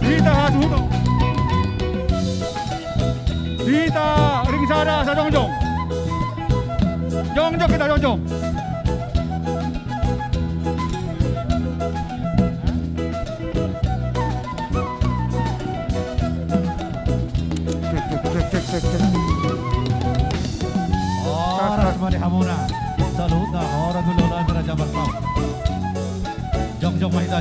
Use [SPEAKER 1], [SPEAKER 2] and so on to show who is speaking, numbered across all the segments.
[SPEAKER 1] Dita Hasuto. Dita ringsada sa Jongjong. Jongjong kita Jongjong. Cek.
[SPEAKER 2] Oras mali hamuna. Salut na orang dulu lah Raja Barpau. Jongjong mahita.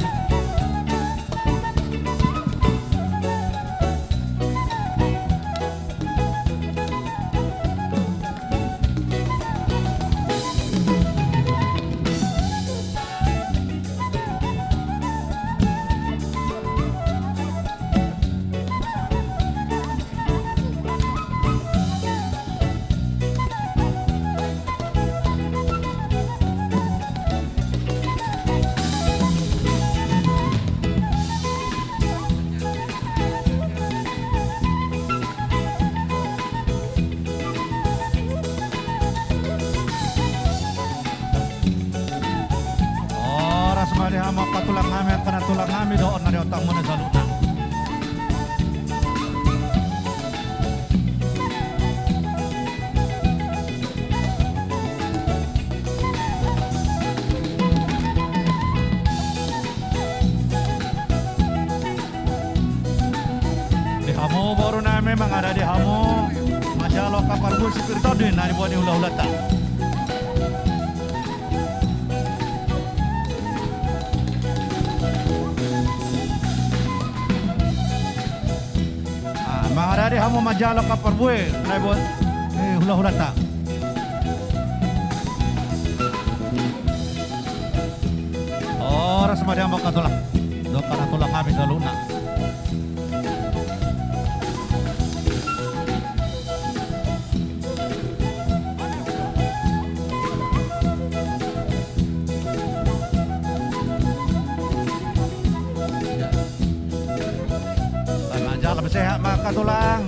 [SPEAKER 2] Mali hama patulang kami karena tulang kami doon na otang mo na salut na. Di hamo baru namin mga ada di hamo masyalo kaparbul spirito din na buat di ulah-ulata. Mga dari hamo majalo ka parbue na buat hula-hula ta. Oras madang makatulang. Do kana tulang kami sa luna. Sehat maka tulang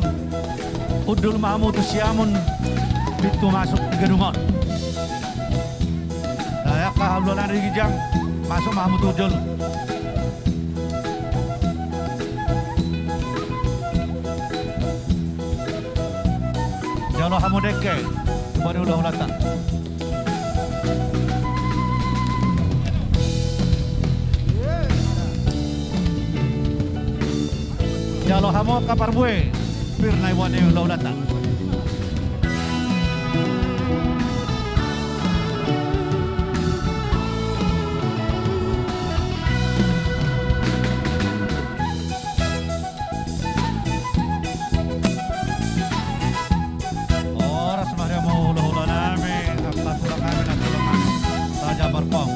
[SPEAKER 2] udul mahmud siamun pintu masuk ke gedungan saya kehabluan dari gijang masuk mahmud udul jalo hamudeke bani ulah-ulata jalo hamo kapar bue pirnai wani ulah-ulata oras mahria mau ulah-ulah nami kapatulang kami na tulang kami Raja Barpau.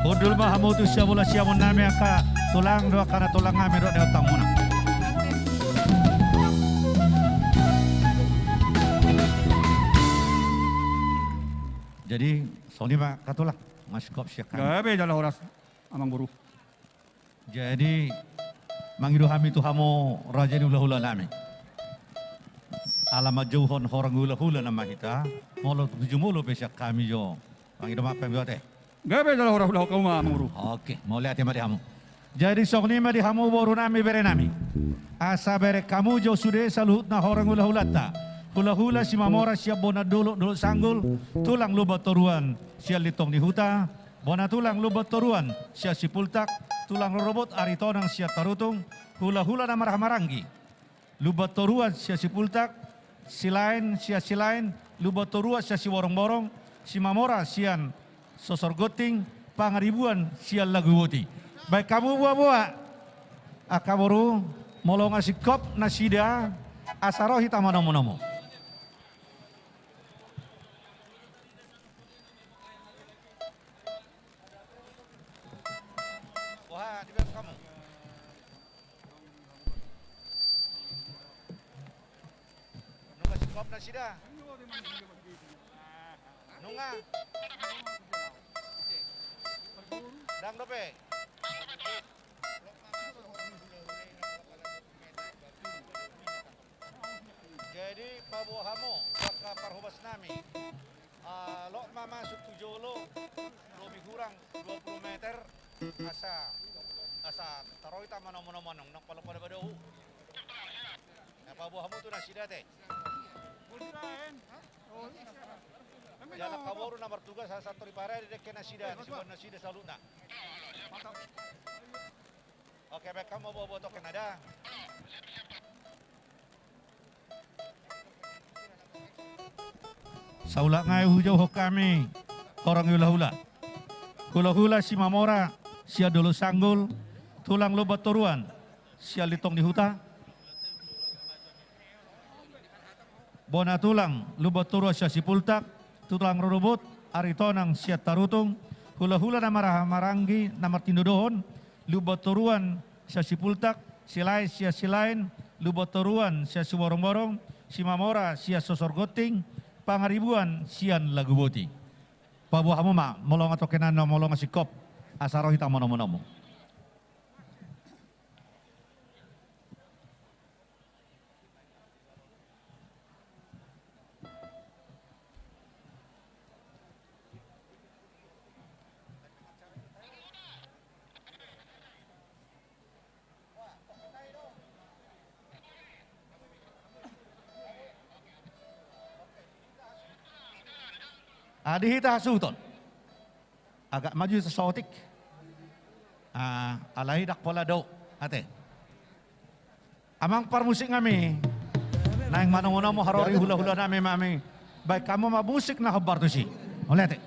[SPEAKER 2] Udul mahamutu siamula siamun nami aka tulang doa karena tulang kami doa di otang muna. Jadi Sony mah katulah maskop siakan.
[SPEAKER 1] Gabe jalan horas amang guru.
[SPEAKER 2] Jadi mangidu kami tu hamo raja ni hula-hula nami. Alamat jauhon orang hula-hula nama kita. Molo tujumulo besok kami jo. Mangidu mak pembuat
[SPEAKER 1] Gabe jalan horas ulah kau mah amang guru.
[SPEAKER 2] Oke, mau lihat ya mari hamu. Jadi Sony mah di hamu baru nami bere nami. Asa bere kamu jo sudah salut na orang hula-hula ta. Hula-hula si mamora siap bona dulu sanggul. Tulang lubat toruan siap litong di huta. Bona tulang lubat toruan siap si pultak. Tulang robot aritonang siap tarutung. Hula-hula na marah-maranggi. Lubat toruan siap si pultak. Silain siap silain. Lubat toruan siap si borong-borong. Si mamora sian sosor goting. Pangaribuan siap lagu woti. Baik kamu buah-buah. Akaboru molong ngasih kop nasida. Asarohi tamanomo-nomo. Wah, di kamu. na sida. Nunga. Dang dope. Jadi pabuhamo baka parhubas nami. Lo mamasuk tujolo lebih kurang 20 meter asa taroy tama na mono-monong nang pala pada badau. Pabuhamo tu na sida te. Jalan kaburu na bertugas sa satu ripare de ke nasida disebut nasida saluna. Oke, baik kamu bawa botok ke nada. Saula ngai hujau kami orang hula-hula. Hula-hula si Mamora, sia dulu sanggul, tulang lobat toruan, sia litong di huta. Bona tulang, lobat toruan sia si pultak, tulang rorobot, aritonang sia tarutung, hula-hula nama maranggi, nama tindodohon, lobat toruan sia si pultak, silai sia silain, lobat toruan sia si borong-borong, si Mamora sia sosor goting, pangaribuan sian lagu boti. Pabuhamu ma molong atau kenano molong asikop asaro hitam mono-monomo. Adihita hasuton. Agak maju sesotik. Alai dak pola do. Ate. Amang parmusik kami. Naing manong mo harori hula-hula nami mami. Baik kamu mabusik na kabar tu si. Oleh ate.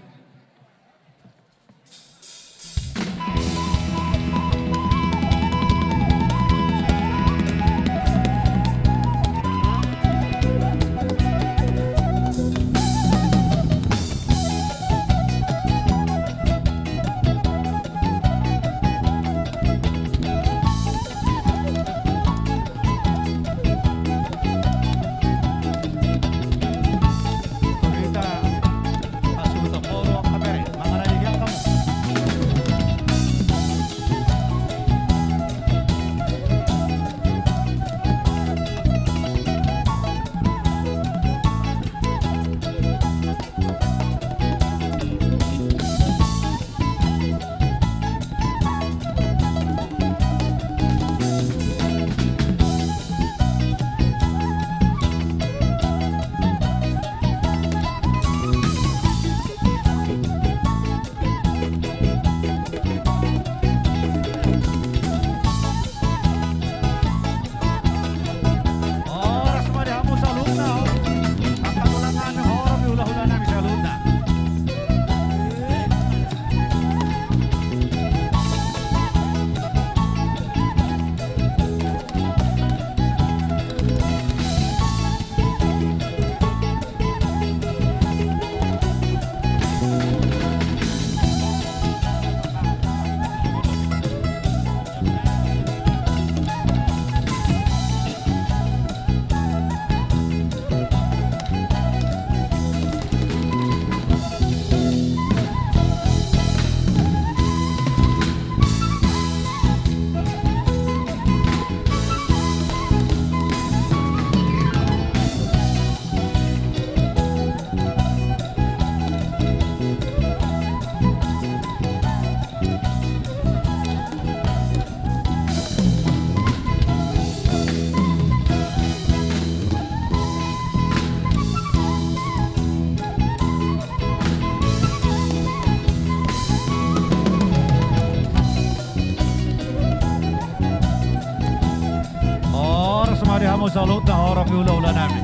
[SPEAKER 2] Mo sa loob na orang hula-hula namin.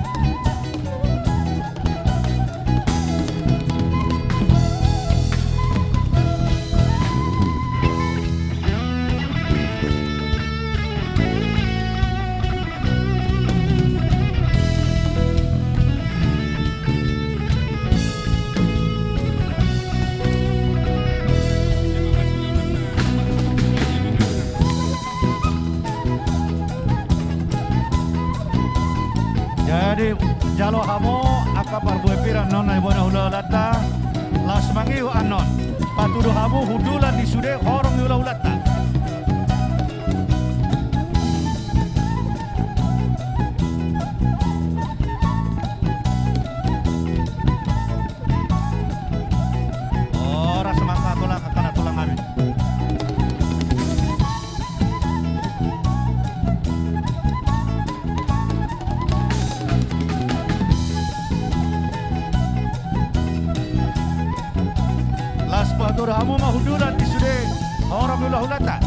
[SPEAKER 2] Jadi jalo hamo akapar buepiran non ay bona hulalata las mangiu anon patudo hamu hudulan di sude horong hulalata. Ora semangka tulang kakana tulang kami. Las patur hamu mahuduran di sude orang hulata.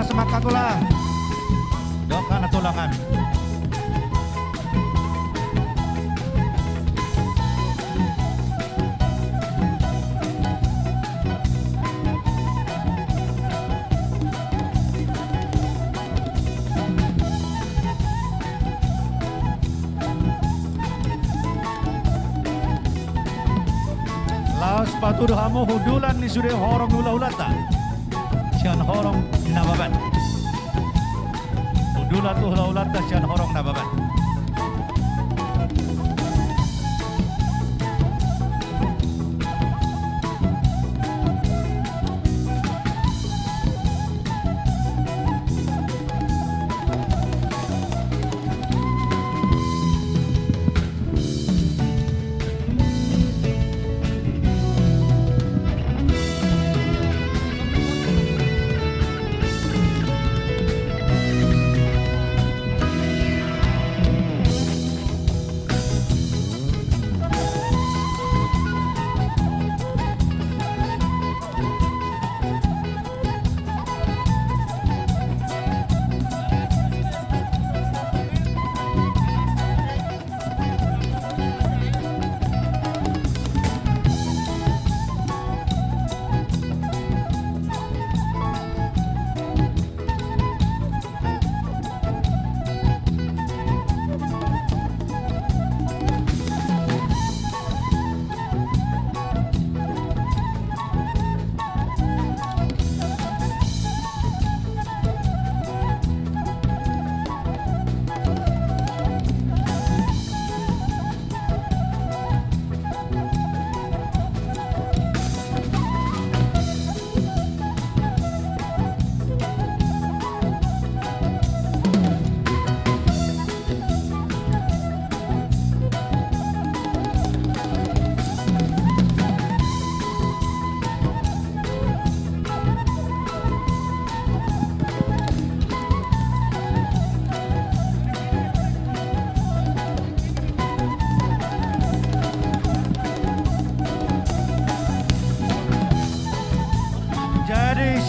[SPEAKER 2] Semangka tulang doka na tulang kami. Laos patur hamu hudulan ni sude horong hula-hulata. Sian horong nababan. Hudulan tu hula-hulata sian horong nababan.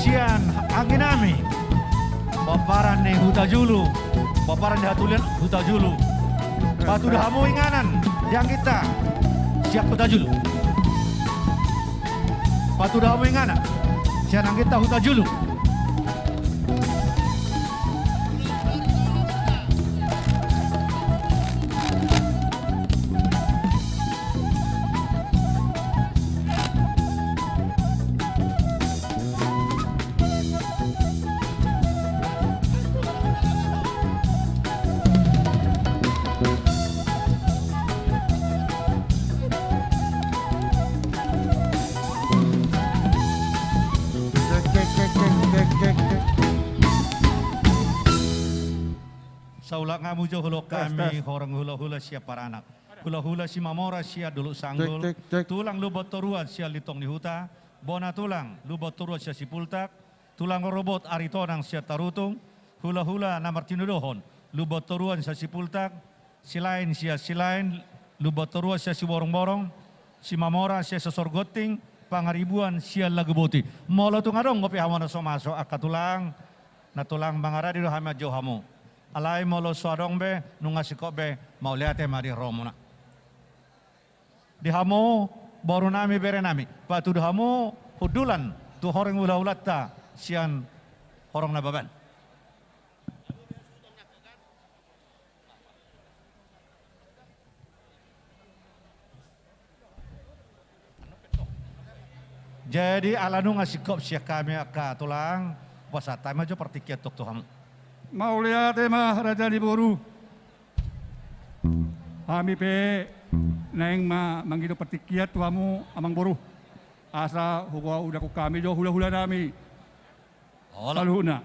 [SPEAKER 2] Sian Anginami paparan ni Huta Julu, paparan di Hatulian Huta Julu. Batu dahamu inganan yang kita siap Huta Julu. Batu dahamu inganan sian ang kita Huta Julu. Saulak ngamujo hulo kami horang hula-hula sia para anak. Hula-hula si mamora sia dulu sanggul.
[SPEAKER 3] Cek.
[SPEAKER 2] Tulang lubot toruan sia litong di huta. Bona tulang lubot toruan sia sipultak. Tulang robot aritonang sia tarutung. Hula-hula namar tinudohon. Lubot toruan sia sipultak. Silain sia silain. Lubot toruan sia si borong-borong. Si mamora sia sesorgoting. Pangaribuan sia laguboti. Molo tu ngarong ngopi hamana somaso akatulang. Natulang mangara di hama jo hamu. Alai molo suadong be nungasiko be mau lihat mari romona. Di hamu baru nami bere nami. Patu di hamu hudulan tu horeng ulah-ulata sian horong nababan. Jadi alanu ngasikop sia kami akatulang. Puasa time aja pertikiat tok tuh hamu.
[SPEAKER 1] Mau lihat mah Raja di Boru. Kami pe neng ma manggido pertikiat tuamu amang boru. Asa huwa udah ku kami jo hula-hula nami.
[SPEAKER 2] Oh,
[SPEAKER 1] Saluna.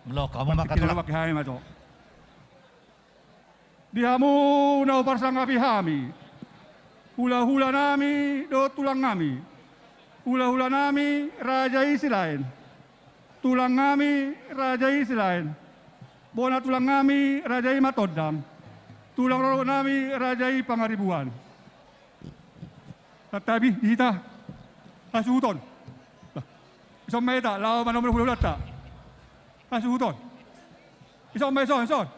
[SPEAKER 2] lo kamu makan
[SPEAKER 1] Pertikiat
[SPEAKER 2] tulang.
[SPEAKER 1] wak hai ma jo. Dihamu nau parsangapi hami. Hula-hula nami do tulang nami. Hula-hula nami raja isi lain. Tulang ngami rajai silain. Bona tulang ngami rajai matodang. Tulang roro nami rajai pangaribuan. Tatabi dihita hasuton. Isom meta lao manom hulu lata. Hasuton. Isom meson son.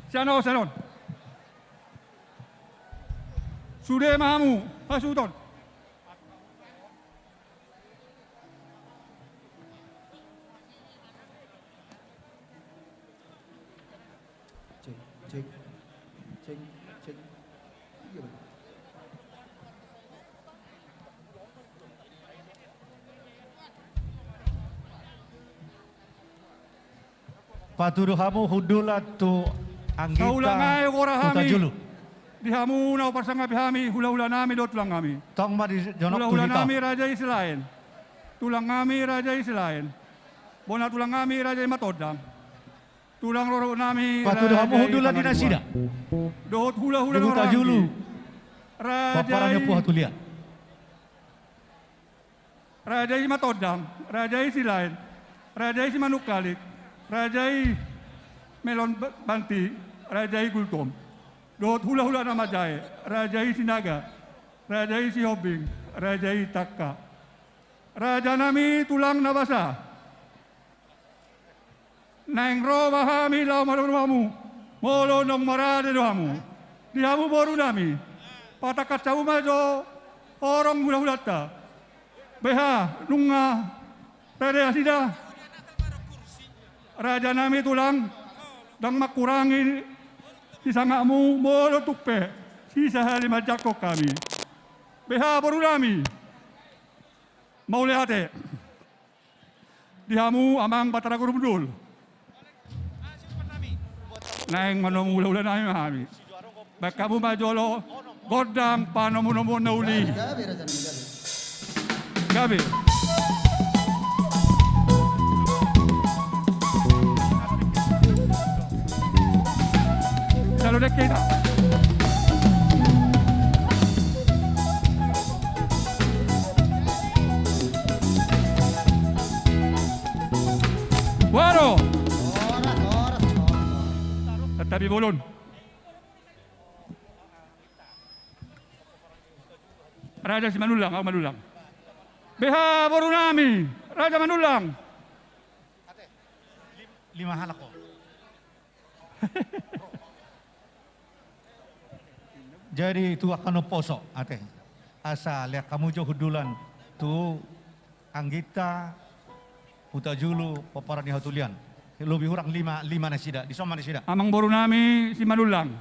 [SPEAKER 1] Sanon. Sudah mahamu, hasuton.
[SPEAKER 3] Cek. Iya, Bang.
[SPEAKER 2] Patudu hamu hudulat tu anggita
[SPEAKER 1] Saulang ayo korahami.
[SPEAKER 2] utajulu.
[SPEAKER 1] Dihamu nau parsangapi hami, hula-hula nami do tulang kami.
[SPEAKER 2] Tong ma di jonok
[SPEAKER 1] Hula-hula
[SPEAKER 2] tulita.
[SPEAKER 1] nami raja isi lain. Tulang kami raja isi lain. Bona tulang kami raja matodang. Tulang roro nami
[SPEAKER 2] Patudu hamu hudulat di nasida.
[SPEAKER 1] Dohot hula-hula
[SPEAKER 2] Di
[SPEAKER 1] nang
[SPEAKER 2] utajulu.
[SPEAKER 1] Raja
[SPEAKER 2] Paparannya puha tulia.
[SPEAKER 1] Raja matodang. Raja isi lain. Raja isi manukalik. Raja melon banti. Raja gultom. Dohot hula-hula nama jae. Raja sinaga. Raja si hobing. Raja takka. Raja nami tulang nabasa. Neng ro mahami lau marumamu. Molo nong marade dohamu. Dihamu boru nami. Patakat cawu majo. Orang hula-hulata. Beha nunga. Pede asida. Raja nami tulang. Dang makurangi. Sisangamu molo tukpe. Sisa halima jako kami. Beha boru nami. Mau lihat dihamu amang batara guru bedul. Naeng manomu ula-ula nami mahami. Baik kamu majolo godang panomu-nomu nauli.
[SPEAKER 3] Gabe Raja nami gabe.
[SPEAKER 1] Gabi. Salo dek kita. Waro.
[SPEAKER 3] Soras.
[SPEAKER 1] Tetapi bolon. Raja si Manulang, ako Manulang. Beha boru nami. Raja Manulang.
[SPEAKER 2] Lima halako. Jadi tu akan poso ate. Asa lihat kamu jo hudulan tu anggita utajulu paparan ni hatulian. Lebih kurang lima nasida. Di soma nasida.
[SPEAKER 1] Amang boru nami si Manulang.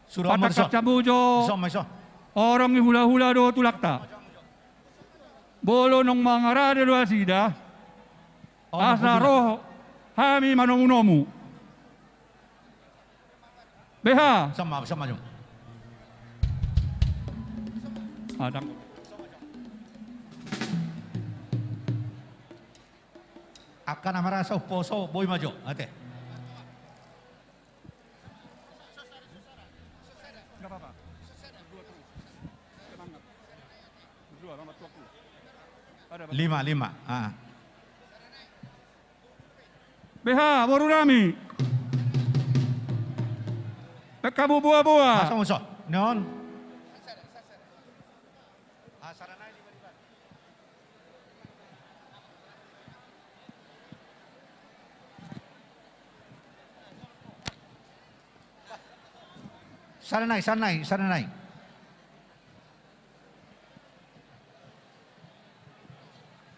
[SPEAKER 2] Sudah umur
[SPEAKER 1] Patak
[SPEAKER 2] so.
[SPEAKER 1] cabujo.
[SPEAKER 2] Soma iso.
[SPEAKER 1] Orang yang hula-hula do tulakta. Bolo nong mga rade do asida.
[SPEAKER 2] Oh,
[SPEAKER 1] Asa roh hami manongunomu. Beha.
[SPEAKER 2] Sama jom.
[SPEAKER 1] Adang.
[SPEAKER 2] akan amarasa poso boy majo. Ate.
[SPEAKER 1] Enggak apa-apa. Berdua terus. Semangat. Berdua sama tuaku. Ada Pak.
[SPEAKER 2] 5.
[SPEAKER 1] BH Borunami. Kamu buah-buah.
[SPEAKER 2] Masa muso. Non. Saranay.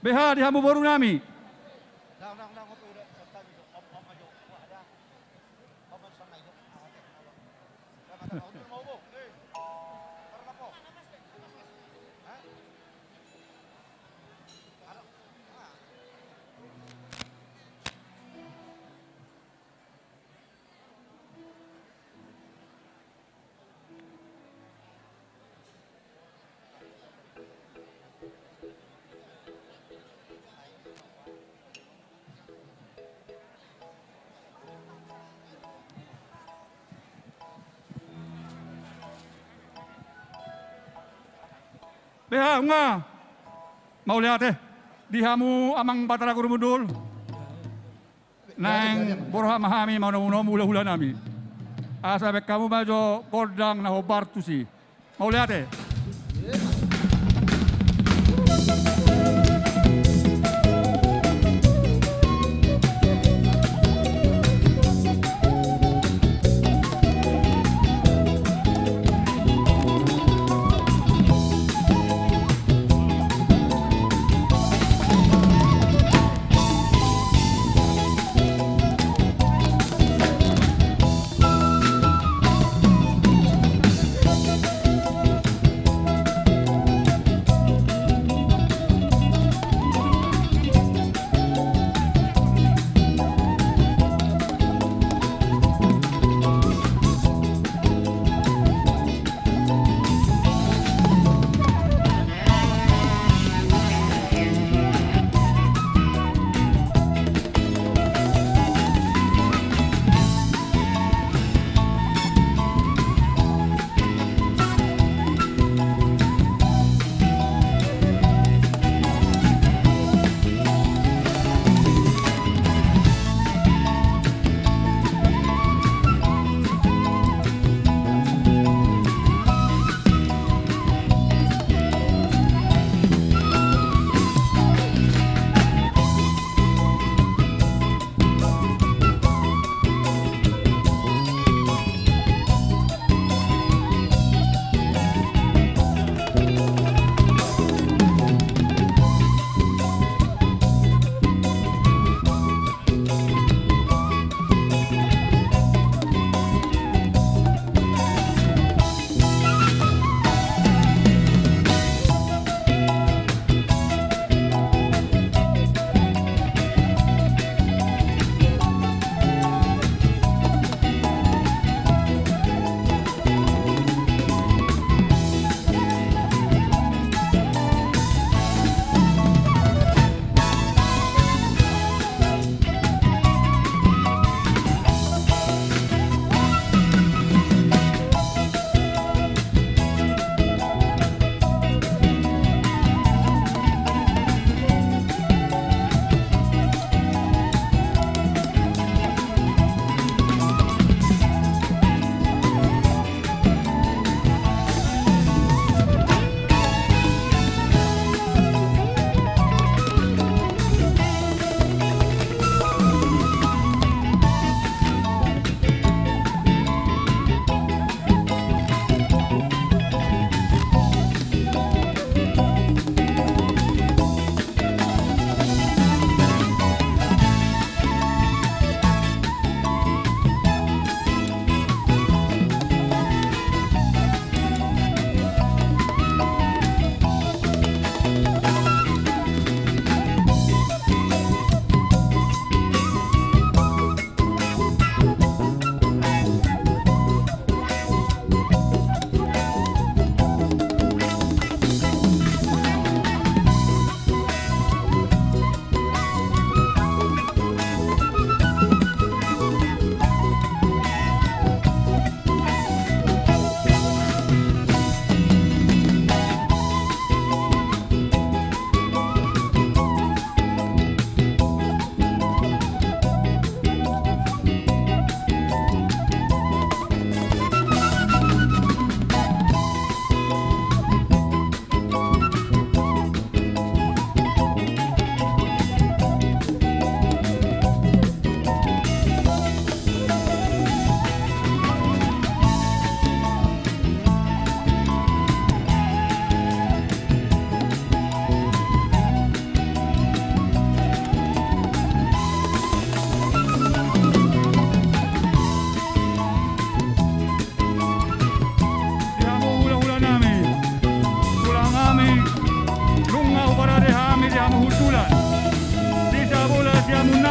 [SPEAKER 1] BH di Hambu Borunami. BH nga. Mau lihat di Hamu amang Batara Kurumudul. Nang Borha Mahami mau namuno hula-hula nami. Asabek kamu majo kodang na hobartusi. Mau lihat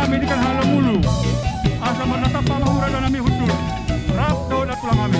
[SPEAKER 1] kami di kan halam mulu. Asa menatap pamahura dan kami hudur. Rap daulat tulang kami.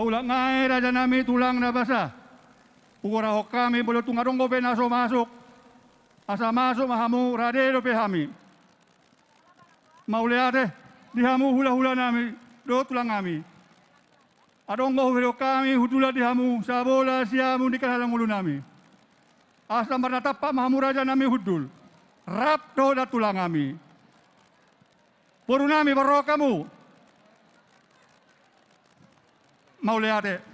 [SPEAKER 1] Saulang ngai raja nami tulang na basa. Pukura kami boleh tungarong gobe naso masuk. Asa masuk mahamu radero pehami. Mauleate dihamu hula-hula nami do tulang kami. Adongo hero kami hutula dihamu sabola siamu di kahalang ulu nami. Asa marnatapa mahamu raja nami hudul. Rap do da tulang kami. Puru nami baro kamu. Mauleate.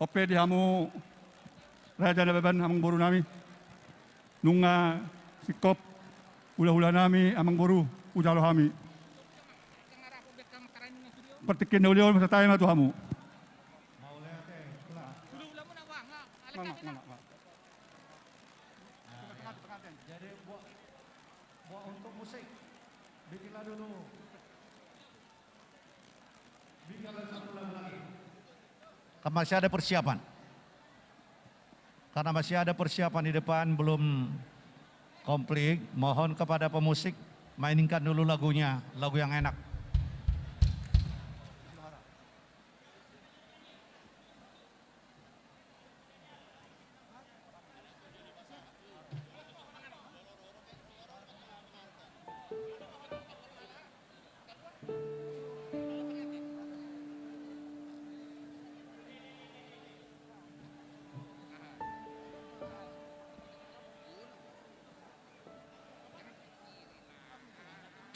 [SPEAKER 1] Ope dihamu raja na beban amang boru nami. Nunga sikop hula-hula nami amang boru ujalo kami. Pertikin na uliol sa tayo matuhamu.
[SPEAKER 2] Jadi buat untuk musik, bikinlah dulu. Bikinlah satu lagu lagi. Karena masih ada persiapan. Karena masih ada persiapan di depan belum komplit, mohon kepada pemusik mainkan dulu lagunya, lagu yang enak.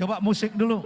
[SPEAKER 2] Coba musik dulu.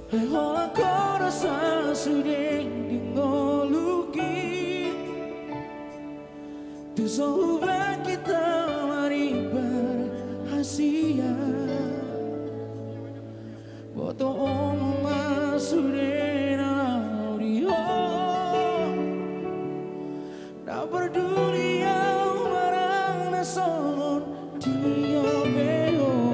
[SPEAKER 4] Hola coração sudeng dingoluki Tu sohubah kita mari berhasia Boto omong sudena audio Tak peduli yang marang nason dia beo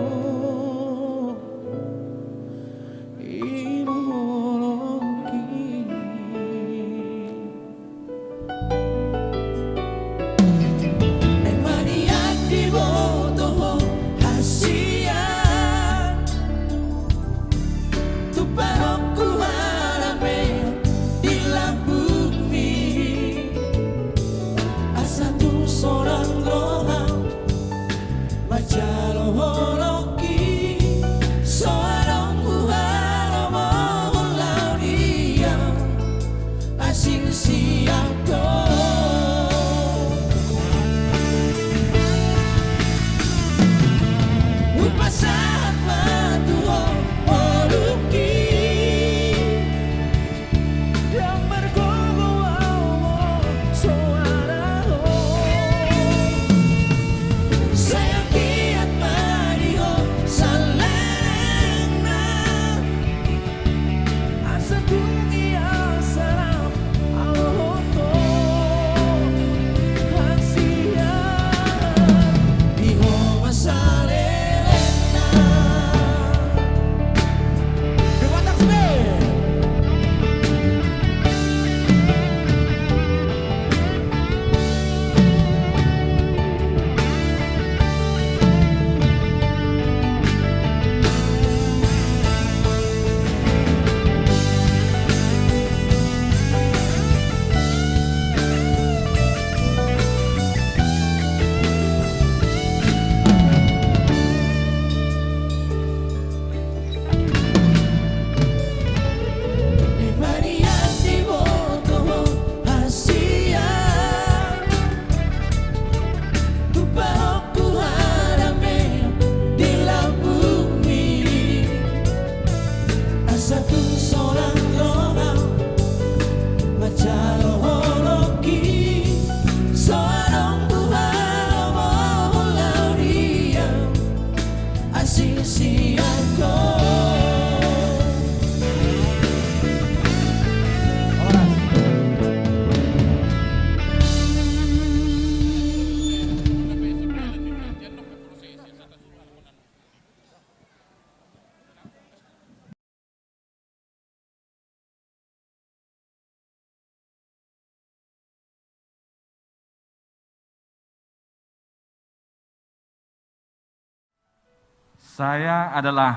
[SPEAKER 5] Saya adalah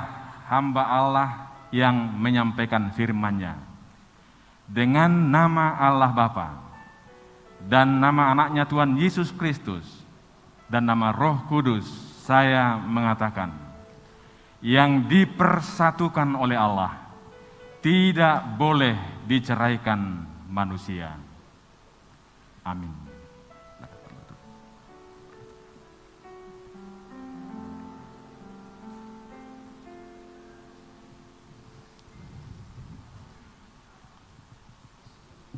[SPEAKER 5] hamba Allah yang menyampaikan firman-Nya. Dengan nama Allah Bapa dan nama anaknya Tuhan Yesus Kristus dan nama Roh Kudus, saya mengatakan, yang dipersatukan oleh Allah tidak boleh diceraikan manusia. Amin.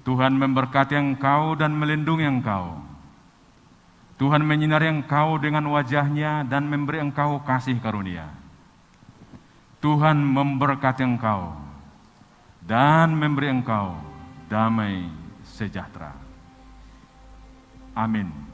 [SPEAKER 5] Tuhan memberkati engkau dan melindungi engkau. Tuhan menyinari engkau dengan wajah-Nya dan memberi engkau kasih karunia. Tuhan memberkati engkau dan memberi engkau damai sejahtera. Amin.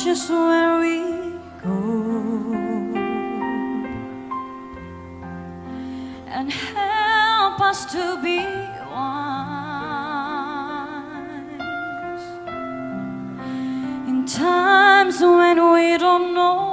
[SPEAKER 6] Just where we go and help us to be wise in times when we don't know.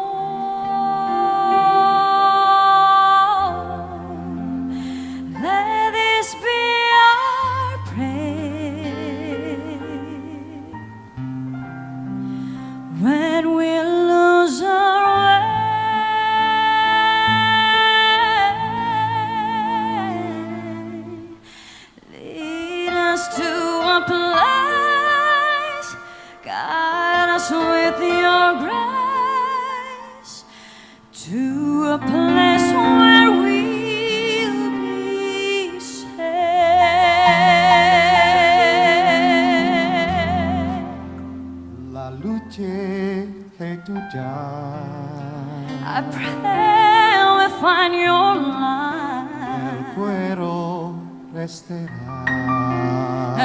[SPEAKER 7] resterà.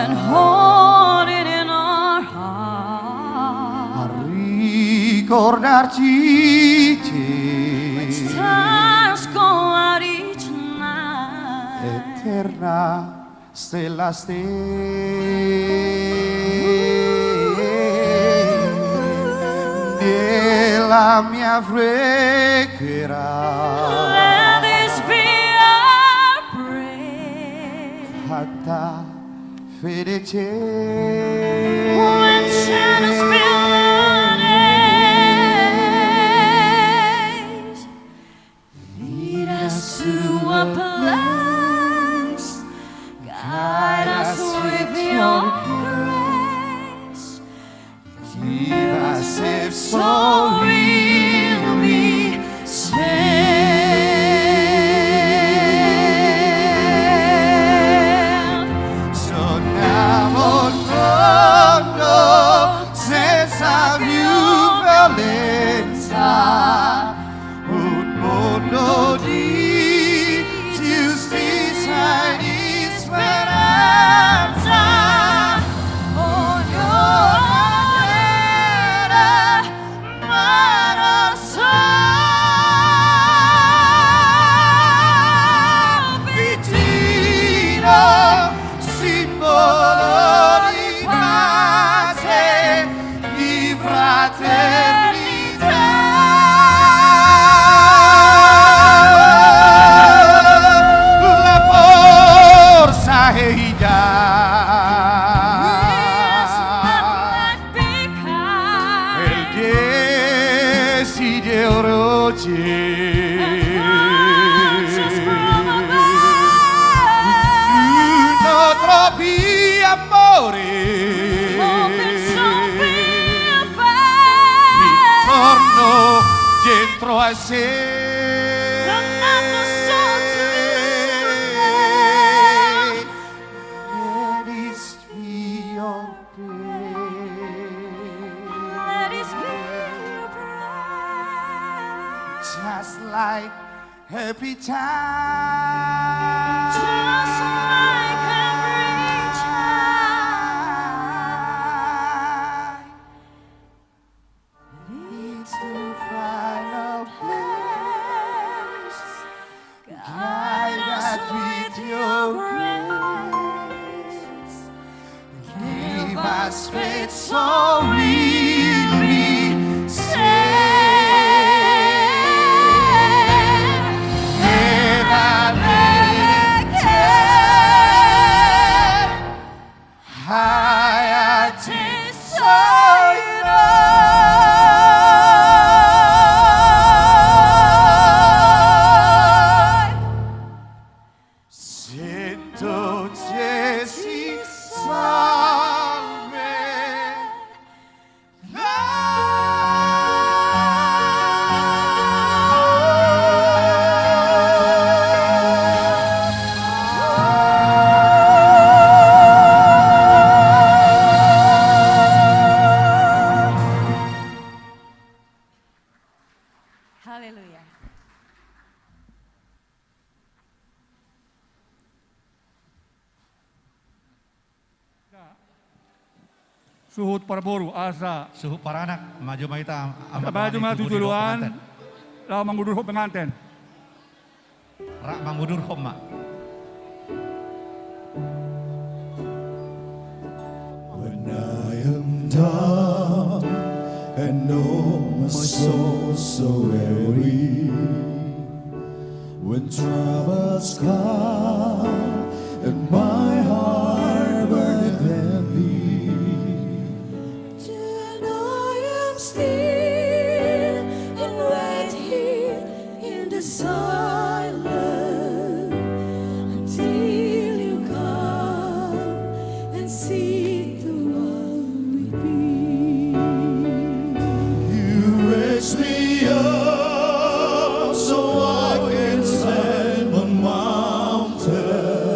[SPEAKER 6] and hold it in our heart.
[SPEAKER 7] A ricordarci te,
[SPEAKER 6] Stars go out each night.
[SPEAKER 7] eterna stella nella mia preghiera.
[SPEAKER 6] Let this be our prayer.
[SPEAKER 7] Fatta felice.
[SPEAKER 6] When shadows fill the days, lead us to a place, guide us with your grace.
[SPEAKER 7] Give us if
[SPEAKER 6] So
[SPEAKER 7] so
[SPEAKER 6] we'll be saved.
[SPEAKER 7] sogniamo un mondo senza più violenza, un mondo di giustizia e di speranza. Simbolo di pace, di fraternità. La forza è il desiderio troppi amori, ritorno dentro a sé. Let it be your prayer. Just like every time.
[SPEAKER 6] Just like every
[SPEAKER 7] time. Need to find a place. Guide us with your grace. Give us faith so we'll be saved. Sento Gesù salve.
[SPEAKER 6] Haleluya.
[SPEAKER 1] Suhut Parboru asa
[SPEAKER 2] Suhu para anak maju maita
[SPEAKER 1] maju maju duluan lah mengudur pengantin.
[SPEAKER 2] Rak mangudur homa.
[SPEAKER 4] When I am down and know my soul so weary, when troubles come and my heart burneth heavy,
[SPEAKER 6] Then I am still and wait here in the silence until you come and sit the one with me.
[SPEAKER 4] you raise me up so I can stand on mountains.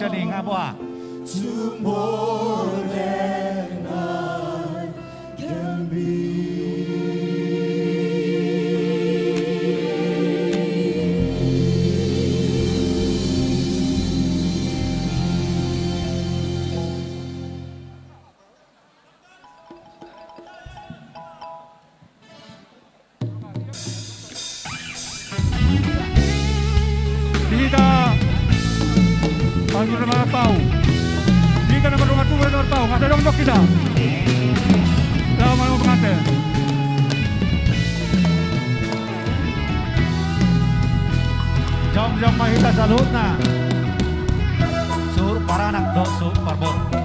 [SPEAKER 2] siya ni nga po ah.
[SPEAKER 4] to more than I can be.
[SPEAKER 1] Dita Panggil mga pau. Dita na marungat po mga pau. Nga dalawang dok kita. Lawa mga pengantin.
[SPEAKER 2] Jom mahita sa luhut na. Sur paranak do su parbor.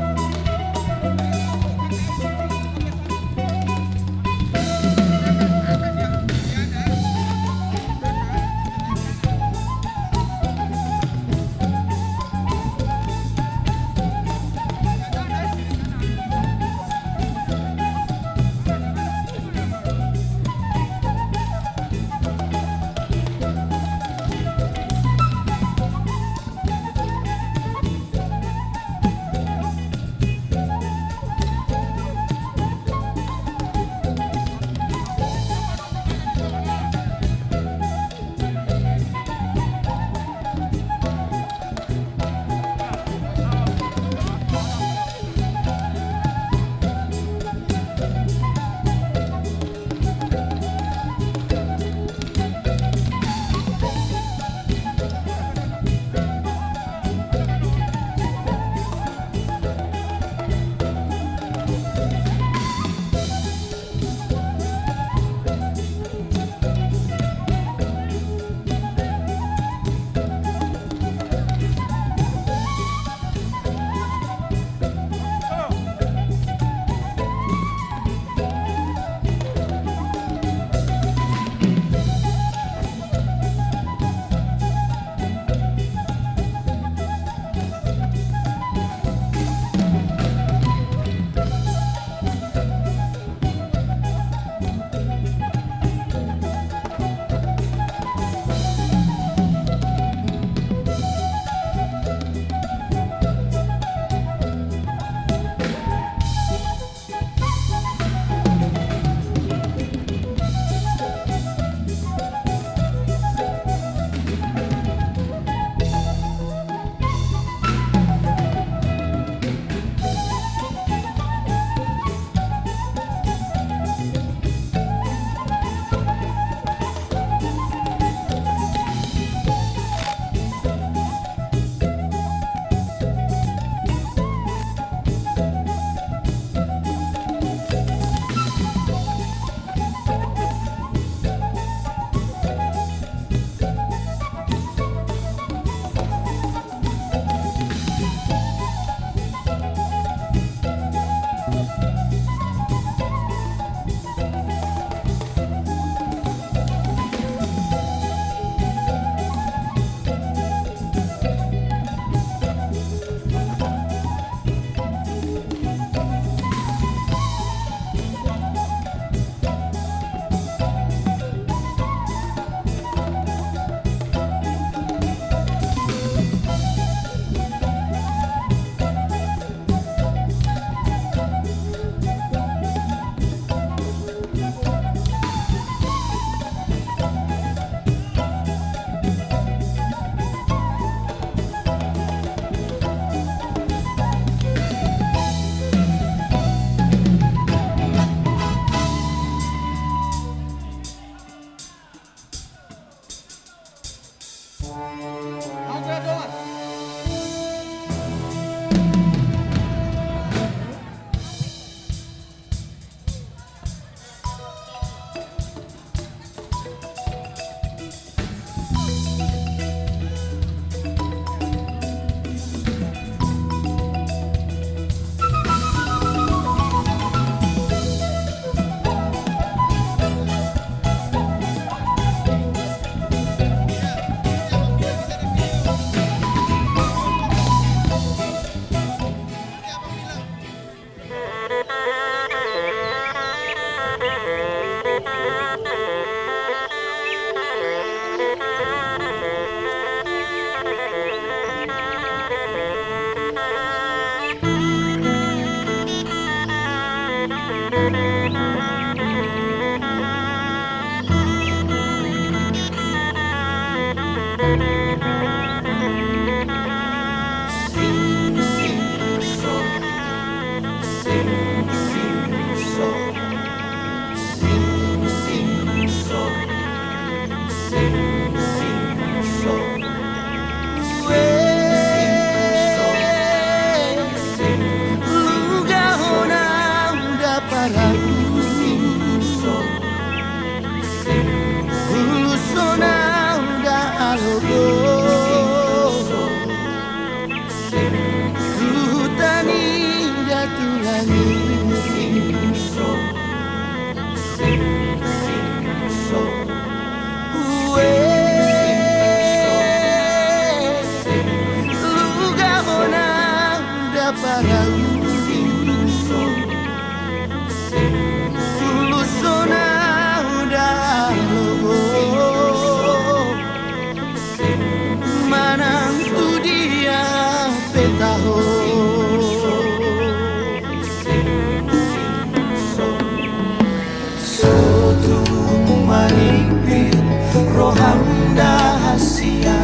[SPEAKER 7] pil rohanda hasia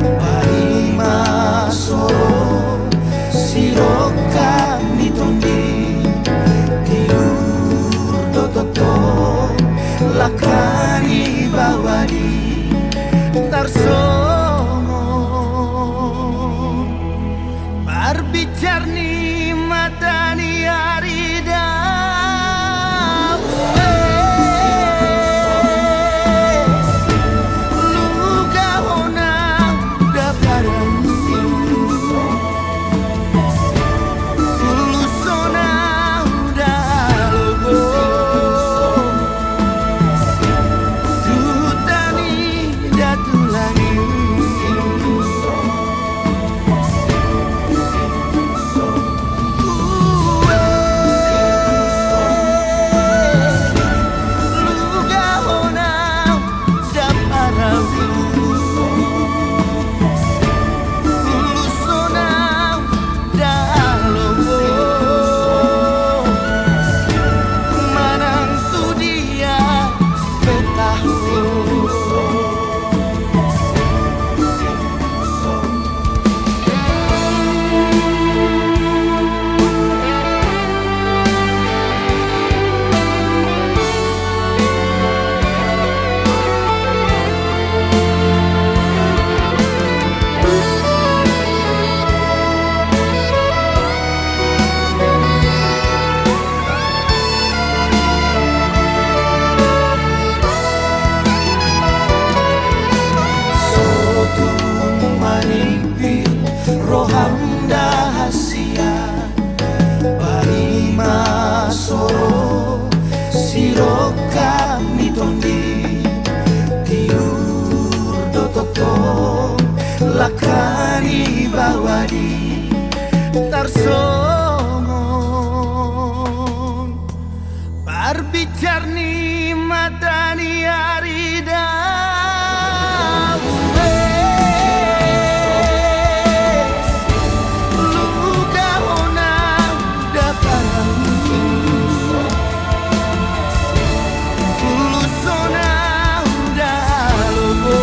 [SPEAKER 7] Parima soro siroka mitondi tiur dototo lakani bawadi tarsongo barbicarni matani arida lakani bawadi tarsongon barbicarni matani arida luka ona daparang lusona undalogo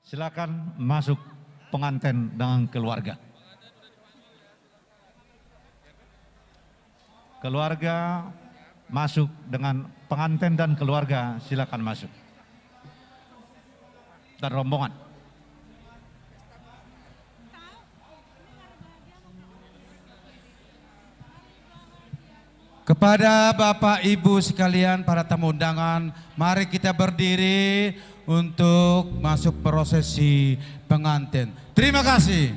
[SPEAKER 2] Silakan masuk pengantin dengan keluarga. Keluarga masuk dengan pengantin dan keluarga, silakan masuk. Dan rombongan.
[SPEAKER 8] Kepada Bapak Ibu sekalian para tamu undangan, mari kita berdiri untuk masuk prosesi pengantin. Terima kasih.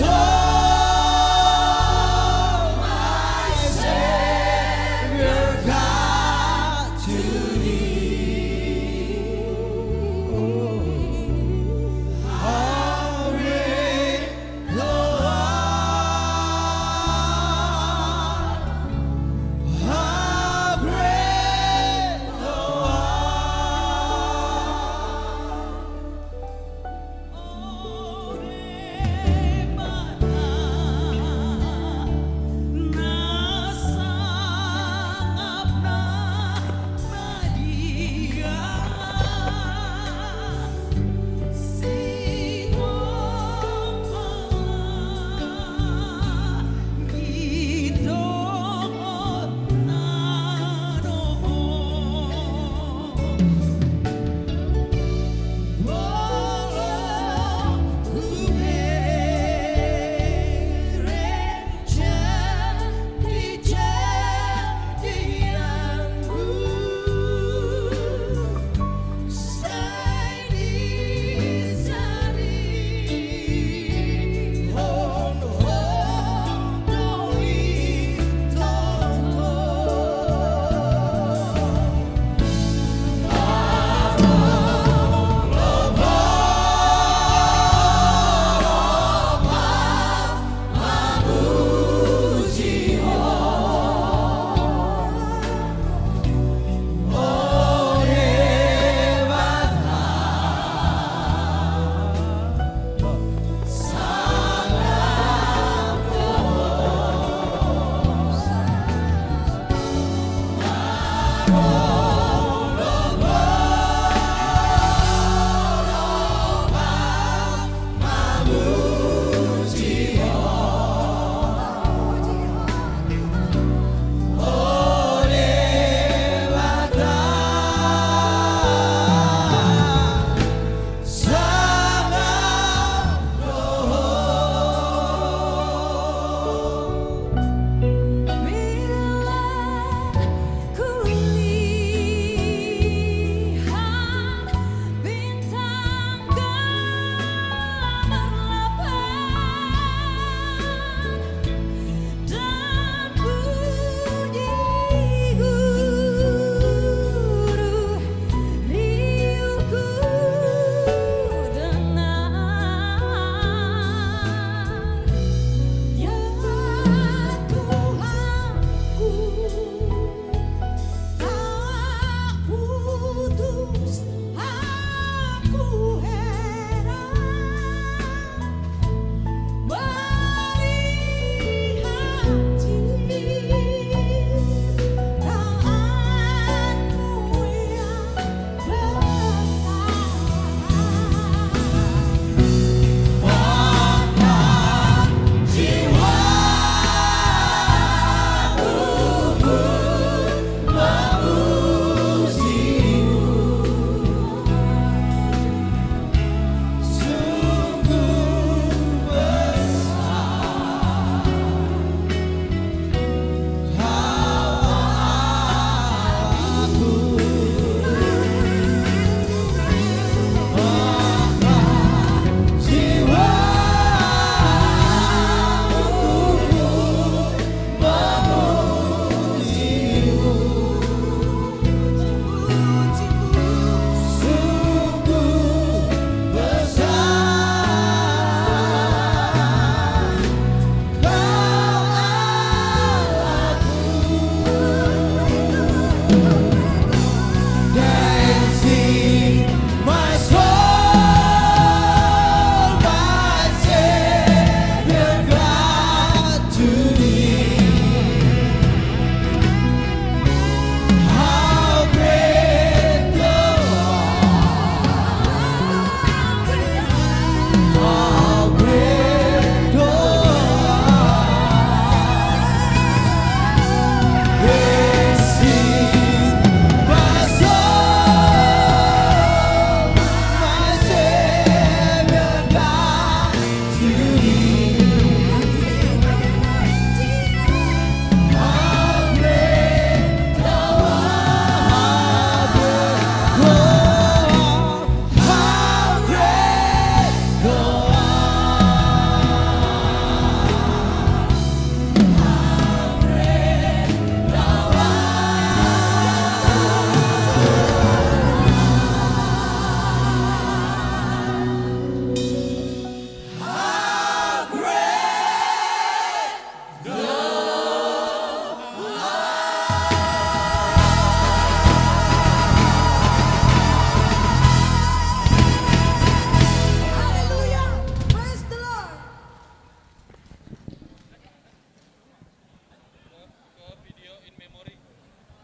[SPEAKER 4] my Savior God to thee. All rid the Lord, break the wall.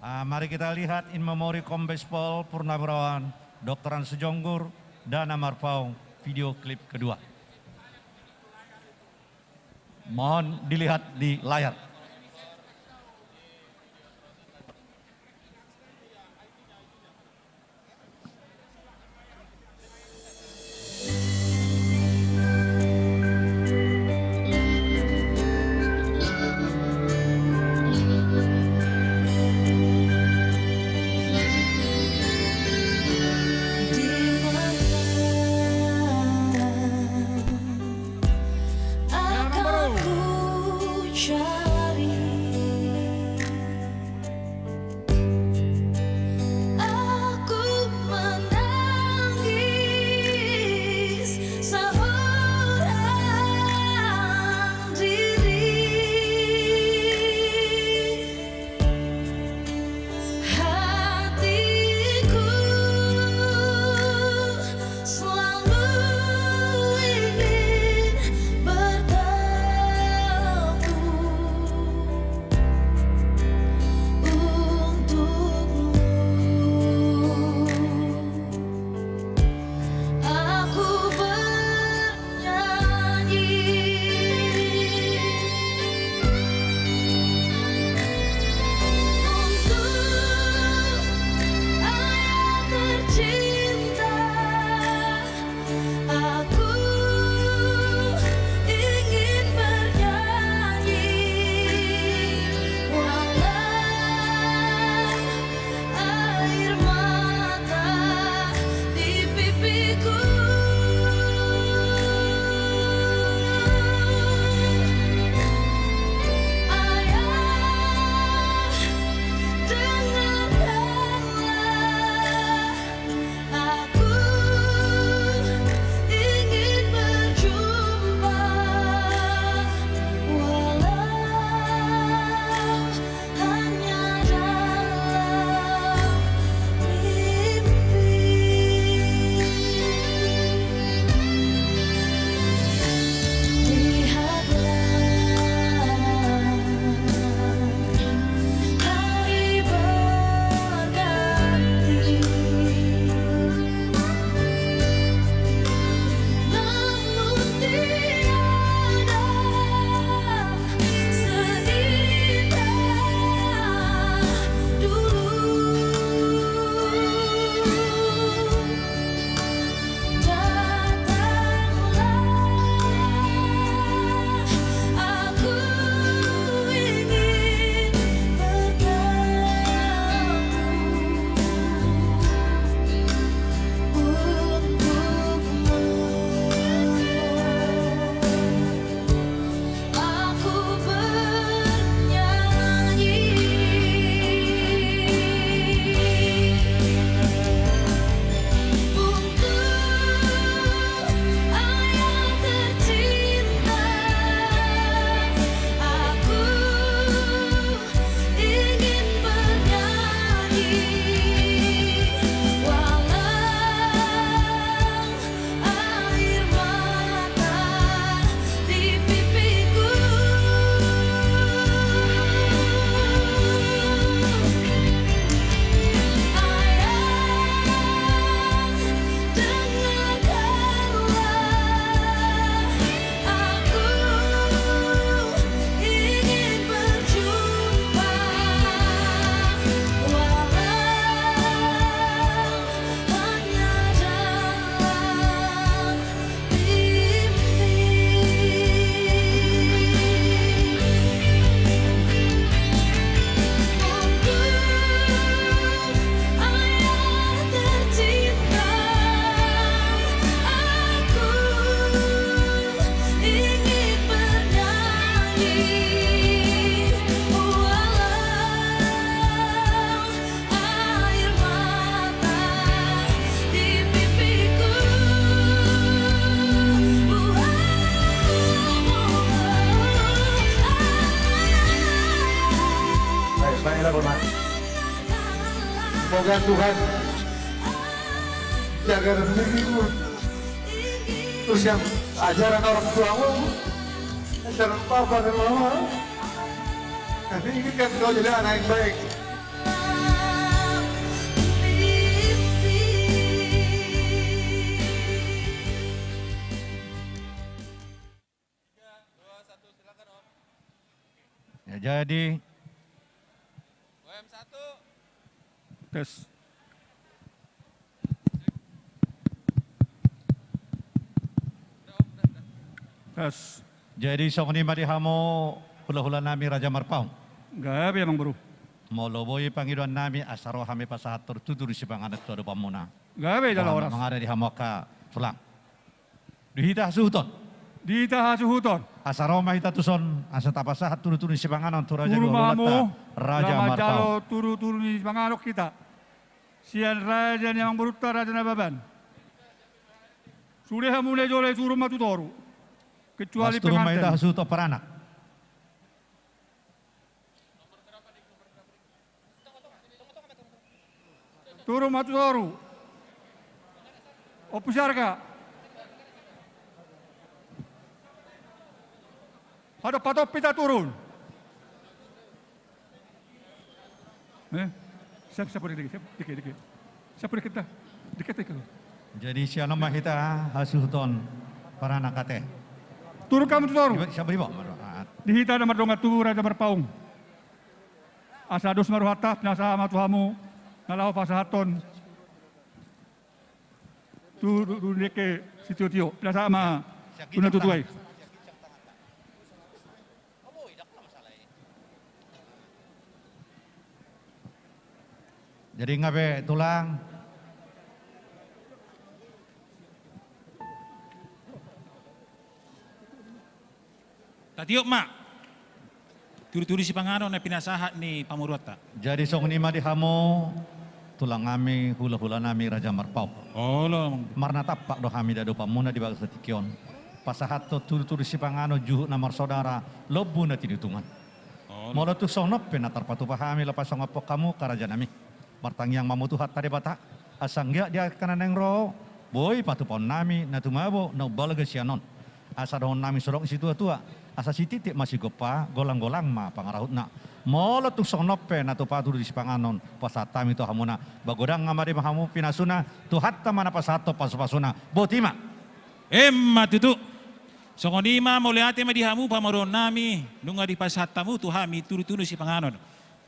[SPEAKER 2] Mari kita lihat in memori Kombes Pol Purnawirawan Dr. An Sejonggur dan Amar Paung video klip kedua. Mohon dilihat di layar.
[SPEAKER 9] Semoga Tuhan jaga rezekimu. Terus yang ajaran orang tuamu, ajaran papa dan mama, kami inginkan kau jadi anak yang baik.
[SPEAKER 2] Ya, jadi
[SPEAKER 1] Tes. Tes.
[SPEAKER 2] jadi sokni madi hamo hula-hula nami Raja Marpaung.
[SPEAKER 1] Gabi emang bro.
[SPEAKER 2] Moloboy pangiduan nami asaro hami pasahatur tutur si pangadat tu ada pamuna.
[SPEAKER 1] Gabi jala oras.
[SPEAKER 2] Mangada di hamoka tulang. Dihita suhuton.
[SPEAKER 1] Dita hasuhuton.
[SPEAKER 2] Asaro mahita tuson asa tapasahat turu-turu si panganon tu Raja
[SPEAKER 1] Turu mamu.
[SPEAKER 2] Raja
[SPEAKER 1] Lama
[SPEAKER 2] Marpaung.
[SPEAKER 1] jalo turu-turu ni manganok kita. Sian raja ni ang beruta raja nababan. Sudah mulai jole turu matutoru. Kecuali
[SPEAKER 2] Pasturu mahita
[SPEAKER 1] pengantin.
[SPEAKER 2] hasuto paranak.
[SPEAKER 1] Turu matutoru. Opusarga. Ada patop pita turun. Siapa dikit. Siapa dikit dah. Dikit.
[SPEAKER 2] Jadi siapa mahita hasuton paranak kate.
[SPEAKER 1] Turun kamu tutoru.
[SPEAKER 2] Siapa ibu?
[SPEAKER 1] Dihita na madonga tu Raja Marpaung. Asados maruhatap nasa matuhamu nalaw pasahaton. Tu deke situtio plasama tuna tutuay.
[SPEAKER 2] Jadi ngabe tulang.
[SPEAKER 10] Tatiok mak. Turi-turi si panganon na pinasahat ni Pamurota.
[SPEAKER 2] Jadi song ni madi hamo tulang kami hula-hula nami Raja Marpau.
[SPEAKER 10] Oh lo.
[SPEAKER 2] Marna tapak do kami dado pamuna di bagas tikion. Pasahat to turi-turi si pangano juhu namar saudara lobu na tinutungan. Molo tu sonop penatar patu pahami lepas song apok kamu karaja nami. Martang yang mamutuhat tadi bata. Asanggia dia kananeng ro. Boy patu pon nami na tumabo na balaga sianon. Asa doon nami sorong si tua-tua. Asa si titik masih gopa golang-golang ma pangarahut na. Molo tu sonope na tu patu di sipanganon pasatami tu hamuna. Bagodang ngamari mahamu pinasuna tu hatta mana pasato pasu-pasuna. Botima.
[SPEAKER 10] Emma tutu. Songonima moliate madihamu pamaron nami nunga di pasatamu tu hami turu-turu si panganon.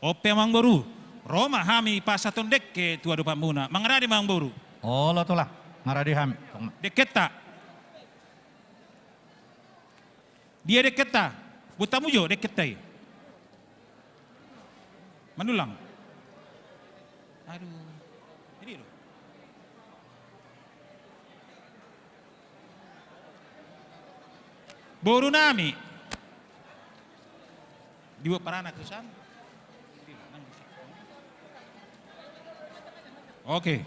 [SPEAKER 10] Ope mang boru. Roma hami pasaton dekke tu adu pamuna. Mangradi mang boru.
[SPEAKER 2] Oh lo tulah ngaradi hami.
[SPEAKER 10] Deketa. Dia deketa. Butamu jo deketai. Manulang. Aduh. Ini loh. Boru nami. Dibuat paranak tusan. Oke.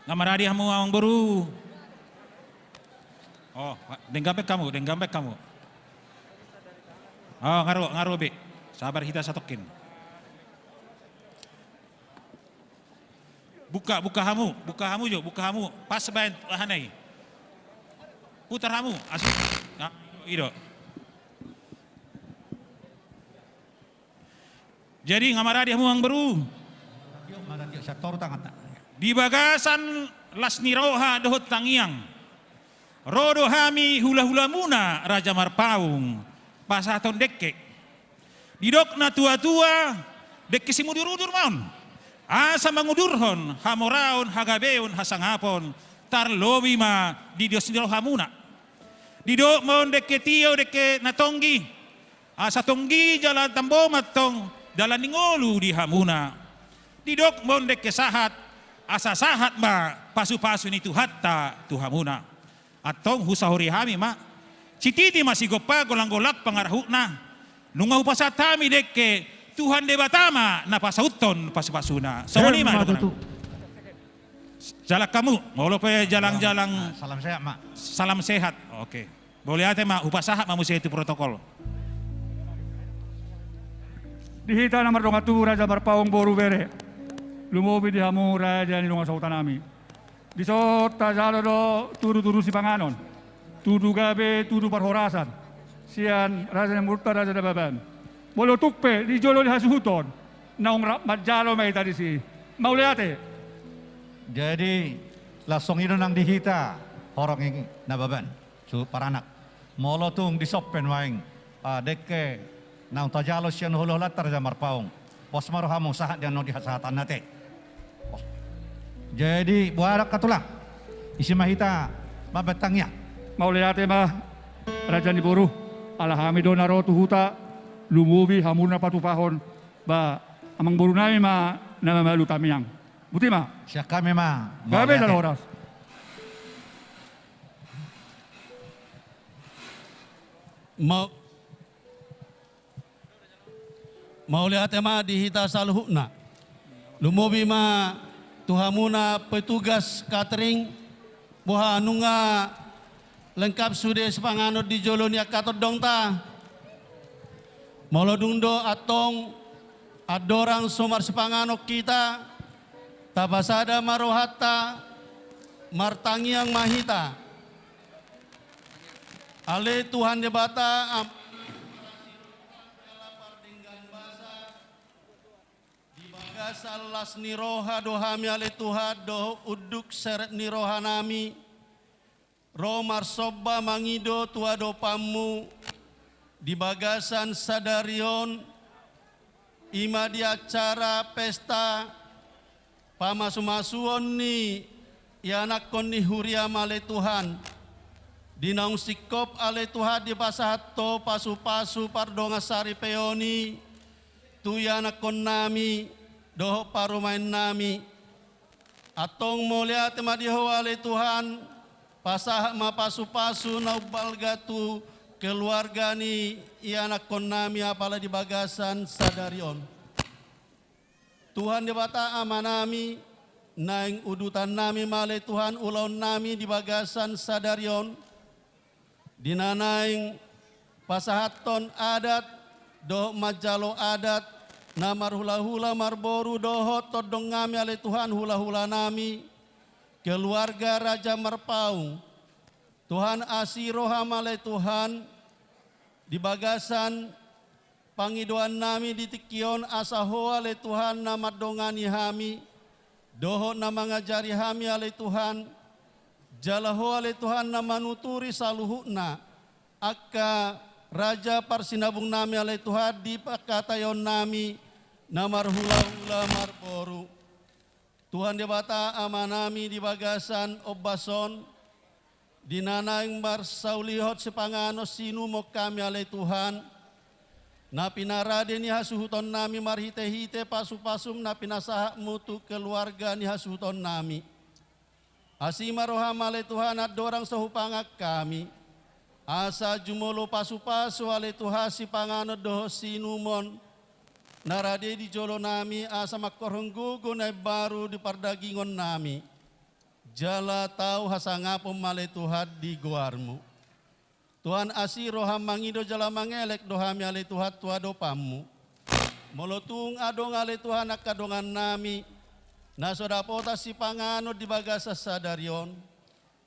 [SPEAKER 10] Ngamaradi hamu awang boru. Oh, denggambek kamu. Oh, ngaruh be. Sabar kita satokin. Buka hamu jo, pas sebain lahanai. Putar hamu, asik. Nah, ido. Jadi ngamaradi hamu ang baru. Di bagasan lasni roha dohot tangiang. Rodo hami hula-hula muna Raja Marpaung pasaton dekke. Didok na tua-tua dekke si mudur-udur maun. Asa mangudurhon hamoraon hagabeon hasangapon tarlobi ma didios nilo hamuna. Didok mon dekke tio dekke natonggi. Asa tonggi jalan tambo matong dalan ningolu di hamuna. Didok mon dekke sahat asa sahat ma pasu-pasu ni tu hatta tu hamuna. Atong husahuri hami ma cititi masih gopa golang-golak pangarahuk na nunga upasat hami dekke Tuhan debatama na pasauton pasu-pasuna sawani ma jalak kamu molo pe jalang-jalang
[SPEAKER 2] Salam sehat mak.
[SPEAKER 10] salam sehat oke boleh ate ma upasaha mamusia itu protokol
[SPEAKER 1] Dihita na mardonga tu Raja Marpaung boru bere. Lumobi di hamu raja ni lunga sautan nami. Di sota jalo do turu-turu si panganon. Tudu gabe, tudu parhorasan. Sian raja yang murta raja dababan. Bolo tukpe di jolo di hasuhuton. Naung majalo may tadi si. Mauliate.
[SPEAKER 2] Jadi langsung itu nang dihita orang yang nababan su paranak. Molo tung disopen waing dekke na utajalo siya no huluhulat Raja Marpaung. Pos maruhamong sahat dan no dihasahatan nate. Jadi buat katulang isi mahita mabetangnya.
[SPEAKER 1] Mauliyate ma Raja ni Boru alahamido naro tuhuta lumubi hamuna patupahon ba amang boru nami ma namamalu tamiyang. Buti ma.
[SPEAKER 2] Siya kami ma.
[SPEAKER 1] Gabe dan oras.
[SPEAKER 11] Mauliyate ma dihita saluhuna. Lumubi ma tuhamuna petugas catering buha nunga lengkap sudah sepanganut di jolonia katot dongta. Molodungdo atong adorang somar sepanganok kita tapasada marohata martangiang mahita. Ale Tuhan debata dibagasal las niroha dohami ale Tuhan doh uduk seret niroha nami romar sobba mangido tuado pamu di bagasan sadarion ima di acara pesta pamasumasuon ni yanak kon ni huria male Tuhan dinaung sikop ale Tuhan di pasahato pasu-pasu pardonga sari peoni tu yanak kon nami doho parumain nami atong mulia tema diho ale Tuhan pasah ma pasu-pasu na balgatu keluarga ni ianak kon nami apala di bagasan sadarion. Tuhan di bata amanami naing udutan nami male Tuhan ulaun nami di bagasan sadarion. Dinanaing pasahaton adat doh majalo adat namar hula-hula marboru doho todong ngami ale Tuhan hula-hula nami. Keluarga Raja Marpaung, Tuhan asiroha male Tuhan, di bagasan pangiduan nami di tikion asahoa le Tuhan nama dongani hami, doho nama ngajari hami ale Tuhan, jalahoa le Tuhan nama nuturi saluhuna, akka Raja parsinabung nami ale Tuhan di pakatayon nami, namar hula-hula marboru. Tuhan di bata amanami di bagasan obason dinanaing marsaulihot sepangano sinu mo kami alay Tuhan na pinarade ni hasuhuton nami marhite-hite pasu-pasum na pinasaha mutu keluarga ni hasuhuton nami asimaroham alay Tuhan at dorang sahupangak kami asa jumolo pasu-pasu alay Tuhan si pangano doho sinumon narade di jolo nami asa makoronggugo na baru di pardagingon nami. Jala tau hasangapom male Tuhan di guarmu. Tuhan asiro hamangido jala mangelek dohami ale Tuhan tuado pamu. Molotung adong ale Tuhan akadongan nami. Nasodapota si pangano di bagasa sadarion.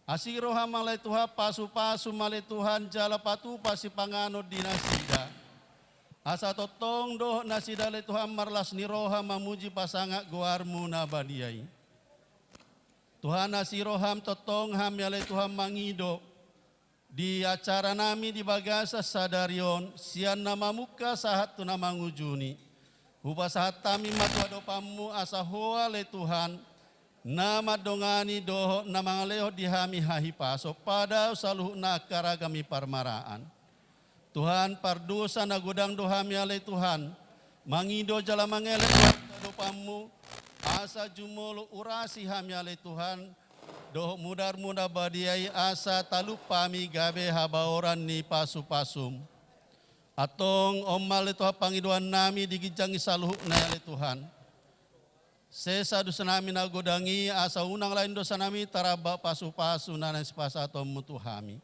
[SPEAKER 11] Asiro hamale Tuhan pasu-pasu male Tuhan jala patu pasi pangano di nasida. Asa totong doh nasidale Tuhan marlas niroha mamuji pasangak guarmu nabadiai. Tuhan nasiroham totong ham yale Tuhan mangido. Di acara nami di bagasa sadarion sian nama muka sahat tu nama ngujuni. Upa sahat tami matuado pamu asa hoa le Tuhan. Nama dongani doho nama ngaleho dihami hahipaso pada saluh nakara kami parmaraan. Tuhan pardusa na gudang dohami alay Tuhan. Mangido jala mangelek dopamu. Asa jumolo urasi hami alay Tuhan. Doh mudar-mudar badiai asa talupami gabe habaoran ni pasu-pasum. Atong omal itu pangiduan nami digijangi saluhuk na alay Tuhan. Sesa dosa nami na godangi asa unang lain dosa nami taraba pasu-pasu na naspasa atom mutuhami.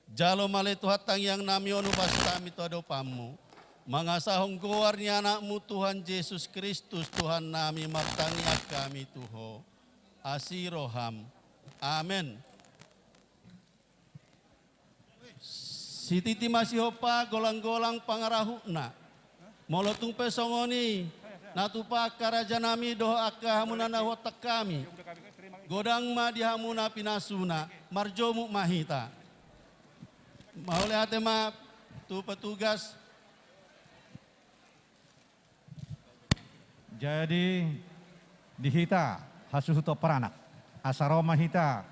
[SPEAKER 11] Jalo male Tuhan tangyang nami onu pasutami todo pamu. Mangasahong goar ni anakmu Tuhan Yesus Kristus Tuhan nami martangiak kami Tuho. Asiroham. Amen. Si titi masih hopa golang-golang pangarahuna. Molotung pesongoni. Natupa karaja nami doho akka hamunana hotak kami. Godang ma dihamuna pinasuna. Marjomu mahita. Maulih atema tu petugas
[SPEAKER 2] Jadi dihita hasuhuto peranak asaroma hita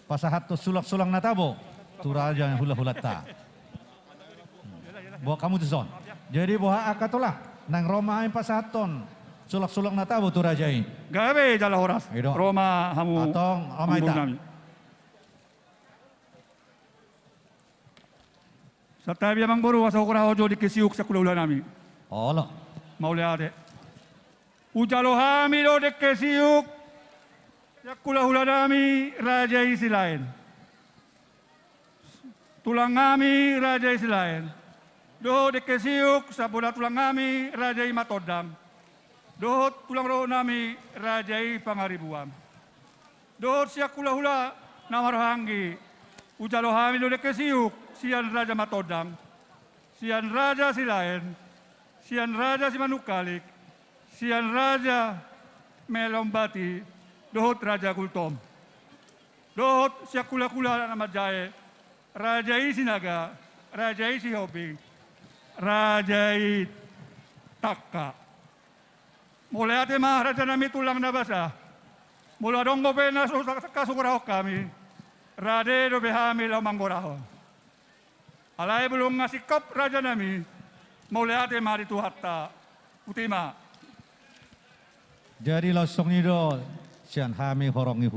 [SPEAKER 2] pasahato sulak-sulang natabo turaja yang hula-hulata. Bawa kamu tuh son. Jadi bawa akatolah nang Roma yang pasahaton sulak-sulang natabo turajai.
[SPEAKER 1] Gabe jala horas.
[SPEAKER 2] Ido.
[SPEAKER 1] Roma hamu.
[SPEAKER 2] Atong Roma ita.
[SPEAKER 1] Sa tabi amang boru asa ukura hojo di kesiuk sa kulaula nami.
[SPEAKER 2] Olo.
[SPEAKER 1] Maule ade. Ujalo hami do de kesiuk. Ya kulahula nami raja isi lain. Tulang ngami raja isi lain. Do de kesiuk sa boda tulang ngami raja matodam. Do tulang roh nami raja pangaribuam. Do siya kulahula namarhangi. Ujalo hami do de kesiuk. Sian raja matodam. Sian raja si lain. Sian raja si manukalik. Sian raja melombati. Dohot raja kultom. Dohot siya kula-kula na madjae. Raja sinaga. Raja si hobi. Raja takka. Mulai ate mah raja nami tulang na basa. Mula dong gobe na kasukuraho kami. Rade do behami lau manggorahon. Alay belum ngasih kop raja nami. Mulai ate mah dituhatta. Utima.
[SPEAKER 2] Jadi losong nido sian hami horongi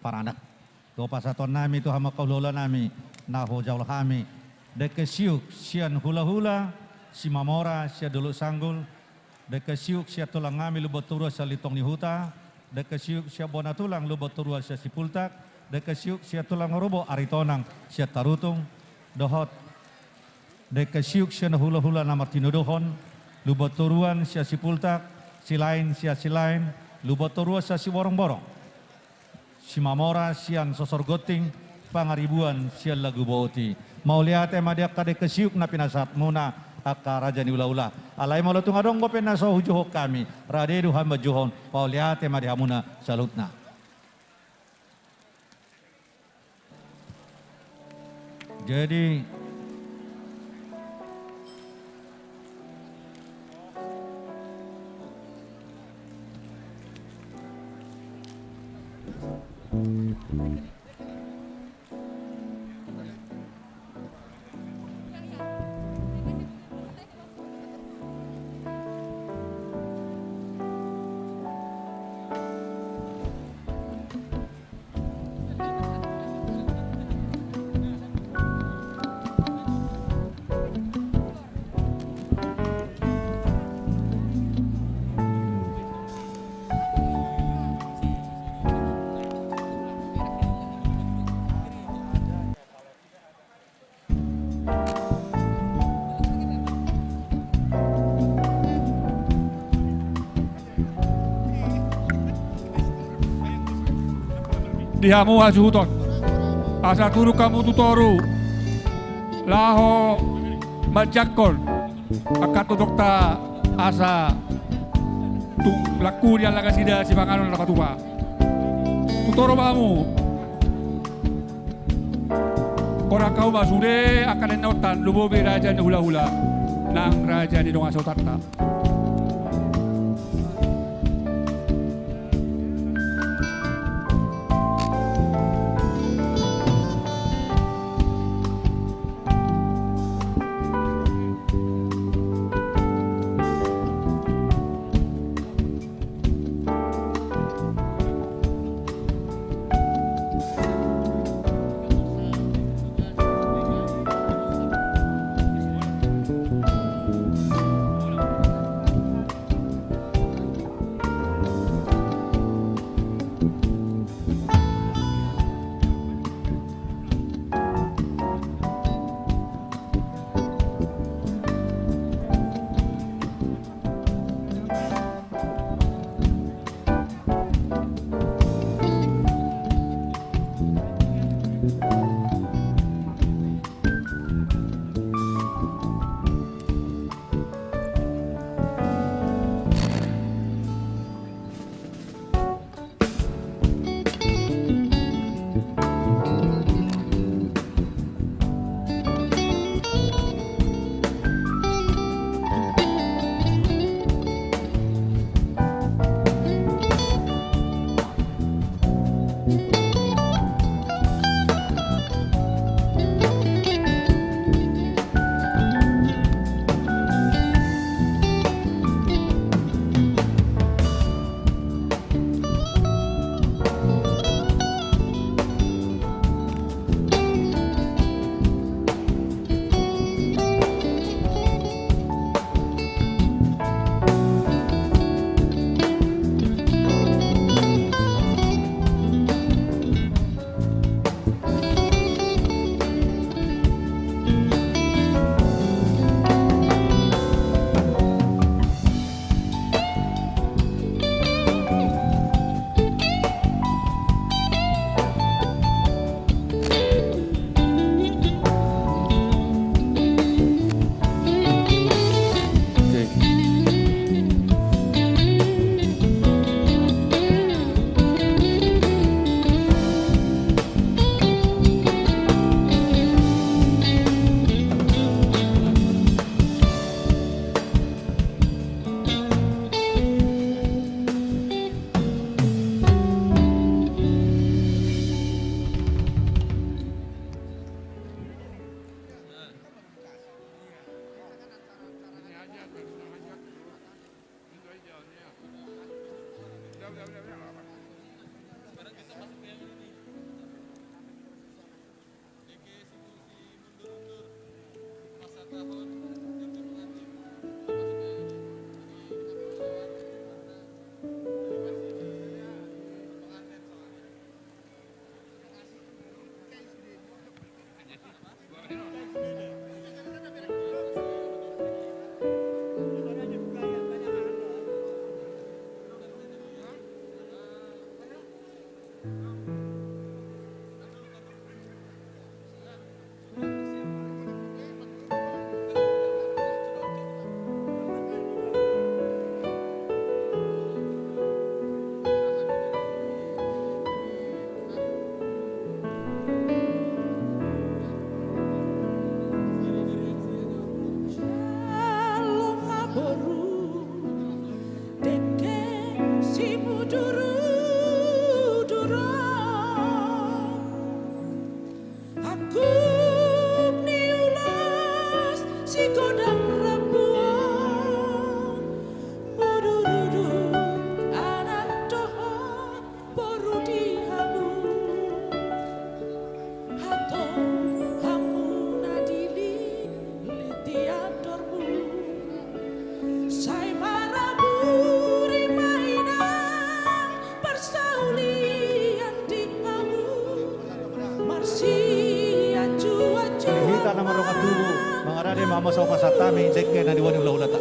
[SPEAKER 2] paranak. Do pasaton nami tu hama kaulola nami naho jaul hami. Deke siuk sian hula-hula si mamora sia dulu sanggul. Deke siuk sia tulang ngami lubot turua sia litong ni huta. Deke siuk sia bona tulang lubot turua sia sipultak. Deke siuk sia tulang robo aritonang sia tarutung. Dohot. Deke siuk sia hula-hula namar tinudohon. Lubot turuan sia sipultak. Silain sia silain. Lubot turua sia si borong-borong. Si mamora sian sosor goting. Pangaribuan sian lagu boti. Mau lihat madiak kade kesiuk na pinasat muna akka raja ni ula-ula. Alay mau tung adong ko penaso hujuhok kami. Radedu hamba juhon. Mau lihat madihamuna salutna. Jadi
[SPEAKER 1] dihamu hajuhuton. Asa turu kamu tutoru. Laho majakon. Akat dokta asa tu laku dia laga sida si panganon lakatua. Tutoro bamu. Orang kau masude akan enotan lubobe raja ni hula-hula. Nang raja ni dong asotatta.
[SPEAKER 2] Mama sa kasatami dekke na diwani ulata.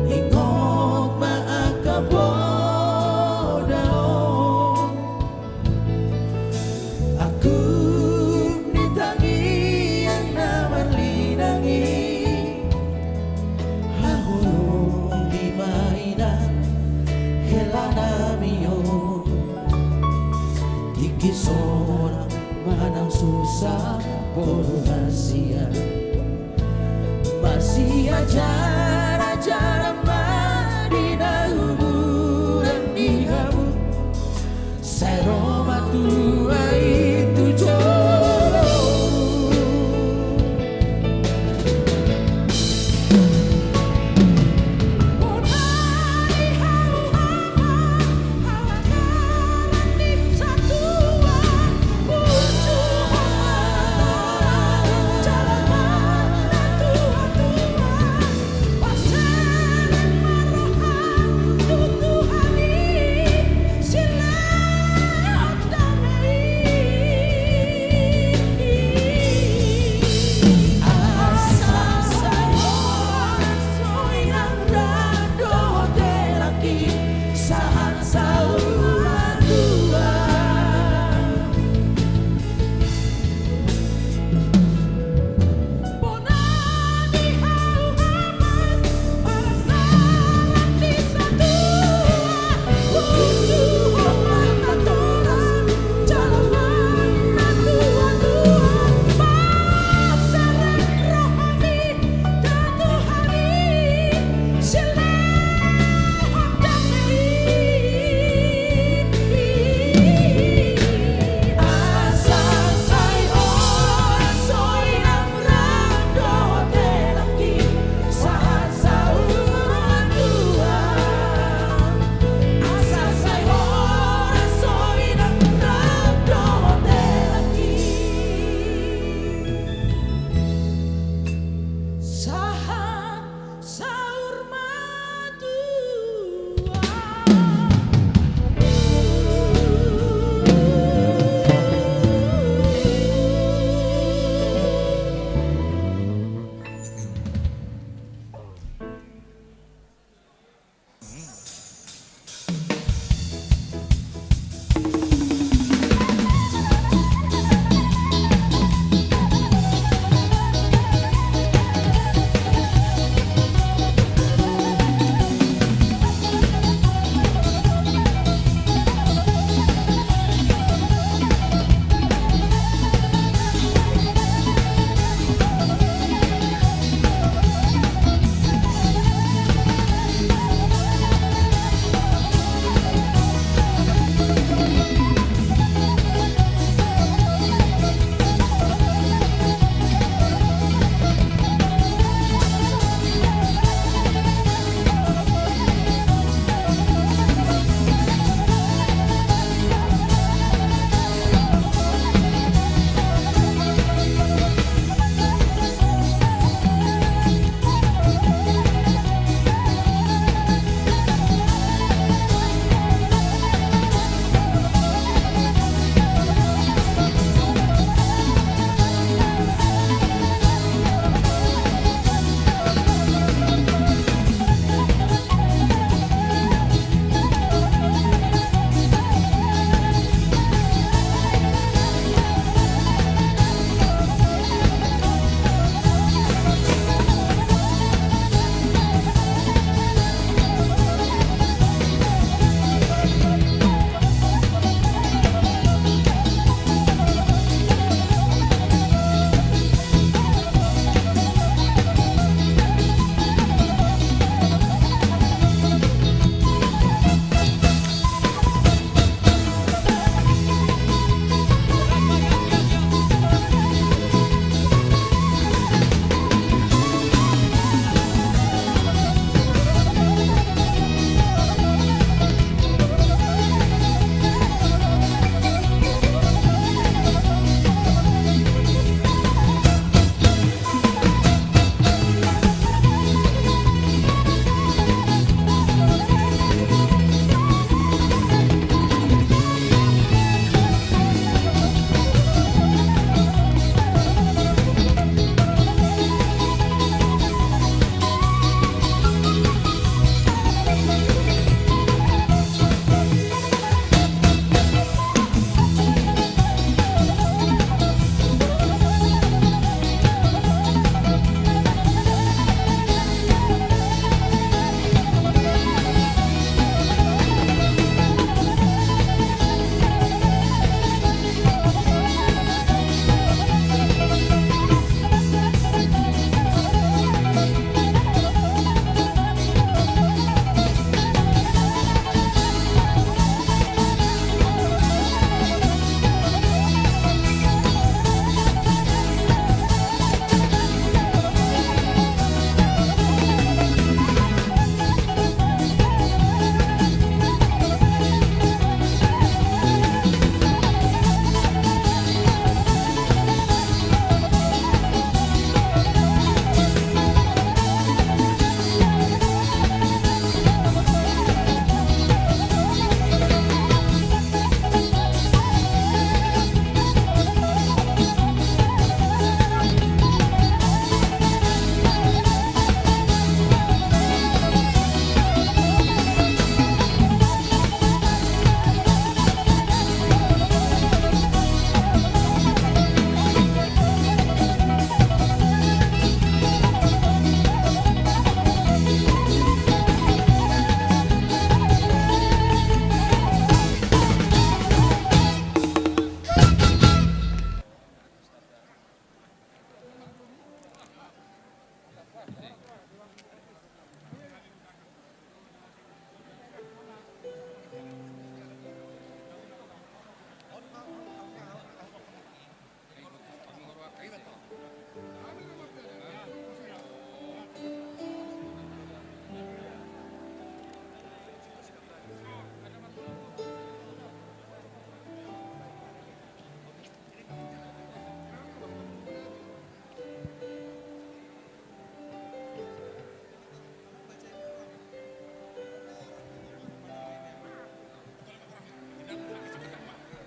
[SPEAKER 4] Ingot maakabodaon aku nitangi yang namarlinangi hahulong di mainan helana miyo Kisorang manang susah polusia masih ajar madina huburan di kamu saya Roma tua itu jolo
[SPEAKER 6] Silat damai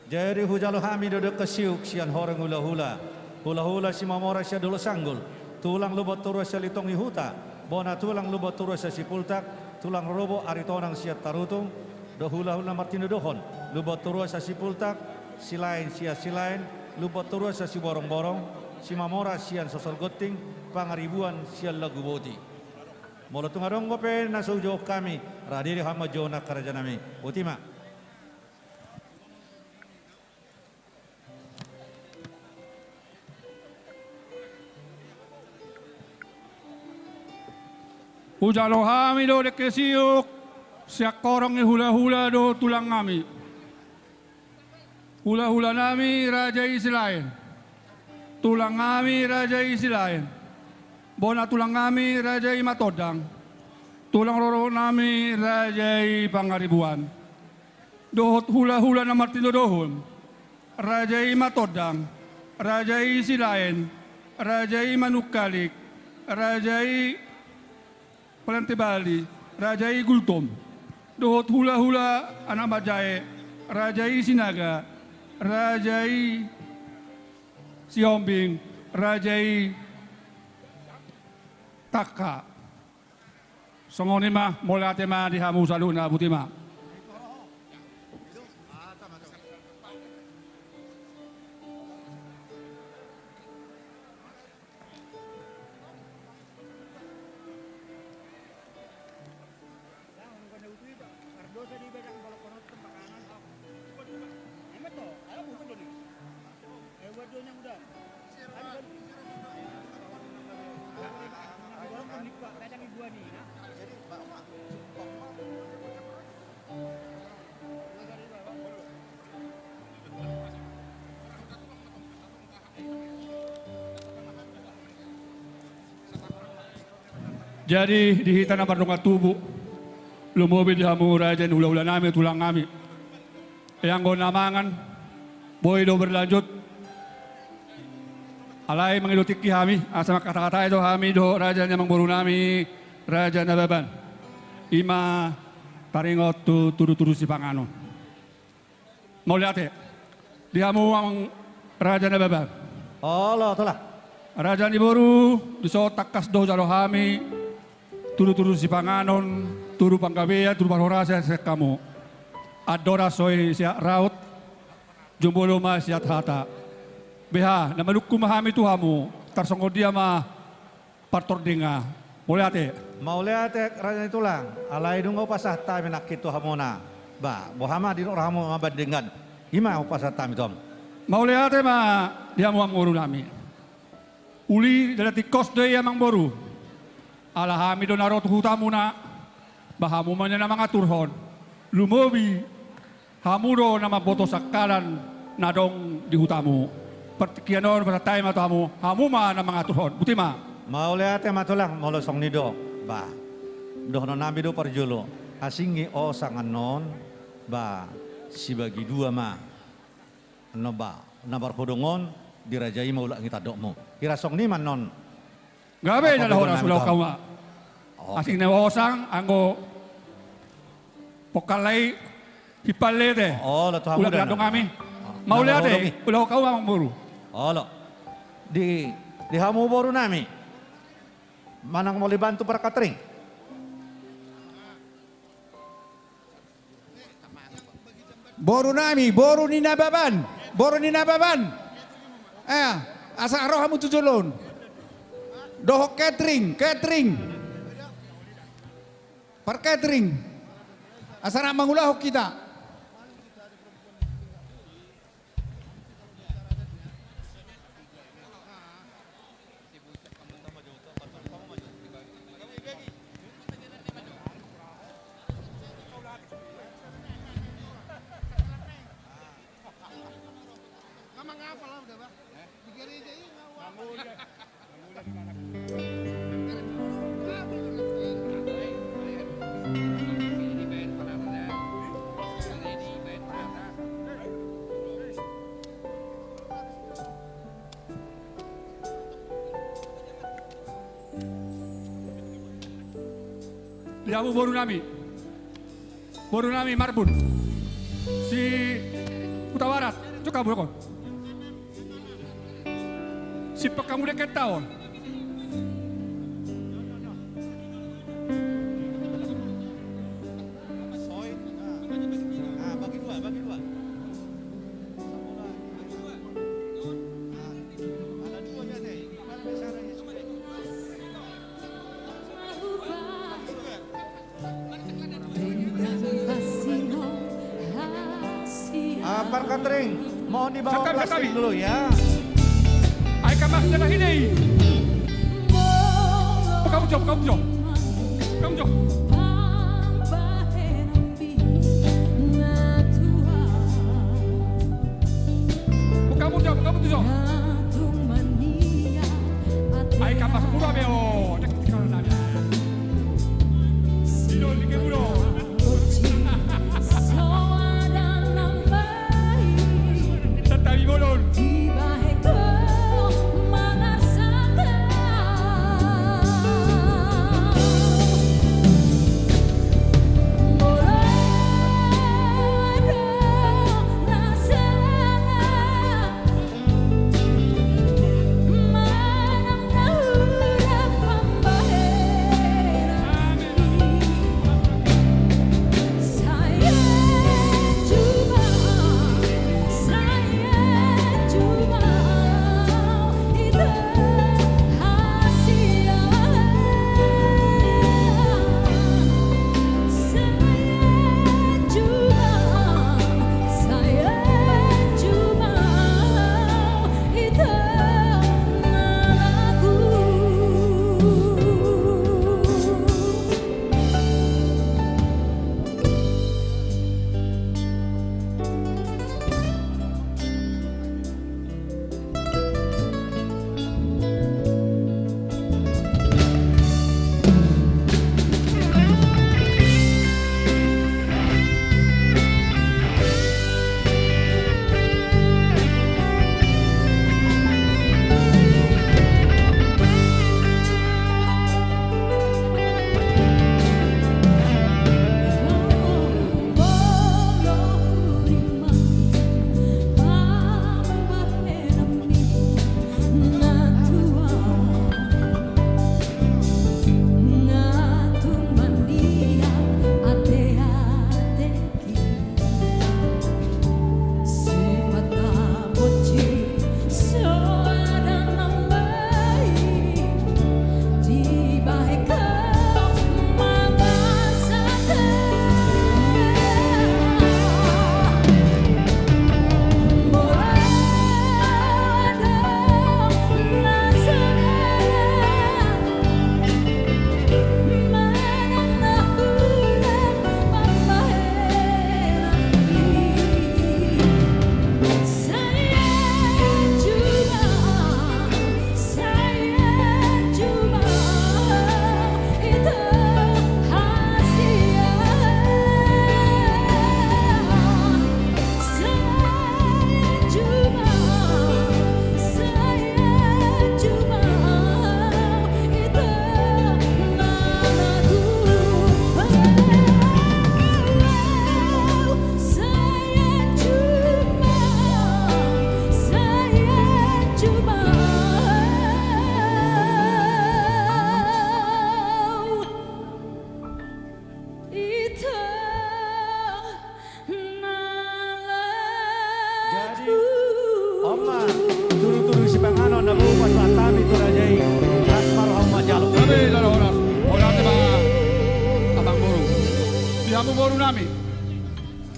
[SPEAKER 2] Jadi hujalo hami dodok kesiuk sian horeng hula hula. Hula hula si mamora sia dulu sanggul. Tulang lubot turus sia litong ihuta. Bona tulang lubot turus sia sipultak. Tulang robo aritonang sia tarutung. Do hula hula martino dohon. Lubot turus sia sipultak. Silain sia silain. Lubot turus sia si borong borong. Si mamora sian sosol goting. Pangaribuan sia lagu boti. Molo tungarong gope nasujo kami. Radiri hama jona karajanami. Utima.
[SPEAKER 1] Ujalo hami do dek kesiuk, siak korong hula-hula do tulang kami. Hula-hula nami raja isi lain. Tulang kami raja isi lain. Bona tulang kami raja matodang. Tulang roro nami raja pangaribuan. Dohot hula-hula na martino dohon. Raja matodang. Raja isi lain. Raja manukalik. Raja Palante Bali, Rajai Gultom, Dohot Hula Hula Anak Bajae, Rajai Sinaga, Rajai Siombing, Rajai Taka. Songonima, Molatema di Hamu Saluna Butima. Jadi di hitan bardonga tubuh, lumobi di hamu raja hula-hula nami tulang kami. Yang go namangan, boy do berlanjut. Alai mengilutik kami, asal kata-kata itu kami do raja yang mengburu nami, raja nababan. Ima taringot tu turu-turu si pangano. Mau lihat ya? Di hamu raja nababan.
[SPEAKER 2] Oh lo telah.
[SPEAKER 1] Raja Niboru disotak kas do jalo kami. Turu-turu si panganon, turu panggabeya, turu panghorasa sa kamu. Adora soy siya raut, jumbuloma siya hata. Beha, namaluk kumahami tuhamu, tarsongko dia ma partordinga. Muliate.
[SPEAKER 2] Mauliate raja tulang, alay dung upasah tayo nakit tuhamona. Ba, bohama di ramu mabandingan. Ima upasah tayo tom.
[SPEAKER 1] Mauliate ma dia muang nguru nami. Uli dalati kos day amang boru. Alahami do narot hutamu na, bahamu manya na mga turhon, lumobi, hamuro na maboto sakalan na dong di hutamu. Partikianon pada tayo matamu, hamuma na mga turhon. Butima.
[SPEAKER 2] Mauliate matulang, molosong nido. Ba, dohno nami do parjulo. Asingi o sangan non, ba, si bagi dua ma. No ba, nabar hodongon, dirajai maulak ngita dokmo. Hirasong ni man non.
[SPEAKER 1] Gabe na lahora sulaw kawa. Asing na wasang anggo pokalay hipalete.
[SPEAKER 2] Oh, lo tuhamu
[SPEAKER 1] ulah gadong kami. Mau lihat deh, ulah kawa mang buru.
[SPEAKER 2] Oh lo. Di hamu boru nami. Manang mau dibantu para catering.
[SPEAKER 12] Boru nami, boru ni nababan. Boru ni nababan. Asa aroh hamu tujulon. Dohok catering. Per catering. Asana mangulahok kita.
[SPEAKER 1] Diamu boru nami marbun si Kuta Barat kamu kon. Si pekamu deket tahun.
[SPEAKER 2] Para catering, mohon dibawa
[SPEAKER 1] Sekali,
[SPEAKER 2] plastik
[SPEAKER 1] sekali.
[SPEAKER 2] dulu ya.
[SPEAKER 1] Ay kamas na ini. Kamu jom, kamu jom. Kamu jom. Kamu jom, kamu jom. Ay kamas pura beo. Sino like bro. Tatabi bolon.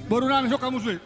[SPEAKER 1] Baru nami sok kamu sulit.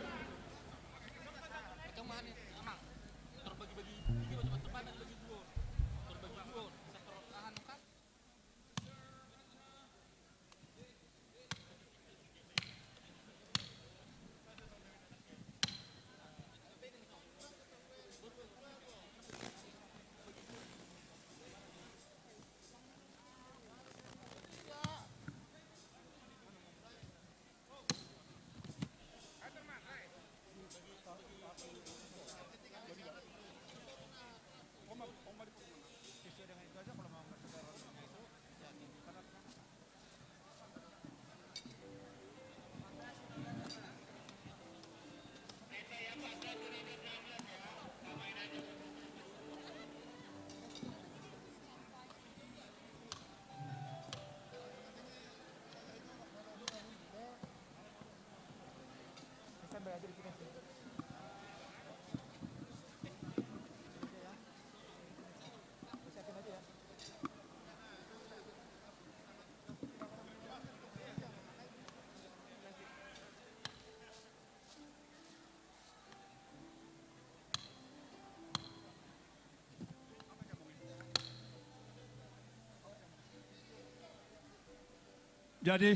[SPEAKER 1] Jadi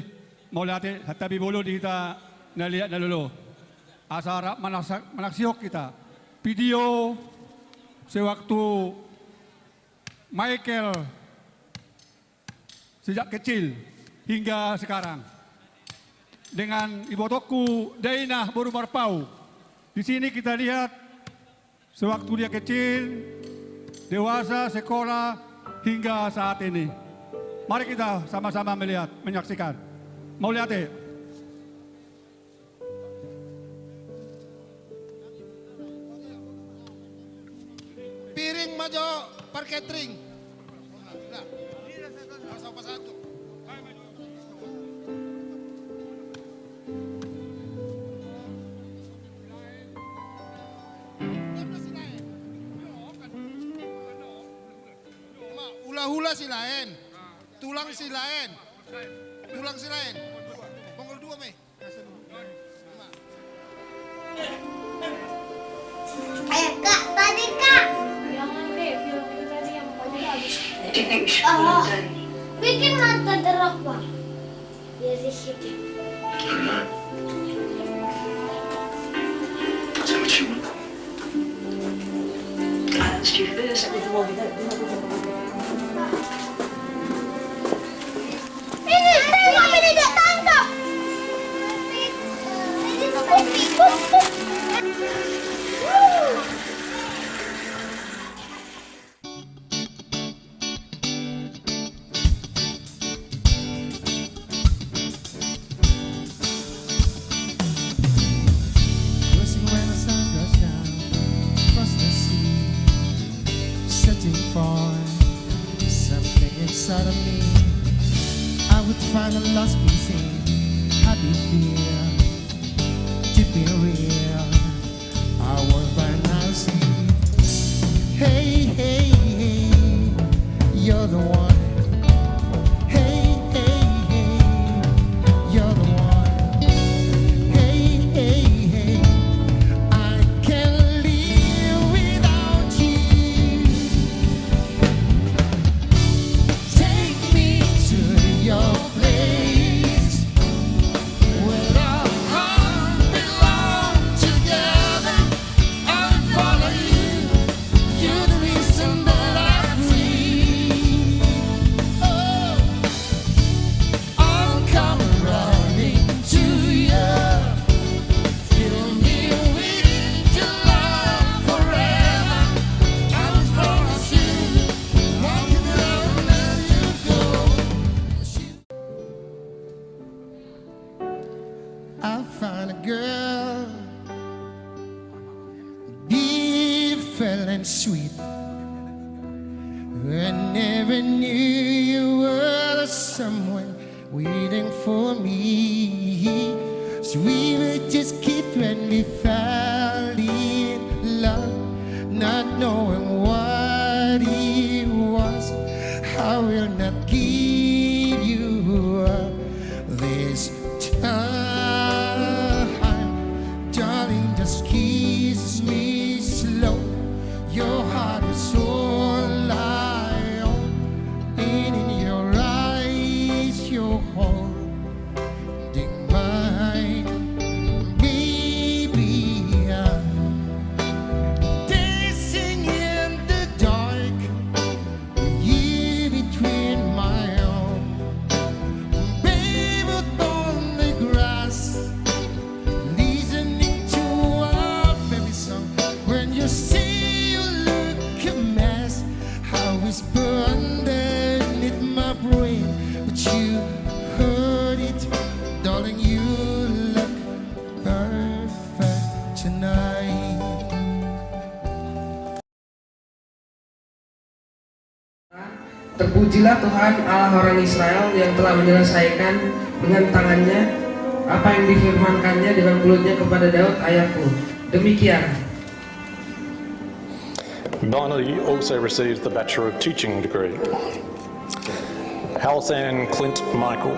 [SPEAKER 1] mau lihat tapi bulu kita nalihat dulu. Asara manaksiok kita. Video sewaktu Michael sejak kecil hingga sekarang. Dengan ibu toku Dainah Boru Marpau. Di sini kita lihat sewaktu dia kecil, dewasa, sekolah hingga saat ini. Mari kita sama-sama melihat, menyaksikan. Mau lihat ya?
[SPEAKER 11] Piring maju per catering. Satu. Hula-hula si lain. Tulang si lain. Tulang si lain. Pongol 2, Mei.
[SPEAKER 6] Kak, tadi Kak. Jangan deh, film itu tadi yang tadi habis. Bikin mata derak, Pak. Biar di situ. Ini tengok, ini dia tangkap. Ini Scoopy.
[SPEAKER 4] Inside of me, I would find a lost piece in happy fear. To be real, I was by now see. Hey, hey, hey, you're the one. Hey, hey, hey, you're the one. Hey, hey, hey, I can't live without you. Your place where our hearts belong together. I'll follow you. You're the reason that I'm free. Oh, I'll come running to you. Fill me with your love forever. I will promise you. Won't you never let you go? I found a girl, beautiful and sweet. I never knew you were someone waiting for me. So we were just kids when we fell in love, not knowing what it was. I will not give you up this time. Darling, just kiss me slow. Your heart is all I own, and in your eyes you're holding mine, baby. I'm dancing in the dark, you between my arms, baby, on the grass. You say you look a mess, I whisper underneath my brain, but you heard it, darling. You look perfect tonight.
[SPEAKER 13] Terpujilah Tuhan Allah orang Israel yang telah menyelesaikan dengan tangannya apa yang difirmankannya dengan mulutnya kepada Daud ayahku. Demikian.
[SPEAKER 14] Melanie also received the Bachelor of Teaching degree. Halsan Clint Michael.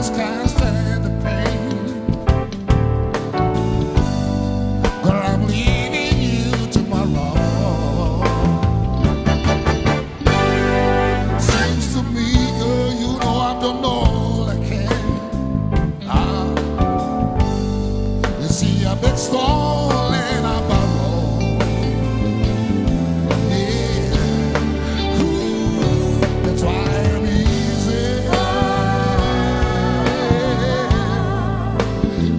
[SPEAKER 4] just can't stand the pain. Girl, I'm leaving you tomorrow. Seems to me, girl, you know I've done all I can. You see, I've been stolen, I borrow. Yeah, ooh, that's why I'm easy.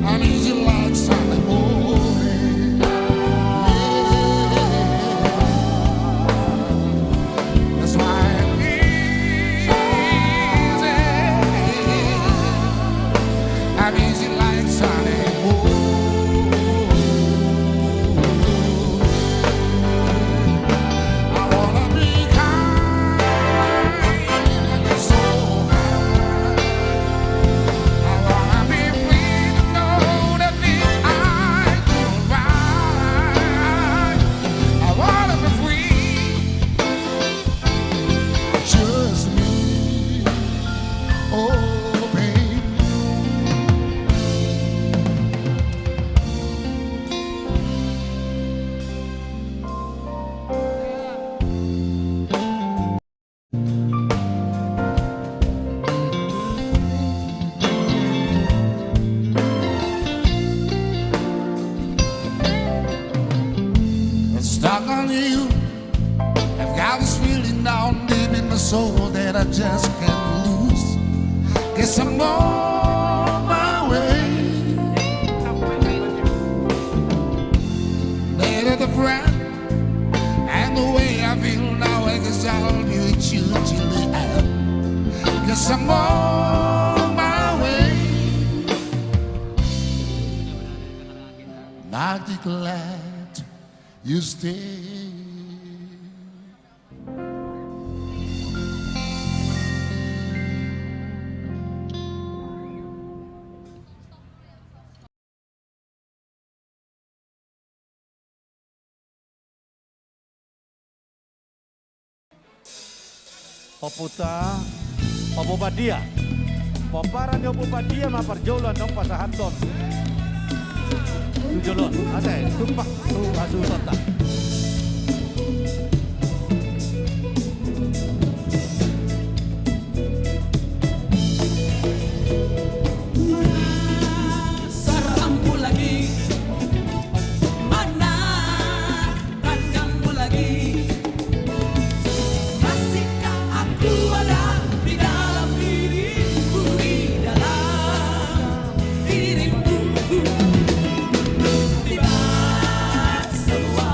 [SPEAKER 4] I'm easy like Sunday morning. Yeah, that's why I'm easy. I'm easy like Sunday morning. I wanna be kind and so high. I wanna be free to know that I do right. I wanna be free, just me. Oh, baby. I'm stuck on you. I've got this feeling down deep in my soul that I just can't lose. Guess I'm on my way. Better the friend and the way I feel now, I guess I'll be with you till the end. Guess I'm on my way. Mighty glad you stay.
[SPEAKER 2] Poputa, Popupadia, Popara ni Popupadia maparjolan dong pasahanton. Tujolon, ate, tumpak tu asu sota.
[SPEAKER 6] Sarampu lagi, mana tanganmu lagi? Masihkah aku ada di dalam dirimu, di dalam dirimu? Tiba semua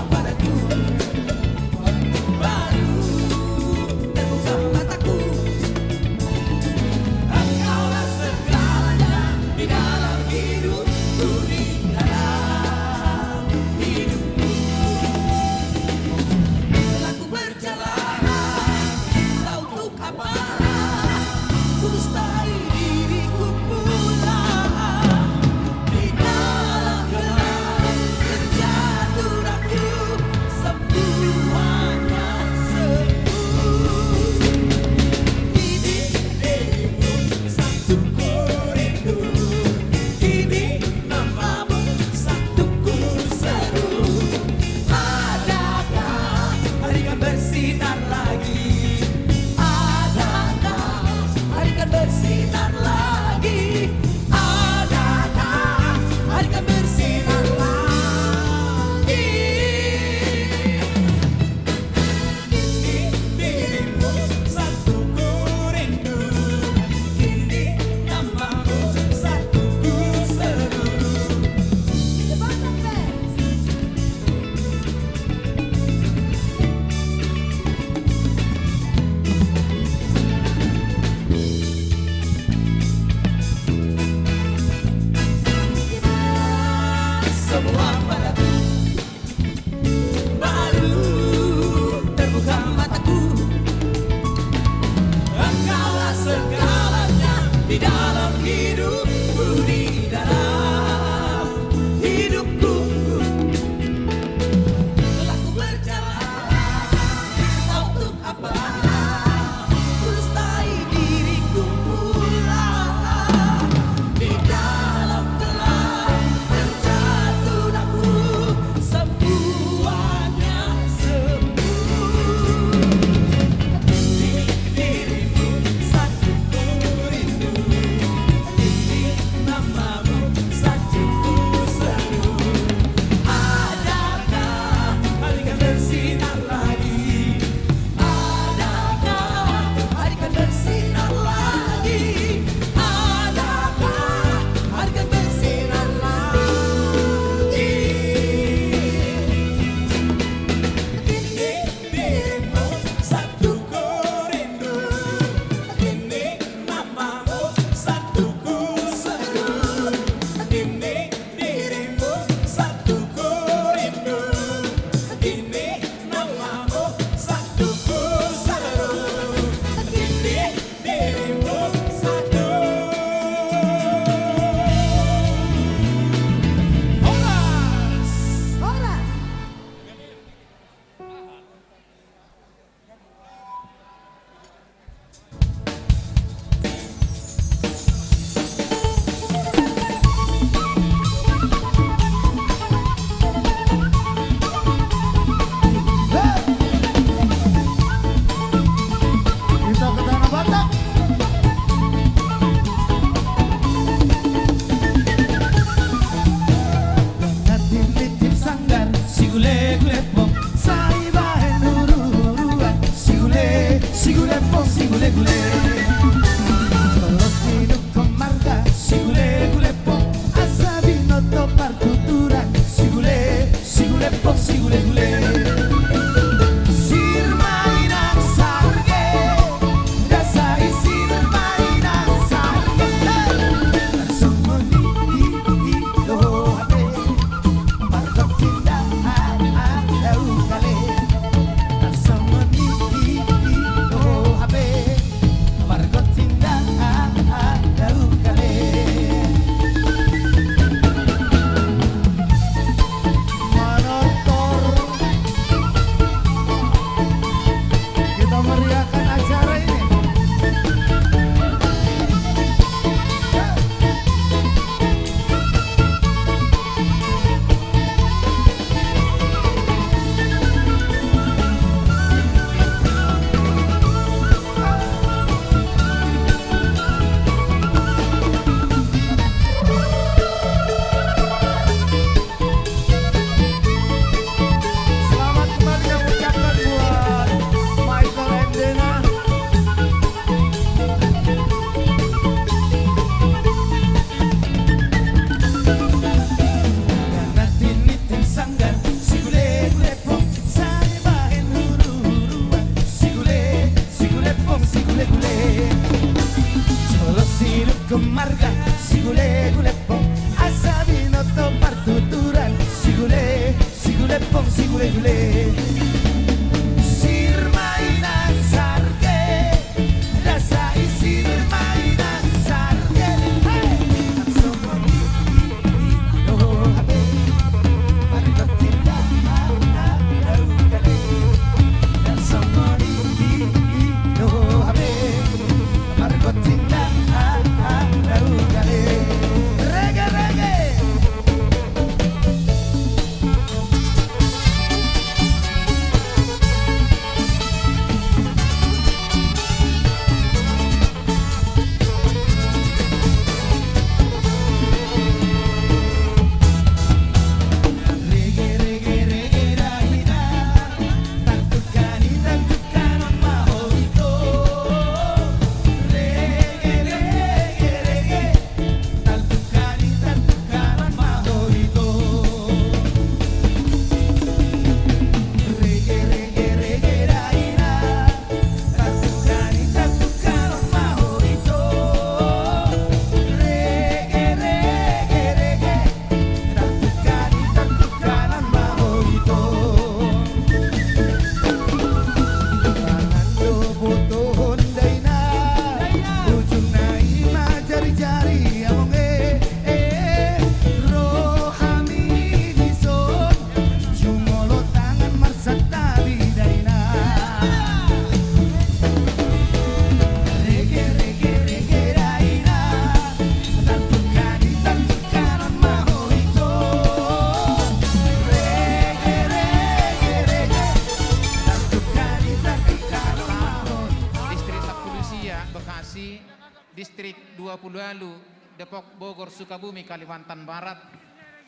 [SPEAKER 15] Distrik 20 Alu, Depok, Bogor, Sukabumi, Kalimantan Barat,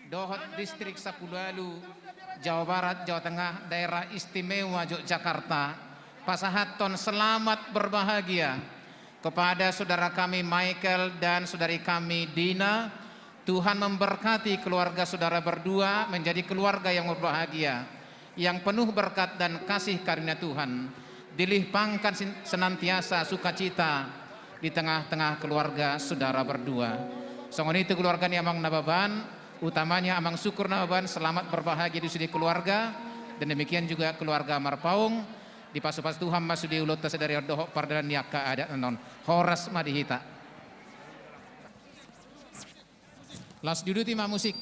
[SPEAKER 15] Dohot Distrik 10 Alu, Jawa Barat, Jawa Tengah, Daerah Istimewa Yogyakarta. Pasahaton selamat berbahagia kepada saudara kami Michael dan saudari kami Dina. Tuhan memberkati keluarga saudara berdua menjadi keluarga yang berbahagia, yang penuh berkat dan kasih karunia Tuhan. Dilimpahkan senantiasa sukacita di tengah-tengah keluarga saudara berdua. Songon itu keluarga ni Amang Nababan, utamanya Amang Syukur Nababan selamat berbahagia di sini keluarga, dan demikian juga keluarga Marpaung di pasupas Tuhan masudi ulut dari dohok pardan yaka adat non horas madihita. Las duduk timah musik.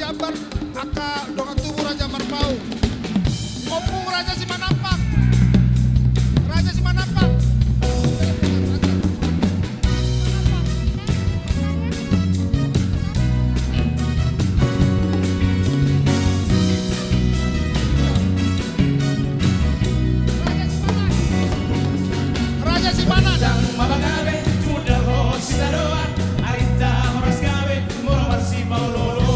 [SPEAKER 4] Jabar aka dongan tubuh Raja Marpaung. Opung Raja Simanampak. Raja Simanampak. Raja Simanan. Sang mabagabe mudah hos sinaroan arita horas gawe morobar si Paulo.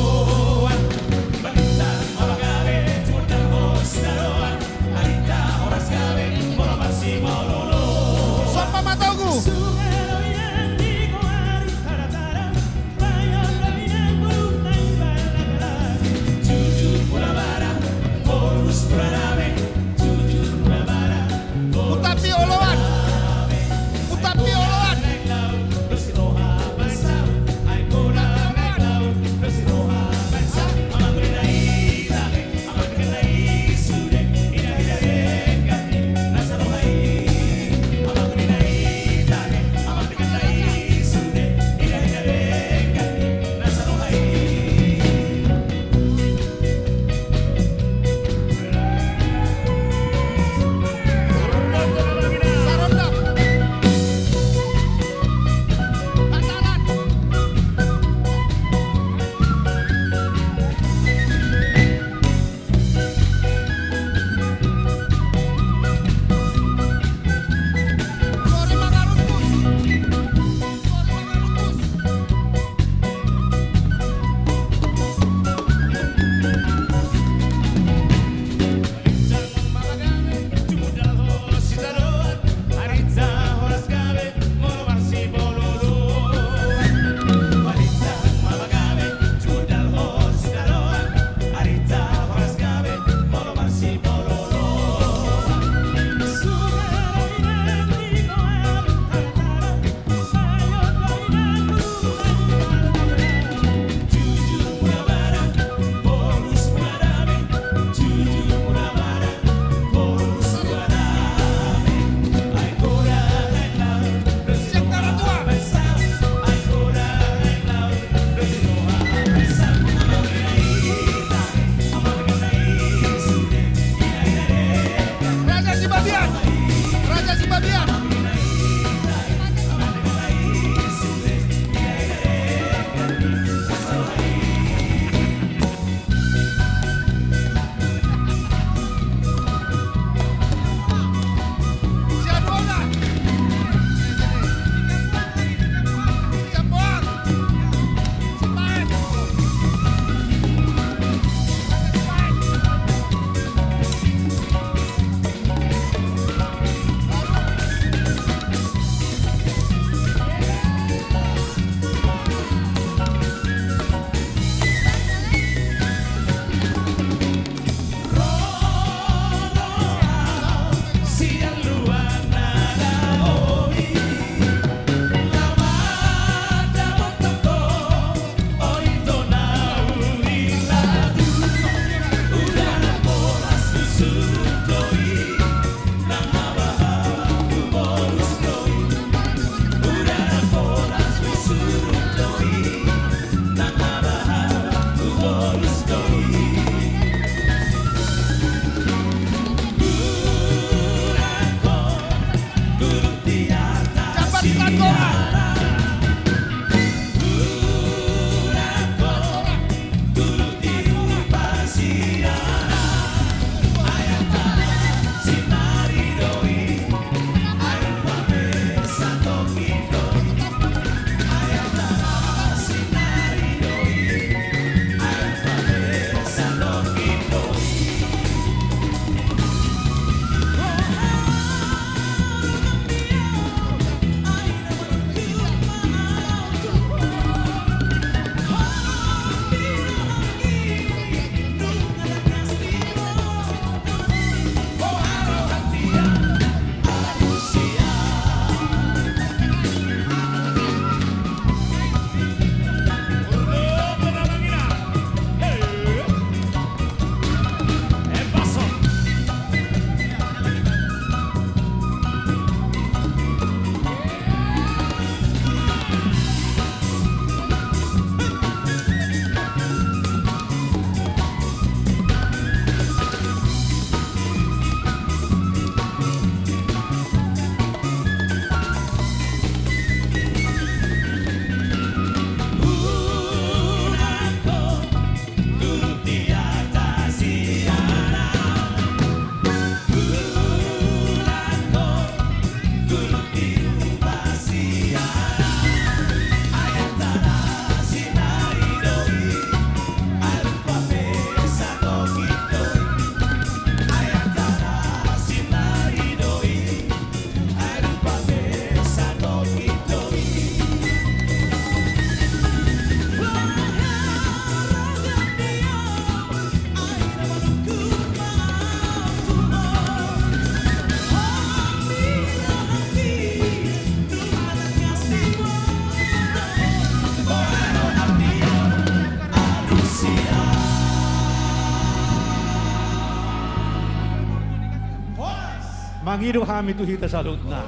[SPEAKER 2] Mangido kami tu hita salutna.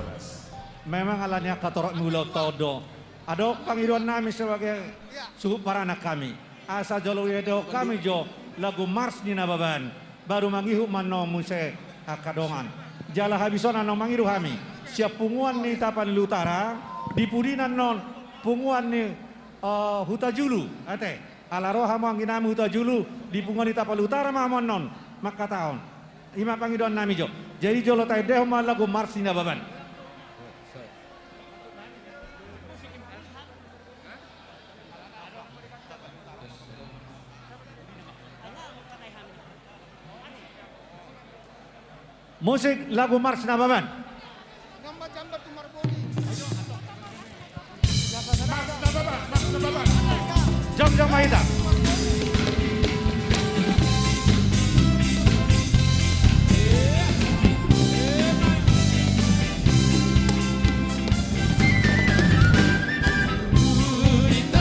[SPEAKER 2] Memang alanya katorok mulau todo. Ado pangiduan nami sebagai suhu para anak kami. Asa jolo yedo kami jo lagu mars ni nababan. Baru mangihu mano muse akadongan. Jala habisona no mangidu kami. Siap punguan ni tapan lutara. Dipudinan non punguan ni huta julu. Ate. Alaroha mo ang ginami huta julu. Dipunguan ni tapan lutara mahamon non. Maka taon. Ima pangiduan nami jo. Jadi jolo tay deho ma lagu mars ni nababan. Musik lagu Mars Nababan. Jom Mahita.
[SPEAKER 4] Hari 10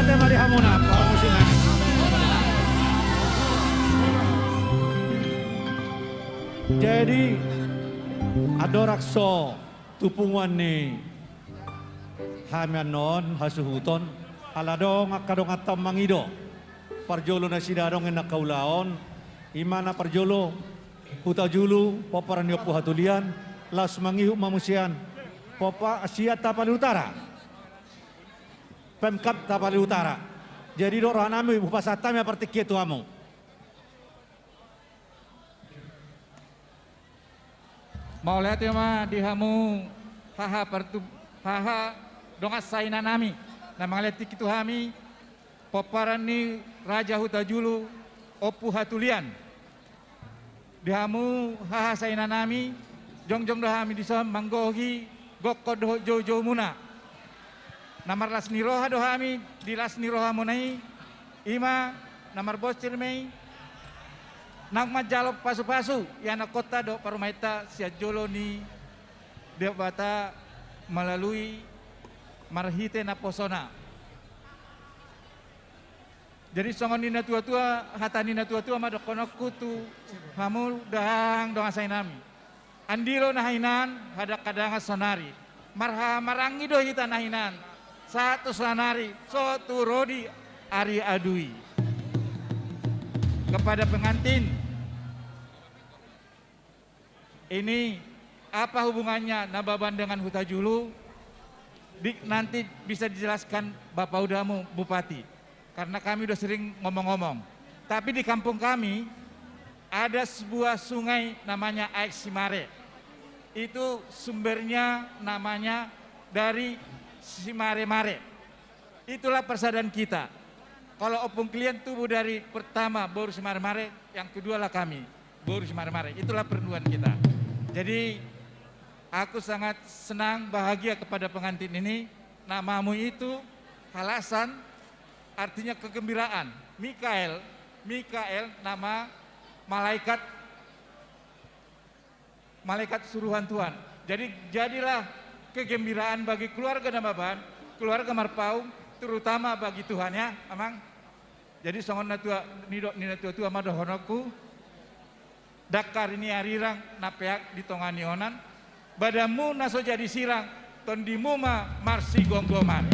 [SPEAKER 2] lihat mari hamuna para musingan. Jadi adorakso tupungan ni hamianon hasuhuton aladong akadong atam mangido parjolo na sinadong na kaulaon imana parjolo hutajulu poparanyo puhatulian las mangihu mamusian popa Asia Tapali Utara Pemkap Tapali Utara jadi do rohanami bupasata me partikye tu amo
[SPEAKER 16] mau lihat ya mah dihamu haha dongas saina nami na mangletik itu hami poparan ni Raja Hutajulu opu hatulian dihamu haha saina nami jongjong dohami disam manggohi gokko doho jojo muna namar lasni roha dohami di lasni roha munai ima namar bosir mei nagma jalop pasu-pasu yana kota do parumaita sia jolo ni dia bata melalui marhite na posona. Jadi songon nina tua-tua hata nina tua-tua ma dokono kutu hamu dahang dong asai nami. Andiro nahinan hada kadang sonari. Marha marangi do hita nahinan. Satu sonari sotu rodi ari adui. Kepada pengantin ini apa hubungannya Nababan dengan Hutajulu? Nanti bisa dijelaskan Bapak Udamu Bupati. Karena kami udah sering ngomong-ngomong. Tapi di kampung kami ada sebuah sungai namanya Aik Simare. Itu sumbernya namanya dari Simare-Mare. Itulah persaudaraan kita. Kalau opung klien tubuh dari pertama Boru Simare-Mare, yang kedua lah kami. Boru Simare-Mare. Itulah perduaan kita. Jadi aku sangat senang, bahagia kepada pengantin ini. Namamu itu halasan, artinya kegembiraan. Mikael nama malaikat suruhan Tuhan. Jadi jadilah kegembiraan bagi keluarga Nababan, keluarga Marpaung, terutama bagi Tuhan ya, amang. Jadi songon natua nina tua mado honoku, dakar ini arirang napeak di tongani onan. Badamu naso jadi sirang, tondimu ma marsi gonggoman.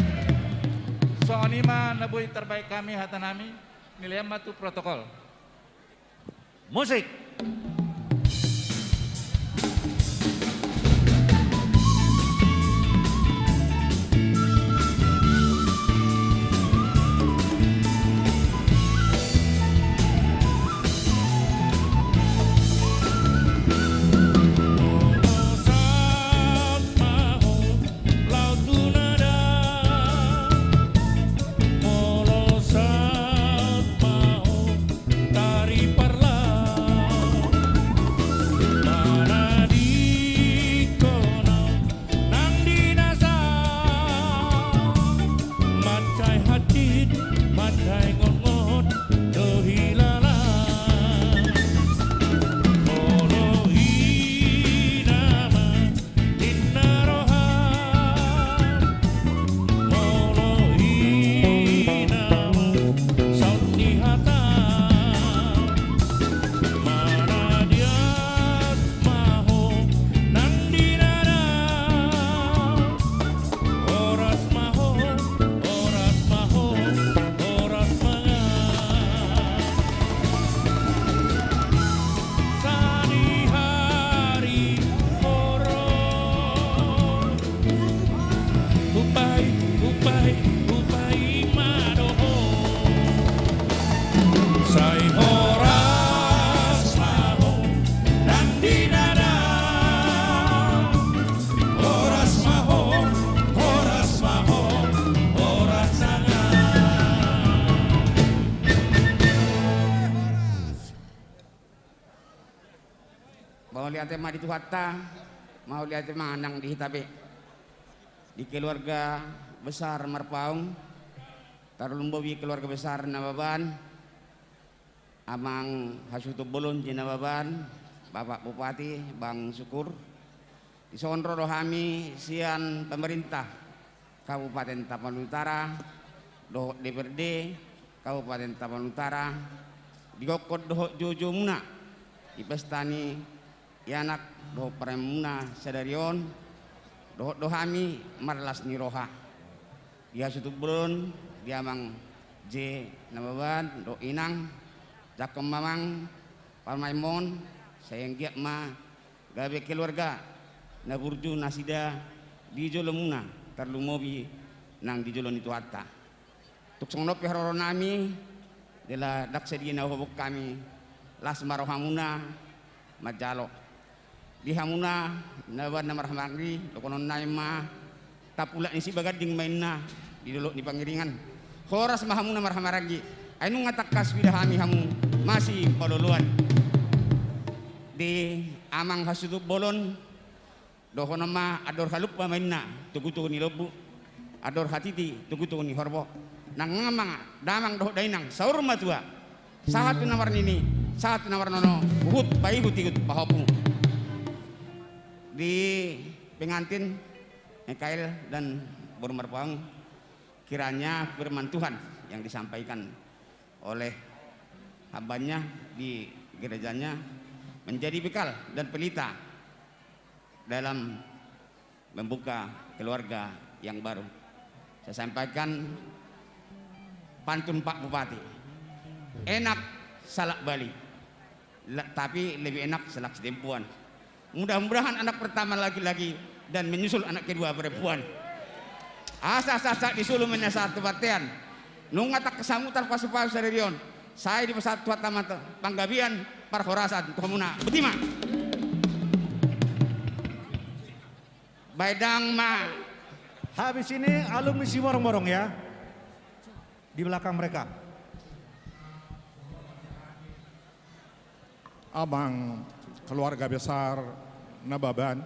[SPEAKER 16] Songonima nabui terbaik kami hatanami, nilai matu protokol.
[SPEAKER 2] Musik.
[SPEAKER 17] Mau lihat tema di Tuhatta, mau lihat tema anang di Hitabe. Di keluarga besar Marpaung, Tarulumbawi keluarga besar Nababan, Amang Hasutu Bolon di Nababan, Bapak Bupati, Bang Syukur. Di Sonro Rohami, Sian pemerintah Kabupaten Tapanuli Utara, dohok DPRD Kabupaten Tapanuli Utara digokot dohok Jojo Muna ipestani yanak dohok Paremuna Sadarion dohok dohami marlas niroha dia sutubron dia mang J nababan do inang jakem mamang palmaimon sayang giat ma gabe keluarga na burju nasida di jolomuna tarlumobi nang di jolon itu hatta tuk songnopi haroro nami dela daksedina hobok kami las marohamuna majalo di hamuna naban namarhamagri lokonon naima tapula isi bagading mainna di dolo ni pangiringan horas mahamuna marhamaragi ainu ngatakas widahami hamu masih pololuan di amang hasutu bolon dohono ma ador halup mainna tugutu ni lobu ador hatiti tugutu ni horbo nang ngamang damang doh dainang saur matua satu nomor nini satu nomor nono hut bayi huti pahopu di pengantin Mikael dan Burmar Pang kiranya firman Tuhan yang disampaikan oleh hambanya di gerejanya menjadi bekal dan pelita dalam membuka keluarga yang baru. Saya sampaikan pantun Pak Bupati, enak salak Bali, tapi lebih enak salak setempuan. Mudah-mudahan anak pertama laki-laki dan menyusul anak kedua perempuan. Asa-asa disuluh menyasar tebatian. Nungatak kesamutan pasupasu Sadarion. Saya di pesat tuat tamat panggabian parhorasan tuhmuna. Betima. Baidang ma.
[SPEAKER 2] Habis ini alumni si borong-borong ya. Di belakang mereka.
[SPEAKER 18] Abang keluarga besar Nababan,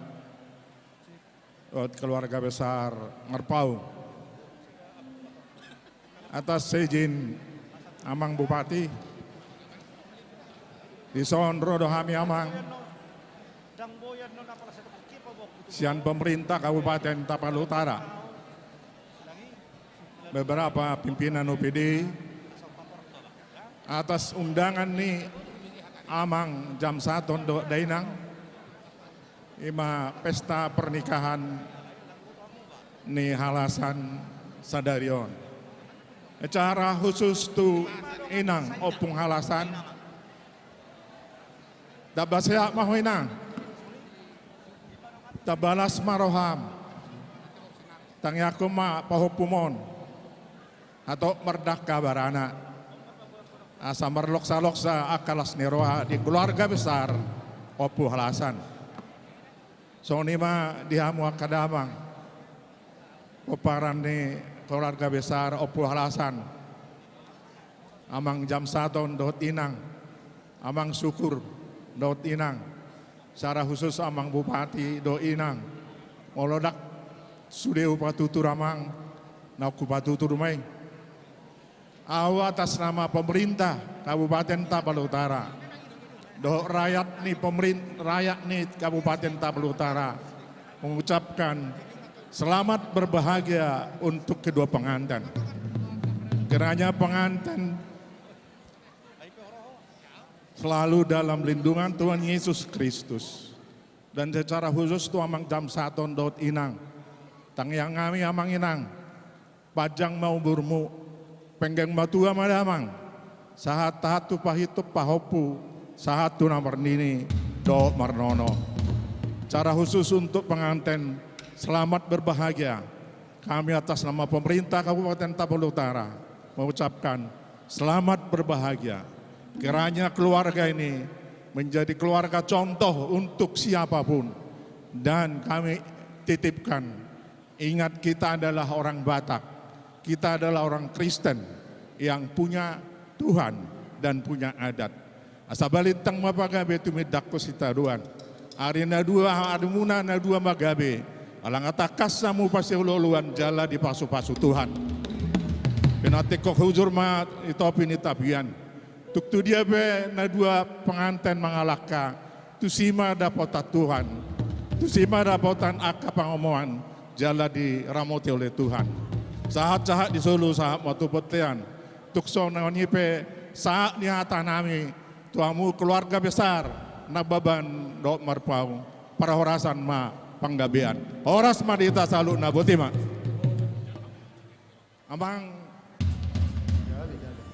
[SPEAKER 18] keluarga besar Marpaung, atas seizin Amang Bupati, dison rodohami Amang, sian pemerintah Kabupaten Tapanuli Utara, beberapa pimpinan OPD, atas undangan nih Amang jam 1 untuk Dainang, ima pesta pernikahan nih halasan Sadarion. Acara khusus tu inang opung halasan. Dabasya mahu inang. Tabalas maroham. Tangyakuma pahupumon. Atau merdaka barana. Asa merloksa-loksa akalas niroha di keluarga besar opu halasan. So nima dihamu akadamang oparan ni keluarga besar opu halasan amang jam 1 dot inang amang syukur dot inang secara khusus amang bupati do inang molodak sudah upatutur amang naku patutur mai atas nama pemerintah Kabupaten Tapanuli Utara do rakyat nih rakyat nih Kabupaten Tapanuli Utara mengucapkan selamat berbahagia untuk kedua pengantin. Kiranya pengantin selalu dalam lindungan Tuhan Yesus Kristus. Dan secara khusus tu amang jam 1 dot inang. Tang yang kami amang inang. Pajang mau burmu. Penggeng matua madamang. Sahat tahatu pahitu pahopu. Satu nomor nini do marnono. Cara khusus untuk pengantin selamat berbahagia. Kami atas nama pemerintah Kabupaten Tapanuli Utara mengucapkan selamat berbahagia. Kiranya keluarga ini menjadi keluarga contoh untuk siapapun. Dan kami titipkan, ingat kita adalah orang Batak. Kita adalah orang Kristen yang punya Tuhan dan punya adat. Asabalintang mapagabe tumidakko sitaruan. Ari na dua adumuna na dua magabe. Alang atakas samu pasiululuan jala di pasu-pasu Tuhan. Pinatikok huzur ma itu pinitabian. Tuktu dia be na dua pengantin mangalaka. Tusima dapotat Tuhan. Tusima dapotan aka pangomoan jala di ramoti oleh Tuhan. Sahat-sahat di Solo, sahat matu petian. Tukso na nyipe, saat ni hata nami, tuamu keluarga besar, nababan dok marpau, para horasan ma panggabean. Horas madita salu nabotima.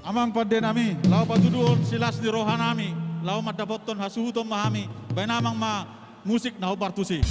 [SPEAKER 19] Amang pada nami, lau patudun silas di rohanami, lau madapoton hasuhutom mahami, bayi namang ma musik nau partusi.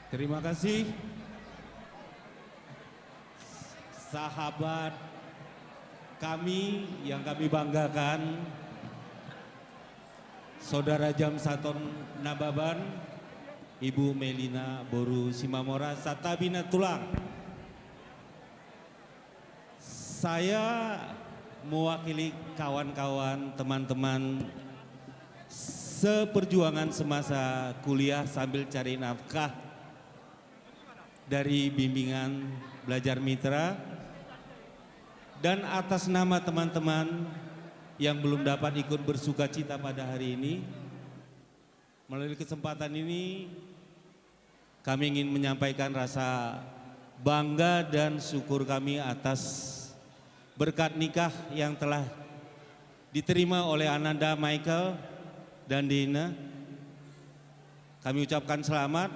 [SPEAKER 20] Terima kasih sahabat kami yang kami banggakan, Saudara Jamsaton Nababan, Ibu Melina Boru Simamora Satabina Tulang. Saya mewakili kawan-kawan, teman-teman seperjuangan semasa kuliah sambil cari nafkah dari bimbingan belajar mitra, dan atas nama teman-teman yang belum dapat ikut bersuka cita pada hari ini, melalui kesempatan ini kami ingin menyampaikan rasa bangga dan syukur kami atas berkat nikah yang telah diterima oleh Ananda Michael dan Dina. Kami ucapkan selamat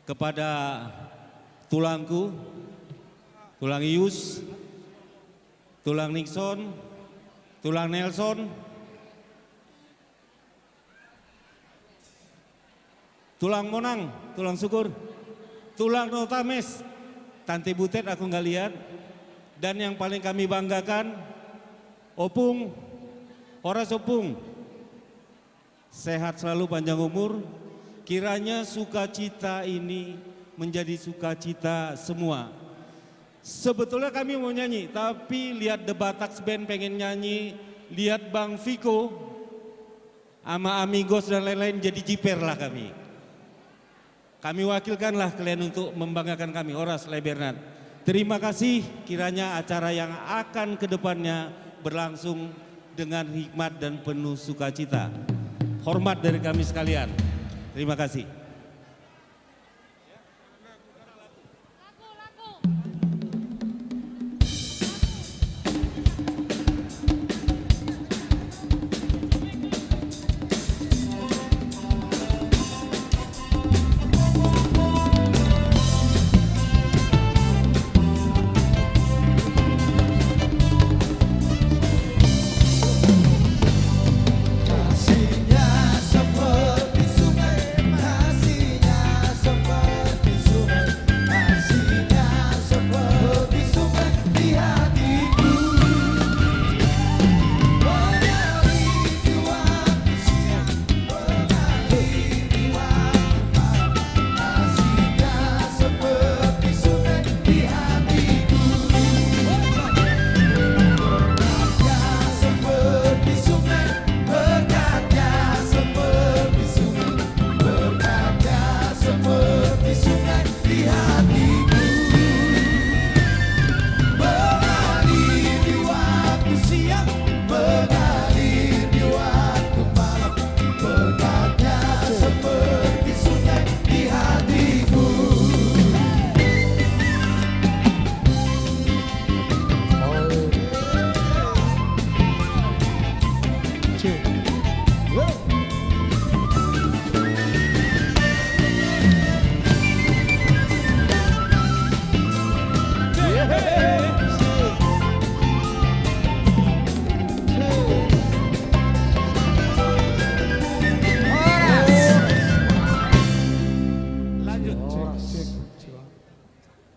[SPEAKER 20] kepada tulangku, tulang Ius, tulang Nixon, tulang Nelson, tulang Monang, tulang Syukur, tulang Notames, Tante Butet aku nggak lihat, dan yang paling kami banggakan Opung, Horas Opung, sehat selalu, panjang umur. Kiranya sukacita ini menjadi sukacita semua. Sebetulnya kami mau nyanyi, tapi lihat The Bataks Band pengen nyanyi, lihat Bang Viko sama Amigos dan lain-lain, jadi jiper lah kami. Kami wakilkanlah kalian untuk membanggakan kami. Horas Lebernat. Terima kasih, kiranya acara yang akan kedepannya berlangsung dengan hikmat dan penuh sukacita. Hormat dari kami sekalian. Terima kasih.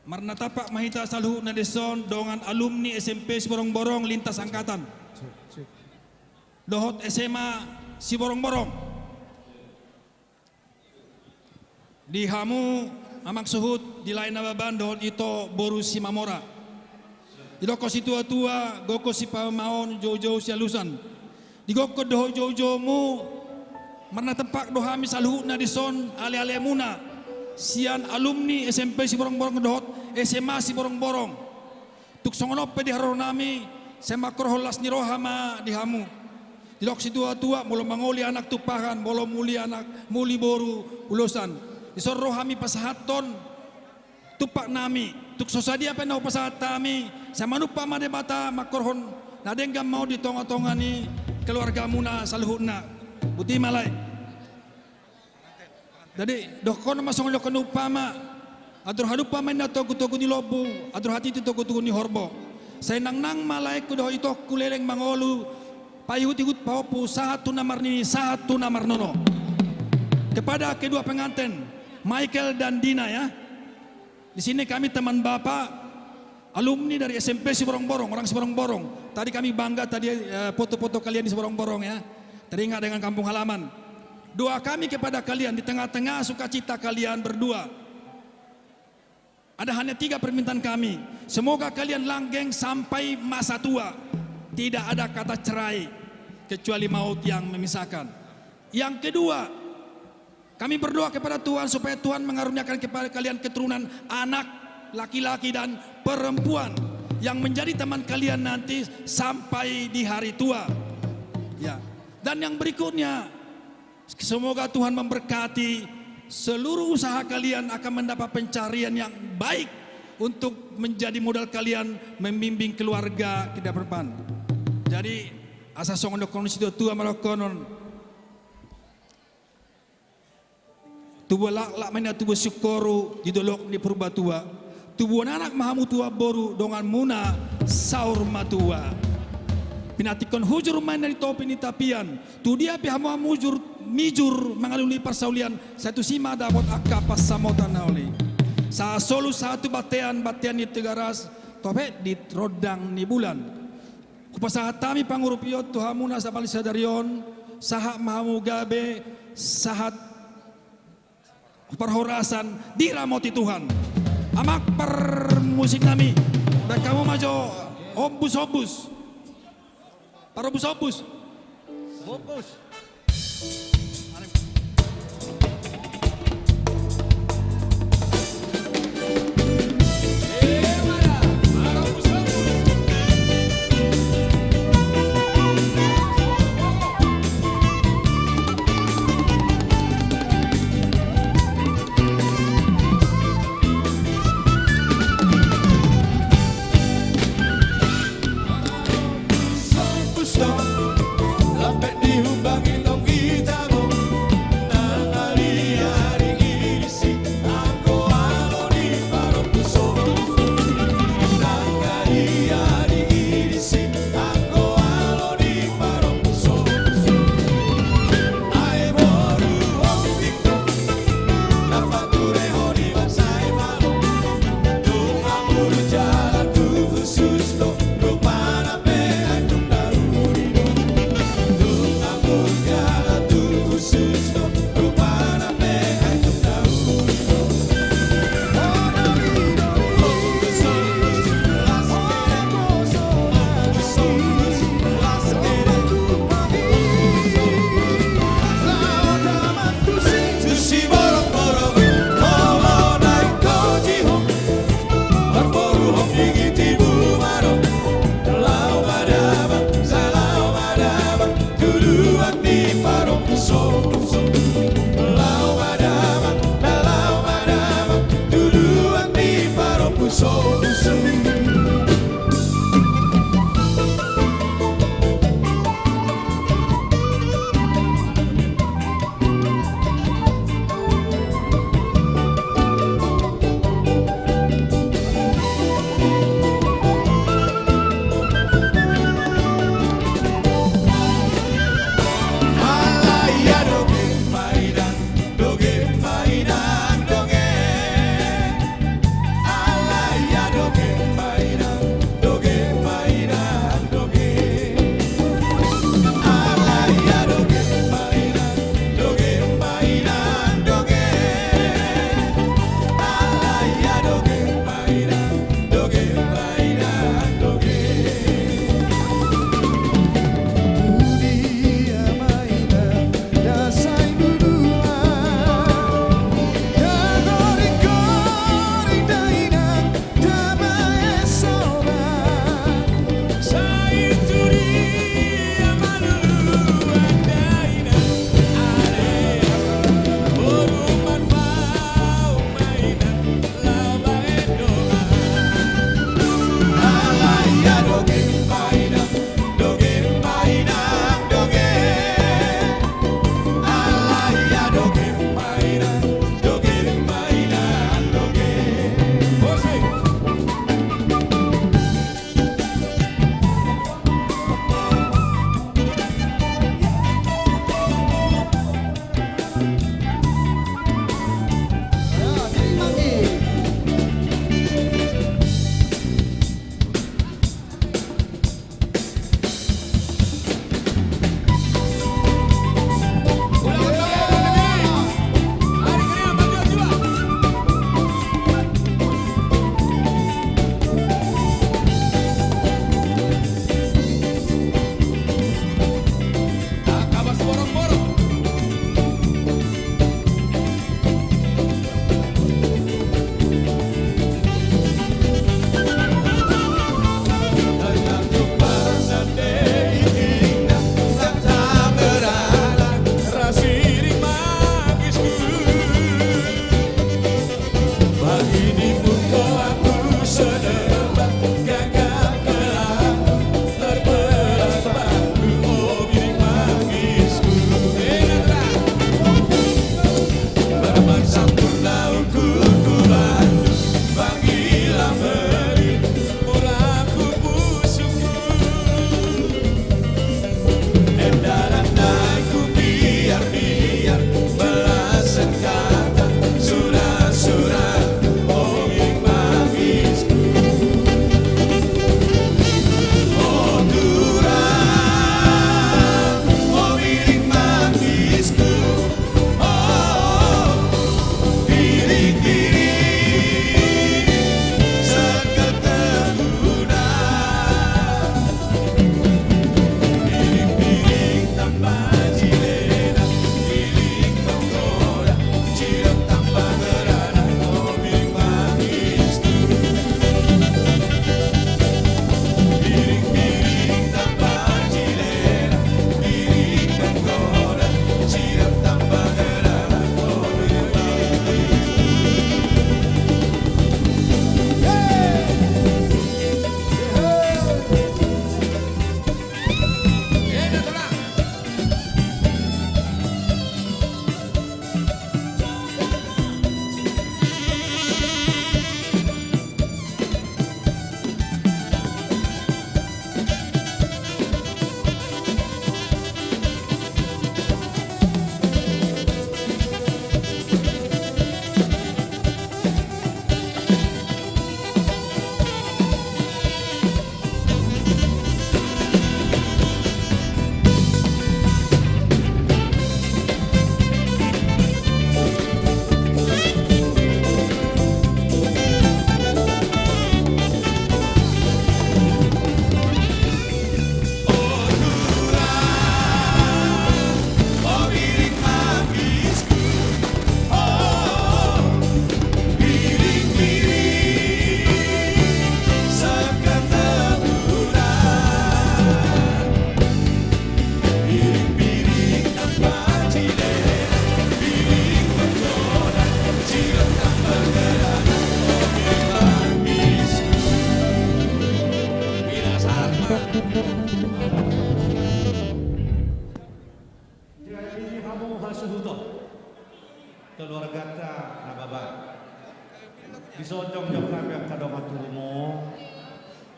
[SPEAKER 10] Marnatapak Mahita Salhu Nadeson dengan alumni SMP Siborong-Borong lintas angkatan. Dohot SMA Siborong-Borong. Di Hamu Amak Suhut di lain nababan dohot ito Boru Simamora. Di doko si tua-tua goko si pamaon jauh-jauh sialusan. Di goko dohot jauh-jauhmu marnatapak dohami Salhu Nadeson ale-ale muna. Sian alumni SMP Siborong-Borong dohot SMA Siborong-Borong. Tuk songonop di haronami semakor holas ni rohama di Hamu. Di dok si tua-tua molo mangoli anak tupahan, molo muli anak muli boru ulusan. Di sor rohami pasahaton tupak nami. Tuk sosadi apa nau pasahat tami. Sama nupa made bata makorhon nadenggam mau di tonga-tongani keluarga muna salhuna. Buti malai. Jadi dokon masong dokon upama adur hadupa main na togu-togu ni lobu adur hati itu togu-togu ni horbo saya nang malai ku doh itu kuleleng mangolu payut-ikut paupu satu namar ni satu namar nono kepada kedua pengantin Michael dan Dina ya. Di sini kami teman bapak alumni dari SMP Siborong-Borong, orang Siborong-Borong. Tadi kami bangga tadi foto-foto kalian di Siborong-Borong ya. Teringat dengan kampung halaman. Doa kami kepada kalian di tengah-tengah sukacita kalian berdua. Ada hanya 3 permintaan kami. Semoga kalian langgeng sampai masa tua. Tidak ada kata cerai kecuali maut yang memisahkan.
[SPEAKER 21] Yang kedua, kami berdoa kepada Tuhan supaya Tuhan mengaruniakan kepada kalian keturunan anak laki-laki dan perempuan yang menjadi teman kalian nanti sampai di hari tua. Ya. Dan yang berikutnya, semoga Tuhan memberkati seluruh usaha kalian akan mendapat pencarian yang baik untuk menjadi modal kalian membimbing keluarga ke depan. Jadi asa songon dokon situ tua malakonon tubuh lak mana tubuh syukoru di dolok di purba tua tubuh anak mahamu tua boru dongan muna saur matua pinatikon hujur main dari topi ni tapian tu dia pihamu mujur mijur mengalui persaulian satu sima dapat akapas samotan nauli sa solu satu batean ni tegaras topet di rodang ni bulan kupasahatami pangurupiyot tuhamuna sapali sadarion sahat mahamu gabe sahat perhorasan diramoti Tuhan amak per musik nami dan kamu majo obus para obus
[SPEAKER 7] Lampe dihumbangi dong kita
[SPEAKER 2] keluarga ta nababan. Disojong jong kami ang kadongat tumo.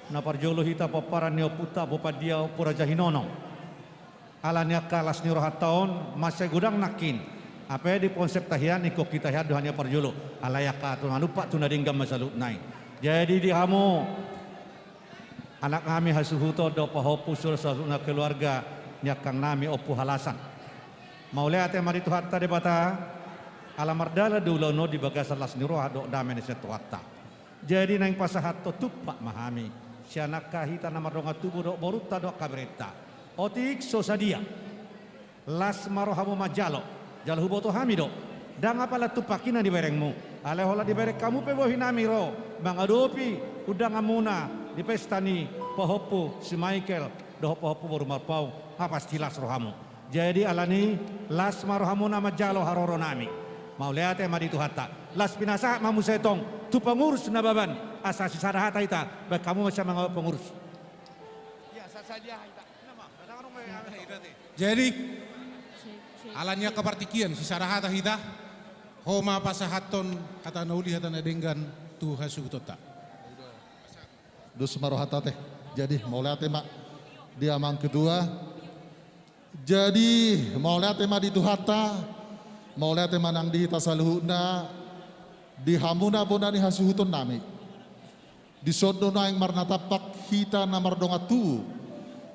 [SPEAKER 2] Na parjolo hita paparan niyo puta popadia puraja hinono. Alanya kalas ni rohataon masih gudang nakin. Apa di konsep tahian iko kita hiad hanya parjolo. Alayaka tu lupa tu nadinggam masalut nai. Jadi di hamu anak kami hasuhuto do pahopu sur na keluarga nyakang nami opu halasan. Maulai ate mari tu hatta de bata alamardala dulu no di bagasar las ni roha do damen setu hatta. Jadi nang pasahat to tupak mahami. Sianak kahita nama ronga tubuh dok boruta dok kabreta. Otik sosadia. Las marohamu majalo. Jal huboto hamido. Dang apalah tupakina di berengmu. Alehola di berek kamu pebo hinami ro. Bang adopi udang amuna di pestani pohopu si Michael doh pohopu baru marpau. Apa stilas rohamu. Jadi alani las marohamu nama jalo haroro nami. Mau lihat ya madi tuhata. Las pinasa mamu setong. Tu pengurus nababan asasi sadahata ita baik kamu macam mengawal pengurus.
[SPEAKER 3] Jadi alanya kepartikian si sadahata hita homa pasahaton kata nauli hata nadenggan tu hasutota.
[SPEAKER 22] Dus marohata teh. Jadi mau lihat mak dia mang kedua. Jadi mau lihat mak di tuhata mau lihat nang di tasaluhuna di hamuna bonani hasuhuton nami di sodona yang marnatapak hita namar dongatu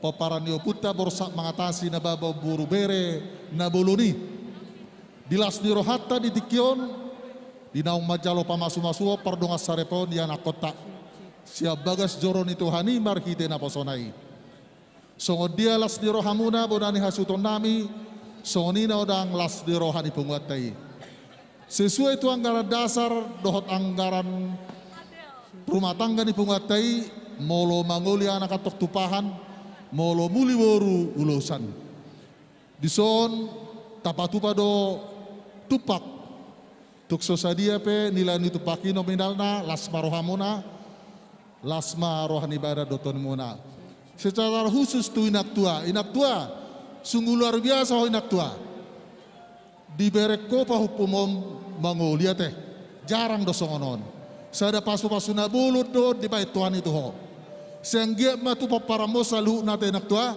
[SPEAKER 22] paparan yo puta borsak mengatasi nababa buru bere nabuluni di las nirohata di tikion di naung majalo pamasu-masu pardonga sarepon di anak kota siap bagas joron itu hani marhite naposonai songo dia las nirohamuna bonani hasuhuton nami songonina odang las nirohani penguatai. Sesuai itu anggaran dasar dohot anggaran rumah tangga di penguatai molo mangoli anak atok tupahan molo muli woru ulusan dison tapatupa do tupak tuk sosadia pe nilai ni tupaki nominalna lasma rohamuna lasma rohani ibadah doton muna secara khusus tu inak tua sungguh luar biasa inak tua diberek kopa hupumom mangolia teh jarang dosongonon sada pasu-pasu na bulut do di bait tuan itu ho sengge matu paparamo salu nate nak tua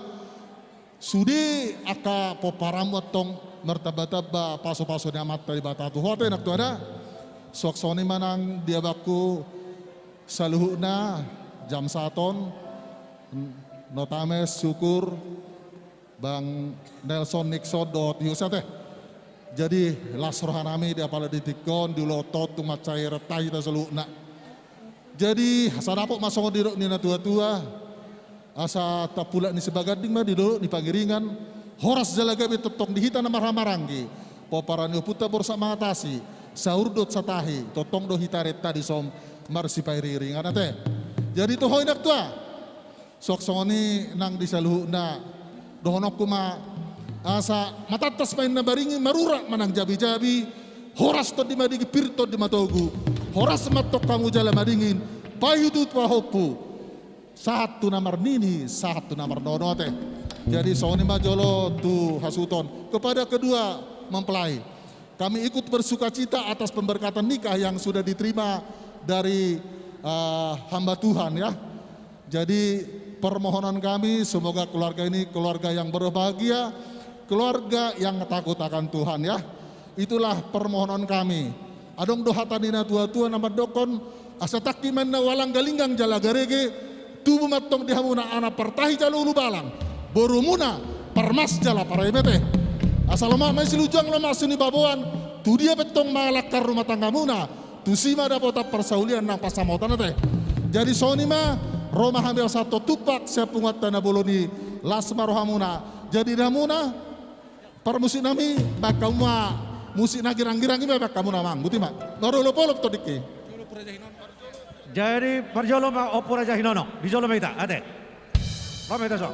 [SPEAKER 22] sudi aka paparamo tong martaba-taba pasu-pasu na mata di batatu ho te nak tua da sok soni manang dia baku saluhuna jam saton notames syukur Bang Nelson Nixon dot yusa teh. Jadi las rohanami dia pada ditikon di lotot tumat cair tai ta seluna. Jadi sarapok masong di nina tua-tua asa tapula ni sebagading mah di dulu ni pangiringan horas jalaga betotong dihita na marhamaranggi poparanyo puta borsa mangatasi saurdot satahi totong do hitareta di som marsi pairiringan ate. Jadi to hoinak tua sok songoni nang disaluhna dohonok kuma asa matatas main na baringi marura manang jabi-jabi horas to di madigi pirto di matogu horas matok kamu jala madingin payudut wahopu satu namar nini satu namar nonote. Jadi soni majolo tu hasuton kepada kedua mempelai kami ikut bersuka cita atas pemberkatan nikah yang sudah diterima dari hamba Tuhan ya. Jadi permohonan kami semoga keluarga ini keluarga yang berbahagia, keluarga yang takut akan Tuhan ya. Itulah permohonan kami. Adong dohatanina tua-tua nama dokon asataki menna walang galinggang jalagarege tubuh matong dihamuna anak pertahi jalulu balang borumuna permas jala paraimete asalama masih lujang lama suni baboan tu dia betong malakar rumah tangga muna tu sima dapota persaulian nang pasamotan teh. Jadi soni mah Roma hamil satu tupak sepungat tanah boloni lasma rohamuna. Jadi ramuna permusik nami bakal ma musik nagirang-girang ini bakal kamu namang buti mak. Norolopolop to dikki.
[SPEAKER 2] Jadi perjolo ma opo raja hinono dijolo kita ate. Rome itu so.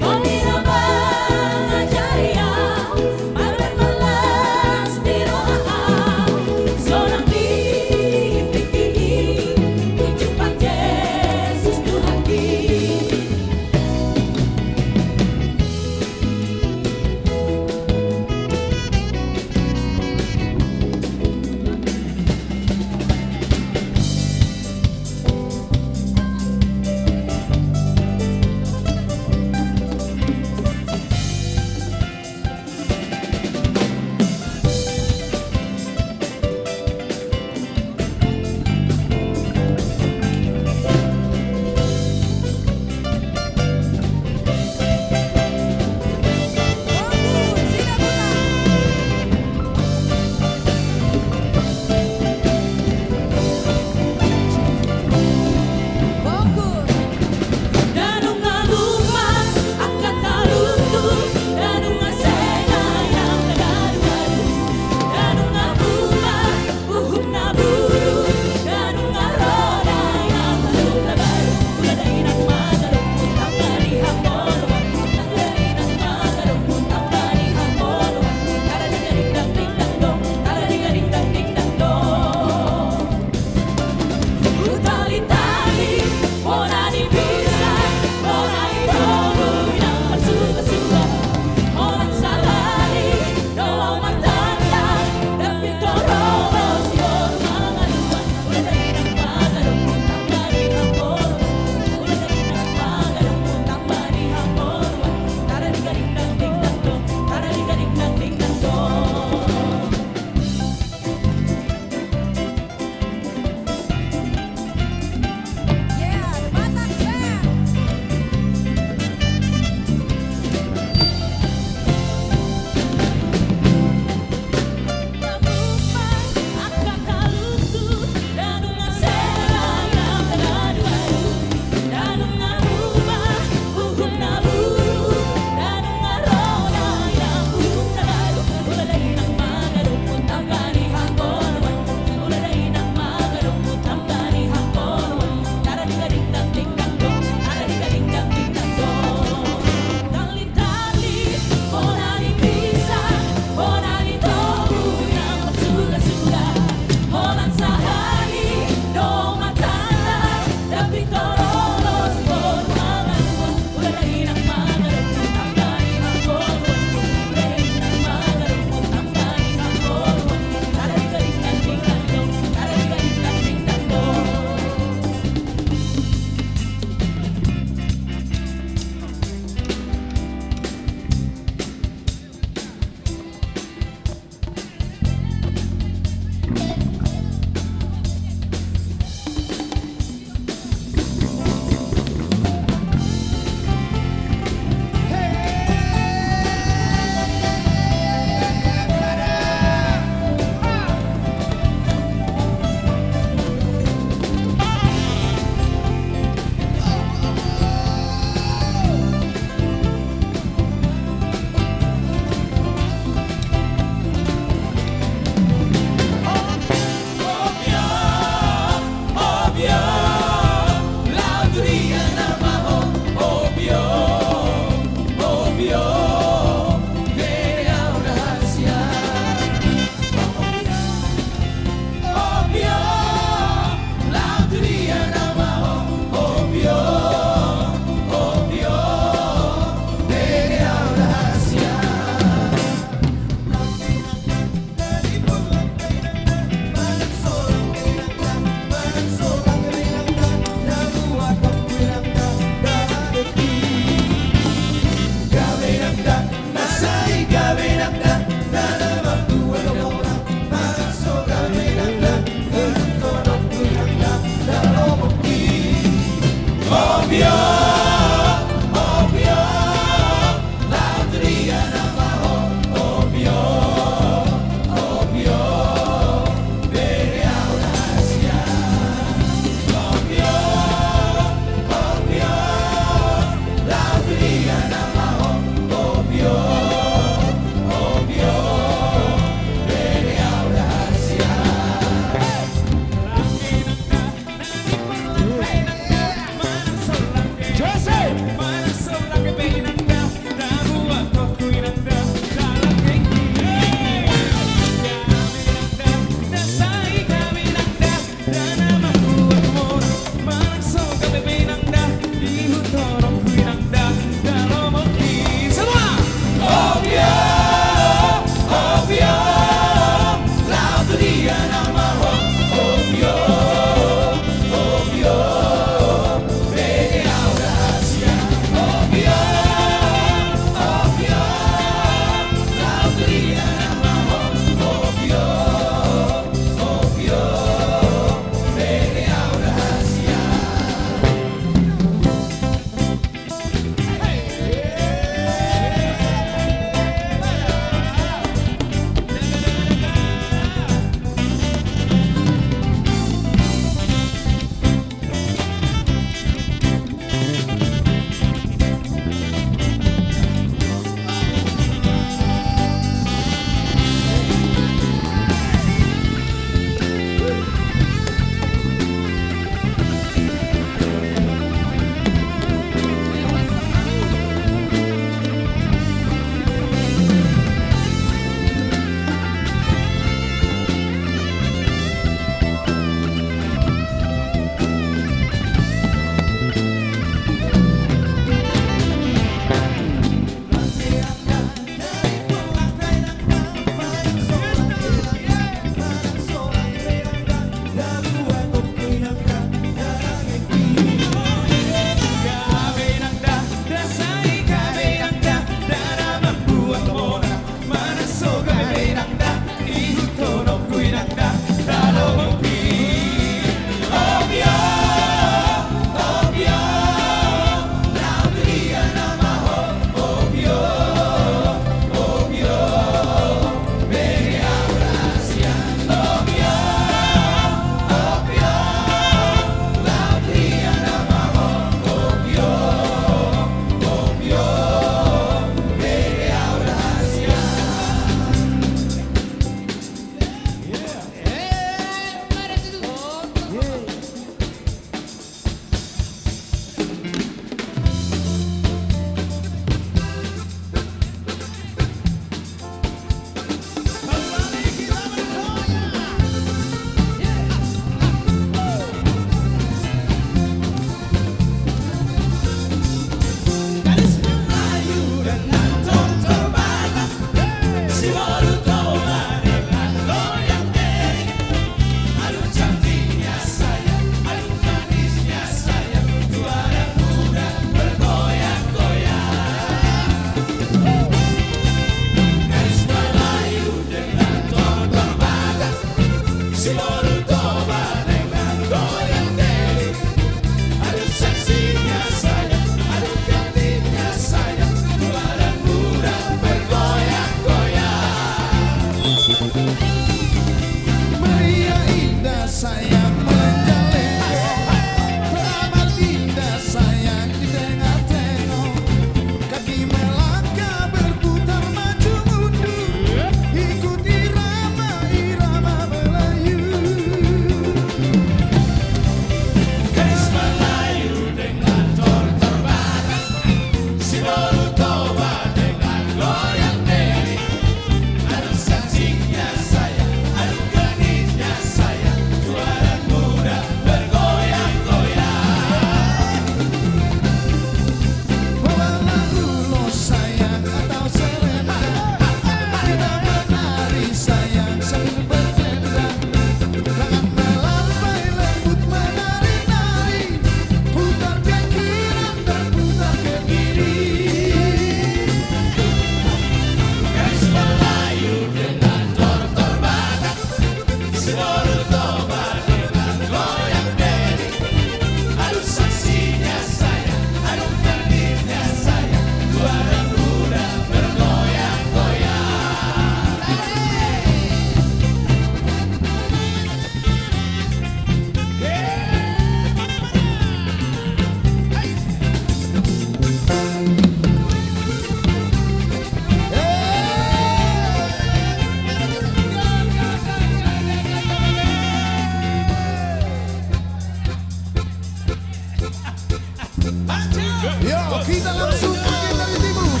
[SPEAKER 4] Yo, kita langsung pergi dari timur.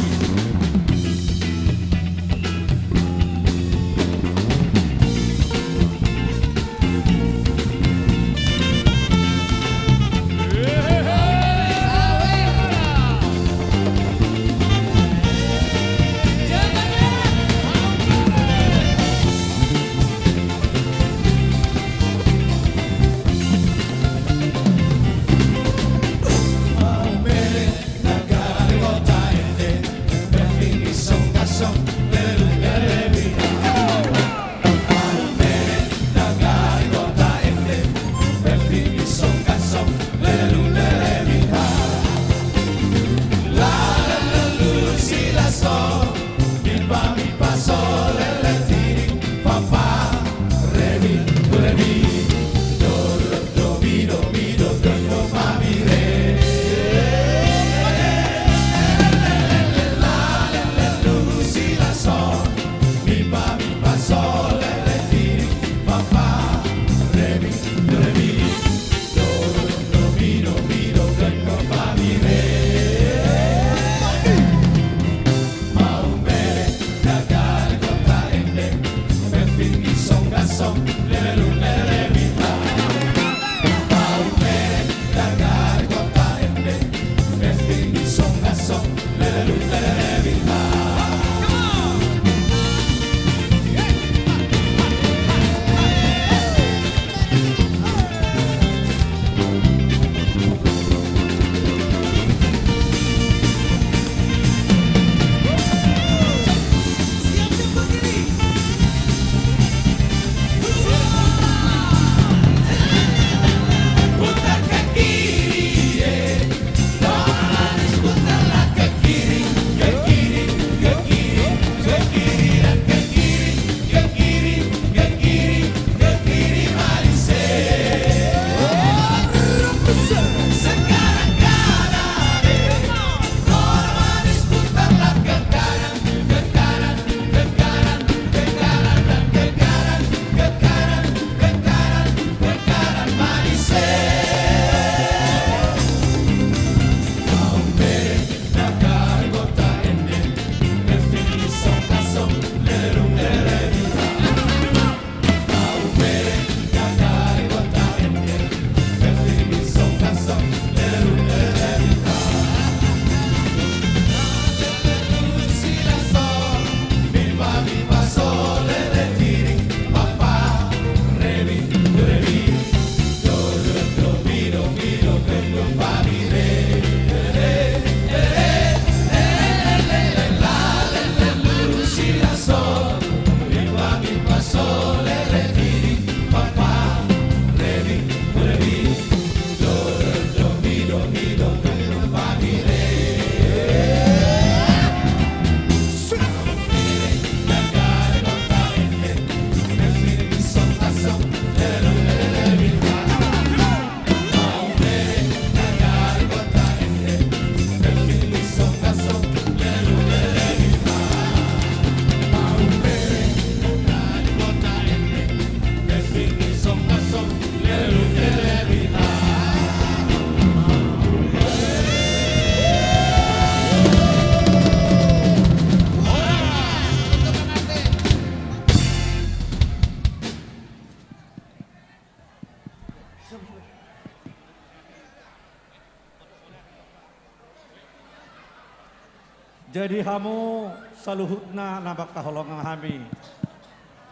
[SPEAKER 2] Jadi hamu saluhutna nabak kaholongan kami.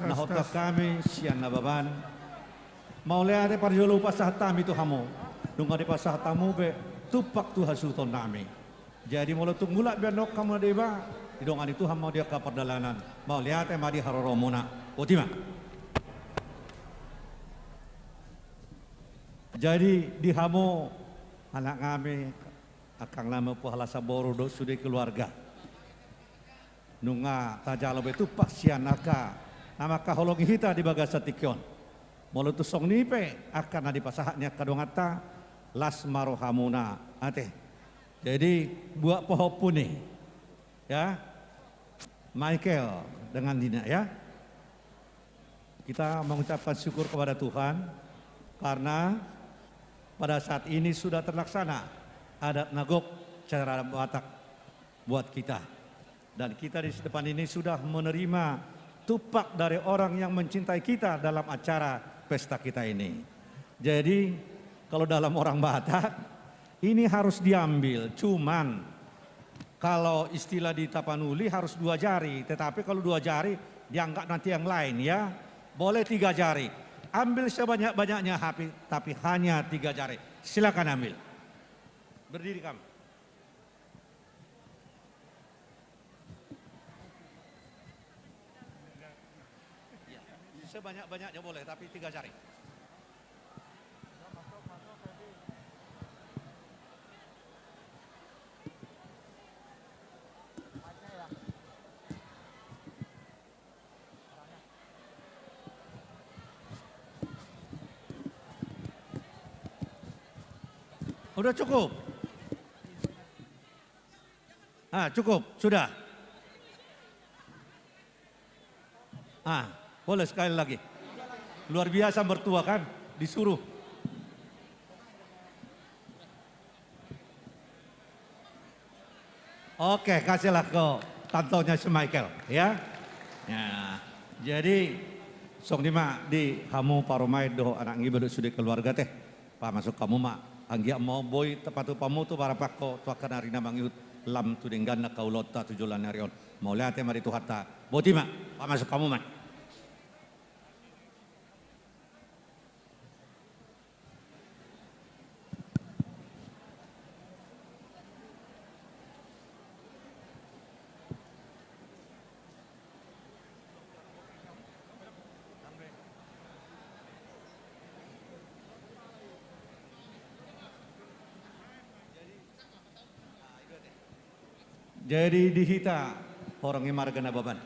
[SPEAKER 2] Nahota kami sian nababan. Mau lihat parjolo pasah tami tu hamu. Dunga di pasah tamu be tupak tu hasuton nami. Jadi mau letung mulak bianok kamu deba. Di dongan itu hamu dia ke perdalanan. Mau lihat madi haroromuna. Otima. Jadi di hamu anak kami akang lama pahala saboru do sudah keluarga. Nunga tajalo betu pasian aka nama kaholongi hita di bagasa tikyon. Molo tu song nipe akan adi pasahnya kadongata las marohamuna ate. Jadi buat pohopuni ya Michael dengan Dina ya. Kita mengucapkan syukur kepada Tuhan karena pada saat ini sudah terlaksana adat Nagok, cara Batak buat kita. Dan kita di depan ini sudah menerima tupak dari orang yang mencintai kita dalam acara pesta kita ini. Jadi kalau dalam orang Batak ini harus diambil, cuman kalau istilah di Tapanuli harus 2 jari, tetapi kalau 2 jari dianggap nanti yang lain ya. Boleh 3 jari. Ambil sebanyak-banyaknya tapi hanya 3 jari. Silakan ambil. Berdiri kamu. Ya, sebanyak-banyaknya boleh tapi 3 jari. Udah cukup? Cukup, sudah. Boleh sekali lagi. Luar biasa mertua kan, disuruh. Oke, kasihlah ke kantornya si Michael, ya. Jadi, song lima di kamu paromai doh anak ngibadut sudah keluarga teh. Pak masuk kamu mak. Anggia mau boy tepatu pamu tu para pakko tu akan hari namang lam tu dengan nak kaulota tujulan narion mau lihat mari tu hatta botima pak masuk kamu mak. Jadi dihita orang yang marga nababan.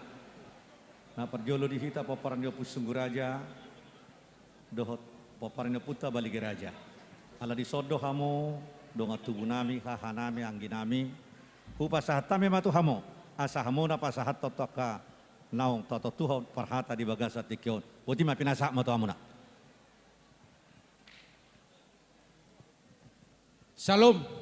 [SPEAKER 2] Nah perjolo dihita paparan dia pusung raja, dohot paparan dia puta balik raja. Ala disodo hamu, donga tubuh nami, hahanami, angginami. Upasah tami matu hamu, asa hamu na pasahat totoka naung toto tuhon parhata di bagasat dikion. Buti mapinasa matu hamu na.
[SPEAKER 5] Salam.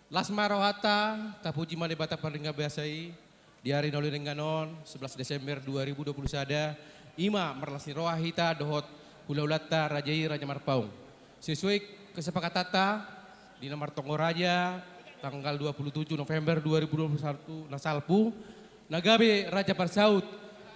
[SPEAKER 5] Lasmarohata, tapuji malibata paringa biasai, di hari noli rengganon, 11 Desember 2021, Ima merlasni rohahita dohot hulaulata rajai Raja Marpaung. Sesuai kesepakatata di nomor Tonggo Raja, tanggal 27 November 2021, nasalpu, nagabe Raja Parsaut,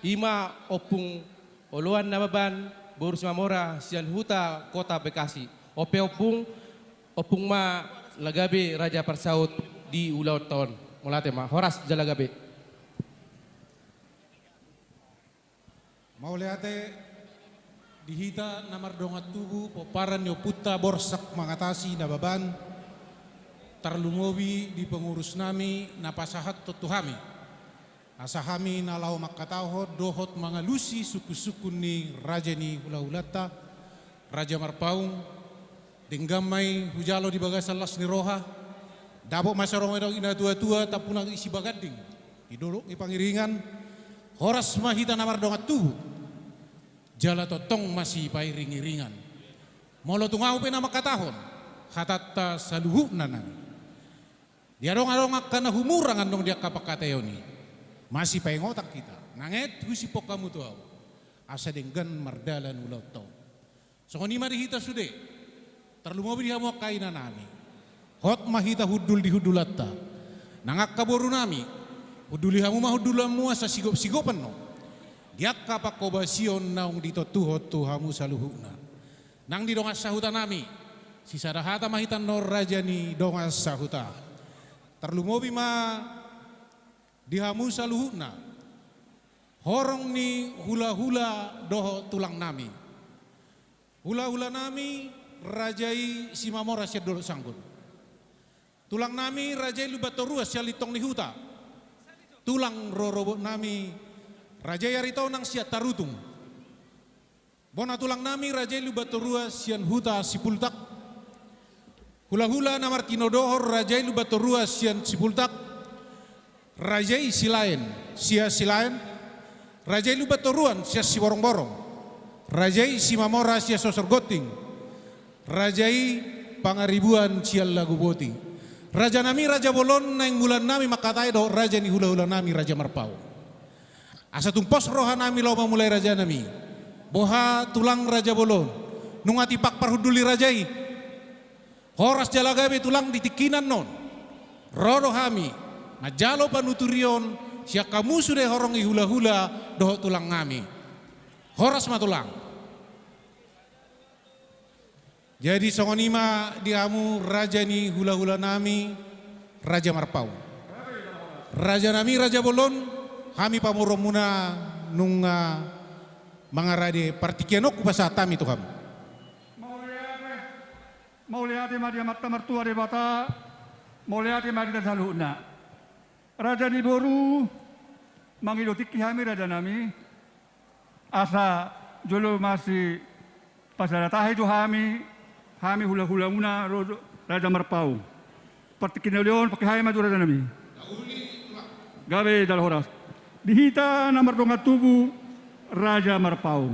[SPEAKER 5] Ima opung oluan nababan, Borus Mamora, Sian Huta, Kota Bekasi. Ope opung ma lagabe Raja Parsaut di Ulau Ton. Mulate ma Horas jalagabe.
[SPEAKER 3] Mau liate dihita namar dongat tubuh poparan yo puta borsak mengatasi nababan tarlungowi di pengurus nami napasahat totuhami asahami nalau makatauho dohot mangalusi suku-suku ni raja ni hula-hulata Raja Marpaung denggamai hujalo di bagasan las ni roha dabok masarong edong ina tua-tua tapunang isi bagading idolok ni pangiringan horas mahita namar dongat tubuh jala totong masih pairing-iringan molo tungau pe nama katahon hatata saluhuk nanami dia dong kana humurangan dong dia kapakatayoni masih pengotak kita nanget husipok kamu tuau asa denggan mardalan ulau tau songoni mari hita sude terlumobi dia mau kaina nami hot mahita hudul di hudulatta nangak kaboru nami huduli hamu mah hudulamu asa sigop-sigopan no dia kapak kobasion naung dito tuhot tu hamu saluhuna nang di dongas sahuta nami si sadahata mahitan nor raja ni dongas sahuta terlumobi ma di hamu saluhuna horong ni hula-hula doho tulang nami hula-hula nami Rajai Simamora siya dolo sanggun. Tulang nami Rajai Lubatorua siya litong ni huta. Tulang rorobot nami Rajai Arito nang siya tarutung. Bona tulang nami Rajai Lubatorua siya huta sipultak. Hula-hula na Martino Dohor Rajai Lubatorua siya sipultak. Rajai Silain siya Silain. Rajai Lubatoruan siya si borong-borong. Rajai Simamora siya sosorgoting. Rajai pangaribuan sial lagu boti. Raja nami Raja Bolon na yang bulan nami makatai do Raja ni hula-hula nami Raja Marpau. Asa tumpos roha nami lo mulai Raja nami. Boha tulang Raja Bolon. Nungati pak parhuduli rajai. Horas jalagabe tulang ditikinan non. Rodo hami. Najalo panuturion. Siak kamu sudah horongi hula-hula doh tulang ngami. Horas matulang. Jadi songonima diamu raja ni hula-hula nami Raja Marpau. Raja nami Raja Bolon kami pamuromuna nunga mangarade partikianok pasatami itu kami.
[SPEAKER 1] Mauliati madia matta mertua de bata mauliati madia saluna. Raja ni boru mangidotiki kami raja nami asa jolo masih pasara tahi tu Hami hula-hula muna Raja Marpau. Partikin leon pakai hai maju Raja nami. Gabe dal horas. Dihita nomor dongat tubuh Raja Marpau.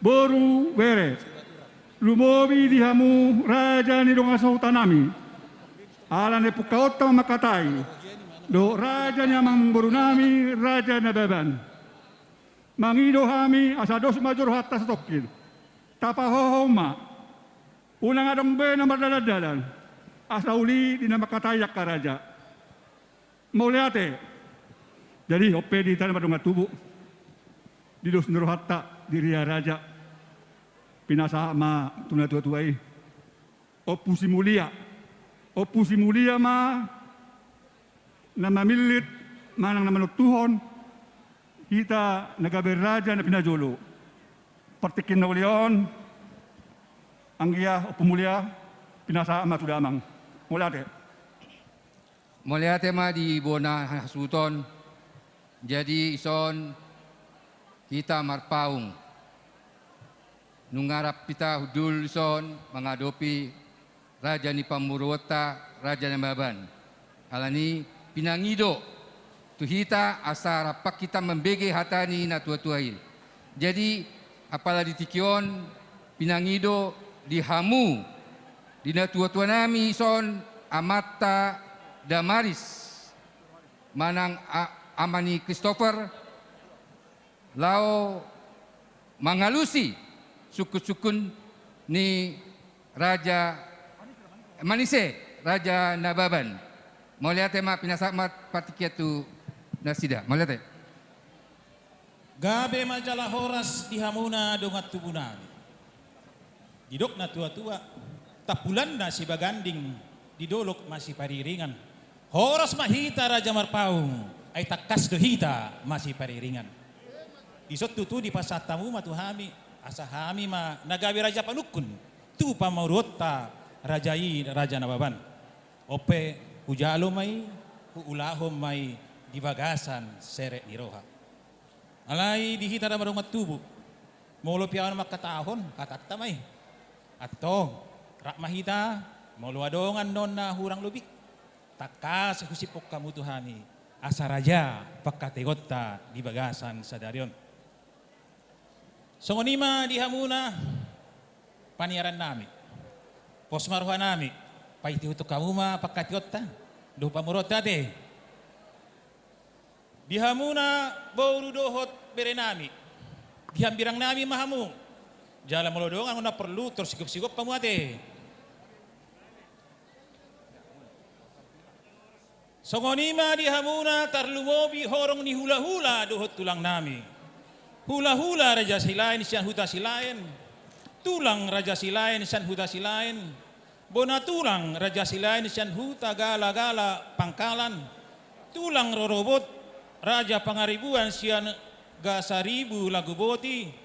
[SPEAKER 1] Boru bere. Lumobi dihamu Raja ni donga sauta nami. Ala ne pukaota makatai. Do Raja ni amang boru nami Raja Nababan. Mangido hami asados majur hatta stokin. Tapa hohoma. Unang adong be na mardaladalan. Asauli di nama katayak ka raja. Mauliate. Jadi ope di tanah madunga tubuh. Di dos nuruhatta di ria raja. Pinasa ma tuna tua-tuai. Opusi mulia. Opusi mulia ma nama milit manang nama tuhon. Kita nagabe raja na pinajolo. Partikin na ulion. Anggia pemulia pinasa amat sudah amang. Muliate.
[SPEAKER 8] Muliate ma di bona hasuton. Jadi ison kita Marpaung. Nungarap kita hudul ison mengadopi Raja ni Pamurwata, Raja Nababan. Alani pinangido tuhita asa rapak kita membege hatani na tua-tuai. Jadi apalah ditikion pinangido dihamu dina tua-tua nami son amata Damaris manang amani Christopher lao mangalusi suku-sukun ni Raja Manise Raja Nababan. Mau lihat tema pinasamat patikiatu nasida. Mau lihat.
[SPEAKER 10] Gabe majalah horas dihamuna dongat tubunami. Didok na tua-tua, tapulan na si baganding, didolok masih pariringan. Horas mahita Raja Marpaung, ay takas dohita masih pariringan. Isot tutu di pasatamu matuhami, asahami ma nagawi Raja Panukun, tu pamurota Rajai Raja Nababan. Ope hujalo may, huulahom may dibagasan sere niroha. Alay dihita na marungat tubo, molopiawan makatahon, katakta may. Atau rak mahita maluadongan non na hurang lubik takas husipok kamu tuhami asa raja pagkategota di bagasan sa darion. Songonima dihamuna paniaran nami posmaruhan nami paiti utuk kamu ma pagkategota do pamurota de dihamuna bauru dohot berenami dihambirang nami mahamu jalan melodongan una perlu terus sigop-sigop pamuate. Songonima dihamuna tarlumobi horong ni hula-hula dohot tulang nami. Hula-hula raja silain sian huta silain. Tulang raja silain sian huta silain. Bona tulang raja silain sian huta gala-gala pangkalan. Tulang rorobot raja pangaribuan sian gasaribu lagu boti.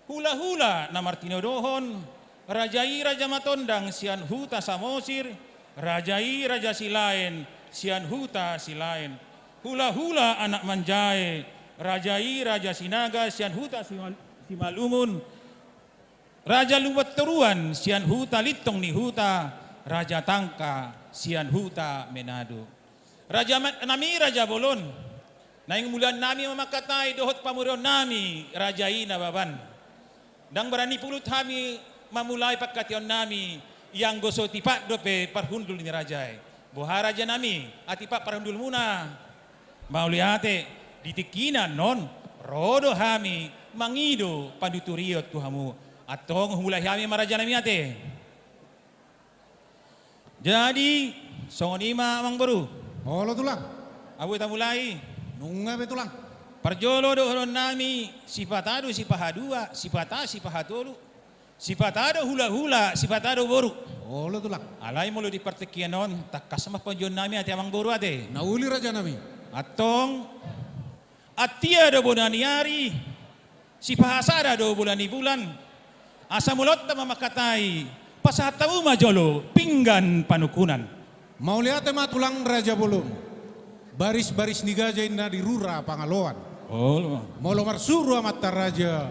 [SPEAKER 10] Hula-hula na Martino Dohon, Rajai Raja Matondang sian huta Samosir, Rajai Raja Silain sian huta Silain. Hula-hula anak Manjae, Rajai Raja Sinaga sian huta Simalumun, Raja Luwat Teruan sian huta Litong ni huta, Raja Tangka sian huta Menado. Raja nami Raja Bolon, naing mulan nami memakatay dohot pamurion nami Rajai Nababan. Dang berani pulut kami memulai pagkation nami yang goso tipak dope parhundul ni rajai. Boha raja nami atipak parhundul muna. Mauliate ditikinan non rodo hami mangido panduturiot tuhamu atong hulai hami maraja nami ate. Jadi songonima amang baru.
[SPEAKER 3] Olo tulang.
[SPEAKER 10] Abu ta mulai.
[SPEAKER 3] Nunga be tulang.
[SPEAKER 10] Parjolo dohon nami sifatado sipahadua sipata sipahatolu sipatado hula-hula sipatado boru.
[SPEAKER 3] Olo tulang.
[SPEAKER 10] Alay mo lo di partekian non takas ma panjon nami ate amang boru ate.
[SPEAKER 3] Nauli raja nami.
[SPEAKER 10] Atong atia do bonaniari sipahasada do bulan asa mulot ta mamakatai pasatamu majolo pinggan panukunan.
[SPEAKER 3] Mau lihat tema tulang raja bolon. Baris-baris nigaja inna di rura pangaloan.
[SPEAKER 10] Oh.
[SPEAKER 3] Molo marsuru amat raja.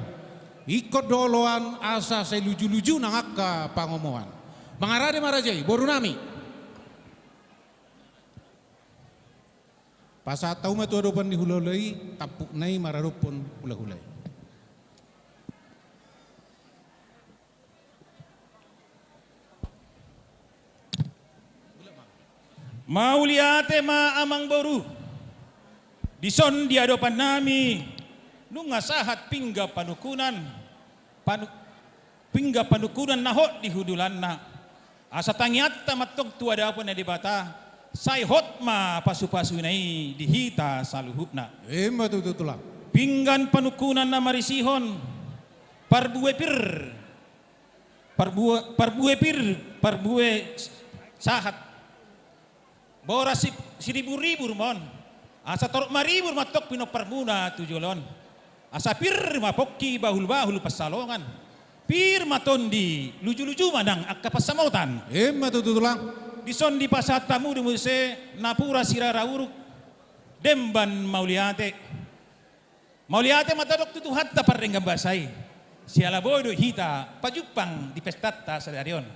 [SPEAKER 3] Ikut doloan asa saya luju-luju nangaka pangomoan. Mangarade marajai boru nami. Pasat tahu matu adopan di hulolai tapuk nai mararupun hula-hulai.
[SPEAKER 10] Mauliate ma amang boru. Dison di adopan nami nunga sahat pingga panukunan pingga panukunan nahot di hudulanna asa tangiatta matok tua dapun di bata sai hotma pasu-pasu nai dihita saluhupna
[SPEAKER 3] emma tutulang
[SPEAKER 10] pinggan panukunan na marisihon parbuwe sahat bora seribu-ribu mon asa torok maribur matok pinok permuna tujolon asa pir mapokki bahul-bahul pasalongan pir matondi luju-luju manang akka pasamautan
[SPEAKER 3] emma tutulang
[SPEAKER 10] dison di pasat tamu di muse napura sirara uruk demban mauliate matadok tutu hatta parengga basai siala bodo hita pajupang di pestatta sadarion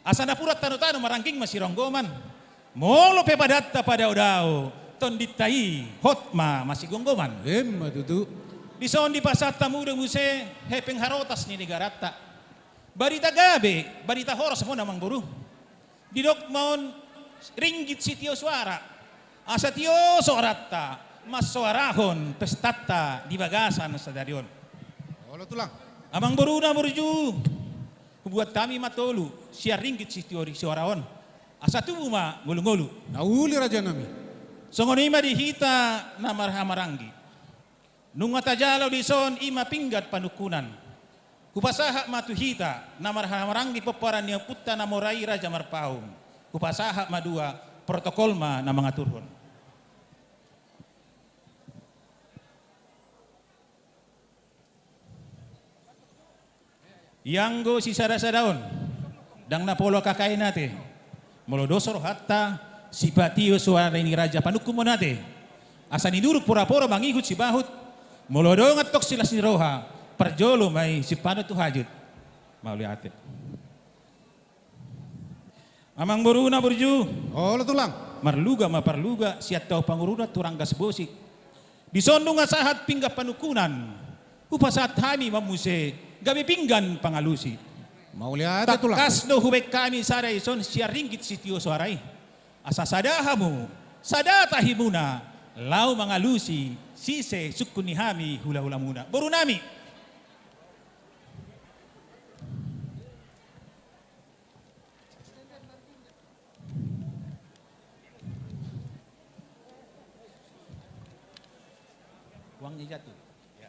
[SPEAKER 10] asa napura tano-tano marangking masironggoman molo pe padatta pada odao ton ditai hotma masih gonggoman
[SPEAKER 3] emma tutu
[SPEAKER 10] dison di pasat tamu di muse hepeng harotas ni negarata barita gabe barita horos mo namang buru didok maun ringgit si tio suara asa tio soratta mas suarahon pestatta di bagasan sadarion
[SPEAKER 3] olo tulang
[SPEAKER 10] amang boruna borju buat kami matolu sia ringgit si tio suaraon asa tubuh ma ngulu-ngulu
[SPEAKER 3] nauli raja nami
[SPEAKER 10] songonima dihita namarhamaranggi nunga tajalo dison ima pinggat panukunan kupasaha matuhita namarhamaranggi peparan yang putta namorai raja marpaung kupasaha madua protokol ma na mga turhon yanggo si sada-sadaon dang napolo kakay nate molodosor hatta si patio suara ini raja panukum mo nate asa niduruk pura-pura mangigut si bahut molodong atok sila si roha perjolo may si pano tu hajut mauli ate amang boruna borju
[SPEAKER 3] olo tulang
[SPEAKER 10] marluga maparluga siat tau panguruna turanggas bosik disondong asahat pingga panukunan upasat hani mamuse gabi pinggan pangalusi
[SPEAKER 3] mauli ate tulang
[SPEAKER 10] takas do hubek kami saray son siya ringgit si tio suaray asa sadahamu sadatahimuna lau mangalusi sise sukunihami hula-hula muna boru nami uangnya jatuh ya.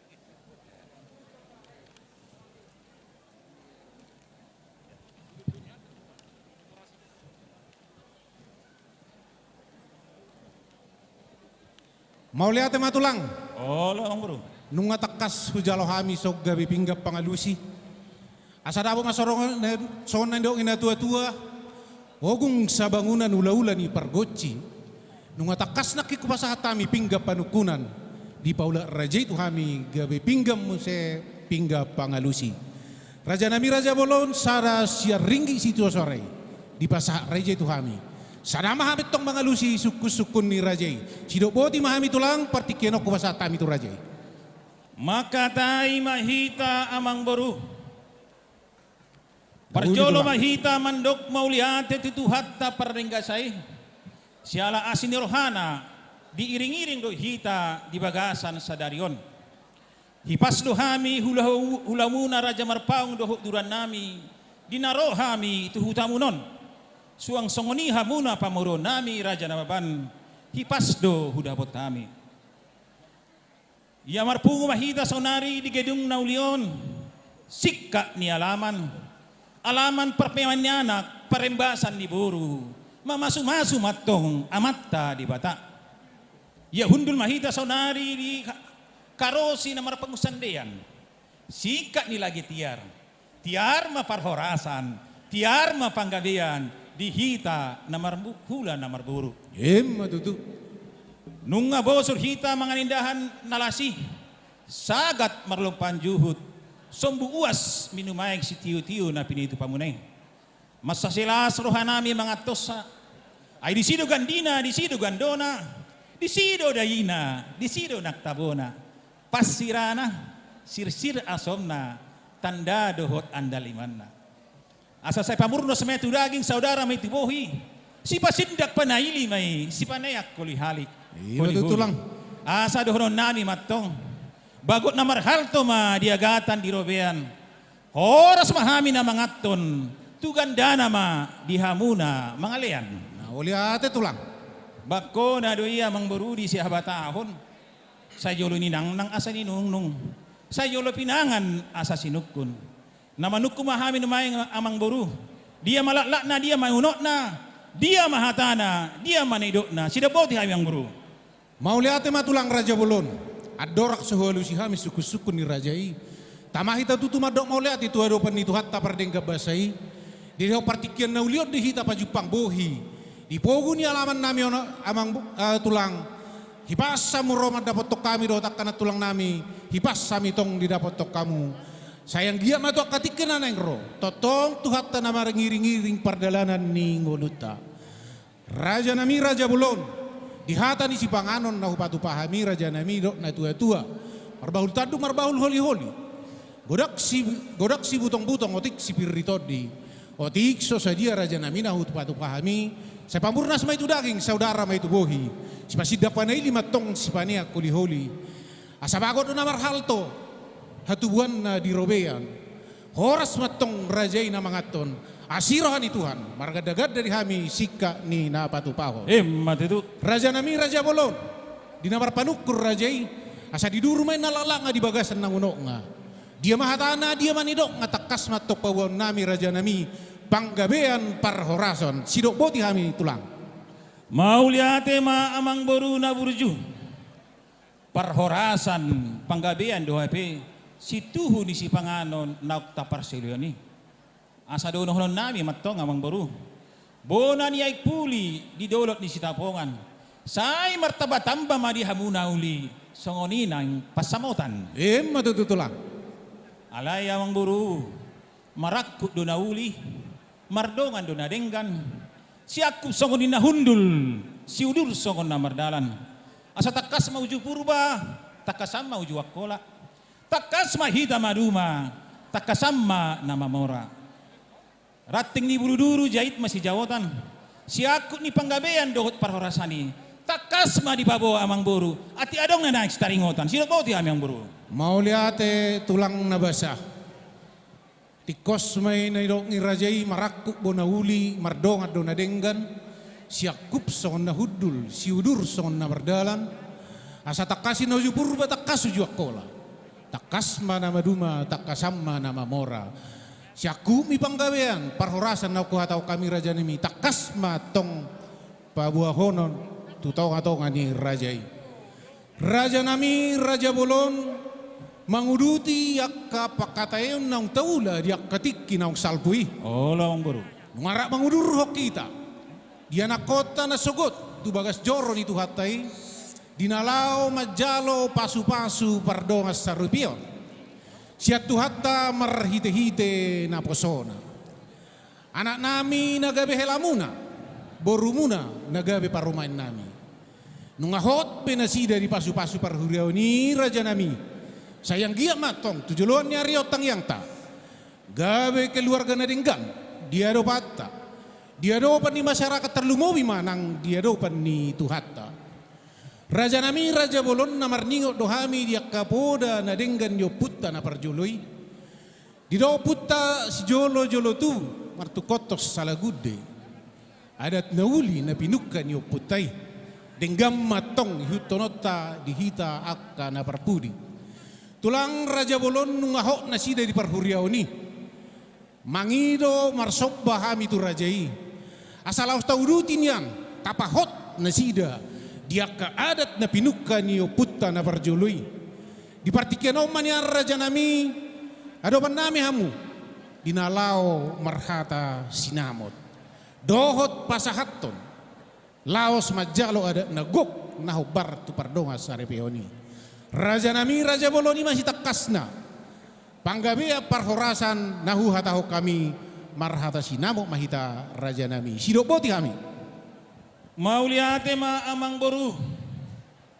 [SPEAKER 3] mau lihat tema tulang
[SPEAKER 10] oh lo bro
[SPEAKER 3] nunga takas hujalo hami sok gabi pinggap pangalusi asa dabo masorong son nendo ina tua-tua ogung sabangunan ula-ula ni pargoci nunga takas nak ikupasa hatami pinggap panukunan di paula raja itu hami gabi pinggam muse pinggap pangalusi raja nami raja bolon sara siar ringgi situ sore di pasah raja itu hami sana mahamit tong mangalusi suku-sukun ni rajai sidok boti mahami tulang partikiano kupasa hatami tu rajai
[SPEAKER 10] maka tai mahita amang boru Parjolo mahita mandok mauliate tituhatta parenggasai. Siala asin rohana diiring-iring do hita di bagasan sadarion. Hipas do hami hulamuna Raja Marpaung do duran nami dinarohami itu hutamunon. Suang songoni hamuna pamuro nami Raja Nababan hipas do hudabot kami. Ia marpungu mahita sonari di gedung naulion sikka ni alaman perpemannya anak perembasan di buru mamasu-masu matong amatta di bata. Ia hundul mahita sonari di karosi namar pengusandean sikka ni lagi tiar ma parhorasan tiar ma panggabean di hita namar hula namar buru.
[SPEAKER 3] Matutu.
[SPEAKER 10] Nunga bosur hita manganindahan nalasi sagat marlumpan juhud sombu uas minumaik si tiu-tiu na pinitu pamunay masasilas rohanami mga tosa ay disido gandina disido gandona disido dayina disido naktabona pasirana sirsir asomna tanda dohot andalimanna asa saya pamurno sa metu daging saudara may tibohi si pasindak panaili may si panayak kulihalik.
[SPEAKER 3] Tulang.
[SPEAKER 10] Asa dohon nani matong. Bagot na marhalto ma diagatan di robean. Oras mahami na mangaton. Tuganda na ma dihamuna mangalean.
[SPEAKER 3] Uli ate tulang.
[SPEAKER 10] Bako na doya mangburudi si habatahon. Sa yolo ni nang asa ni nung. Sa yolo pinangan asa sinukun. Namanuk kumahami na mayang amang buru. Dia malakla na, dia mayunot na. Dia mahatana, dia manidok na. Sidaboti kami ang buru.
[SPEAKER 3] Mauliate matulang Raja Bolon. Adorak sehualu si hami suku-suku ni rajai. Tamahita tutu madok mauliate tu adopan itu hatta pardengga basai. Di reo partikian nauliot di hita pajupang bohi. Di pogu ni alaman nami amang tulang. Hipasa muroma dapat tok kami do takkan tulang nami. Hipas sami tong di dapat tok kamu. Sayang dia matok katikan aneng ro. Totong tu hatta nama ngiring-ngiring pardalanan ni ngoluta. Raja nami Raja Bolon. Di hata ni si panganon na hupatu pahami Raja nami dok na tua-tua. Marbahul tadu marbahul holi-holi. Godak si butong-butong otik si pirritodi. Otik so sadia Raja nami na hupatu pahami. Sa pamurnas may itu daging saudara may itu bohi. Si pasidak panay lima tong si paniak kuli-holi. Asabagot na marhalto. Hatubuan na di robean. Horas matong rajay na mangaton. Asirohan ni Tuhan, margadagad dari kami sika ni napatupaho.
[SPEAKER 10] Matitu.
[SPEAKER 3] Raja nami Raja Bolon, di namar panukur rajai, asa di duru may nalala nga di bagasan ng unok nga. Dia mahatana, dia manidok nga takas matok pawon nami Raja nami, panggabean parhorason, sidok boti kami tulang.
[SPEAKER 10] Mauliate maamang boru na burju, parhorasan, panggabean dohape, si tuhu ni si panganon naukta parselyo asa doon nami matong amang baru. Bona ni ay puli di dolot ni sitapongan. Say martabatamba madi hamuna uli songoni ng pasamutan.
[SPEAKER 3] Matutulang.
[SPEAKER 10] Alay amang baru. Marakut do na uli. Mardongan do na denggan. Si aku songoni na hundul. Si udur songon na mardalan. Asa takas mauju purba. Takasama uju wakola. Takas mahita maduma. Takasama na mamora. Rating ni buru-duru jahit masih jawatan. Si aku ni panggabean dohot parhorasani. Takas ma di babo amang buru. Ati adong na naik staringotan. Sino bauti amang buru.
[SPEAKER 3] Mauliate tulang nabasa. Tikos may naidok ni rajai marakuk bonauli mardong at donadenggan. Si akup songon na hudul. Si udur songon na mardalan. Asa takasin na ujupurba takas uju akola. Takas ma nama duma takasama nama mora. Si aku mi panggawean parhorasan na kuha tau kami Raja nimi takas matong pabuahonon tutaw atau ngani rajai. Raja nami Raja Bolon manguduti yakka pakatayon ng taula diak katik kinaong salpui.
[SPEAKER 10] Lawang buru.
[SPEAKER 3] Ngarak mangudur hok kita. Dia nakota na sugot tu bagas joro ni tu hatay. Dinalao majalo pasu-pasu pardongas sarupion. Siat tuhata marhite-hite na posona. Anak nami nagabe helamuna, borumuna nagabe parumain nami. Nungahot penasida di pasu-pasu parhuriaw ni Raja nami. Sayang giyak matong tujuluan niya riot tang yang ta. gawe keluarga na dinggan, dia do patta, dia do pan ni masyarakat terlumowi manang dia do pan ni Tuhatta. Raja nami Raja Bolon na marningo dohami dia kapoda na dinggan yo putta na parjului. Di do putta si jolo tu martukotos salagude. Adat nauli na pinukan yo putay. Denggam matong hutonota dihita akka na parpudi. Tulang Raja Bolon nungahok na sida di parhuriao ni. Mangido marsok bahami tu rajai. Asalaus taurutin yan tapahot na sida. Dia ka adat na pinukan niyo putta na parjului. Di partikianaw man yan Raja nami. Adopan nami hamu. Dinalao marhata sinamot. Dohot pasahaton. Laos majalo ada nagok nahubar tu pardonga sa repeoni. Raja nami Raja Boloni masih takasna. Panggabea parhorasan nahu hataho kami marhata sinamot mahita Raja nami. Sidoboti kami.
[SPEAKER 10] Mauliate ma amang boru.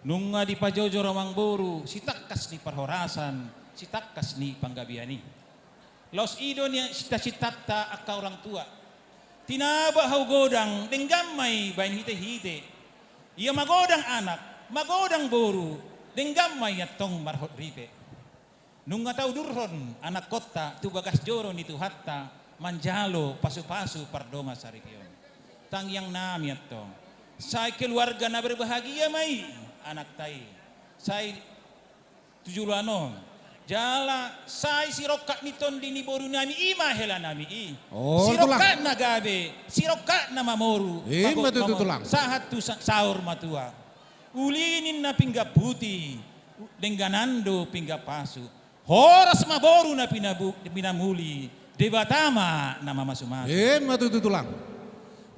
[SPEAKER 10] Nunga di pajojor amang boru. Si takas ni parhorasan. Si takas ni panggabiani. Los ido niya cita-citata akka orang tua. Tinaba hau godang denggamay bain hite-hite. Ia magodang anak, magodang boru, denggamay atong marhot ripe. Nung nga tau durhon anak kota tu bagas joro ni Tuhatta manjalo pasu-pasu pardonga sa regiyon. Tangyang nami atong. Say keluarga na berbahagia may anak tay. Say tujulano. Jala say sirokat niton dini boru nami ima hela nami i.
[SPEAKER 3] Oh,
[SPEAKER 10] sirokat na gabe, sirokat na mamoru.
[SPEAKER 3] Matutulang.
[SPEAKER 10] Sahat tu saur matua. Ulinin na pingga puti, dengganando pingga pasu. Horas maboru na pinamuli, debatama na mamasumasu.
[SPEAKER 3] Matutulang.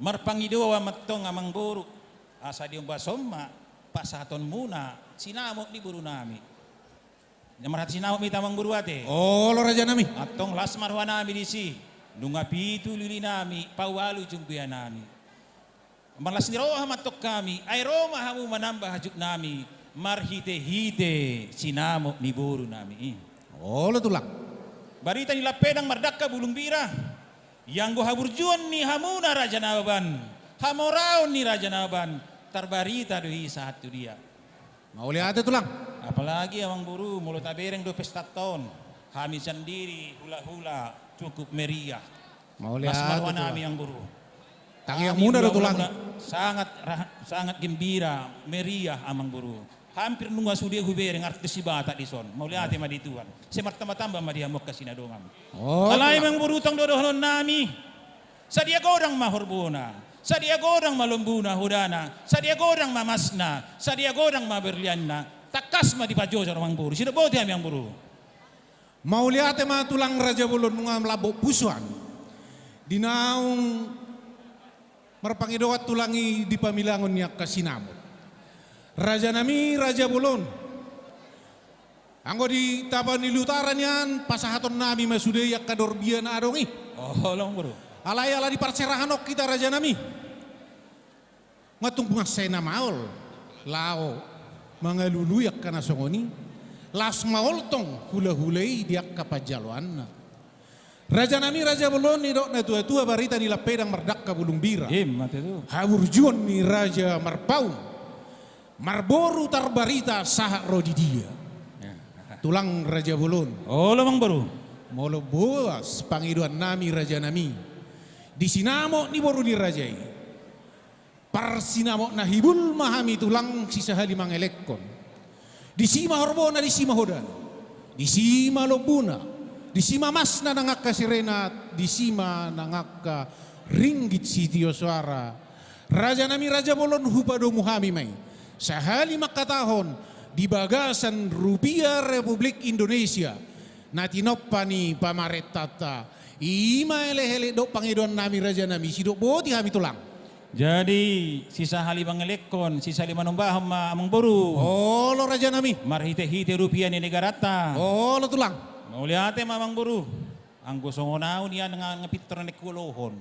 [SPEAKER 10] Marpangidowa matong amang boru. Asa diong basoma, pasaton muna, sinamot ni boru nami. Nyamarhat sinamot mi tamang boru ate.
[SPEAKER 3] Oh, lo Raja nami.
[SPEAKER 10] Atong las marwa nami di si. Nunga pitu lili nami, pawalu jumpian nami. Malas ni roha matok kami, ay roma hamu manambah hajuk nami, marhite-hite sinamot ni boru nami.
[SPEAKER 3] Oh, lo tulang.
[SPEAKER 10] Barita ni lapedang mardaka bulung bira. Yang go haburjuan ni hamuna Raja Naban, hamoraon ni Raja Naban, tarbarita dohi saat tu dia.
[SPEAKER 3] Mau lihat tulang.
[SPEAKER 10] Apalagi amang buru mulut tabereng do pesta ton, kami sendiri hula-hula cukup meriah.
[SPEAKER 3] Mau lihat
[SPEAKER 10] tulang. Nami yang buru.
[SPEAKER 3] Tangi yang muda do tulang.
[SPEAKER 10] Sangat gembira, meriah amang buru. Hampir nunggu sudia hubereng artis si bata di son. Mau lihat ma dituan. Semartama-tamba ma dia mok kasinadongan.
[SPEAKER 3] Oh.
[SPEAKER 10] Alay mang burutang dodohon nami. Sadia godang mahorbuna. Sadia godang malumbuna hudana. Sadia godang mamasna. Sadia godang maberlianna. Takas ma di pajojo mang buru. Sida boti ami ang buru.
[SPEAKER 3] Mau lihat ma tulang Raja Bolon nunga melabok pusuan. Dinaung marpangidowat tulangi di pamilangon niya kasinamot. Raja nami Raja Bolon. Anggo di taban ni lutaran yan pasahaton nami masude yak kadorbian adongi.
[SPEAKER 10] Oh, long bro.
[SPEAKER 3] Alay-ala di parserahanok kita Raja nami. Matung pengasena maol. Lao mangalulu yak kana songoni. Las maol tong hula-hulai diak kapajaluan. Raja nami Raja Bolon ni dok na tua-tua barita ni lapedang merdaka bulung bira. Haburjuan ni Raja Marpaung. Marboru tarbarita sahak rodidia. Tulang Raja Bolon.
[SPEAKER 10] Oh, lamang baru.
[SPEAKER 3] Molo boas pangiduan nami Raja nami. Di sinamo ni boru ni Rajai. Parsinamo na hibul mahami tulang sisa halimang elekon. Di sima horbona di sima hodana. Di sima lobuna. Di sima masna nangaka sirenat. Di sima nangaka ringgit sitio suara. Raja nami Raja Bolon hupado muhami mai. Sahali makatahon di bagasan rupiah Republik Indonesia natinopani pamaretata ima ele-ele dok pangiduan nami Raja nami sidok boti kami tulang.
[SPEAKER 10] Jadi sisa halibang elekon, sisa lima nombah amang boru.
[SPEAKER 3] Oh lo Raja nami.
[SPEAKER 10] Marhite-hite rupiah ni negarata.
[SPEAKER 3] Oh lo tulang.
[SPEAKER 10] Mau lihat amang boru. Anggo songonau niya ngapitran nekulohon.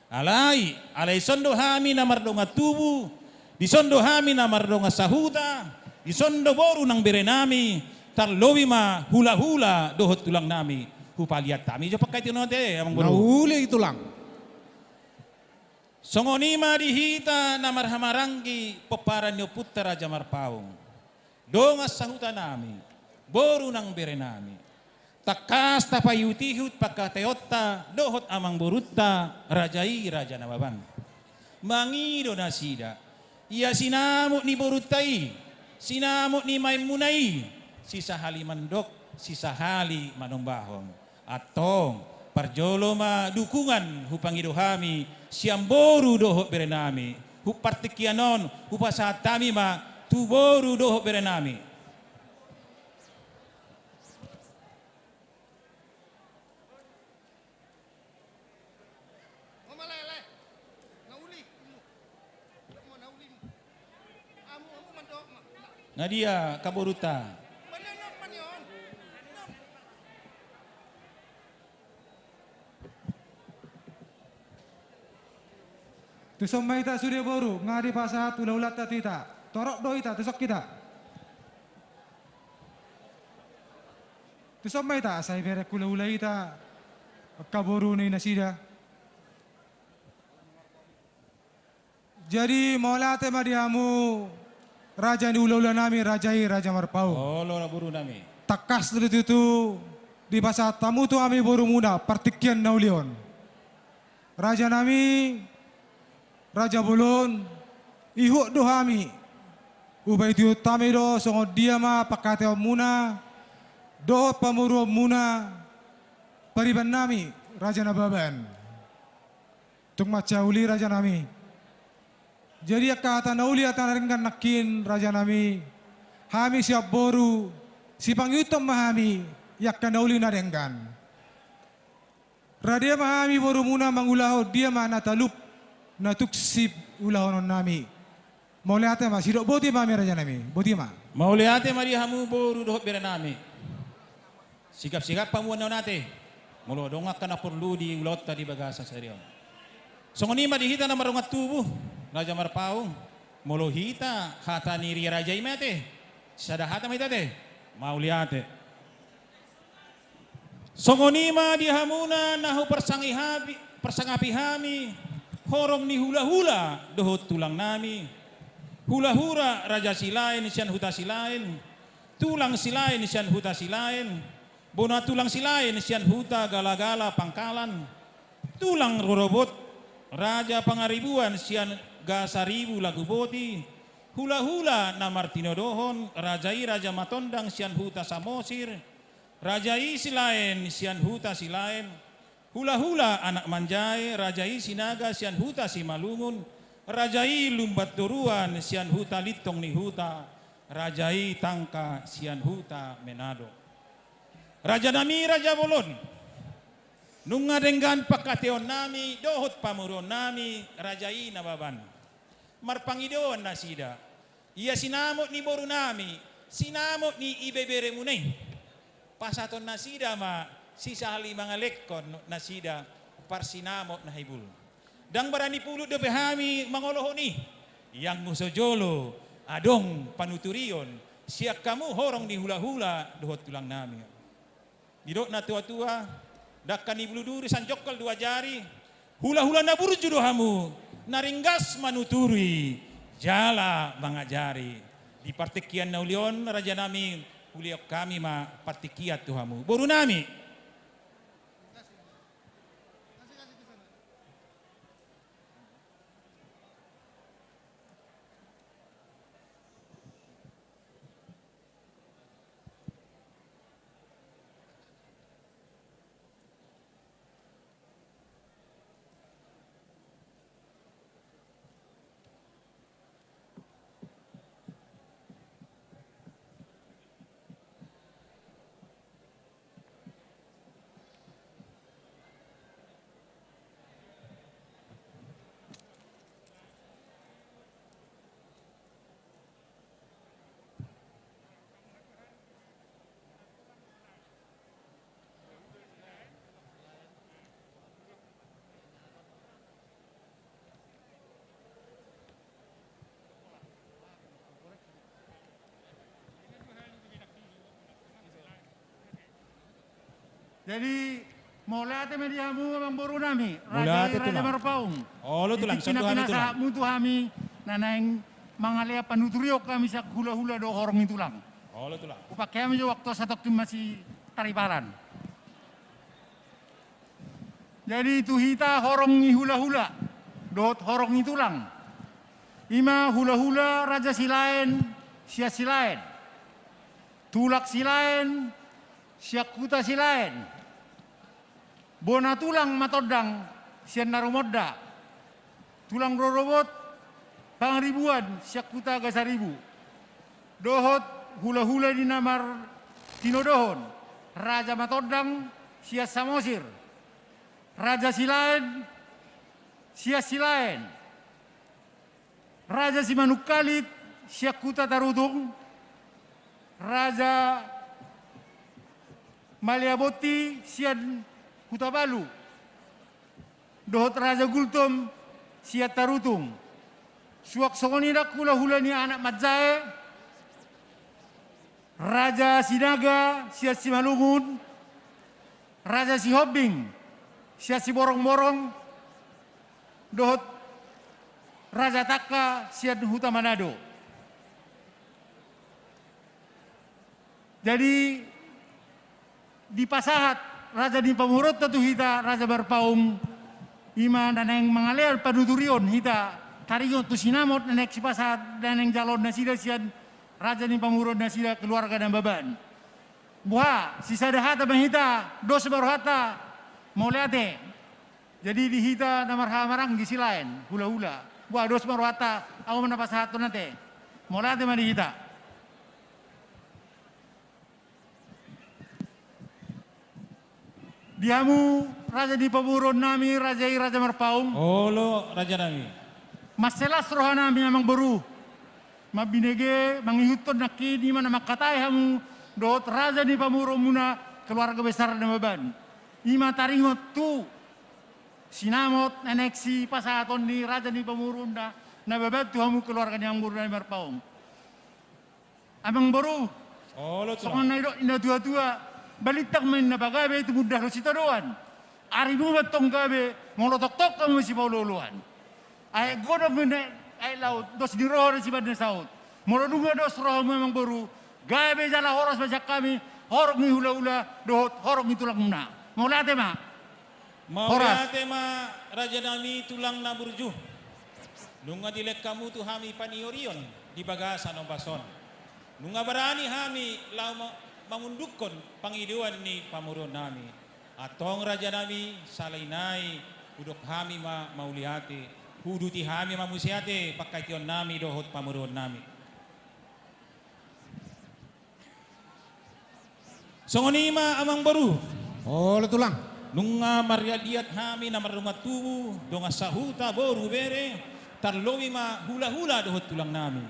[SPEAKER 10] Alay sondo hami na mardonga tubu. Di sondo hami na mardonga sahuta, di sondo boru nang berenami, tarlowi ma hula-hula dohot tulang nami. hupaliat tami jo pakai tinote amang boru.
[SPEAKER 3] Nauli tulang.
[SPEAKER 10] Songonima dihita na marhamaranggi peparan nyo putra Raja Marpaung. Dongas sahuta nami, boru nang berenami. Takas tapayutihut pakateotta, dohot amang borutta, rajai raja nababang. Mangido na sida, ia sinamuk ni borutai, sinamuk ni maimunai, sisa hali mandok, sisa hali manombahong. Atong parjolo ma dukungan hupangido hami, siamboru dohot berenami, hupartikianon, hupasatami ma tuboru dohot berenami. Nadia Kaboruta.
[SPEAKER 9] Tusok maita surya boru ngadi pasahat ulah-ulah tita. Torok do ita tusok kita. Tusok maita saya bere kula-ulah ita kaboru ni nasida. Jadi maulate madiamu Raja di ulah-ulah nami rajai Raja Marpaung.
[SPEAKER 10] Oh, lora buru nami.
[SPEAKER 9] Takas dulu itu di pasar tamu tu kami boru muda partikian naulion. Raja nami Raja Bulun ihuk do kami. Ubay itu tami do songo dia ma pakate muna do pamuru muna pariban nami Raja Nababan. Tung macauli Raja nami. Jadi kata nauli ataringan nakin raja nami, hami siap boru, si pangyutom mahami, yak nauli narenggan. Radia mahami boru muna mangulaho dia mana talup natuksip ulahon nami. Mau lihat ma sidok boti mami raja nami, boti ma.
[SPEAKER 10] Mau lihat mari hamu boru dohot bera nami. Sikap-sikap pamuan nate. Mulo dongak kana perlu di ulot tadi bagasa serion. Songonima dihita na marungat tubuh. Raja Marpaung, molo hita hata niri raja imate, sada hata maitate, mau liate. Songonima dihamuna nahu persangapi hami, horong ni hula-hula dohot tulang nami. Hula-hura raja silain sian huta silain, tulang silain sian huta silain, bona tulang silain sian huta gala-gala pangkalan, tulang rorobot raja pangaribuan sian gasaribu lagu boti, hula-hula na Martino Dohon, rajai raja matondang sian huta samosir, rajai silain sian huta silain, hula-hula anak manjai, rajai sinaga sian huta si malungun, rajai lumbat doruan sian huta litong ni huta, rajai tangka sian huta menado. Raja nami Raja Bolon, nungadenggan pakateon nami, dohot pamuron nami, rajai nababan. Marpangidoan na sida. Ia sinamot ni boru nami, sinamot ni ibebere munay. Pasaton na sida ma, sisali mga lekkon na sida, parsinamot na hibul. Dang barani pulot do behami mangoloho ni, yang musojolo, adong panuturion, siak kamu horong ni hula-hula, dohot tulang nami. Didok na tua-tua, dakkan ibulu duri sanjokal dua jari, hula-hula na burju dohamu, naringgas manuturi, jala mangajari. Di partikian naulion raja nami, uliok kami ma partikiat tuhamu. Boru nami.
[SPEAKER 11] Jadi mulai ate mediamu memang boru nami.
[SPEAKER 10] Mulai ate
[SPEAKER 11] Raja
[SPEAKER 10] tulang.
[SPEAKER 11] Marpaung.
[SPEAKER 10] Oh, lo tulang,
[SPEAKER 11] Itikina
[SPEAKER 10] satu hari
[SPEAKER 11] pinasa
[SPEAKER 10] tulang.
[SPEAKER 11] mutu kami nanaing mangalia panuturiok kami sa hula-hula do horong itulang.
[SPEAKER 10] Oh, lo tulang.
[SPEAKER 11] Upakai kami jo waktu satok tu masih tariparan. Jadi itu hita horong hula-hula. Dot horong itulang. Ima hula-hula raja silain, sia silain. Tulak silain, sia kuta silain. Bona tulang matodang, sia narumodda. Tulang rorobot, pangribuan, sia kuta gasaribu. Dohot hula-hula di namar tinodohon. Raja matodang, sia samosir. Raja silain, sia silain. Raja Simanukalit, sia kuta tarutung. Raja Maliaboti, sia kuta balu. Dohot Raja Gultom, sia tarutung. Suak songonidak hula-hula ni anak Madzae. Raja Sinaga, sia Simalungun. Raja Sihobing, sia Siborong-borong. Dohot Raja Taka, sia Huta Manado. Jadi di pasahat Raja di Pamurot tu hita Raja Marpaung ima daneng mangaler paduturion hita taringot tu sinamot nanek si pasahat daneng jalon nasida sian Raja di Pamurot nasida keluarga dan baban. Buha sisa dahata bahita dos barohata moleate. Jadi di hita namar marang gisi lain hula-hula. Buah dos barohata aku menapasahat tu nate. Moleate mah di hita. Diamu Raja di Pamurun nami, Raja Marpaung.
[SPEAKER 10] Oh, lo Raja nami.
[SPEAKER 11] Maselas roha nami amang beru. Mabinege mangihuton nakini mana makatai hamu dot Raja di Pamurun muna keluarga besar dan beban. Ima taringot tu sinamot aneksi pasaton di Raja di Pamurun na beban tu hamu keluarga yang buru dan Marpaung. Amang beru.
[SPEAKER 10] Oh, lo
[SPEAKER 11] Sokan naidok indah tua-tua. Balitak main na bagabe itu mudah lo sita doan. Ari mo matong gabe ngolotok-tok kamu si paululuan. Ay godok mena ay laut dos di roh si badna saut. Molo dunga dos roh memang baru. Gabe jala horos bajak kami horok ni hula-hula dohot horok ni tulang muna. Maulate ma.
[SPEAKER 10] Maulate ma Raja nami tulang na burju. Nunga dilek kamu tu hami paniorion di bagasan o bason. Nunga barani hami lau mangundukon pangiduan ni pamurun nami. Atong Raja nami salainai udok hami mauliate. Huduti hami mamusiate pakaition nami dohot pamurun nami. Songonima amang baru.
[SPEAKER 3] Oh, tulang.
[SPEAKER 10] Nunga mariadiat hami na marungat tubuh donga sahuta boru bere tarlowi ma hula-hula dohot tulang nami.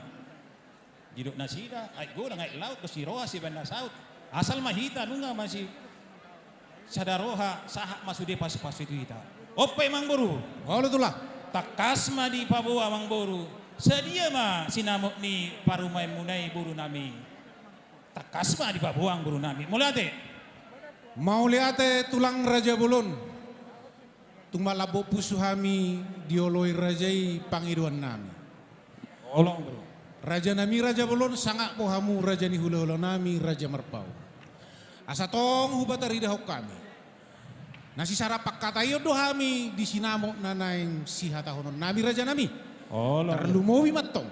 [SPEAKER 10] Didok nasida ay go na ngay laut si roha si banda saut. Asal mahita nunga masih sadaroha sahak masude pas-pas itu hita. Ope mang boru.
[SPEAKER 3] Oh, tulang.
[SPEAKER 10] Takas ma di pabuwa mang boru. Sedia ma sinamok ni parumay munay buru nami. Takas ma di pabuang buru nami. Mulate.
[SPEAKER 3] Mauliate tulang Raja Bulun. Tung malabo pusu hami dioloi rajai pangiduan nami.
[SPEAKER 10] Olong bro.
[SPEAKER 3] Raja nami Raja Bulun sangat pohamu Raja ni hula-hula nami Raja Marpaung. Asatong hubatari dahok kami. Nasi sarapak katayo dohami di sinamo nanaing sihatahonon nami Raja nami. Terlumowi matong.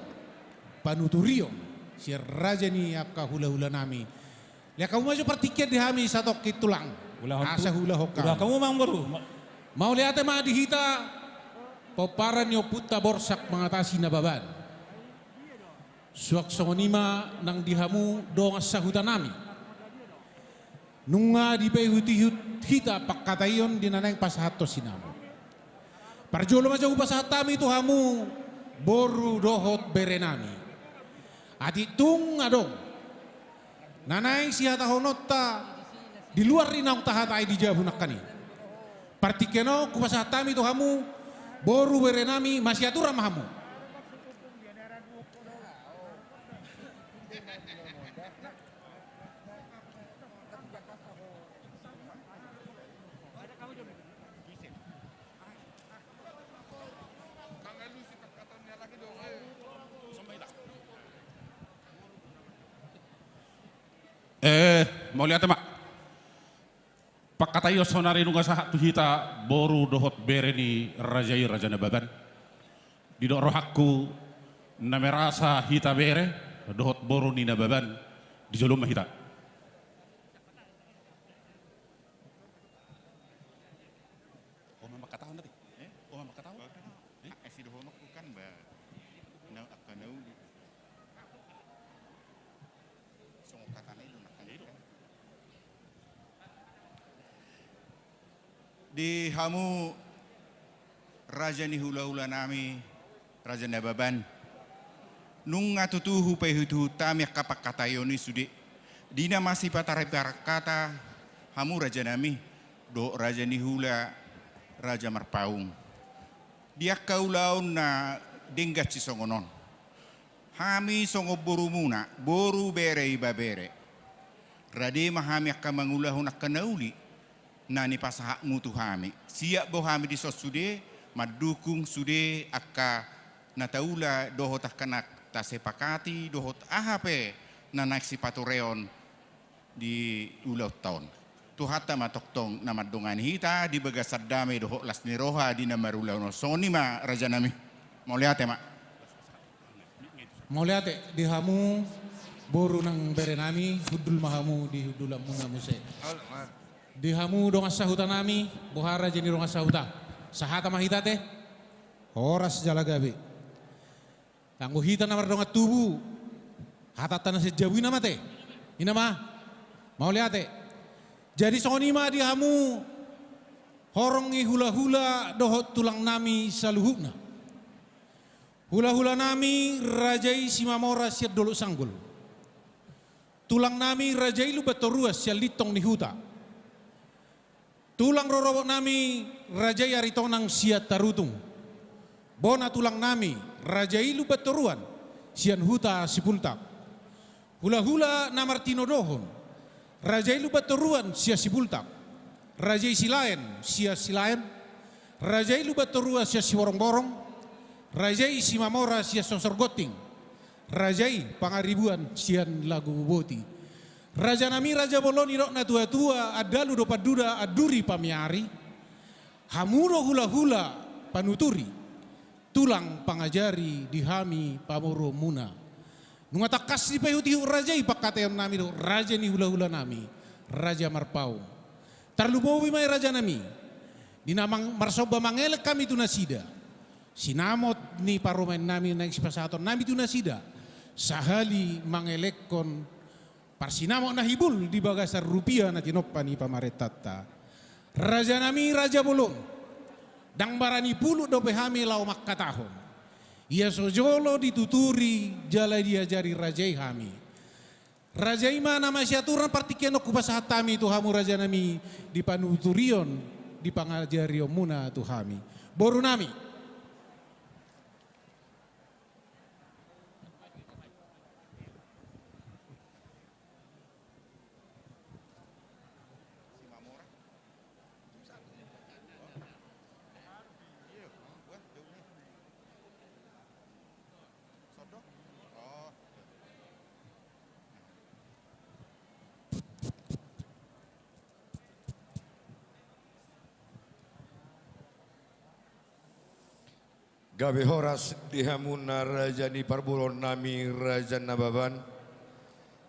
[SPEAKER 3] Panuturio si Raja ni akka hula-hula nami. Lihat kamu maju pertiket di hami satok kitulang. Asa hula hokam.
[SPEAKER 10] Udah kamu mang baru.
[SPEAKER 3] Mau lihat ma di hita poparan yo puta borsak mengatasi nababan. Suak songonima nang dihamu dong sahutan nami. Nunga di pehuti hita pakatayon di nanang pasahato sinamu. Parjolo maja upasatami itu hamu boru dohot berenami. Adi tung adong. Nanay siya tahonota di luar rinang tahatai di jabunakani. Partikeno kupasatami itu hamu boru berenami masih atura mahamu.
[SPEAKER 12] mau lihat mak. Pak katayo sonari nunga sahat tu hita boru dohot bereni rajai raja nababan. Di dok rohakku na merasa hita bere dohot boru ni nababan di jolum hita.
[SPEAKER 13] Di hamu raja ni hula-hula nami raja nababan nung atutuhu pehutu tami kapak katayo ni sudi dina masih patarai kata hamu raja nami do raja ni hula raja marpaung dia kaulaun na denggat si songonon hami songo boru muna boru bere iba bere rade mahami akamangulahun akanauli nani pasahak mutu hami siap boh hami di sos sude madukung sude akka nataula dohot akanak tasepakati dohot ahape nanak si patureon di ulau tahun tuhata matoktong nama dongan hita di bagasar dame dohot las niroha di nama ulau no soni ma raja nami mau lihat mak
[SPEAKER 3] mau lihat di hamu boru nang berenami hudul mahamu di hudul amuna muse di hamu dong asahuta nami bohara jeni dong asahuta sahata mahita teh horas jalagabe tangguh hita namar dong tubuh hata tanah sejawi nama teh ina mah mau lihat teh jadi soni mah di hamu horongi hula-hula dohot tulang nami saluhukna hula-hula nami rajai simamora siat dolo sanggul tulang nami rajai lu batoruas siat litong ni huta tulang rorobok nami rajai aritonang siat tarutung bona tulang nami rajai lu batoruan sian huta sipultak hula-hula namartino dohon rajai lu batoruan sia sipultak rajai silaen sia silaen rajai lu batorua sia siborong-borong rajai simamora sia sosor goting rajai pangaribuan sian lagu boti raja nami raja boloni rok na tua-tua adalu dopat duda aduri pamiari hamuro hula-hula panuturi tulang pangajari dihami pamoro muna nungata kasih pehuti rajai pakatayon nami do raja ni hula-hula nami raja marpau tarlubowi mai raja nami dinamang marsoba mangelek kami tunasida sinamot ni paromain nami naik sipasaton nami tunasida sahali mangelekon parsinamo nahibul di bagasar rupiah na tinopani pamaretata raja nami raja bolon dang barani pulu dope hami lau makkatahon ia sojolo dituturi jala diajari rajai hami rajai mana masyaturan partikian okupasahatami tu hamu raja nami di panuturion di pangajari omuna tu hami boru nami
[SPEAKER 23] Gabe horas dihamuna raja ni parbulon nami raja nababan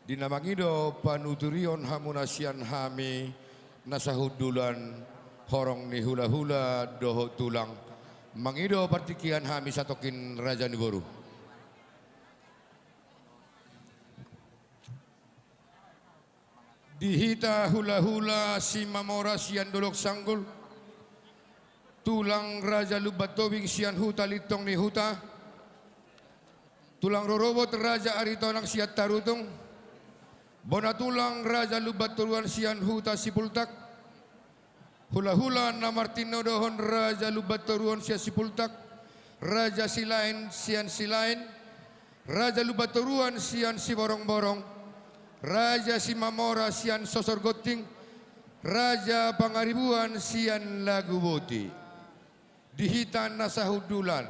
[SPEAKER 23] dinamangido panuturion hamunasian hami nasahudulan horong ni hula-hula doho tulang mangido partikian hami satokin raja ni boru dihita hula-hula si mamora sian dolok sanggul tulang raja lubat tobing sian huta litong ni huta tulang rorobot raja aritonang siat tarutung bona tulang raja lubat turuan sian huta sipultak hula-hula namartino dohon raja lubat turuan sian sipultak raja silain sian silain raja lubat turuan sian siborong-borong raja simamora sian sosor goting raja pangaribuan sian lagu boti dihitan nasahudulan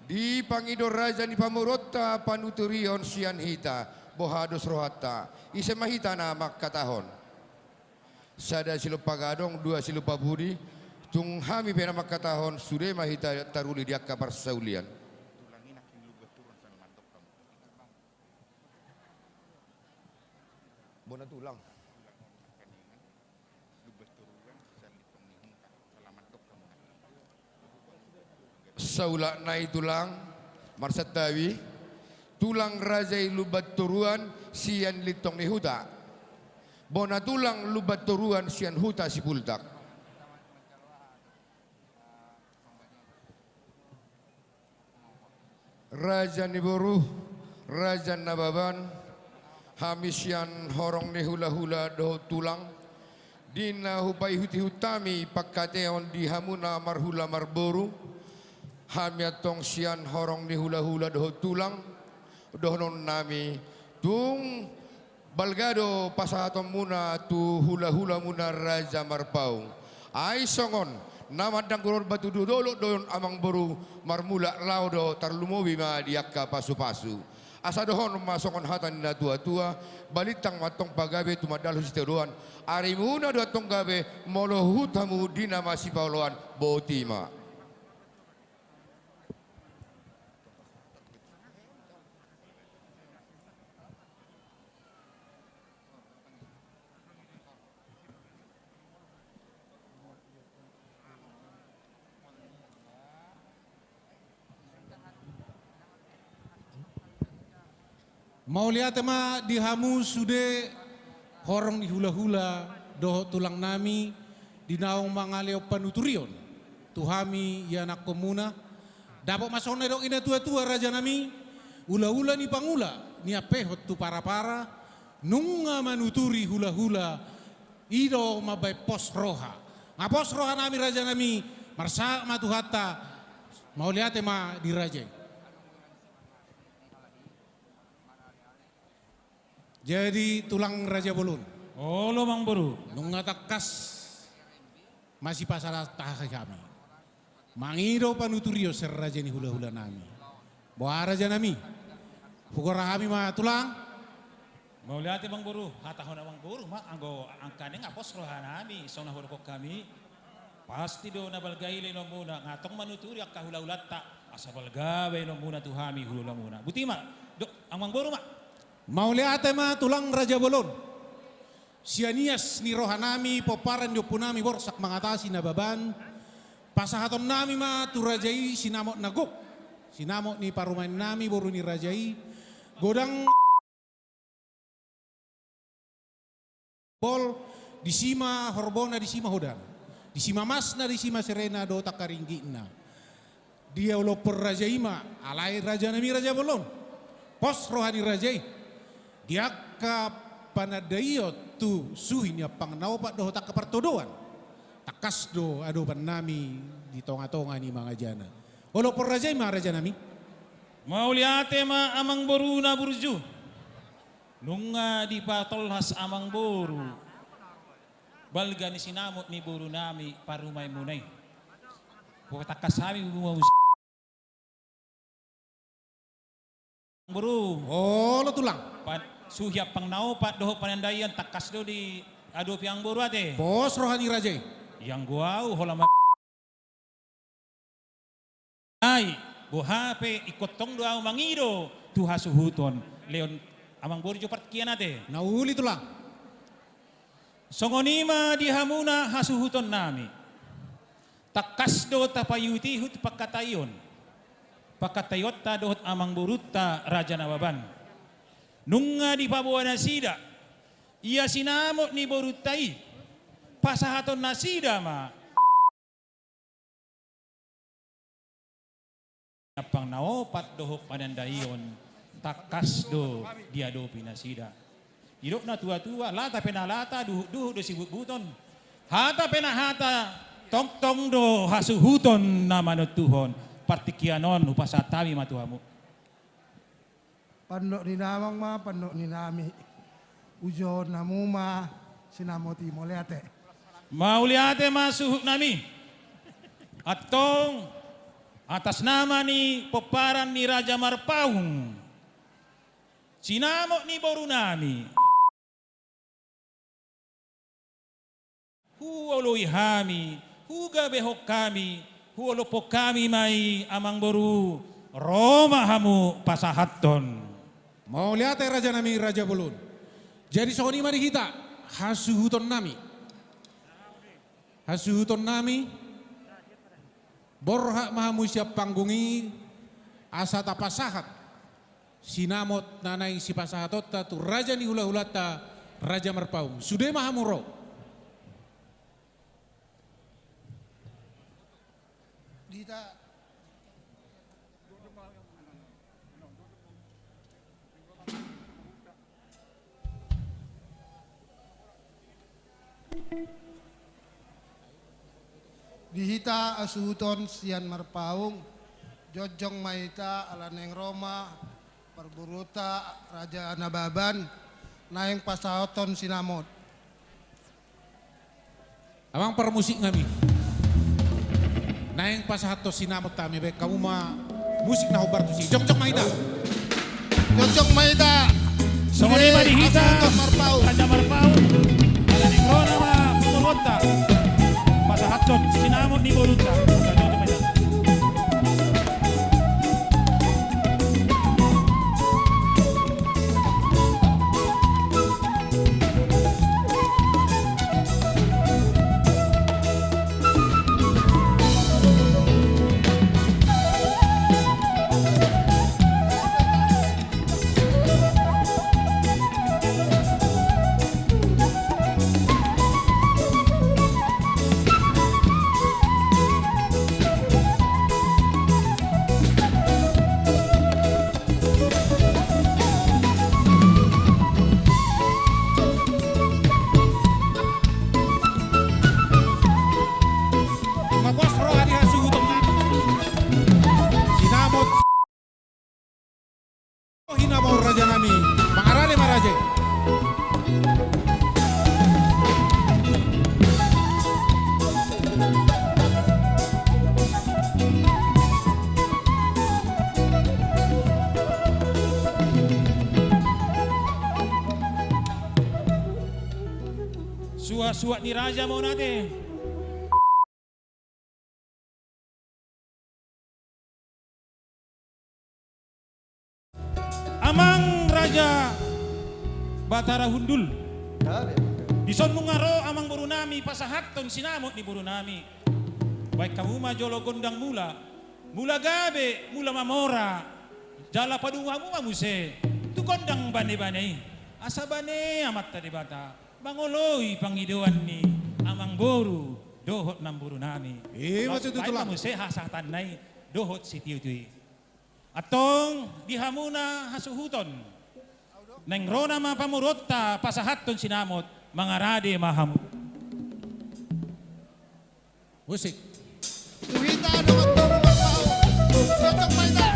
[SPEAKER 23] di pangido raja ni pamurota panuturion sian hita bohados rohata isa mahita na makatahon sada silupa gadong dua silupa budi tung hami pena makatahon sudah mahita taruli dia kabar saulian bona tulang saula nai tulang marsatawi tulang rajai lubat turuan sian litong ni huta bona tulang lubat turuan sian huta sipultak raja ni boru raja nababan hamisian horong ni hula-hula doh tulang dina hupai huti hutami pakateon di hamuna marhula marboru hamiatong sian horong ni hula-hula doh tulang doh non nami tung balgado pasahaton muna tu hula-hula muna raja marpaung ai songon nama dangkuror batu dodolo don amang boru marmula laudo tarlumobi ma diakka pasu-pasu asa dohon masokon hatan na tua-tua balitang matong pagabe tumadalo si teruan ari muna do tong gabe molo hutamu dina masih pauluan botima
[SPEAKER 3] Mau lihat ma di hamu sude horong di hula-hula doh tulang nami di naong mangaleo panuturion tuhami ya nak komuna dapat masuk dok ina tua-tua raja nami ula-ula ni pangula ni apehot tu para-para nunga manuturi hula-hula ido mabai pos roha pos roha nami raja nami marsa matuhata mau lihat ma di raja. Jadi tulang Raja Bolon.
[SPEAKER 10] Oh, lo mang boru.
[SPEAKER 3] Nunga takas masih pasal taha kami. Mangido panuturio ser raja ni hula-hula nami. Bawa raja nami. Pukora kami ma tulang.
[SPEAKER 10] Mau lihat bang boru, hatahon bang boru mak anggo angkane ngapos roha nami song nahorok kami. Pasti do nabalgaile no muna ngatong manuturi ak hula-hula ta asabal gawe no muna tuhami hula muna. Buti mak, dok ang bang boru mak.
[SPEAKER 3] Mau lihat ma tulang Raja Bolon. Sianias ni rohanami poparan yo punami borsak mengatasi nababan. Pasahaton nami ma tu rajai sinamot nagok. Sinamot ni parumain nami boru ni rajai. Godang bol di sima horbona di sima hodana. Di sima masna di sima serena do takaringgina. Dia ulo per rajai ma alai raja nami Raja Bolon. Pos rohani rajai. Dia ka panadayo tu suhinya pangnao pak doh tak kepertodoan. Takas do ado panami di tonga-tonga ni mga jana. Olo por rajay ma raja nami.
[SPEAKER 10] Mau lihat ma amang boru na burju. Nunga di patolhas amang boru. Balga ni sinamot ni boru nami parumay munay. Takas kami bumaus. Boru.
[SPEAKER 3] Oh, lo tulang.
[SPEAKER 10] Suhyap pang naupat doho panandayan takas do di ado piang boru ate.
[SPEAKER 3] Bos rohani rajai.
[SPEAKER 10] Yang guau holaman. Ay, buhape ikotong doa mangido tu hasuhuton leon amang boru jo partkian ate.
[SPEAKER 3] Nauli tulang.
[SPEAKER 10] Songonima di hamuna hasuhuton nami. Takas do tapayuti hut pakatayon. Pakatayot ta dohot amang burutta raja nababan. Nunga di pabuan nasida, ia sinamot ni borutai, pasahaton nasida ma. Napang naopat dohok panandayon, takas do dia do pinasida. Idok na tua-tua, lata penalata, duh do sibut buton. Hata penahata, tong do hasuhuton na manut tuhon. Partikianon upasatawi matuhamu.
[SPEAKER 6] Pandok ni namang ma, pandok ni nami. Ujo namuma, sinamoti moleate.
[SPEAKER 10] Mau liate masuk nami. Atong atas nama ni peparan ni Raja Marpaung. sinamot ni boru nami. Huoloi hami, huga behok kami, huolopok kami mai amang boru Roma hamu pasahaton.
[SPEAKER 3] Mau lihat raja nami Raja Bulun. Jadi sohoni mari kita hasuhuton nami. Hasuhuton nami borha mahamu siap panggungi asa tapasahat. Sinamot nanai si pasahatot tu raja ni hula-hulata Raja Marpaung. Sudah mahamuro.
[SPEAKER 6] Dita Dihita asuhuton sian Marpaung, Jojong Maita alaneng Roma, Perburuta Raja Nababan, naeng pasahoton sinamot.
[SPEAKER 3] Amang permusik ngami. Naeng pasahato sinamot kami baik kamu mah musik na hubar tusi. Jojong Maita.
[SPEAKER 6] Jojong Maita.
[SPEAKER 10] Somoni Marihita, Raja Marpaung, alaneng Roma Perburuta. Pasahaton sinamot ni Boruta. Suat ni raja mau nate. Amang Raja Batara Hundul. Di son mungaro amang burunami pasahaton sinamot ni burunami. Baik kamu ma jolo gondang mula. Mula gabe, mula mamora. Jala padungamu mamuse. Tu gondang bane-bane. Asa bane amat tadi bata. Mangoloi pangiduan ni amang boru dohot nam buru nami. Matututulang. Kamu sehasatan nai dohot si tiutui. Atong dihamuna hasuhuton. Neng rona ma pamurota pasahaton sinamot mangarade mahamu.
[SPEAKER 3] Musik.
[SPEAKER 6] Tuhita dohot boru Marpaung. Jojong Maita.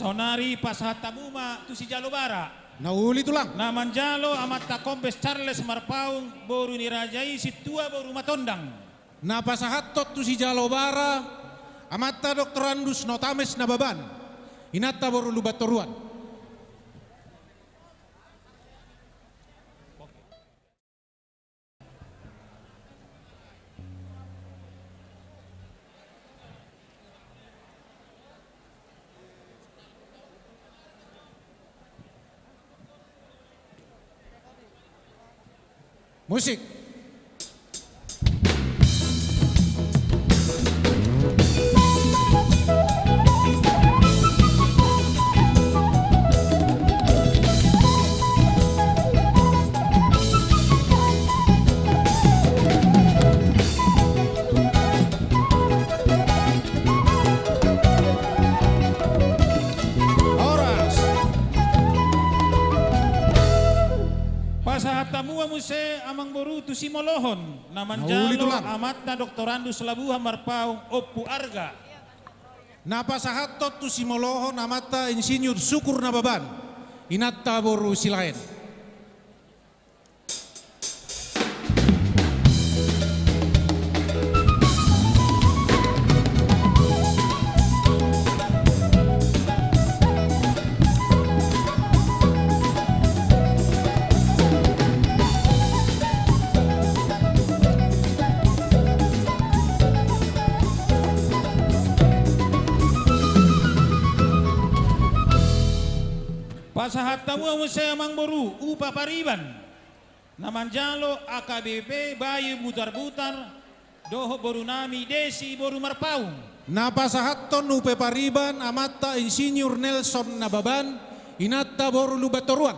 [SPEAKER 10] Sonari pasahat tamuma tu si jalo bara.
[SPEAKER 3] Nauli tulang.
[SPEAKER 10] Naman jalo amat ta Kombes Charles Marpaung boru ni rajai si tua boru matondang.
[SPEAKER 3] Na pasahat tot tu si jalo bara amat ta Dr. Andus Notames Nababan. Inata boru lubat toruan. Musik.
[SPEAKER 10] Tamu amuse amang boru tu si molohon naman jalo amat na doktorando Labuhan Marpaung Opu Arga.
[SPEAKER 3] Napasahat tot tu si molohon amat ta insinyur Sukur Nababan. Inatta boru silain.
[SPEAKER 10] Pasahat tamu saya amang boru upa pariban. Naman jalo AKBP Bayu Butar-Butar doho boru nami Desi boru Marpaung.
[SPEAKER 3] Napasahat ton upe pariban amatta insinyur Nelson Nababan. Inatta boru lubat toruan.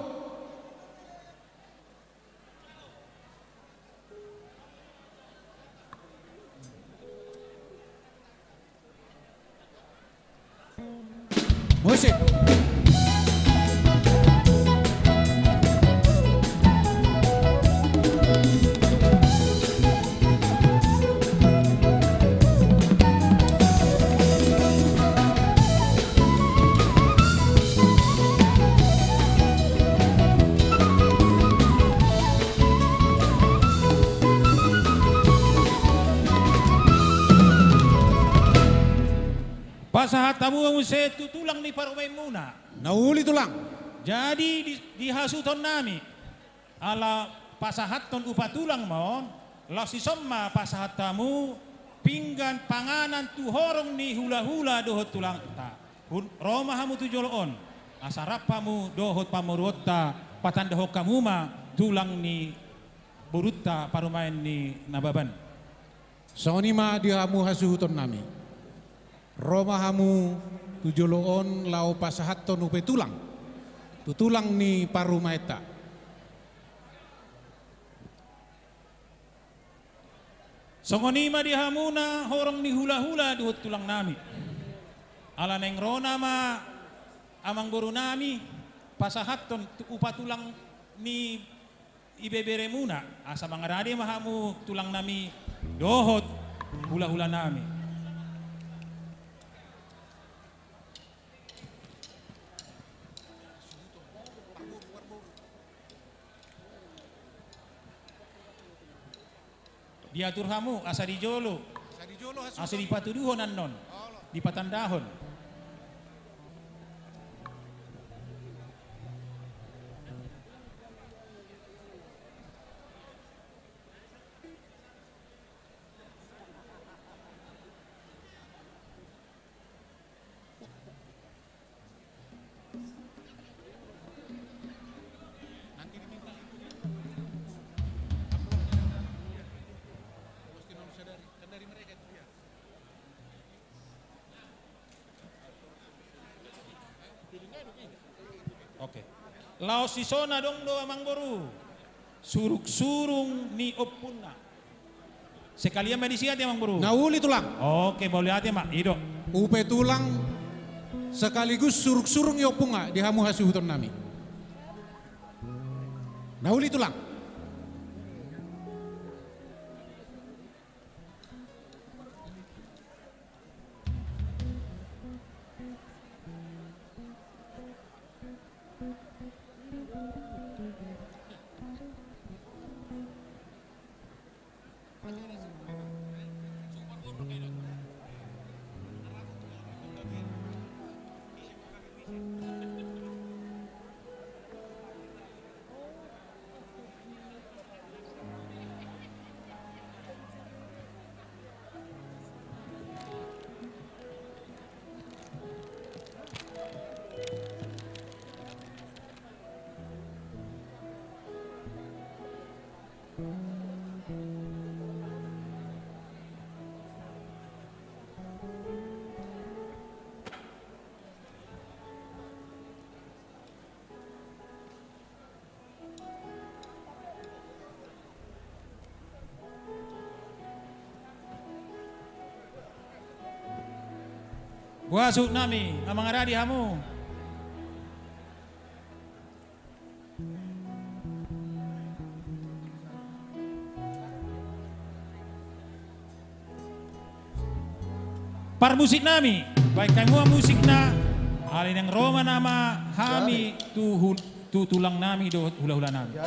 [SPEAKER 3] Musik.
[SPEAKER 10] Pasahat tamu amuse tutulang ni Parumay muna.
[SPEAKER 3] Nauli tulang.
[SPEAKER 10] Jadi dihasuton nami ala pasahat ton upatulang mo law si somma pasahat tamu pinggan panganan tu horong ni hula-hula dohot tulang ta. Roma hamu tu joloon asarap pamu dohot pamuruot ta patandahok kamuma tulang ni burutta parumain ni Nababan.
[SPEAKER 3] Sonima dihamu hasuhuton nami. Roma hamu tujoloon lau pasahat ton upe tulang. Tutulang ni parumaeta.
[SPEAKER 10] Songonima dihamuna horong ni hula-hula duhut tulang nami. Ala neng rona ma amang boru nami pasahat ton upa tulang ni ibebere muna. Asa mangarade mahamu tulang nami dohot hula-hula nami. Diatur hamu asa di jolo, asa di patuduhon annon, di patandahon. Oke. Laos si sona dong do amang boru. Suruk-surung ni opuna. Sekalian medisi hati amang boru.
[SPEAKER 3] Nauli tulang.
[SPEAKER 10] Oke, boleh hati mak. Ido.
[SPEAKER 3] Upe tulang sekaligus suruk-surung yopunga dihamu hasuhuton nami. Nauli tulang.
[SPEAKER 10] Buasuk nami, amang aradi hamu. Par musik nami, baik kamu musik na, alin yang Roma nama hami tu tulang nami do hula-hula nami.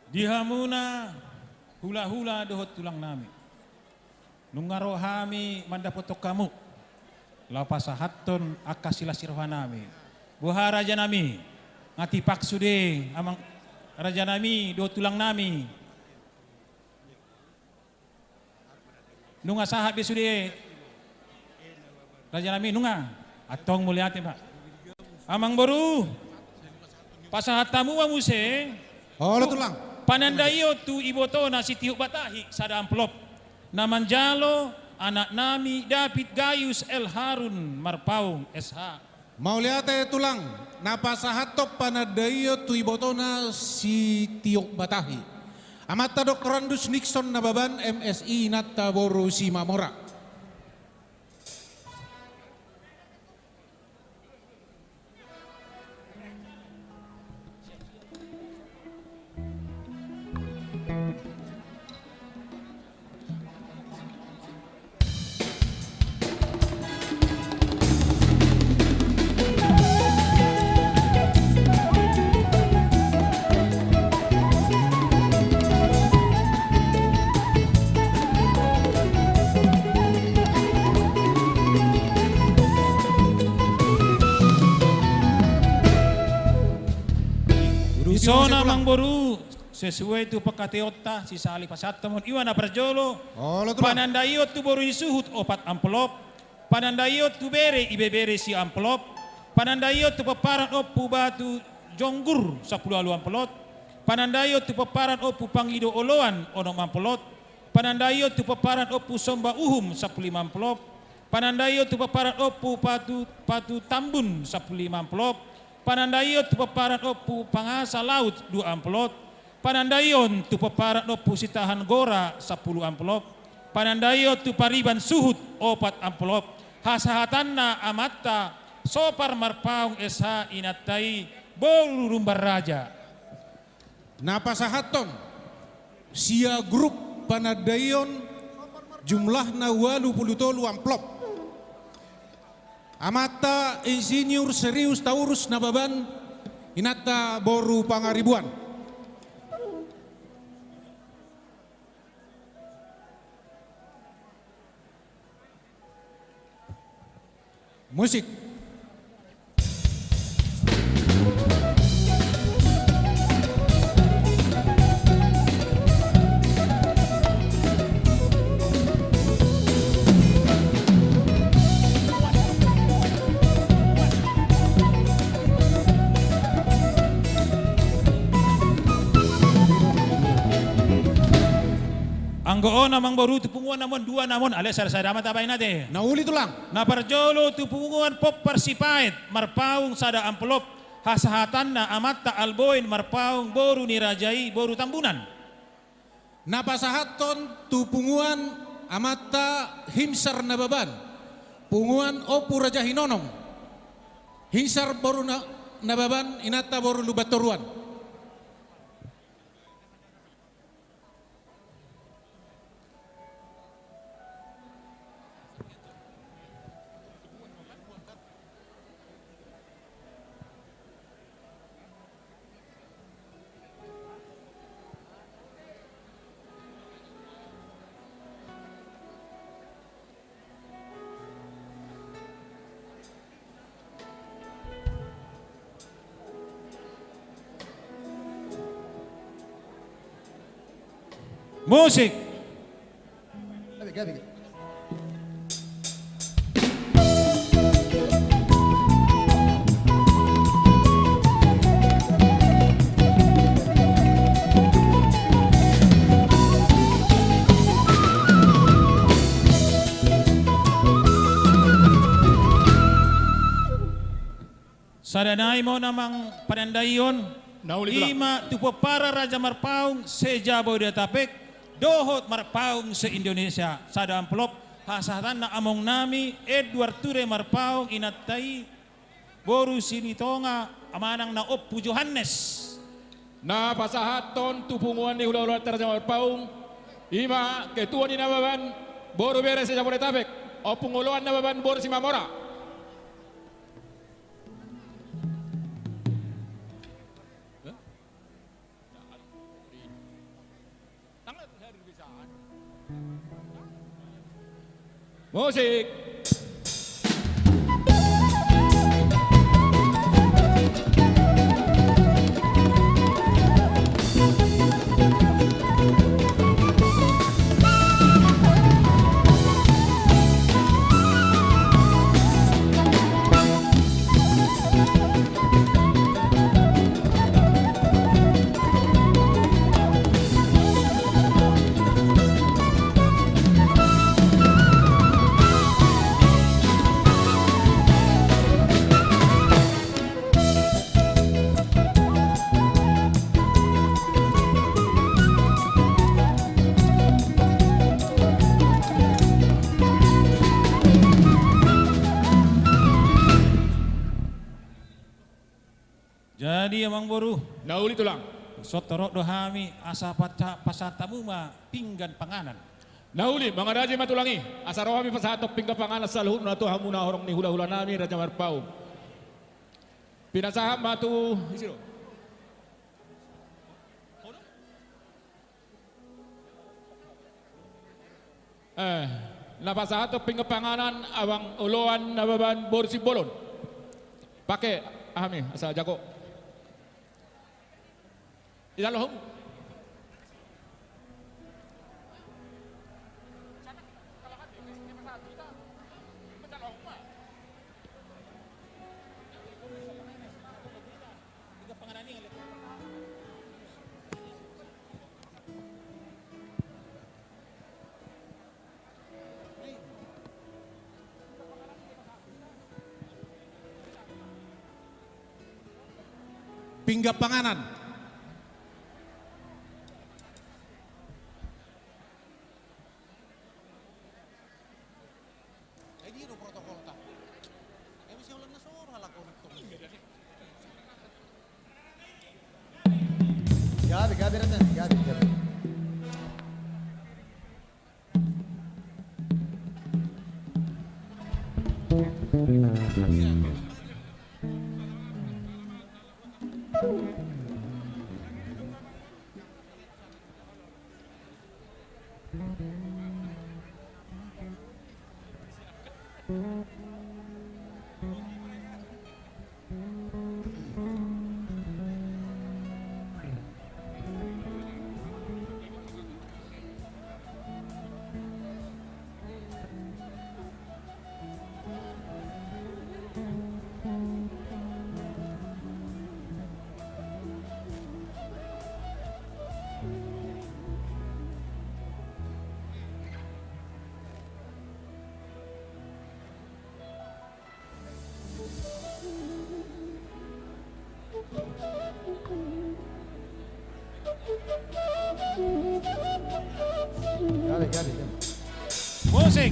[SPEAKER 10] Dihamuna hula-hula dohot tulang nami. Nungaro hami mandapotok kamu. lapasahaton akasila sirwanami. Buha raja nami, ngati paksude amang raja nami do tulang nami. Nunga sahat besude raja nami nunga atong muliatin Pak. Amang boru pasahat tamu wa muse.
[SPEAKER 9] Oh, tulang.
[SPEAKER 10] Panandayo tu iboto na si Tiuk Batahi sada amplop. Namanjalo anak nami David Gayus El Harun Marpaung SH.
[SPEAKER 9] Mauliate tulang, napasahatop panadayo tu ibotona si Tiok Batahi. Amata Dr. Randus Nixon Nababan MSI Natta Boru Simamora. Sona mangboru sesuai tu pekateota si sali pasatamon iwana perjolo panandayot tu boru isuhut opat amplop panandayot tu bere ibe bere si amplop panandayot tu paparan opu batu jonggur 10 alu amplot panandayot tu paparan opu pangido oloan onong amplot panandayot tu paparan opu somba uhum 15 amplop panandayot tu paparan opu patu tambun 15 amplop panandayot tu paparan opu pangasa laut 2 amplop panandayon tu paparan opu sitahan gora 10 amplop panandayot tu pariban suhut 4 amplop hasahatanna amatta sopar Marpaung SH inatai boru rumbar raja napasahaton sia grup panadayon jumlahna 83 amplop amata insinyur serius taurus nababan inata boru pangaribuan. Musik.
[SPEAKER 10] Anggoon namang baru tupunguan namon 2 namon alias sada amat abay natin.
[SPEAKER 9] Nauli tulang.
[SPEAKER 10] Naparjolo tupunguan pop persipait Marpaung sada amplop hasahatan na amatta alboin Marpaung boru ni rajai boru tambunan.
[SPEAKER 9] Napasahaton tupunguan amatta himsar nababan punguan opu raja hinonong himsar boru nababan inata boru lubatoruan.
[SPEAKER 10] Musik. Sadanay mo namang panandayon, ima tupo para Raja Marpaung sejabo dia tapek, dohot Marpaung se Indonesia, sada amplop, hasatan na among nami, Edward Ture Marpaung inatai, boru sinitonga, amanang na Oppu Johannes.
[SPEAKER 14] Na pasahaton tupunguan ni hula-hula Raja Marpaung, ima ketua ni nababan, boru beres sejabo dia tapek, opunguluan nababan boru Simamora. Musik.
[SPEAKER 10] Jadi amang boru.
[SPEAKER 14] Nauli tulang.
[SPEAKER 10] Sotorok dohami asa pasar tamuma pinggan panganan.
[SPEAKER 14] Nauli mga raja matulangi. Asa rohami pasatok pinggan panganan sa luhut na to hamuna horong ni hula-hula nami Raja Marpaung. Pinasaham matu isiro. Napasahatok pinggan panganan awang uluan nababan borsi bolon. Pakai ahami asa jago. Ilalohom.
[SPEAKER 3] Pinggap panganan.
[SPEAKER 15] Gabi. Gabi.
[SPEAKER 10] Musik.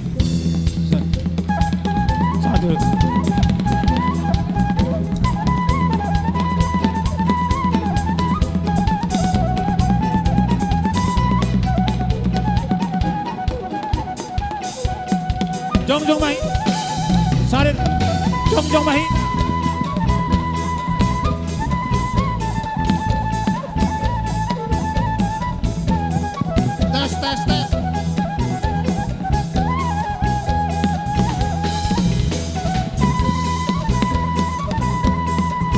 [SPEAKER 10] Satu. Jong Mahi. Sadir. Jong Mahi.
[SPEAKER 15] Tes.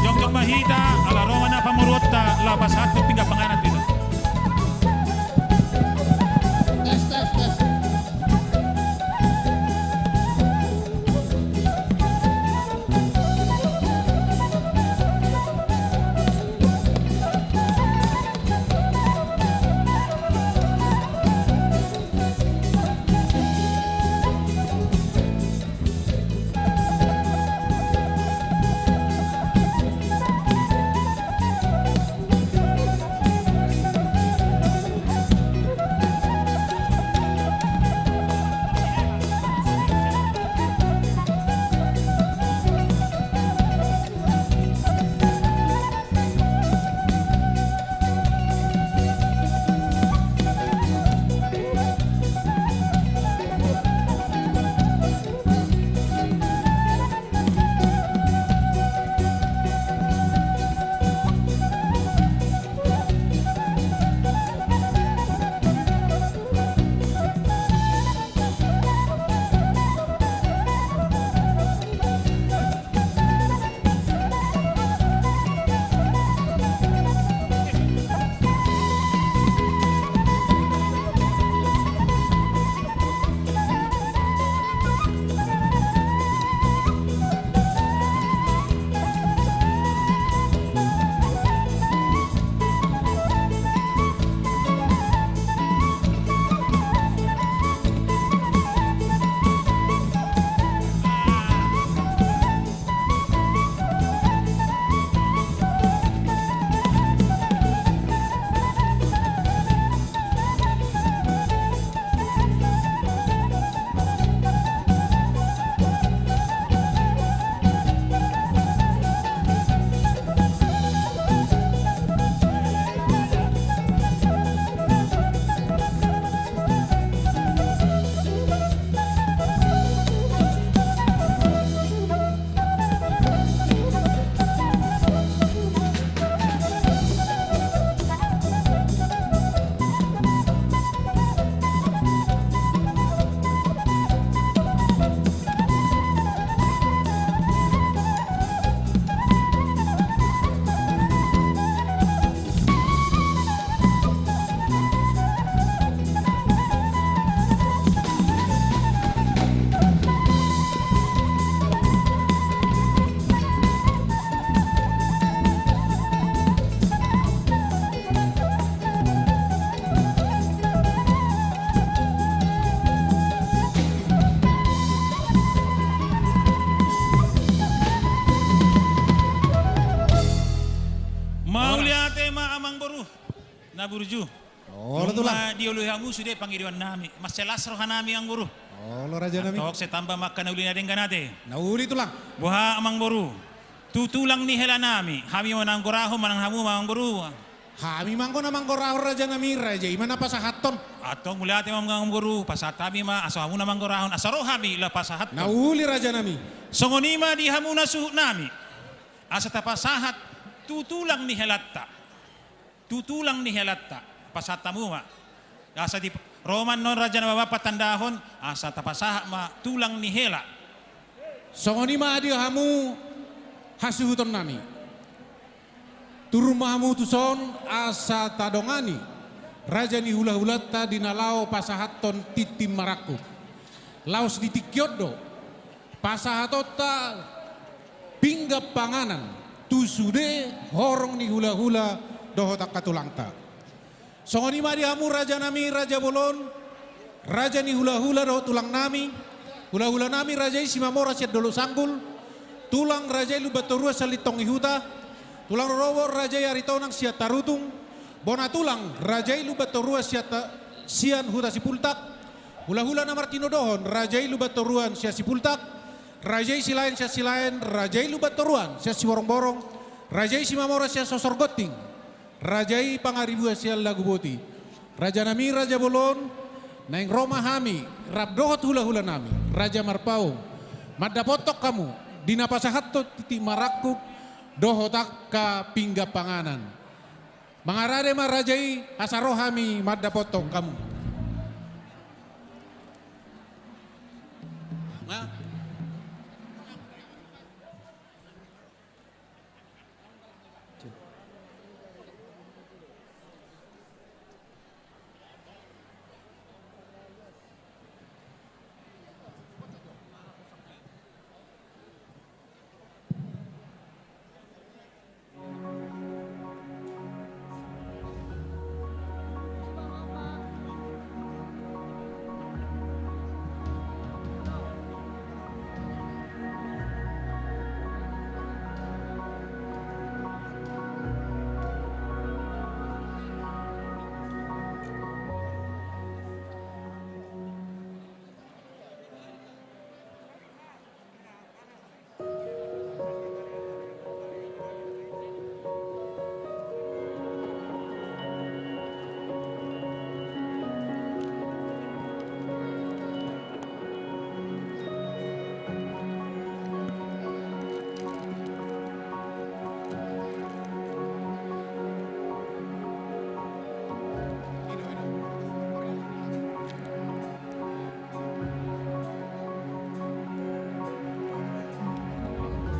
[SPEAKER 10] Jong Mahita ala Romana Pamurota lapas hati pinggap panganan dito.
[SPEAKER 15] Tes.
[SPEAKER 10] na burju.
[SPEAKER 9] Oh, tulang.
[SPEAKER 10] Diuluh hamu sudah pangiriwan nami. Mas celas rohanami ang buru.
[SPEAKER 9] Oh, raja nami.
[SPEAKER 10] Tok setambah makan nauli na denganate.
[SPEAKER 9] Nauli tulang.
[SPEAKER 10] Buha amang boru. Tutulang ni hela nami. Hami manang goraho manang hamu manang boru.
[SPEAKER 3] Hami mangko namang goraho raja nami raja imana pasahaton.
[SPEAKER 10] Atong mulati mangang boru pasatami ma aso hamu namang gorahon asaro hami la pasahat.
[SPEAKER 3] Nauli raja nami.
[SPEAKER 10] Songonima di hamu na suhut nami. Asa tapasahat tutulang ni helatta. Tutulang ni helatta. Pasatamu ma. Asa di Roman non raja na baba patandahon asa tapasahat ma tulang ni hela.
[SPEAKER 3] Songonima di hamu hasuhuton nami. Turumahamu tuson asa tadongani. Raja ni hula-hulata dinalao pasahaton titim maraku. Laos ditikyodo. Pasahatota pinggap panganan. Tusude horong ni hula-hula dohotak katulangta. Songonima di hamu raja nami raja bolon. Raja ni hula-hula dohot tulang nami. Hula-hula nami raja simamora siat dolo sanggul. Tulang raja lu batorua salitong ihuta. Tulang rowo raja aritonang siat tarutung. Bona tulang raja lu batorua sian huta sipultak. Hula-hula na Martino dohon raja lu batoruan siat sipultak. Raja silain siat silain raja lu batoruan siat si borong-borong. Raja simamora siat sosor goting. Raja pangaribu siat lagu boti. Raja nami raja bolon. Naing Roma hami rab dohot hula-hula nami. Raja Marpaung. Madapotok kamu. Dina pasahato titi marakuk dohotak ka pingga panganan. Mangarade marajai asarohami madapotong kamu. Nah.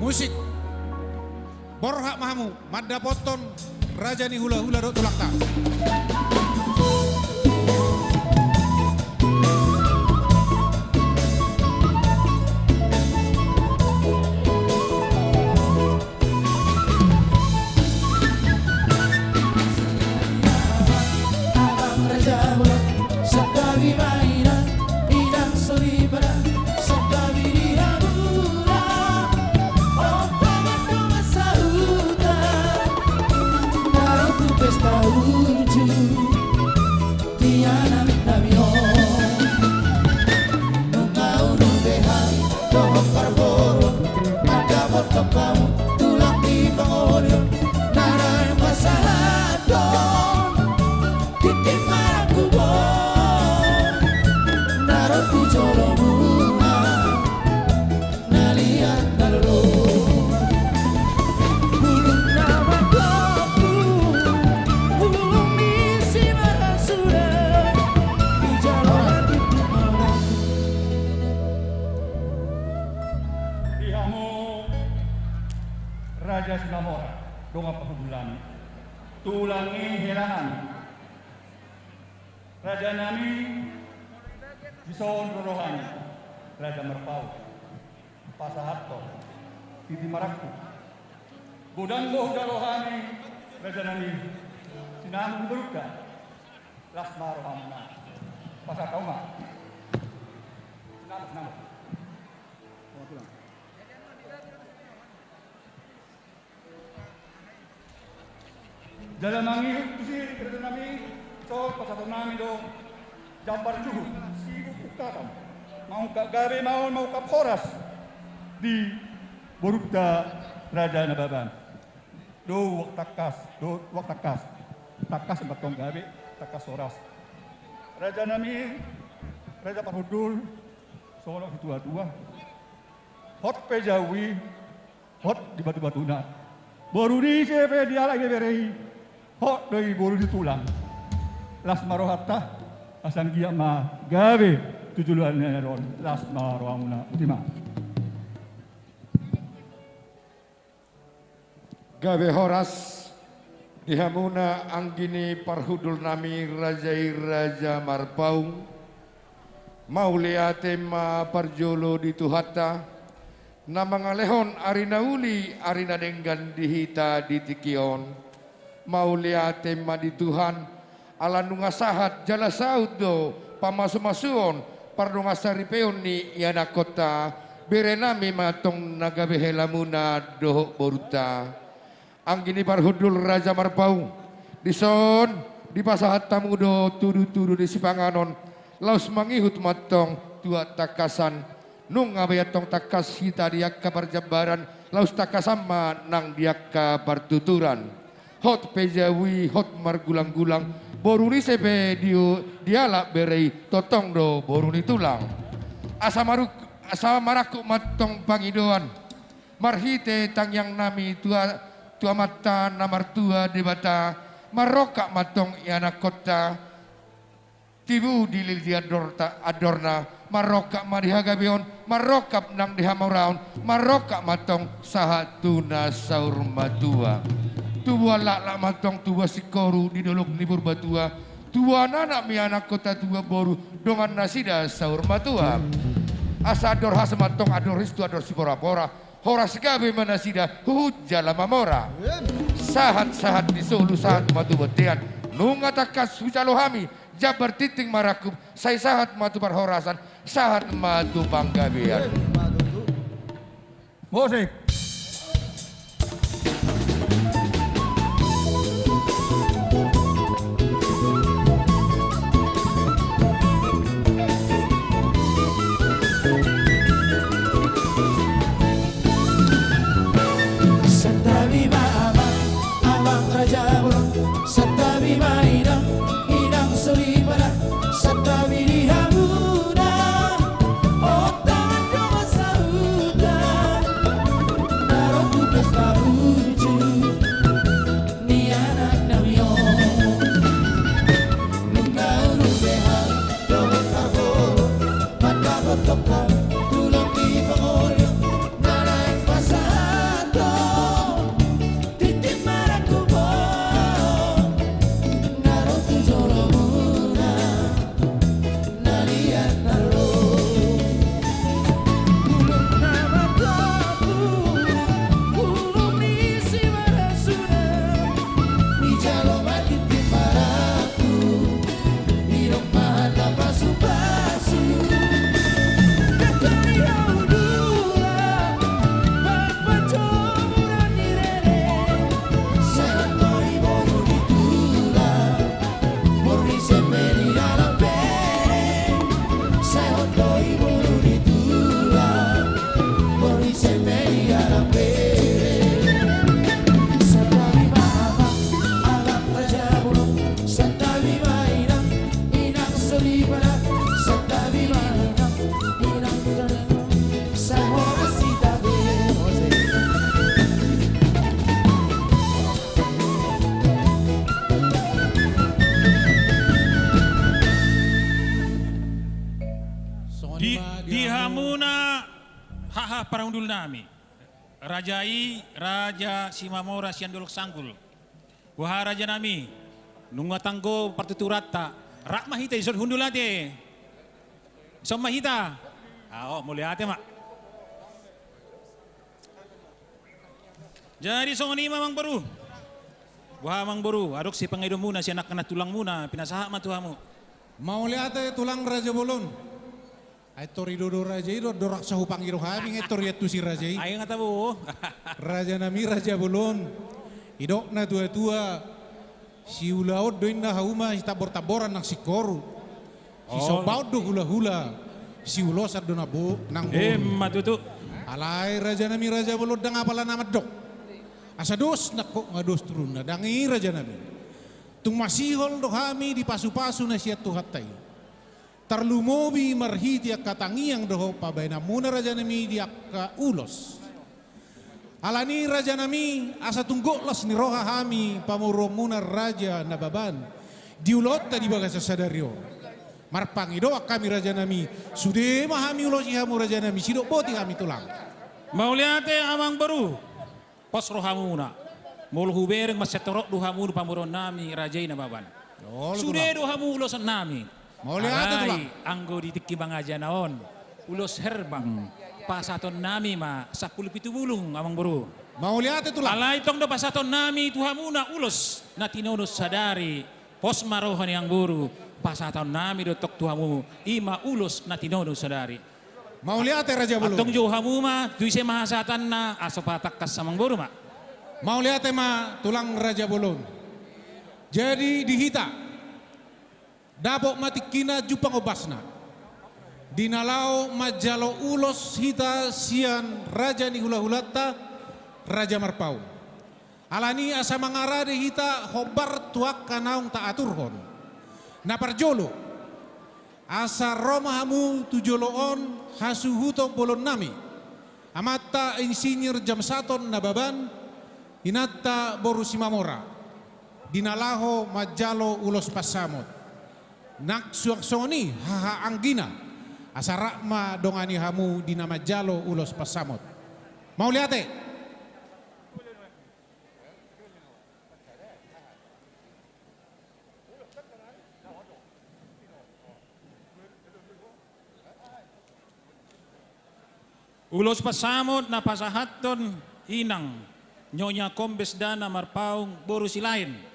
[SPEAKER 3] Musik Borhak mahamu Madapoton Raja ni hula-hula dok tulakta.
[SPEAKER 1] Raja Sinamora, donga pahubulan, tulangi herangan. Raja nami, Bison Rorohan, Raja Marpau, Pasahato, Titi Marakku, Budanggo Darohani, Raja nami, Sinamung Beruka, Lasma Rohamna, Pasatoma, Sinamung. Jalan mangi tu si kereta nami so pasal nami do jambar cuhut sibuk ukakam mau kak gabe mau kap horas di Borukta Raja Nababan do wak takas batong gabe takas horas Raja nami Raja Parhudul soalnya tua hot pejawi hot di batu-batuna baru di CV dia lagi berei hot dari baru ditulang las marohata asan gia ma gawe tujulannya ron las marohamuna utima
[SPEAKER 23] gawe horas dihamuna anggini Parhudul nami Raja Marpaung Mauliate ma parjolo di tuhata namangalehon arina uli arina denggan dihita di tikion Mauliate ma di Tuhan ala nunga sahat jala saud do pamasumasuon pardunga saripeon ni yana kota berenami matong nagabehelamuna doho boruta anggini Parhudul Raja Marpaung dison di pasahat tamudo tudu-tudu di Sipanganon laus mangihut matong tua takasan nung abayatong takas hita diakka parjabaran laus takasama nang diakka partuturan hot pejawi hot margulang-gulang boruni sebe diala berei totong do boruni tulang asa maraku matong pangidoan marhite tang yang nami tua mata namar tua debata maroka matong yana kota tibu dilil di adorna marokak marihagabion marokap nang dihamaraon marokak matong sahatuna saur matua tua lak matong tua sikoru di dolok libur batua tua nanak mi anak kota tua boru dongan nasida saur matua asa ador has matong ador ristu ador sipora-pora horas gabe manasida hujala mamora sahat di solu sahat matu betian nungatakas hucalohami Jabar titing marakup, saya sahat matu parhorasan, sahat matu panggabian.
[SPEAKER 1] Musik.
[SPEAKER 7] Satabi mama, abang raja burung, satabi mainam. Solibara satabi dihamuna otangan doa sauda naroku pesta lucu ni anak namio nungau rubeha doa kahoro mata botokam tulong di pangolyo naraing pasato titik maraku bo naroku jolo
[SPEAKER 10] Dihamuna haha parangdul nami Rajai Raja Simamora Siandolok Sanggul Wah Raja nami nunga tanggo partituratta rak mahita ison hundulate ison mahita muliate mak jadi songoni mamang baru wah mang baru aduk si pangaido muna si anak kena tulang muna pinasaha matuhamu
[SPEAKER 3] mau liate tulang Raja Bolon Aitor idodo raja ido dorak sahu pangiro kami ngetor ya tu si raja i.
[SPEAKER 10] Ayo ngata bu.
[SPEAKER 3] Raja nami Raja Bolon. Idok na tua-tua Si ulaod do inna hauma tabor-taboran ng sikoru. Si sobaud do hula-hula. Si ulosat do nabo nang
[SPEAKER 10] matutu.
[SPEAKER 3] Alay raja nami raja bolod dang apala nama dok. Asa dos nako ngados turun na dangi raja nami. Tung masihol do kami di pasu-pasu na siya tuhatay. Tarlumobi marhiti ak katangiang doho pabayna muna raja nami di ka ulos. Alani raja nami asa tunggoklas ni roha kami pamuro muna raja nababan. Diulot tadi baga sa sadario. Marpangido ak kami raja nami. Sude mahami ulos ihamu raja nami sidok boti kami tulang.
[SPEAKER 10] Mauliate amang baru. Pos rohamu muna. Mulhu bereng masyatorok duhamu pamuron nami raja nababan. Sude duhamu ulosan nami.
[SPEAKER 3] Mauliate tulang.
[SPEAKER 10] Anggo ditiki bang aja naon. Ulos herbang. Pasaton nami ma 10-17 amang baru.
[SPEAKER 3] Mauliate tulang.
[SPEAKER 10] Alay tong do pasaton nami tuhamuna ulos na tinonos sadari. Pos marohan yang buru. Pasaton nami do tok tuhamu ima ulos na tinonos sadari.
[SPEAKER 3] Mauliate raja bulu.
[SPEAKER 10] Atong johamu ma tuise mahasatan na asopatak kas samang buru ma.
[SPEAKER 3] Mauliate ma tulang raja bulun. Jadi dihita. Dabok matikina jupang obasna. Dinalau majalo ulos hita sian raja ni hula-hulata raja marpau. Alani asa mangarade hita hobar tuak kanaung ta aturhon. Naparjolo asa romahamu tujoloon hasuhuto bolon nami. Amata insinyur jam saton nababan hinata boru simamora. Dinalaho majalo ulos pasamot. Nak suaksoni haha anggina asa rakma dongani hamu di nama jalo ulos pasamot. Mau lihat
[SPEAKER 10] Ulos pasamot na pasahaton inang nyonya kombes dana marpaung boru silain.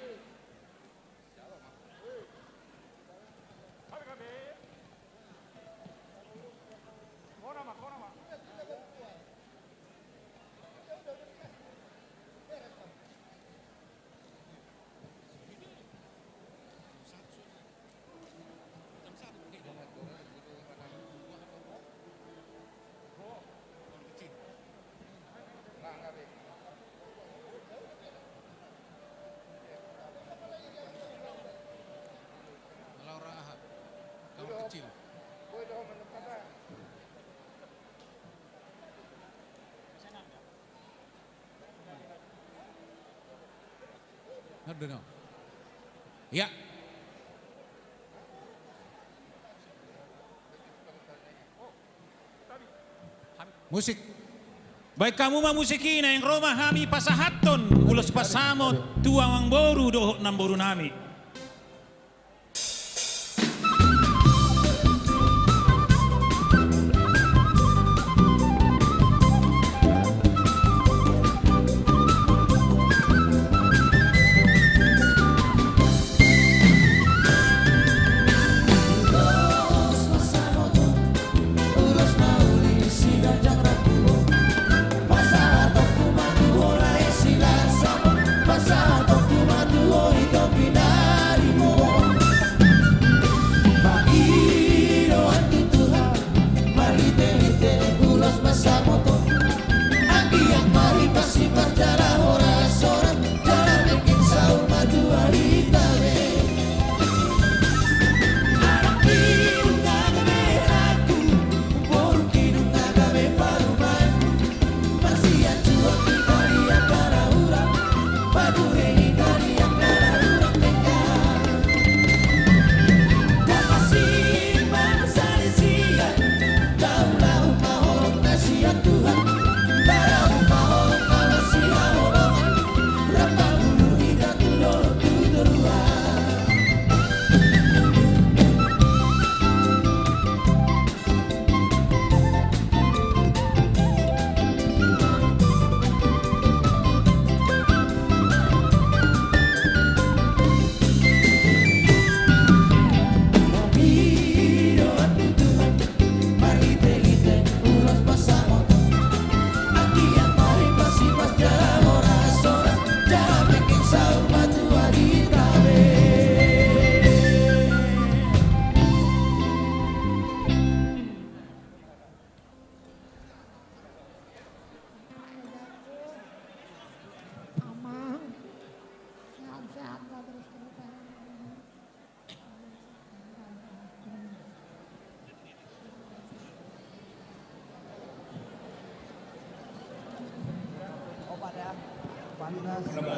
[SPEAKER 3] Ya. Musik.
[SPEAKER 10] Baik kamu mah musiki na yang Roma hami pasahaton ulos pasamot tuang ang boru dohok nam boru nami.
[SPEAKER 7] Pasado, tu matu, hoy te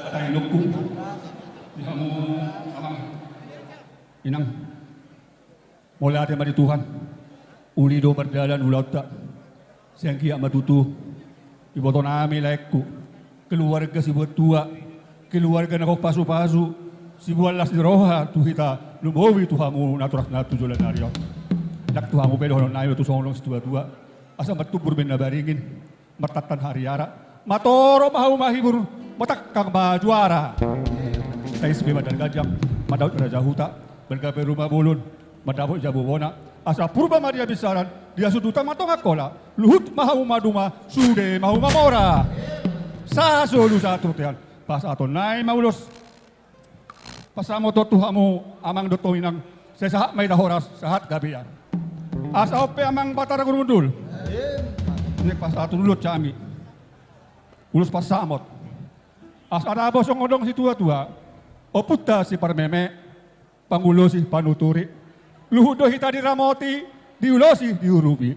[SPEAKER 1] Tayo lukong. Di kamu amang inang. Mula atin mati Tuhan. Uli do berjalan ulau tak. Sengki amat tutu. Iboto nami laikku. Keluarga si buat tua. Keluarga nak pasu-pasu. Si buat las di roha tu kita. Lumowi Tuhamu naturak natu jolan nario. Dak Tuhamu pedo honon nayo tu sonong si tua-tua. Asa matubur benda baringin. Mertatan hariara. Matoro mahu mahibur. Matak kang juara. Saya sebagai badan gajang. Madaut Raja Huta. Bergapai rumah bulun. Madapot Jabu Wona. Asa purba madia bisaran. Dia suduta matonga kola. Luhut mahu maduma. Sude mahu mamora. Sa solu satu tian. Pas ato nai maulos. Pasamo to Tuhamu amang doto inang. Sesahat may dahoras. Sahat gabian. Asa ope amang batara gurundul. Ini pas ato nulut cami. Ulus pas samot. Asa ada bosong odong si tua-tua. Oputa si parmeme. Pangulo si panuturi. Luhudo hita di ramoti, diulosi, diurubi.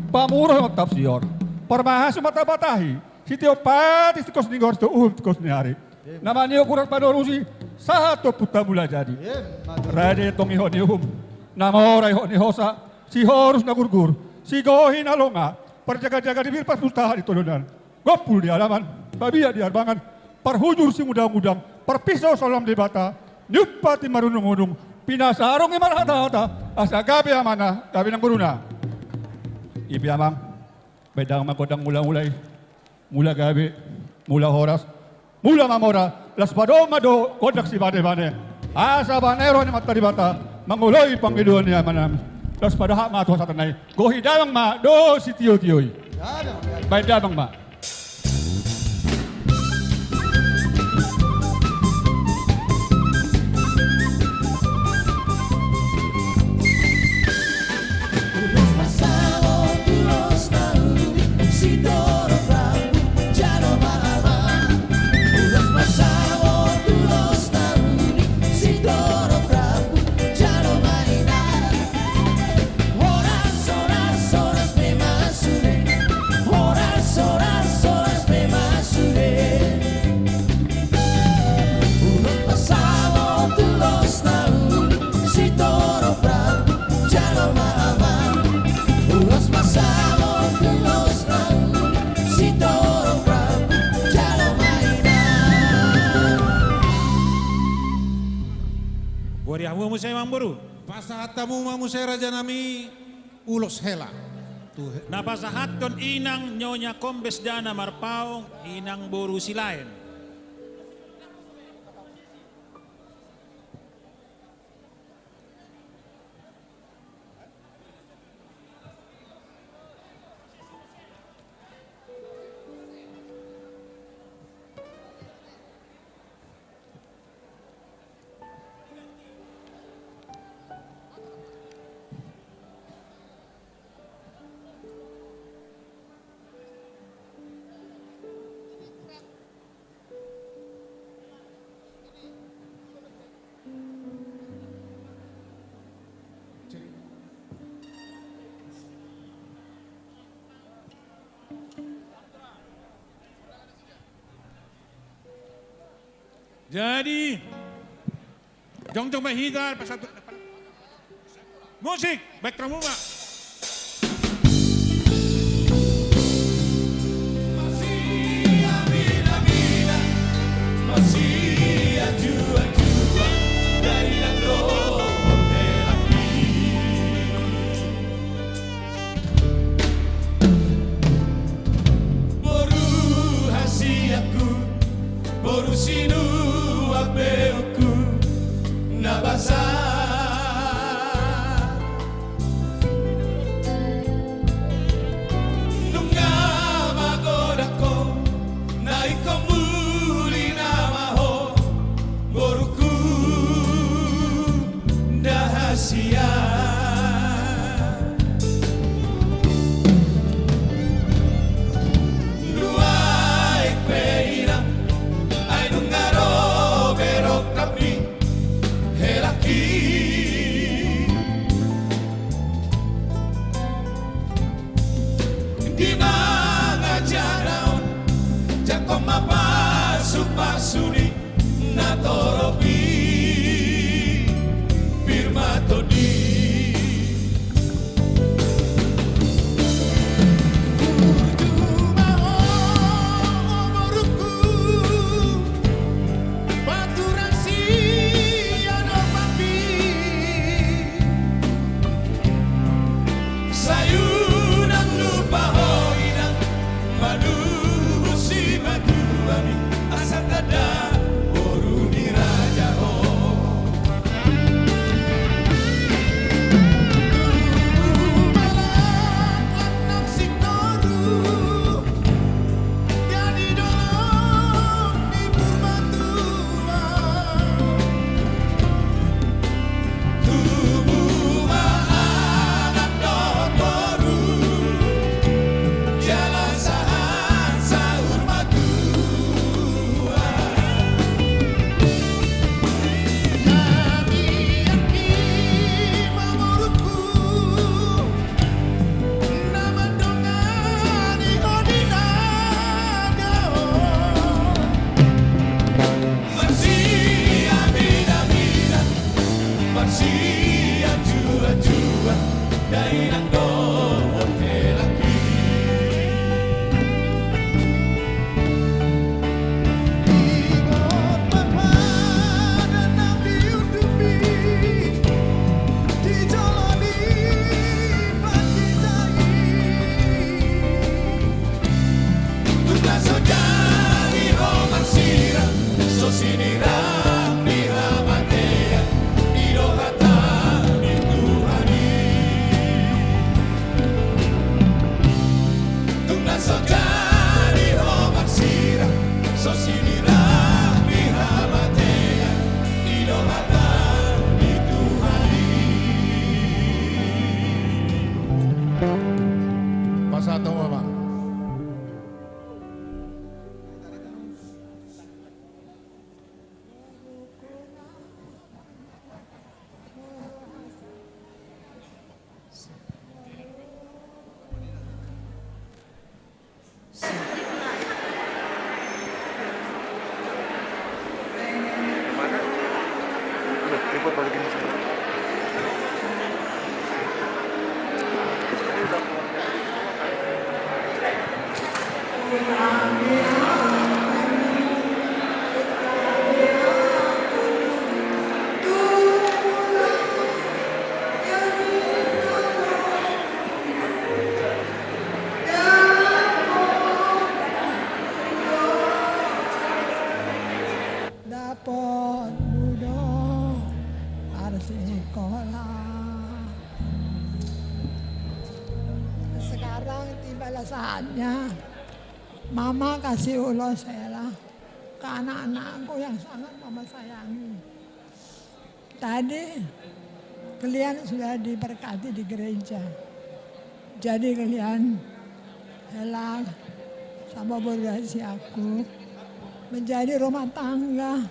[SPEAKER 1] Pamuroh tafsior. Parmahas mata-batahi. Si teopati tikos ni gorsto tikos ni hari. Namanya ukuran padorusi, satu puta mula jadi. Raja tong ihon ihum. Namora ihon ihosa, si horus na gurgur. Si gohi na longa, perjaga-jaga di birpas pustaha di tolonan. Gopul di halaman, babia di arbangan. Parhujur si mudang-mudang, perpisau solam di bata. Nyupati marunung-unung. Pinasarong imarata-hata, asa gabi amana, gabi ng guruna. Ibi amang, bedang makodang mula-mulay, mula gabi, mula horas, mula mamora, las mado, kodak si bade-bade. Asa banero ni mataribata, manguloy panggiluan niya manam. Las padahak mato sa tanay, gohidamang ma, do si tiyo-tiyoy. Bedamang ma.
[SPEAKER 3] Wariahu mo saya mamburu. Pasahatamu mamu saya raja nami ulos hela.
[SPEAKER 10] Napasahat kon inang nyonya kombes dana marpaong inang boru silain. Jadi, jong mahidar pasatu musik baik kamu mak.
[SPEAKER 7] Di mga jaraon, Jacob mapasok pa Robi Firmatodi
[SPEAKER 16] Dapot mudo sekolah. Sekarang tibalah saatnya Mama kasih ulos saya ke anak-anakku yang sangat Mama sayangi. Tadi kalian sudah diberkati di gereja. Jadi kalian helak sama berdasi aku menjadi rumah tangga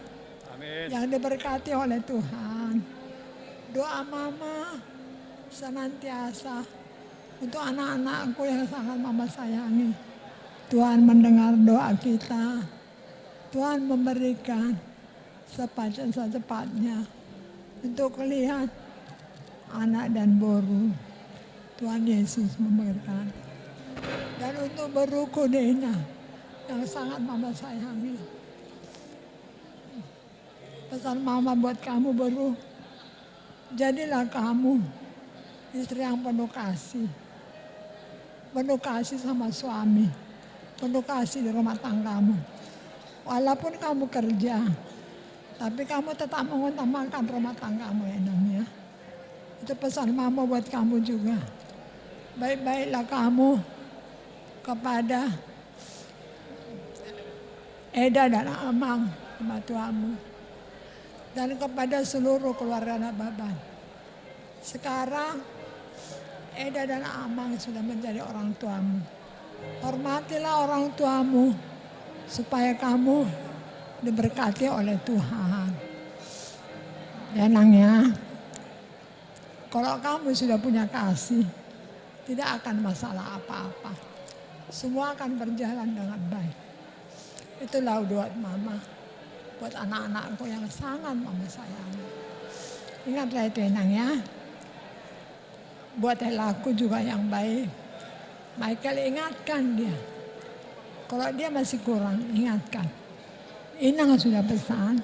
[SPEAKER 16] yang diberkati oleh Tuhan. Doa Mama senantiasa untuk anak-anakku yang sangat Mama sayangi. Tuhan mendengar doa kita. Tuhan memberikan secepatnya untuk kalian anak dan boru. Tuhan Yesus memberikan. Dan untuk Beruku Dena yang sangat Mama sayangi. Pesan Mama buat kamu Beru, jadilah kamu istri yang penuh kasih. Penuh kasih sama suami, penuh kasih di rumah tanggamu. Walaupun kamu kerja, tapi kamu tetap mengutamakan rumah tanggamu ya dong ya. Itu pesan Mama buat kamu juga. Baik-baiklah kamu kepada Eda dan Amang, mertuamu, dan kepada seluruh keluarga Nababan. Sekarang Eda dan Amang sudah menjadi orang tuamu. Hormatilah orang tuamu supaya kamu diberkati oleh Tuhan. Ya Nang ya, kalau kamu sudah punya kasih, tidak akan masalah apa-apa. Semua akan berjalan dengan baik. Itulah doa Mama buat anak-anakku yang sangat mama sayang. Ingatlah itu Enang ya. Buat laku juga yang baik. Michael ingatkan dia. Kalau dia masih kurang, ingatkan. Inang sudah pesan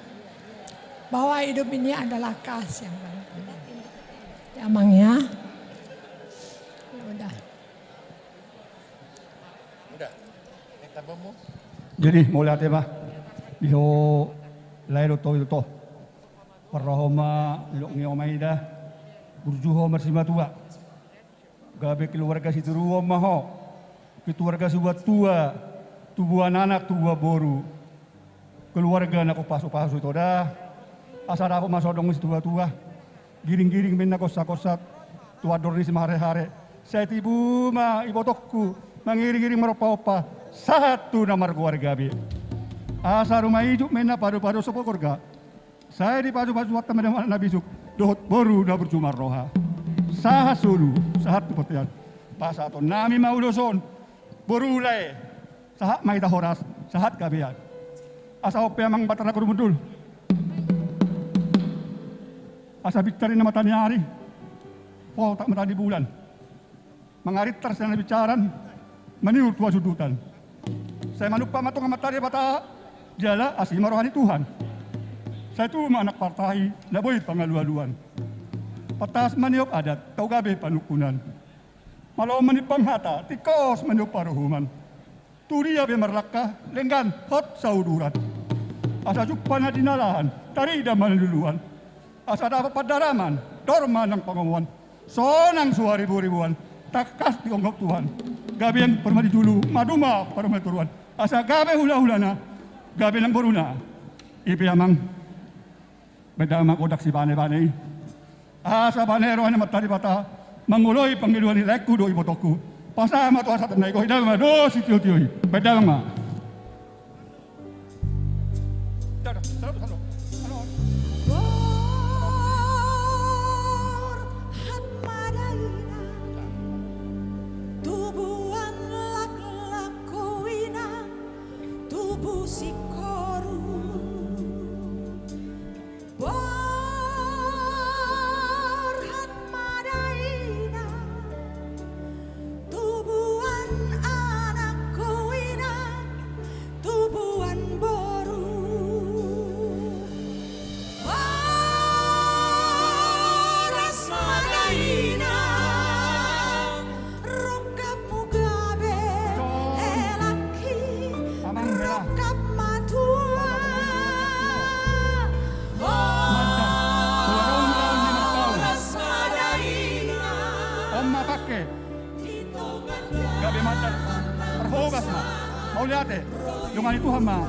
[SPEAKER 16] bahwa hidup ini adalah kasih yang paling penting. Ya Mang ya. Udah.
[SPEAKER 15] Udah. Tabamu.
[SPEAKER 1] Jadi mau lihat ya, Diho lahir itu Parahoma ilok ngiomaida burjuho marsima tua. Gabe keluarga situ ruo maho. Keluarga subat tua, tubuhan anak tua boru. Keluarga nak pasu-pasu itu dah. Asal aku masuk dong tua-tua. Giring-giring minna kosak-kosak. Tua dorni semare-hare. Saya tibu ma ibotokku mengiring-iring meropa-opa. Satu nomor keluarga bi. Asal rumah hidup minna padu-padu sopo keluarga. Saya di padu-padu waktu teman-teman Nabi Suk. Dohot boru dah berjumar roha. Sahat sulu, sahat kepotian. Pas atau nami mau doson. Boru lay. Sahat maita horas, sahat kabian. Asa ope amang batara kurumudul. Asa bicara nama tani hari. Pol tak meradi bulan. Mengarit tersana bicaran. Meniur tua sudutan. Saya manupa matung amat tadi bata jala asli marohani Tuhan. Saya itu anak partai, tidak boleh pengalu-aluan. Patas maniok adat, kau gabe panukunan. Malau menipang hata, tikos maniok paruhuman. Turia be merlaka, lenggan hot sauduran. Asa jukpana dinalahan, tarida manluluan. Asa dapat padaraman, dorman ng pangamuan. Sonang suwaribu-ribuan, takas dianggap Tuhan. Gabe yang permadi dulu, maduma permadi turuan. Asa gabe hula-hulana, gabe ng boruna. Ipi amang, beda amang kodak si bane-bane. Asa banero na matari bata, manguloy pangiluan ni leku do ibotoku. Pasama to asa tanay ko, hidang do si tiyo-tiyo. Beda amang.
[SPEAKER 7] Tubuhan lak-lakuina, tubuh si koru. Borhat madaina, tubuhan anak kuina, tubuhan boru. Boras madaina, rokap mugabe, elaki, rokap matua.
[SPEAKER 1] Omma pakai. Gabe mantan. Terhogas ma. Mau lihat deh. Dengan itu hama.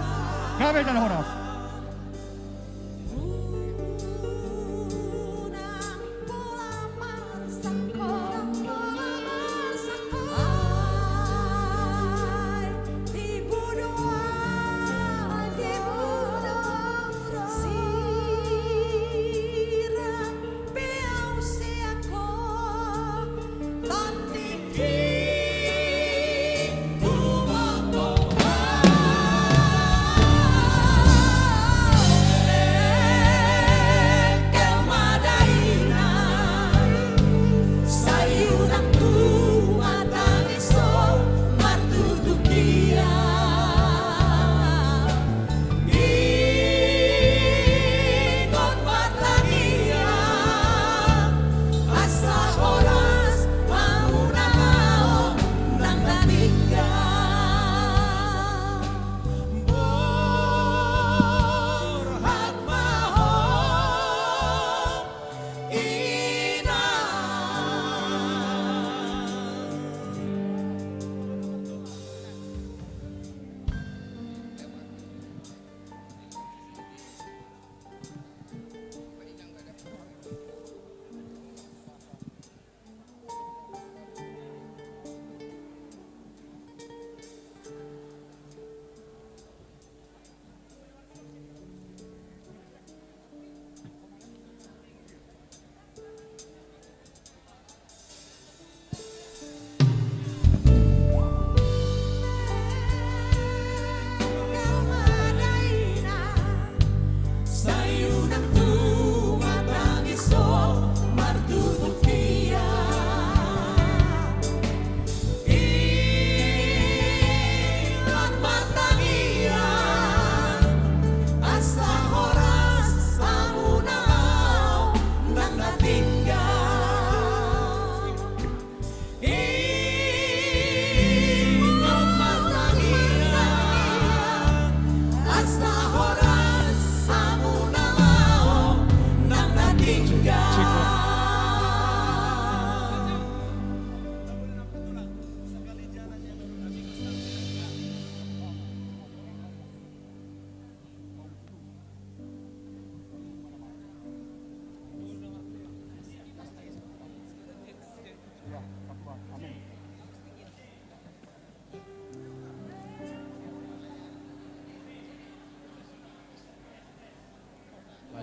[SPEAKER 1] Gabe jalan horas.
[SPEAKER 7] Thank you.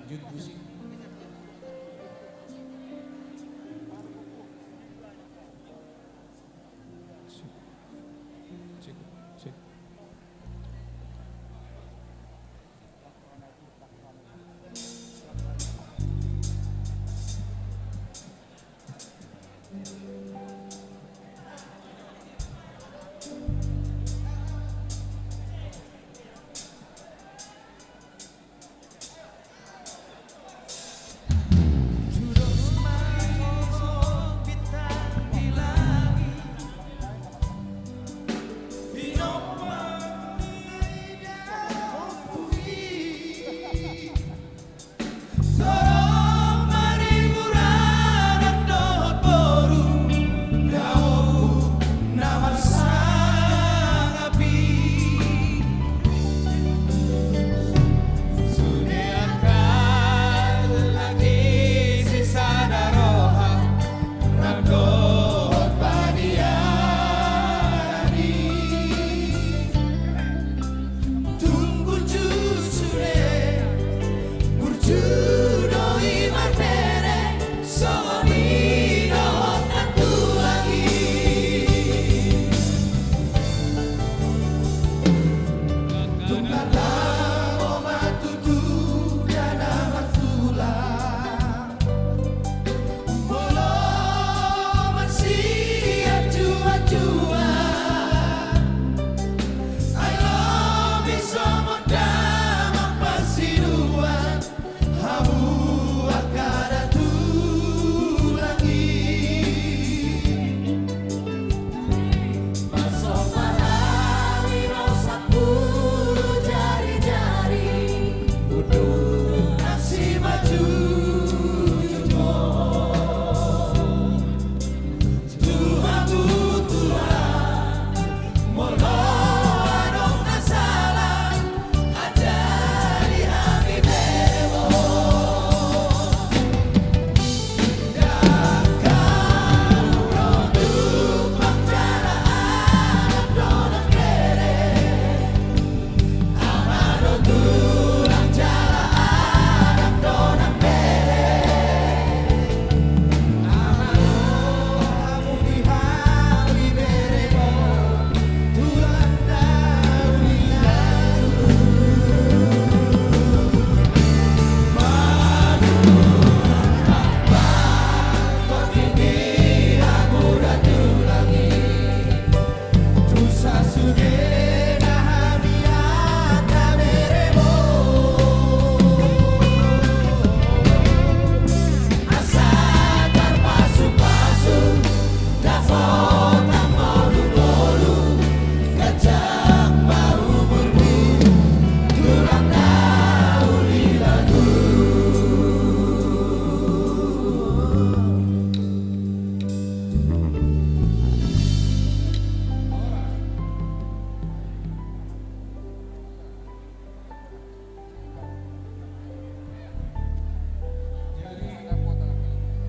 [SPEAKER 3] Jut Busi.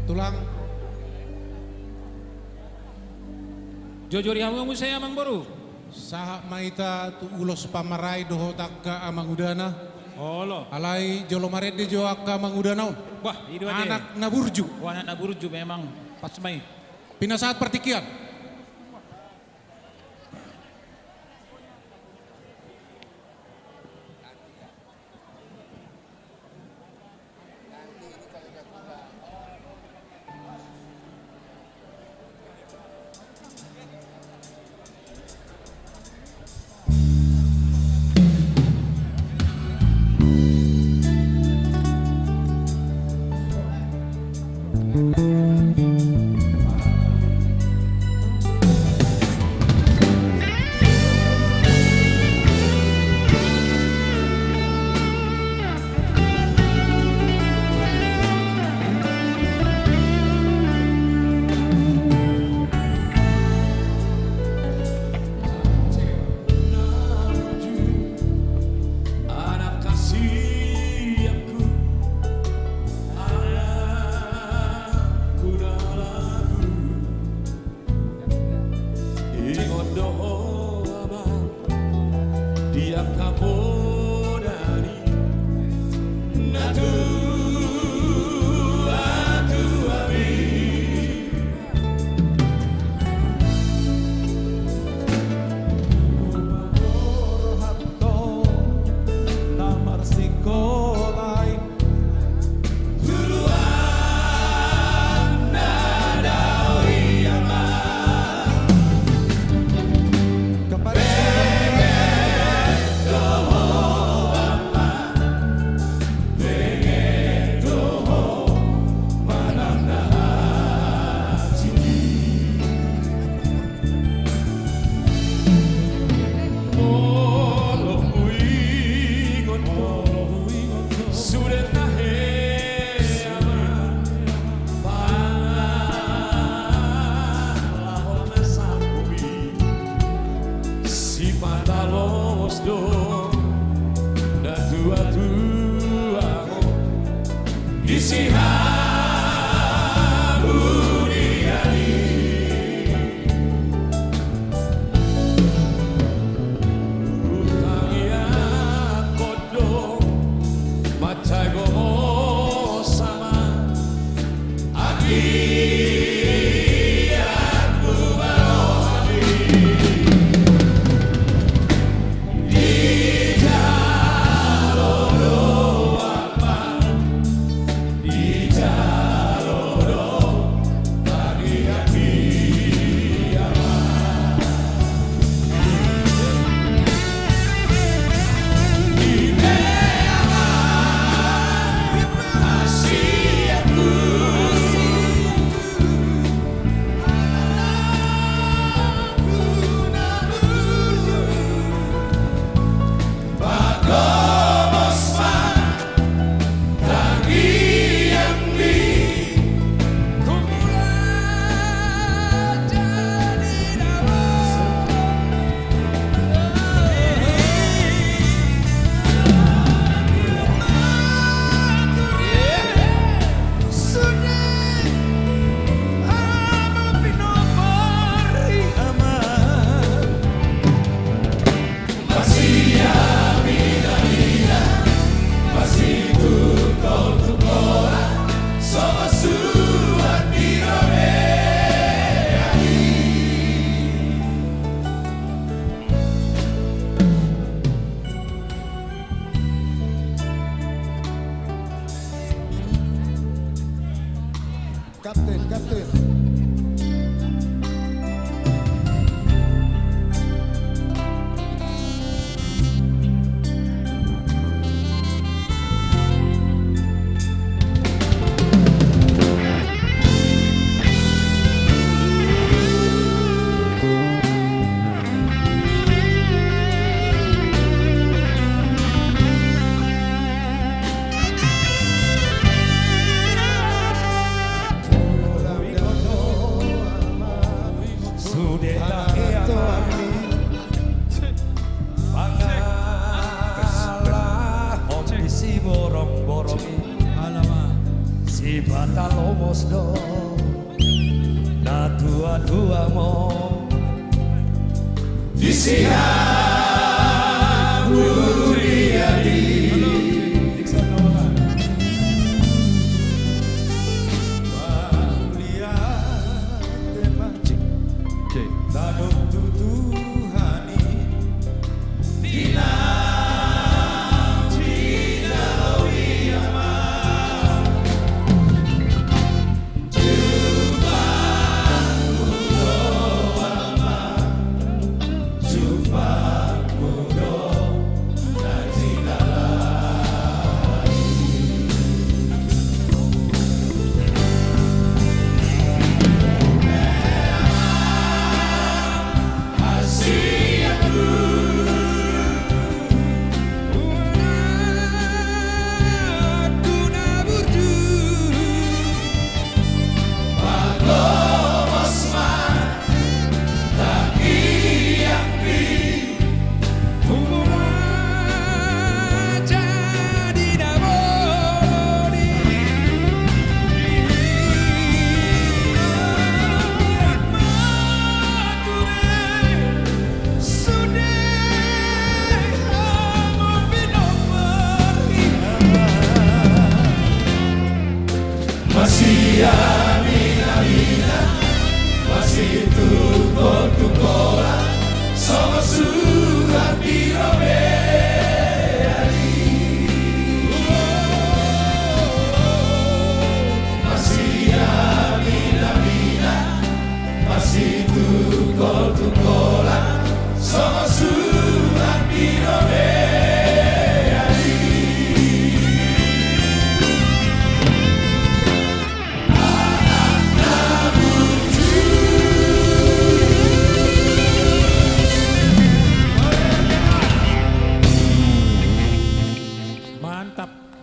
[SPEAKER 3] Tulang.
[SPEAKER 14] Jojori hamu saya amang boru.
[SPEAKER 3] Saha maita tu ulos pamarai doho takka amang udana.
[SPEAKER 14] Olo.
[SPEAKER 3] Alai jolo marede jo akka amang udana.
[SPEAKER 14] Wah, itu ade.
[SPEAKER 3] Anak naburju.
[SPEAKER 14] Wah, anak naburju memang pas mai.
[SPEAKER 3] Pina saat pertikian.
[SPEAKER 17] Dia kapodari Natu
[SPEAKER 14] bodo na tua-tuamu isi buniani utangia kodo macai gomo sama aki
[SPEAKER 22] Kapten.
[SPEAKER 17] Si batalomos do na tua mo di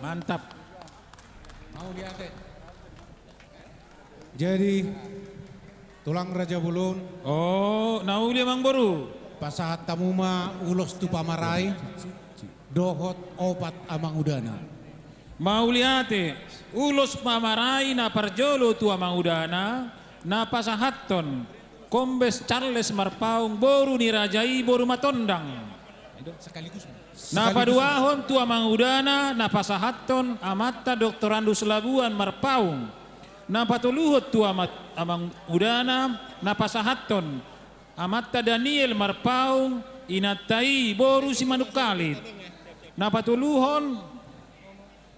[SPEAKER 3] Mantap. Mau lihat. Jadi tulang Raja Bulun.
[SPEAKER 10] Oh, nauli mang boru.
[SPEAKER 3] pasahat tamuma ulos tu pamarai dohot opat amang udana.
[SPEAKER 10] Mauliate ulos pamarai na parjolo tu amang udana na pasahaton Kombes Charles Marpaung boru ni Rajai boru matondang.
[SPEAKER 3] Sekaligus.
[SPEAKER 10] Na paduahon tu amang udana na pasahaton amatta doktorandus Labuan Marpaung. Na patuluhot tu amang udana na pasahaton amatta Daniel Marpaung inatai boru si Manukalit. Na patuluhon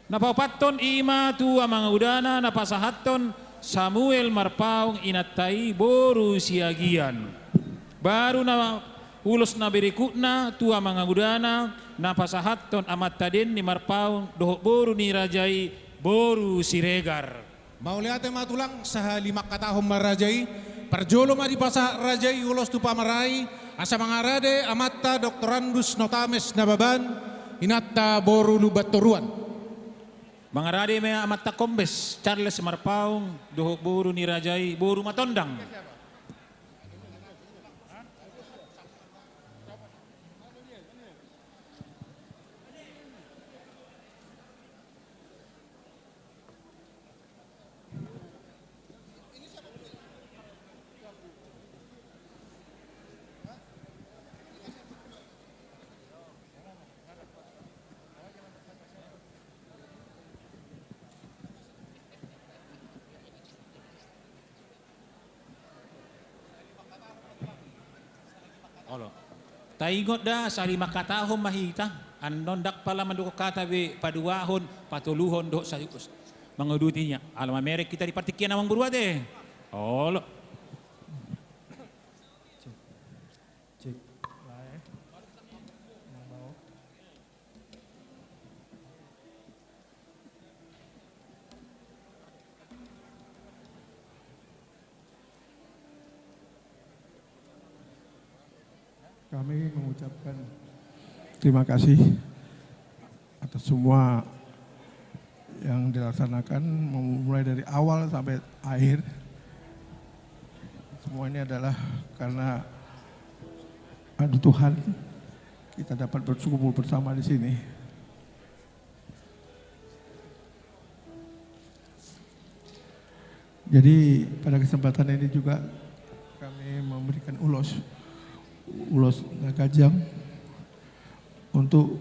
[SPEAKER 10] na papaton ima tu amang udana na pasahaton Samuel Marpaung inatai boru si Agian. Baru na ulos na berikutna tu amang udana na pasahaton amatta den ni Marpaung dohok boru ni Rajai boru si Regar.
[SPEAKER 3] Mauliate matulang saha 5 katahom marajai parjolo ma di pasa rajai ulos tu pamarai asa mangarade amatta doktorandus notames nababan inatta boru lubat toruan.
[SPEAKER 10] Mangarade me amatta Kombes Charles Marpaung dohok boru ni Rajai boru matondang. Taingot da sa 5 katahon mahita andon dak pala manduko kata be paduahon patuluhon do sa mangudutinya alam Amerik kita di partikian amang berua deh. Olo.
[SPEAKER 18] Kami mengucapkan terima kasih atas semua yang dilaksanakan mulai dari awal sampai akhir. Semua ini adalah karena ada Tuhan kita dapat berkumpul bersama di sini. Jadi pada kesempatan ini juga kami memberikan ulos Nagajang untuk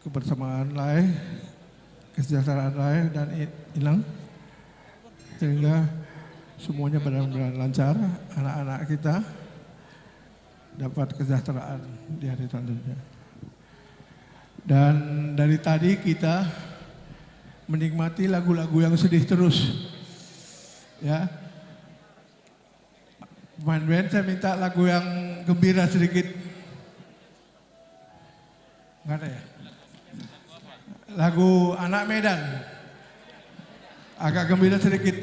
[SPEAKER 18] kebersamaan Lai, kesejahteraan Lai dan Inang, sehingga semuanya benar-benar lancar, anak-anak kita dapat kesejahteraan di hari selanjutnya. Dan dari tadi kita menikmati lagu-lagu yang sedih terus, ya. Pemain band saya minta lagu yang gembira sedikit. Enggak ada ya? Lagu Anak Medan. Agak gembira sedikit.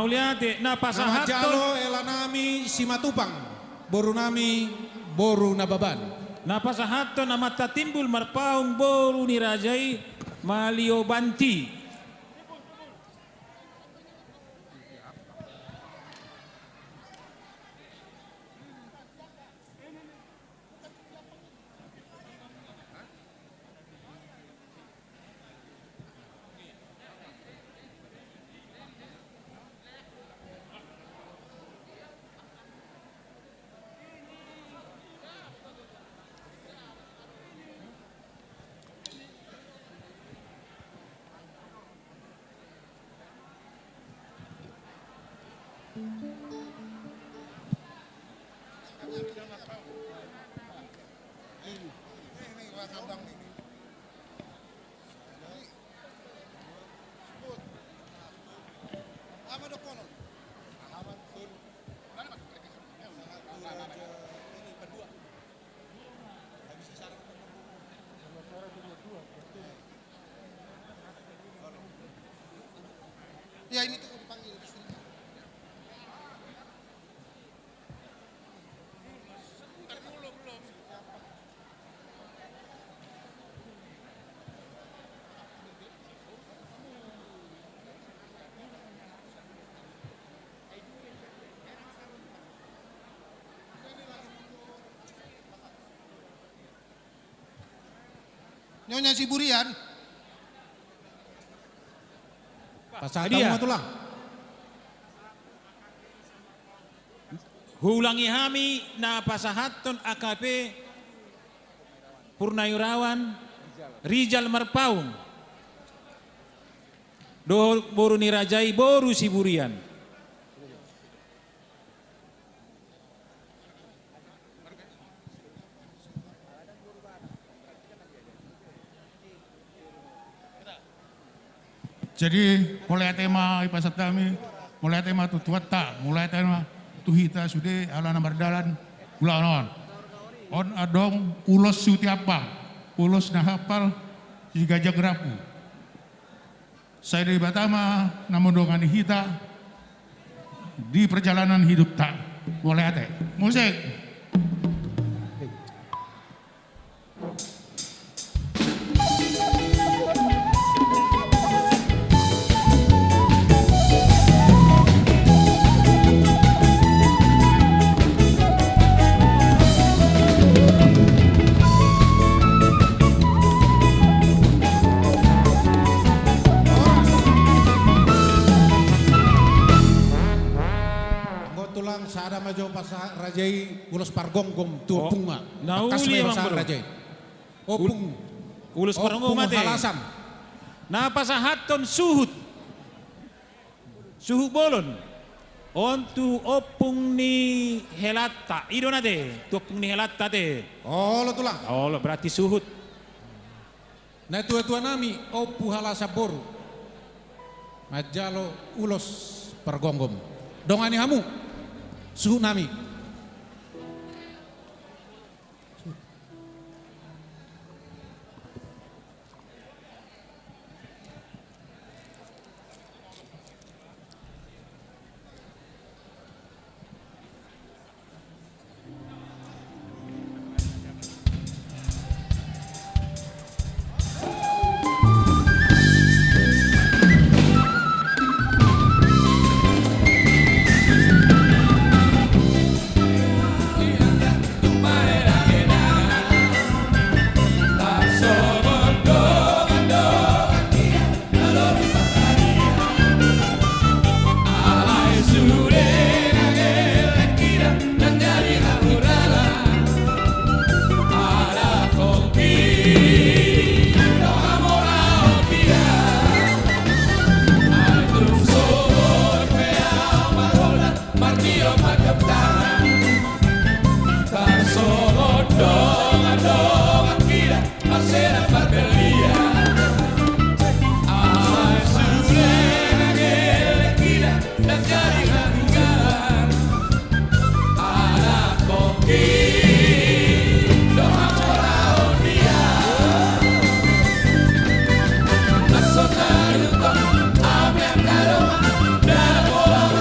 [SPEAKER 10] Nauliate na
[SPEAKER 3] Nama
[SPEAKER 10] pasahat
[SPEAKER 3] jalo elanami simatupang. Boru nami boru nababan.
[SPEAKER 10] na pasahaton na matatimbul marpaong boru ni Rajai Malio Banti.
[SPEAKER 23] Ya ini tuh dipanggil. Nyonya Siburian.
[SPEAKER 3] Pasahat tamu tulang.
[SPEAKER 10] Hulangi hami na pasahaton AKP Purnayurawan Rijal Marpaung. Do boru ni Rajai boru Siburian.
[SPEAKER 18] Jadi mulai tema ipasat kami, mulai tema tutuata, mulai tema tuhita sude alana berdalan ulanon. On adong ulos sutiapa, ulos nahapal si gajah gerapu. Saya dari Batama namun dongani hita di perjalanan hidup tak boleh ate. Musik.
[SPEAKER 3] Sada majo pasah Rajai ulos pargonggom tu punga.
[SPEAKER 10] Nauli emang
[SPEAKER 3] Rajai. Opung
[SPEAKER 10] ulos pargonggom mate.
[SPEAKER 3] Halasan.
[SPEAKER 10] Na pasahaton suhut. Suhut bolon. Ontu opung ni helata. Ido nate. Tu opung ni helata te.
[SPEAKER 3] Oh lo tulang.
[SPEAKER 10] Oh lo berarti suhut.
[SPEAKER 3] Na tua nami opu halasa boru. Majalo ulos pargonggom. Dongani hamu. Suhu nami.
[SPEAKER 17] Bola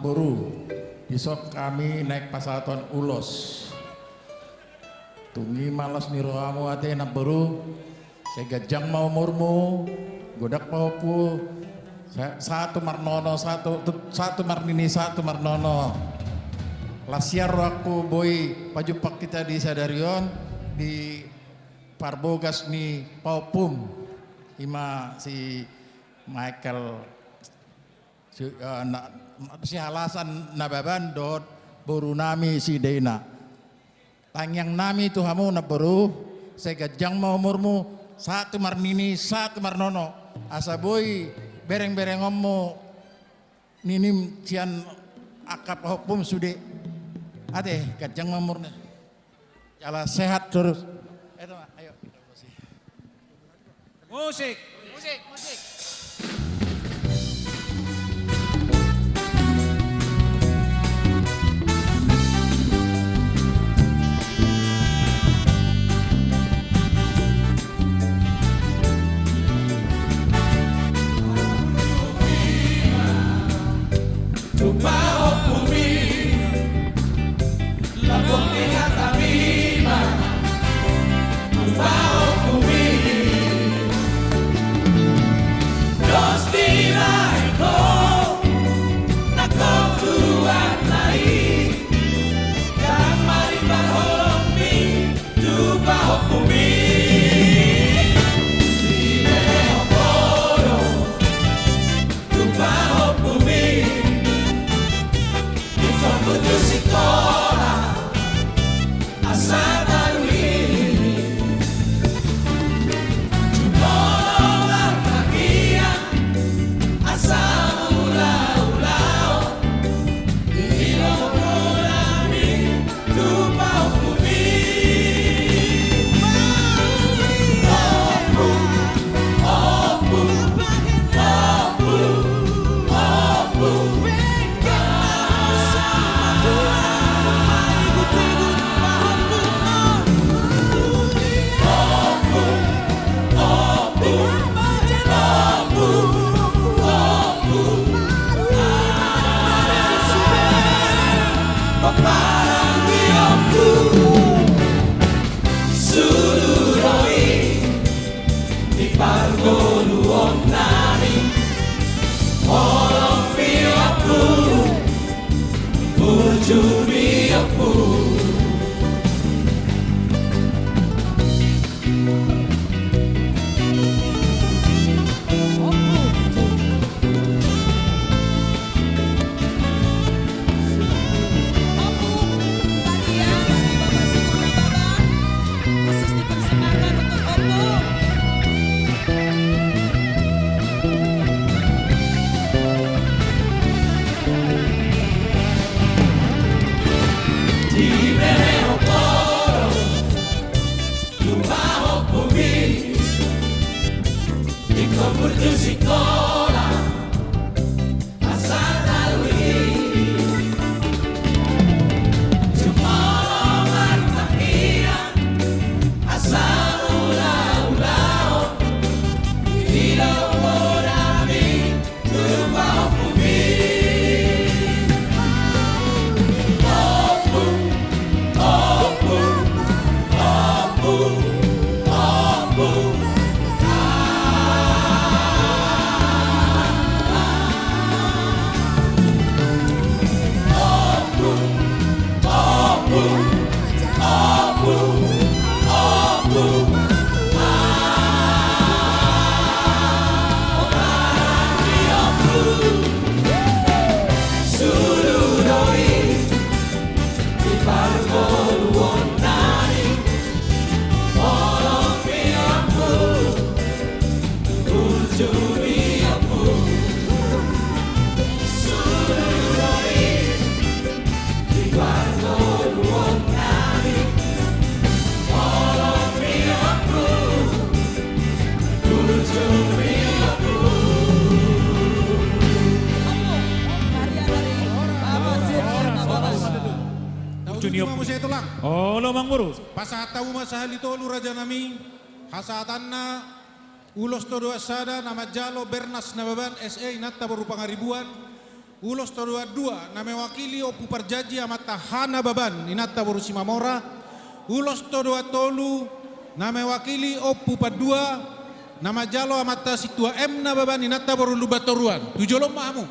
[SPEAKER 18] boru. Besok kami naik pasaton ulos. Tungi malas ni roamu ate nak boru. Saya gajang mau murmu. Godak paupu. Satu marnono, satu marnini, satu marnono. Lasiar aku boy pajupak kita di Sadarion di Parbogas ni paupum. Ima si Michael si halasan nababan dot boru nami si Dena. Tangyang nami tuhamu na boru. Saya gajang mau murmu. Satu marnini, satu marnono. Asa boy bereng-bereng ommo ninim cian akap hukum sude. Ade gajang mau murni. Jala sehat terus. Ayo kita musik.
[SPEAKER 10] Musik.
[SPEAKER 7] Musik, musik. Tumbao kumi, la comida tamima. Tumbao kumi, dos días ko, nako tuat nai, kamari bahomi, tumbao kumi. Dimeo poro, tumbao kumi. Putus sekolah asal darwini Nolongan kakian asal ulau-ulau Ilong-ulami tupau kumi Opu, opu, opu, opu Suluroi di pargoluon nami Orang piaku Ujumi aku Sekolah asal darwini Nolongan kakian asal ulau-ulau Ilong-ulami tupau kumi Opu, opu, opu, opu
[SPEAKER 10] Oh, lo mang buru.
[SPEAKER 3] Pasatawu masahalito raja nami hasatanna ulos todo asada nama jalo bernas nababan SA natta baru pangaribuan Ulos todua dua na mewakili opu perjaji amata Hana Baban inatta boru Simamora. Ulos todua tolu na mewakili opu padua nama jalo amata situa M na Baban inatta boru Lubatoruan. Tujolo mahamu.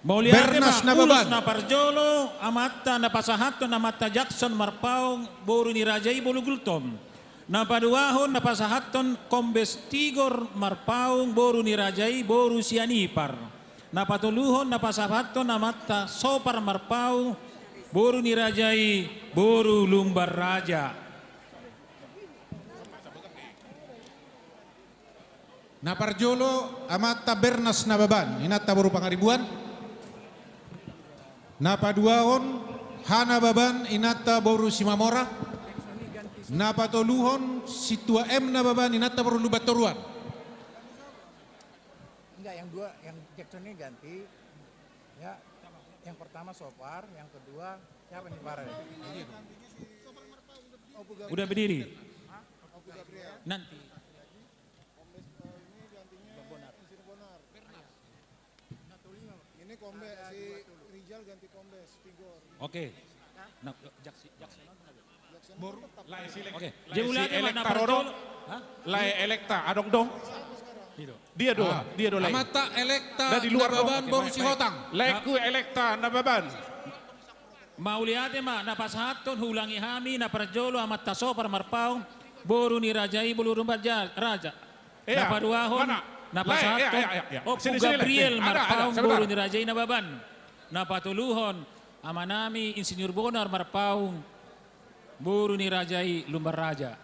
[SPEAKER 10] Bernas na Ulos na Parjolo amata na Pasahaton amata Jackson Marpaong boru ni Rajai Bolugultom. Napaduahon napasahaton Kombes Tigor Marpaung boru ni Rajai boru Sianipar. Napatuluhon napasahaton namata Sopar Marpaung boru ni Rajai boru Lumbar Raja.
[SPEAKER 3] Naparjolo amata Bernas na Baban inatta boru Pangaribuan. Napaduahon Hana Baban inatta boru Simamora. Napatoluhon situa M na Baban inatta boru Lubatoruan.
[SPEAKER 15] Enggak, yang dua, yang Jackson ini ganti. Ya, yang pertama Sopar, yang kedua siapa nih Farel?
[SPEAKER 10] Udah berdiri. Nanti.
[SPEAKER 6] Ini Kombes, si Rizal ganti Kombes, Tigor.
[SPEAKER 10] Oke. Nah,
[SPEAKER 12] Oke. Jadi elekta Roro. Lai elekta adong dong. Dia doa, dia doa.
[SPEAKER 3] Amata elekta
[SPEAKER 12] di luar
[SPEAKER 3] Nababan boru si Hotang.
[SPEAKER 12] Laiku elekta Nababan.
[SPEAKER 10] Mauliate ma napasahaton hulangi hami naparjolo amata Sopar Marpaung boru ni Rajai boru Raja. Napaduahon napasahaton Opu Gabriel Marpaung boru ni Rajai Nababan. Napatuluhon amanami Insinyur Bonar Marpaung boru ni Rajai Lumbar Raja.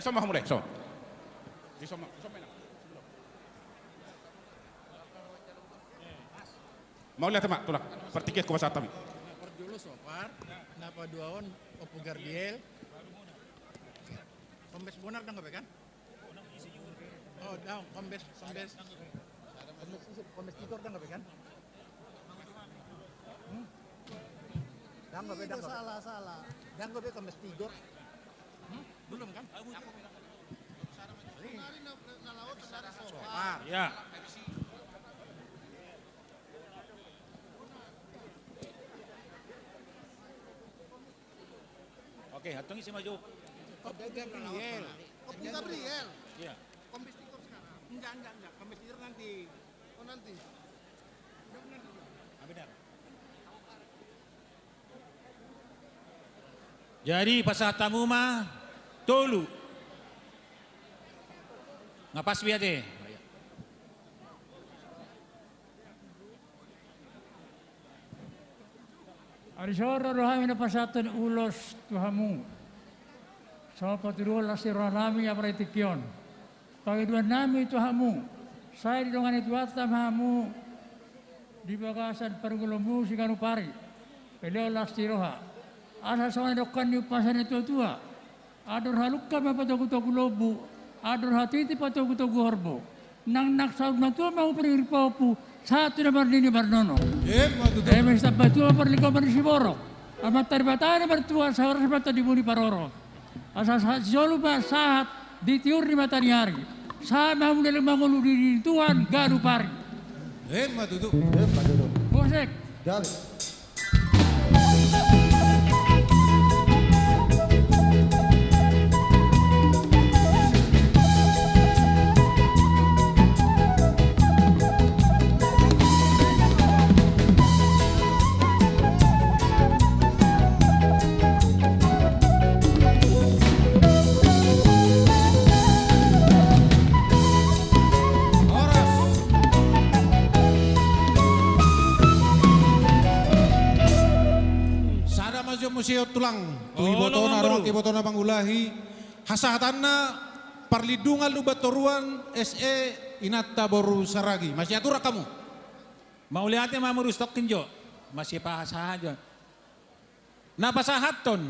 [SPEAKER 12] Iso mah mulai, iso. Mau lihat mak, tulang. Pertiga kuasa atami.
[SPEAKER 15] Perjolo Sopar, Napaduahon Opu Gabriel. Kombes Bonar dah nggak kan? Oh, dah Kombes Tigor dah nggak kan? Dah nggak beda. Salah. Dah nggak beda Kombes Tigor. Belum kan? Sopar.
[SPEAKER 10] Ya. Oke, hatung isi maju.
[SPEAKER 15] Opu Gabriel.
[SPEAKER 10] Iya.
[SPEAKER 15] Kombes Tigor sekarang. Enggak. Kombes Tigor nanti. Oh nanti.
[SPEAKER 10] Benar. Jadi pasal tamu mah tolu. Ngapas biar deh.
[SPEAKER 19] Arisoro rohami na pasatan ulos tuhamu. Sa patulol na si Ranami apretikion. Pagiduan nami tuhamu. Saya di dongan itu atam hamu. Di bagasan pergulamu si kanupari. Peleo lastiroha. Asa sa dokan ni pasan itu tua. Ador halukka mapatogutogu lobu. Ador hatiti patogutogu horbo. Nang naksaud na tua mau periripapu. Satu na bardini barnono. Mas tabatua perliko bersiboro. Amat terbatana bertua sahur sebata dibuni paroro. Asas jolu saat ditiur di matahari. Sama mulai mangulu di Tuhan garu pari.
[SPEAKER 3] Matutu.
[SPEAKER 19] Bosek.
[SPEAKER 22] Dale.
[SPEAKER 3] Museo tulang tu ibotona rawang ibotona panggulahi hasahatanna parlindungan Lubatoruan SE inatta boru saragi masih atur kamu
[SPEAKER 10] mau lihatnya mau rustok kenjo masih pahas aja. Napa sahaton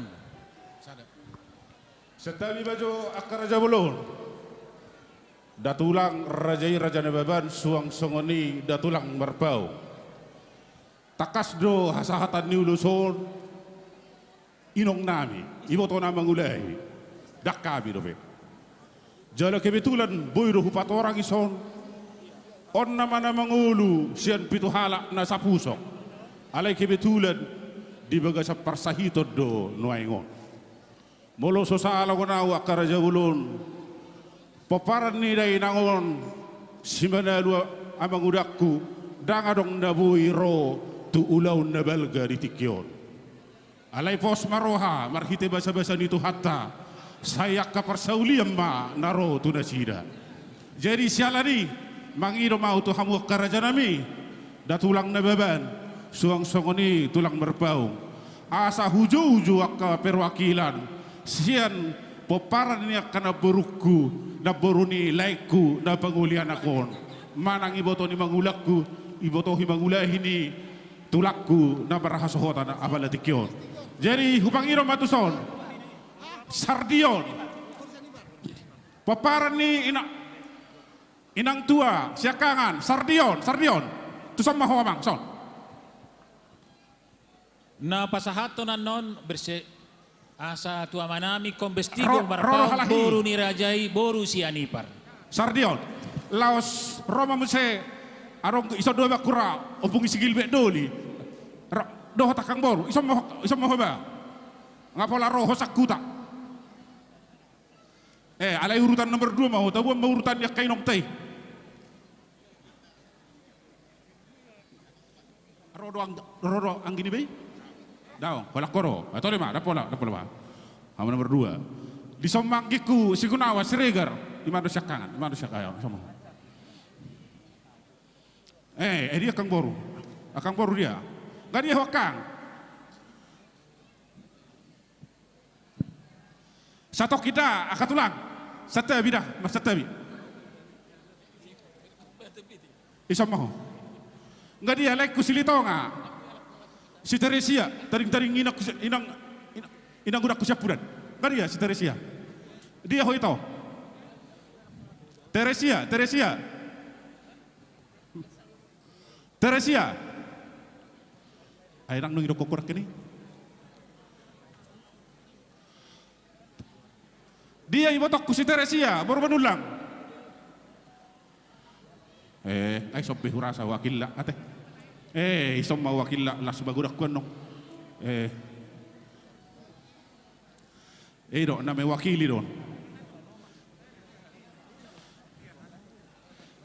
[SPEAKER 12] Setabi bajo akar Raja Bulun. Datulang Rajai Raja Nababan suang songoni datulang Marpau. Takasdo hasahatan ni uluson inong nami iboto na mangulay dakabi dobe. Jala kebetulan boyro hupat orang ison on naman na mangulu siyan pituhala na sa pusok. Alay kebetulan di baga sa parsahito do nuaingon. Molo so sa alaw akar Raja Bulun. Paparan ni day nangon si manalu amang udakku dangadong nabuhi ro tu ulaw na balga di tikyon. Alay pos maroha marhite basa-basa nito hatta sayak kaparsauliam ma naro tu nasida. Jadi sialani mangiro mau tu hamu karaja nami datulang nababan suang songoni tulang merpaung asa huju-huju akka perwakilan sian poparan ni kana beruku na boruni laiku na pangulian akon manang iboto ni mangulakku iboto himangulahi ni tulakku na barahasohota na abalatikyon. Jadi hupangiro matuson sardion paparan ni inang tua siakangan sardion tusam mahomang son
[SPEAKER 10] na pasahato na non berse asa tua manami kombestigo Marpau boru ni Rajai boru si Anipar
[SPEAKER 12] sardion laos Roma muse arong iso dua bakura opung isigil be doli doh takang boru iso mo ba ngapola roho sakuta alay urutan nomor 2 mau tahu urutan ya kainong tay rodo ang gini bay daw wala koro atau lima dapola ba hamu nomor 2 di somanggiku si Gunawa Siregar imano siya kangan imano siya kayo sama dia akang boru dia nggak dia wakang satu kita akatulang satabi dah mas satabi isamaho nggak dia like kusilitonga si Teresia taring inang gudak kusyapuran nggak dia si Teresia dia ho itu Teresia ay nang nung kokorak kini dia ibotok ku si Teresia baru menulang ay sobe hurasa wakil la ate isom ma wakil la las bagudak kuno do na me wakili don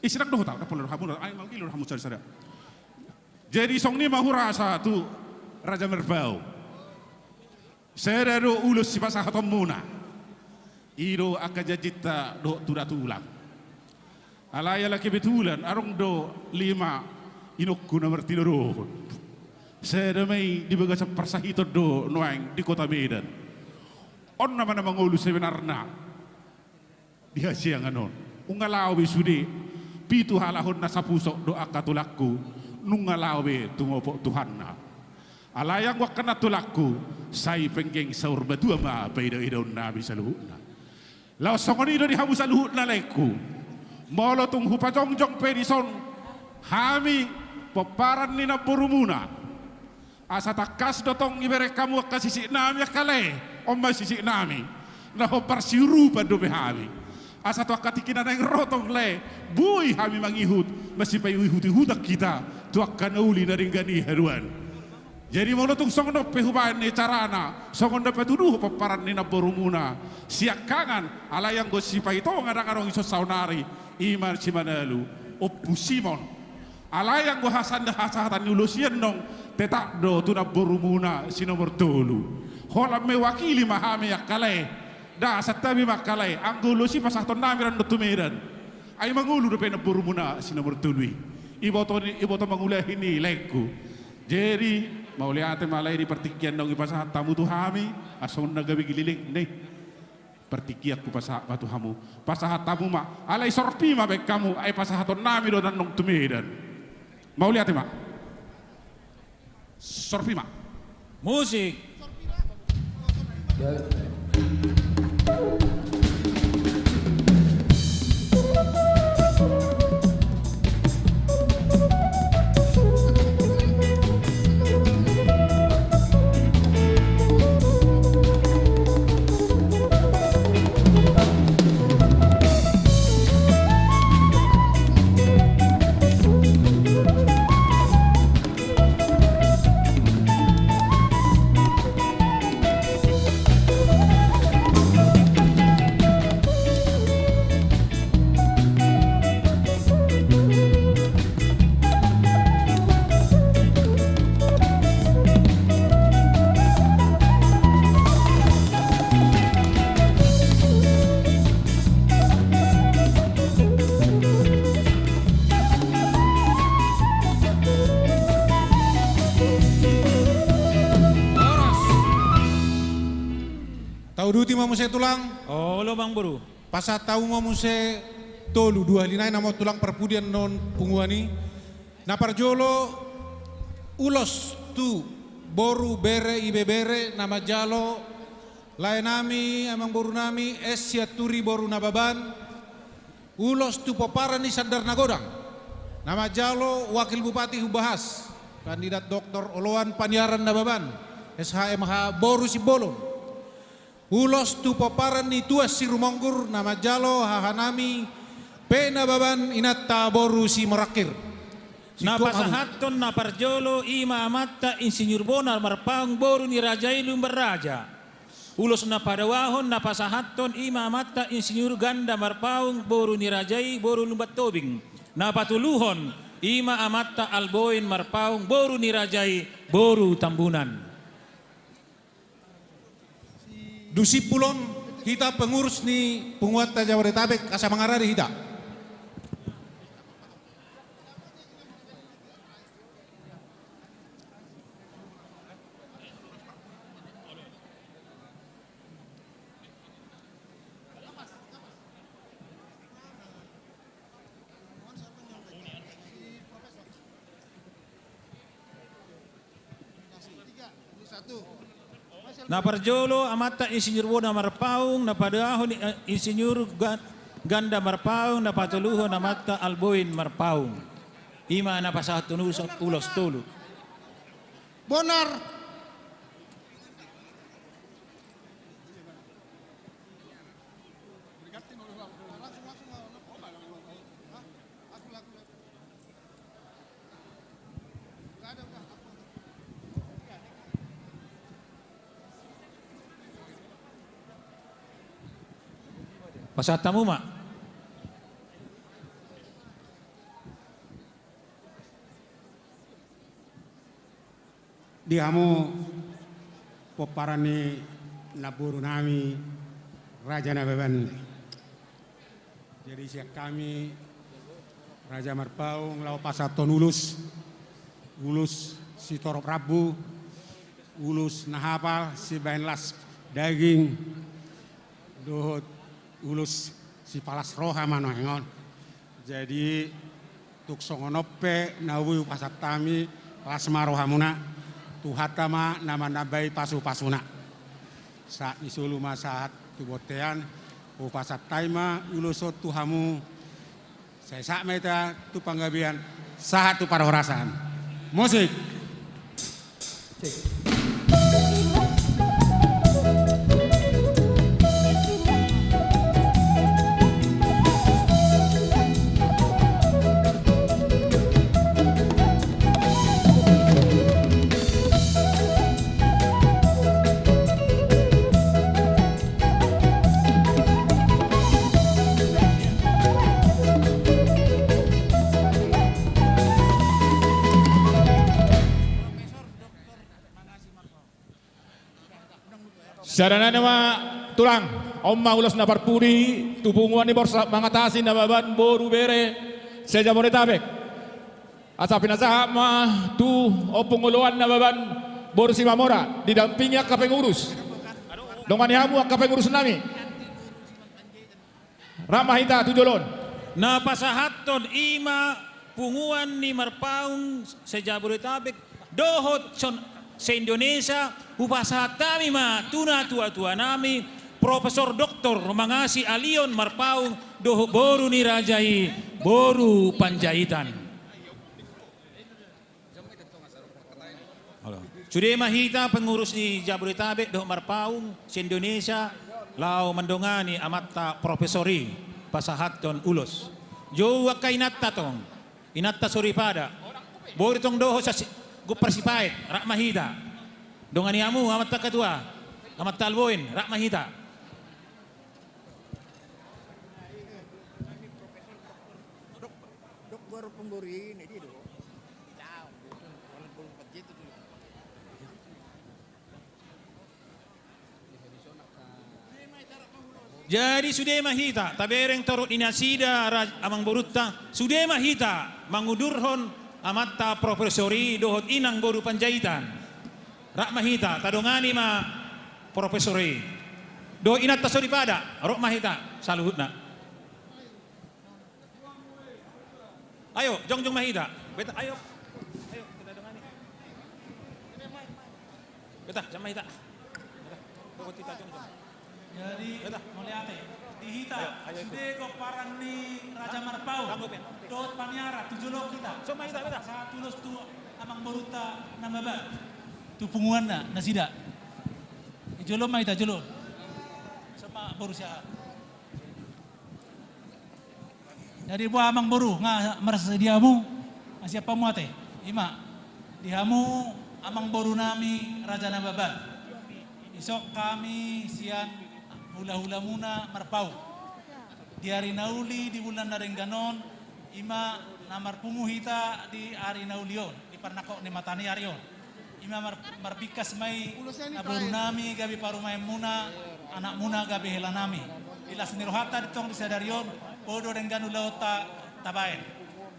[SPEAKER 12] isirak doh ta napol hamun ay mangkilo hamun sada jadi song ni mahurasa tu Raja Marpau serero ulus si pasahatom muna iro akajajita do turatulang alaya laki betulan arong do 5 inukku nomor 3 sedemai di bagas persahito do noang di kota Medan on nama mangulu sebenarnya di hasiang anon ungalaw bisudi pitu halahon na sapusok do akatulakku nungalawe tungopo Tuhanna alayang wakana tulakku say penggeng saur batua ma paido nabi saluhuna law songonido di hamu saluhuna leku molo tung hupajongjong pedison hami peparan nina burumuna asa takas dotong ibere kamu kasisi nami kale omma sisi nami na ho parsiru padobe hami asa to katikina nang rotong le buy hami mangihut masih pay huti-hutak kita tuakkan uli na ringgani haruan jadi mau tung songono pehubahan ni carana songono petuduh peparan ni na borumuna siak kangan alayang gosipa itu ngarang-arang iso saunari iman simanalu opu simon alayang go hasan hasatan ulusian dong tetak do tuna borumuna sinomor 3 holam mewakili mahami yakale da satabi makalai anggulusi pasahton namiran do tumeran ay mangulu do pena borumuna sinomor 3 iboto mangulai ini leku jadi mau lihat malai di pertikian dong ipasahat tamu tu hami ason nagabi gililing nih pertikiak ku pasahat batu hamu pasahat tamu ma alai sorpi ma baik kamu ay pasahaton nami do nong tumedan mau lihat ma sorpi ma
[SPEAKER 10] musik
[SPEAKER 3] Tahu duti mau muse tulang?
[SPEAKER 10] Oh, lo bang buru.
[SPEAKER 3] Pasat tahu mau muse tolu dua linai nama tulang perpudian non punguani. Naparjolo ulos tu boru bere ibe bere nama jalo laenami amang boru nami esya turi boru nababan ulos tu poparani sadar nagodang nama jalo wakil bupati hubahas kandidat doktor Oloan Panyaran nababan SHMH boru Sibolon ulos tu poparani tuas si rumonggur nama jalo hahanami pe nababan inatta boru si morakir
[SPEAKER 10] Na pasahaton na parjolo ima amatta insinyur bonar marpaung boru ni rajai lumbar raja. Ulos na padawahon na pasahaton ima amatta insinyur ganda marpaung boru ni rajai boru lumbat tobing. Na patuluhon ima amatta alboin marpaung boru ni rajai boru tambunan.
[SPEAKER 3] Dusipulon kita pengurus ni penguat Jabodetabek asa mangarari kita.
[SPEAKER 10] Na parjolo amata insinyur bona marpaung na padahon insinyur ganda marpaung na patuluhon amata alboin marpaung. Ima na pasahatun ulos tulu.
[SPEAKER 6] Bonar.
[SPEAKER 10] Pasat tamu mak.
[SPEAKER 4] Dihamu poparani naburu nami Raja Nababan. Jadi siap kami Raja Marpaung lau pasaton ulus si torop rabu ulus nahapal si bainlas daging dohot ulus si palas roha manoengon. Jadi tuk songonope nawu pasat tami lasma rohamuna tuhatama nama nabai pasu-pasuna. Saat isulu masahat tubotean pasat taima ulusot tuhamu saya sak meta tu panggabian sahat tu para horasan. Musik. Cik.
[SPEAKER 14] Sarana nama tulang omma ulas na parpuri tupunguan ni borsa mangatasi na baban boru bere sa Jabodetabek. Asa pinasaha ma tu opunguluan na baban boru si Mamora didampingi ka pengurus. Dongan hamu ka pengurus nami. Ramahita tujolon.
[SPEAKER 10] Na pasahaton ima punguan ni marpaung sa Jabodetabek dohot sa Indonesia upasahat kami ma tuna tua-tua nami Profesor Doktor Mangasi Alion Marpaung doho boru ni rajai boru panjaitan. Sudah mahita pengurus ni Jabodetabek doho Marpaung sa Indonesia lau mendongani amatta profesori pasahaton ulos. Jo wakai inatta tong inatta suripada boru tong doho sa Persipait, rak mahita. Dongani amu amat tak ketua, amat talboin, rak mahita.
[SPEAKER 15] Dok baru pemburi ini dia dong.
[SPEAKER 10] Jadi sudah mahita, tabereng torot inasida amang borutta, sudah mahita mangudurhon amatta profesori dohot inang boru panjaitan rak mahita tadongani ma profesori Do inat tasori pada, rok mahita, saluhutna. Ayo, jong mahita. Beta, ayo. Ayo, kita dengani. Beta, jam mahita. Beta, bawa tita jong.
[SPEAKER 2] Jadi, melihatnya, dihita, sudah kok parang ni Raja Marpau, dot pamiara, tujulok kita.
[SPEAKER 10] So mahita, beta.
[SPEAKER 2] Satu los tu amang boruta namaba. Tu punguan na, nasida. Ijolo mahita, jolo. Sama boru siya. Jadi buah amang boru, nga merasa diamu, siapa muate, ima. Dihamu amang boru nami Raja Nababan. Isok kami sian hula-hula muna Marpau. Di hari nauli di bulan Narengganon, ima namar punguhita di hari naulion, di parnako ni matani arion. Ima marbikas mai naboru nami gabi parumai muna, anak muna gabi helanami. Ilas nirohata ditong di sadarion, podo Rengganu lauta tabaen.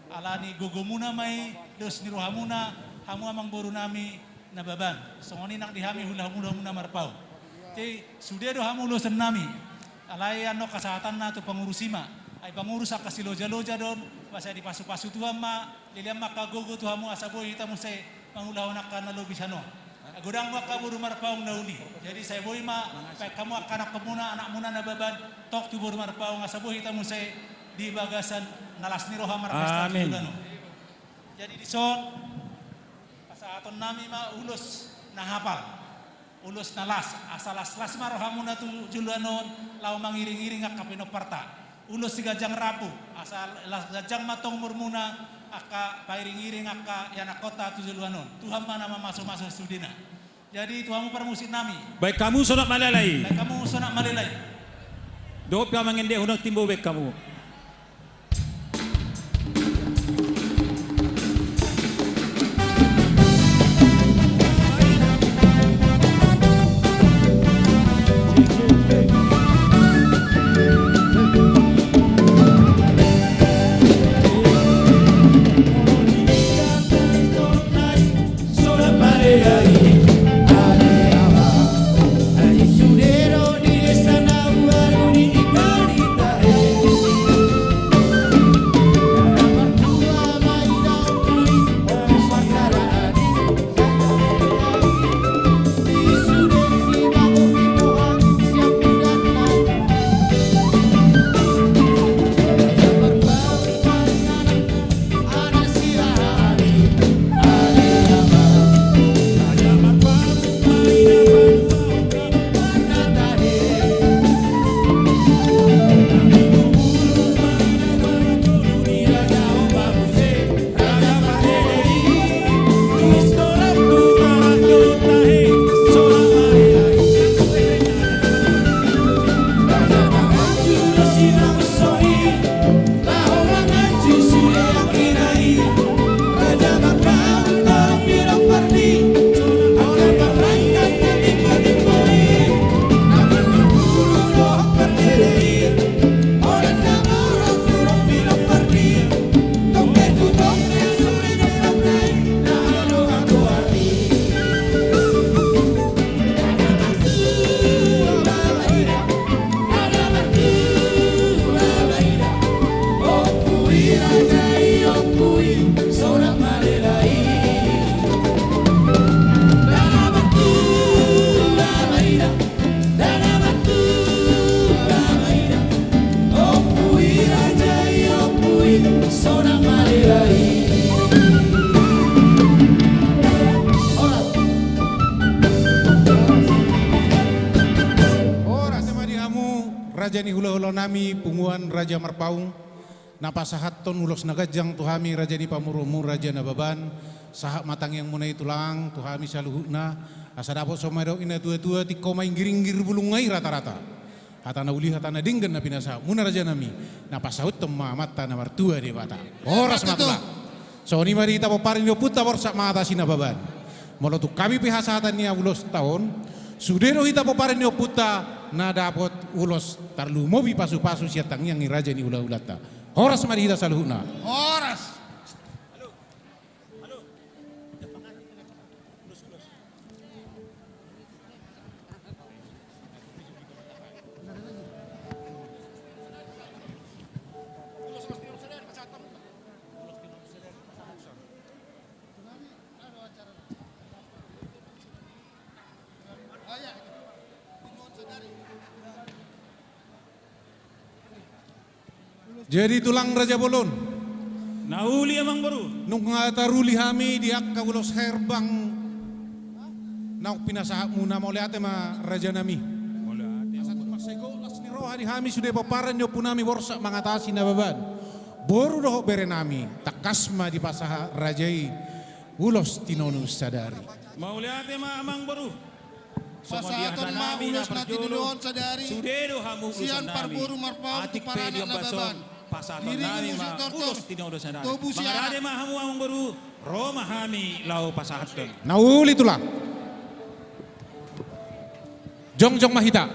[SPEAKER 2] Alani gugumuna mai, dos nirohamuna, hamu amang boru nami Nababan. Songoni nak dihami hula-hula muna Marpau. Jadi sudah doa mulu senami, alai ano kesehatan na tu pengurusima, ay pengurus akasi loja-loja don, pasal di pasu-pasu tuhan ma, liliam maka gogo tuhan mu asaboy kita musai pengulah nak kana lo bisano. Gudang maka boru Marpau nauli. Jadi saya boy ma, kamu akan anak muna Nababan, tok tu boru Marpau asaboy kita musai di bagasan nalas ni roha marpesta tulano. Jadi di son, pasaton nami ma ulus nahapal. Ulus nalas, asalas-las marohamuna tu juluanon, lau mangiring-iring ak kapino parta. Ulus si gajang rapu, asal gajang matong murmuna, aka pairing-iring aka yanakota tu juluanon. Tuhan mana masuk-masuk studina. Jadi Tuhanmu permusit nami.
[SPEAKER 10] Baik kamu sonak malalai.
[SPEAKER 2] Baik kamu sonak malalai.
[SPEAKER 10] Do pia mangende hunok timbo baik kamu.
[SPEAKER 3] Raja ni hula-hula nami punguan Raja Marpaung napasahat ton ulos nagajang tuhami Raja ni pamurumu Raja Nababan sahak matang yang munai tulang tuhami saluhuna asa dapot somero ina tua-tua ti komai giring-gir bulungai rata-rata hatana uli hatana dinggen na pinasa muna Raja nami napasahut temma mata na martua di bata oras matula so ni mari kita paparin yo puta borsak mata sinababan molo tu kami pihasatan ni ulos tahun sudero kita paparin yo puta na dapat ulos tarlu mobi pasu-pasu siatang yang ni Raja ni ula-ulata. Horas mari kita saluhuna.
[SPEAKER 18] Horas.
[SPEAKER 3] Jadi tulang Raja Bolon.
[SPEAKER 10] Nauli amang baru.
[SPEAKER 3] Nung taruli hami diak kaulos herbang. Nauk pinasahak muna mo lihat ma Raja nami. Asat masego las ni roha di hami sudah paparan yo punami borsa mengatasi nababan. Boru doh bere nami takasma di pasaha Rajai ulos tinonu sadari.
[SPEAKER 10] Mau lihat ma amang baru.
[SPEAKER 5] Pasaton ma ulos na tinunuhon sadari.
[SPEAKER 10] Sudedo hamu
[SPEAKER 5] Sian parburu marpau
[SPEAKER 10] Atik
[SPEAKER 5] para
[SPEAKER 10] pediam
[SPEAKER 5] anak
[SPEAKER 10] bason.
[SPEAKER 5] nababan.
[SPEAKER 10] Pasaton
[SPEAKER 5] Diri
[SPEAKER 10] nami
[SPEAKER 5] ngusik
[SPEAKER 10] ma
[SPEAKER 5] tortor.
[SPEAKER 10] ulos tinodo sadari.
[SPEAKER 5] Tubuh si
[SPEAKER 10] Mangarade ma hamu amang baru. Roma hami lau pasahaton.
[SPEAKER 3] Nauli tulang. Jongjong Mahita.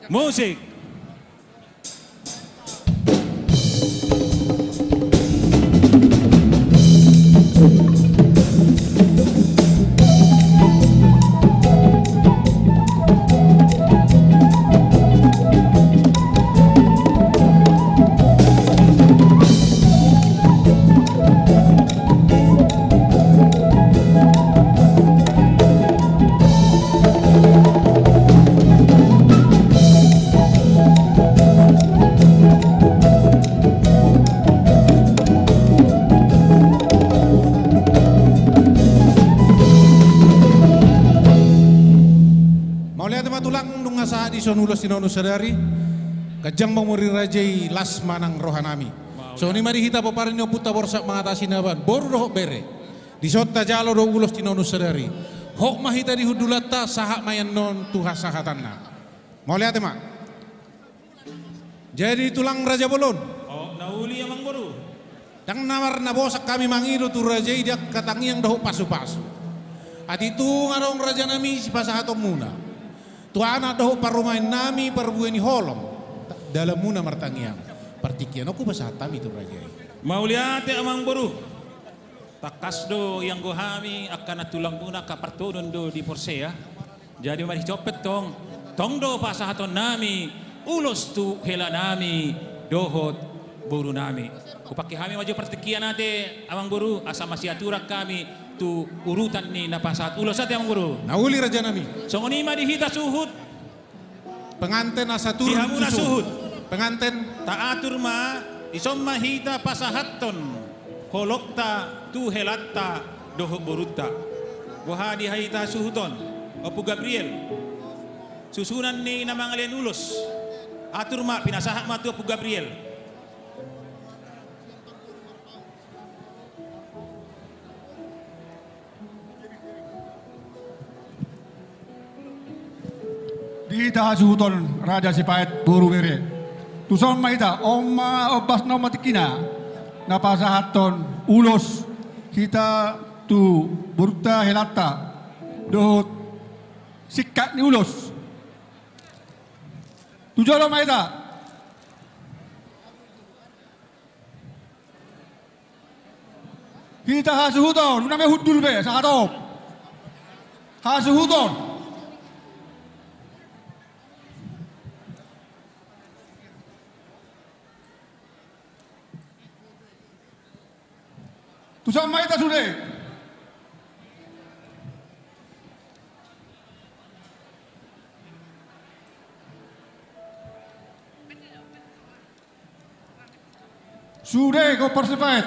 [SPEAKER 10] Musik.
[SPEAKER 3] Sonulos tinono sadari kajang mamuri rajai las manang rohanami. So ni mari hita paparin yo puta borsa mengatasi naban boru roh bere. Di sota jalo do ulos tinono sadari. Hok mahita di hudulata sahak mayan non tuha sahatanna. Mau lihat mak? Jadi tulang Raja Bolon.
[SPEAKER 10] Oh, nauli amang baru.
[SPEAKER 3] Yang namar nabosak kami mangido tu rajai dia katangi yang doh pasu-pasu. Ati tu ngarong raja nami si pasahatom muna. Tuana doh parumain nami perbueni holom dalam muna martangiang partikian aku basahatan itu raja.
[SPEAKER 10] Mau lihat amang baru. Takas do yang gohami akan tulang muna kapartodon do di Porsea. Jadi mari copet tong do pasahaton nami ulos tu hela nami dohot buru nami. Kupaki kami maju pertikian nate amang baru asa masih aturak kami tu urutan ni napasahat ulos ate amang baru.
[SPEAKER 3] Nauli raja nami.
[SPEAKER 10] Songonima dihita suhut.
[SPEAKER 3] Penganten asa turun
[SPEAKER 10] dihamuna suhut.
[SPEAKER 3] Penganten
[SPEAKER 10] taatur ma isomma hita pasahaton holokta tu helatta doho borutta. Boha dihita suhuton opu Gabriel. Susunan ni namang alien ulos. Atur ma pinasahat ma tu opu Gabriel.
[SPEAKER 1] Dita hasuton Raja Sipait Buru Bere. Tuson maita omma obas no matikina napasahaton ulos kita tu burta helata do sikat ni ulos. Tujolo maita. Kita hasuton name hudul be sahatop. Hasuton. Tusan maita sudah. Sudah kau persepet.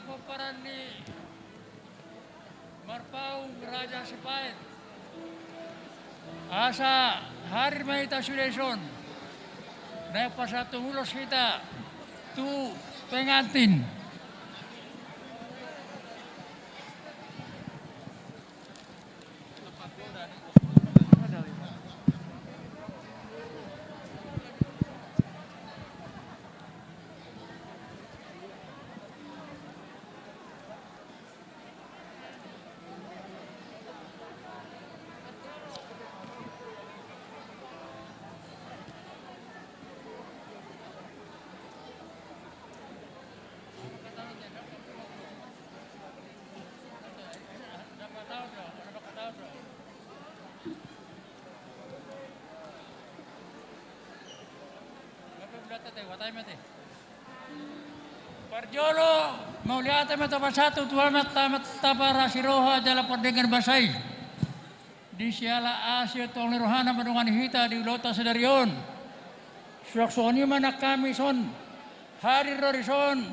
[SPEAKER 19] peperan ni Marpaung Raja Sipait. Asa hari maita sudeson. Na pasatu ulos kita tu pengantin. Parjolo mauliata mata pasatu tuamat tamat tapara siroha jala perdengan basai. Di siala Asia tong rohana madungan hita di lota sedarion. Suaksoni mana kami son hari rorison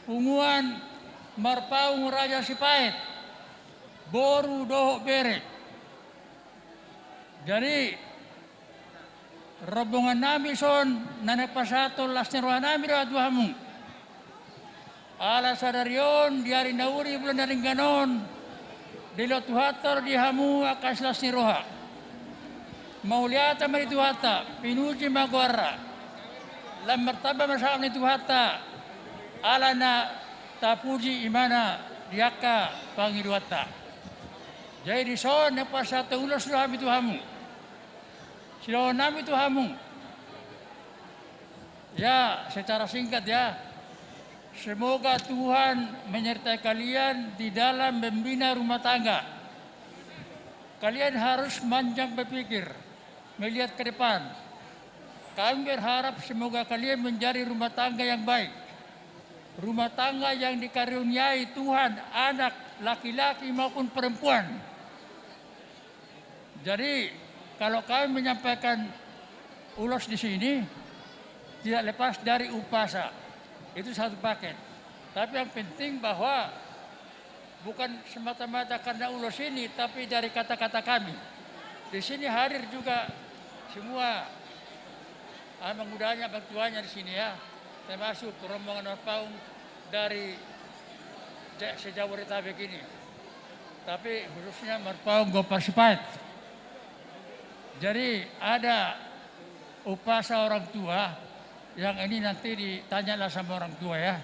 [SPEAKER 19] punguan Marpaung Raja Sipait boru doho bere. Jadi rombongan nami son nanek pasato lasnya roh nami roh tuhamu. Ala sadarion diari nauri bulan daring ganon. Dilo tuhator dihamu akas lasnya roha. Mauliata mari tuhata pinuji magwara. Lam martaba masam ni tuhata. Ala na tapuji imana diaka pangiduata. Jadi son ne pasato ulos roh kami tuhamu. Silo nami tuhamu. Ya, secara singkat ya. Semoga Tuhan menyertai kalian di dalam membina rumah tangga. Kalian harus manjang berpikir, melihat ke depan. Kami berharap semoga kalian menjadi rumah tangga yang baik. Rumah tangga yang dikaruniai Tuhan, anak, laki-laki maupun perempuan. Jadi, kalau kami menyampaikan ulos di sini, tidak lepas dari upasa. Itu satu paket. Tapi yang penting bahwa bukan semata-mata karena ulos ini, tapi dari kata-kata kami. Di sini hadir juga semua abang mudanya, abang tuanya di sini ya. Termasuk rombongan Marpaung dari se-Jabodetabek ini. Tapi khususnya Marpaung Gopar Sipait. Jadi ada upasa orang tua. Yang ini nanti ditanyalah sama orang tua ya.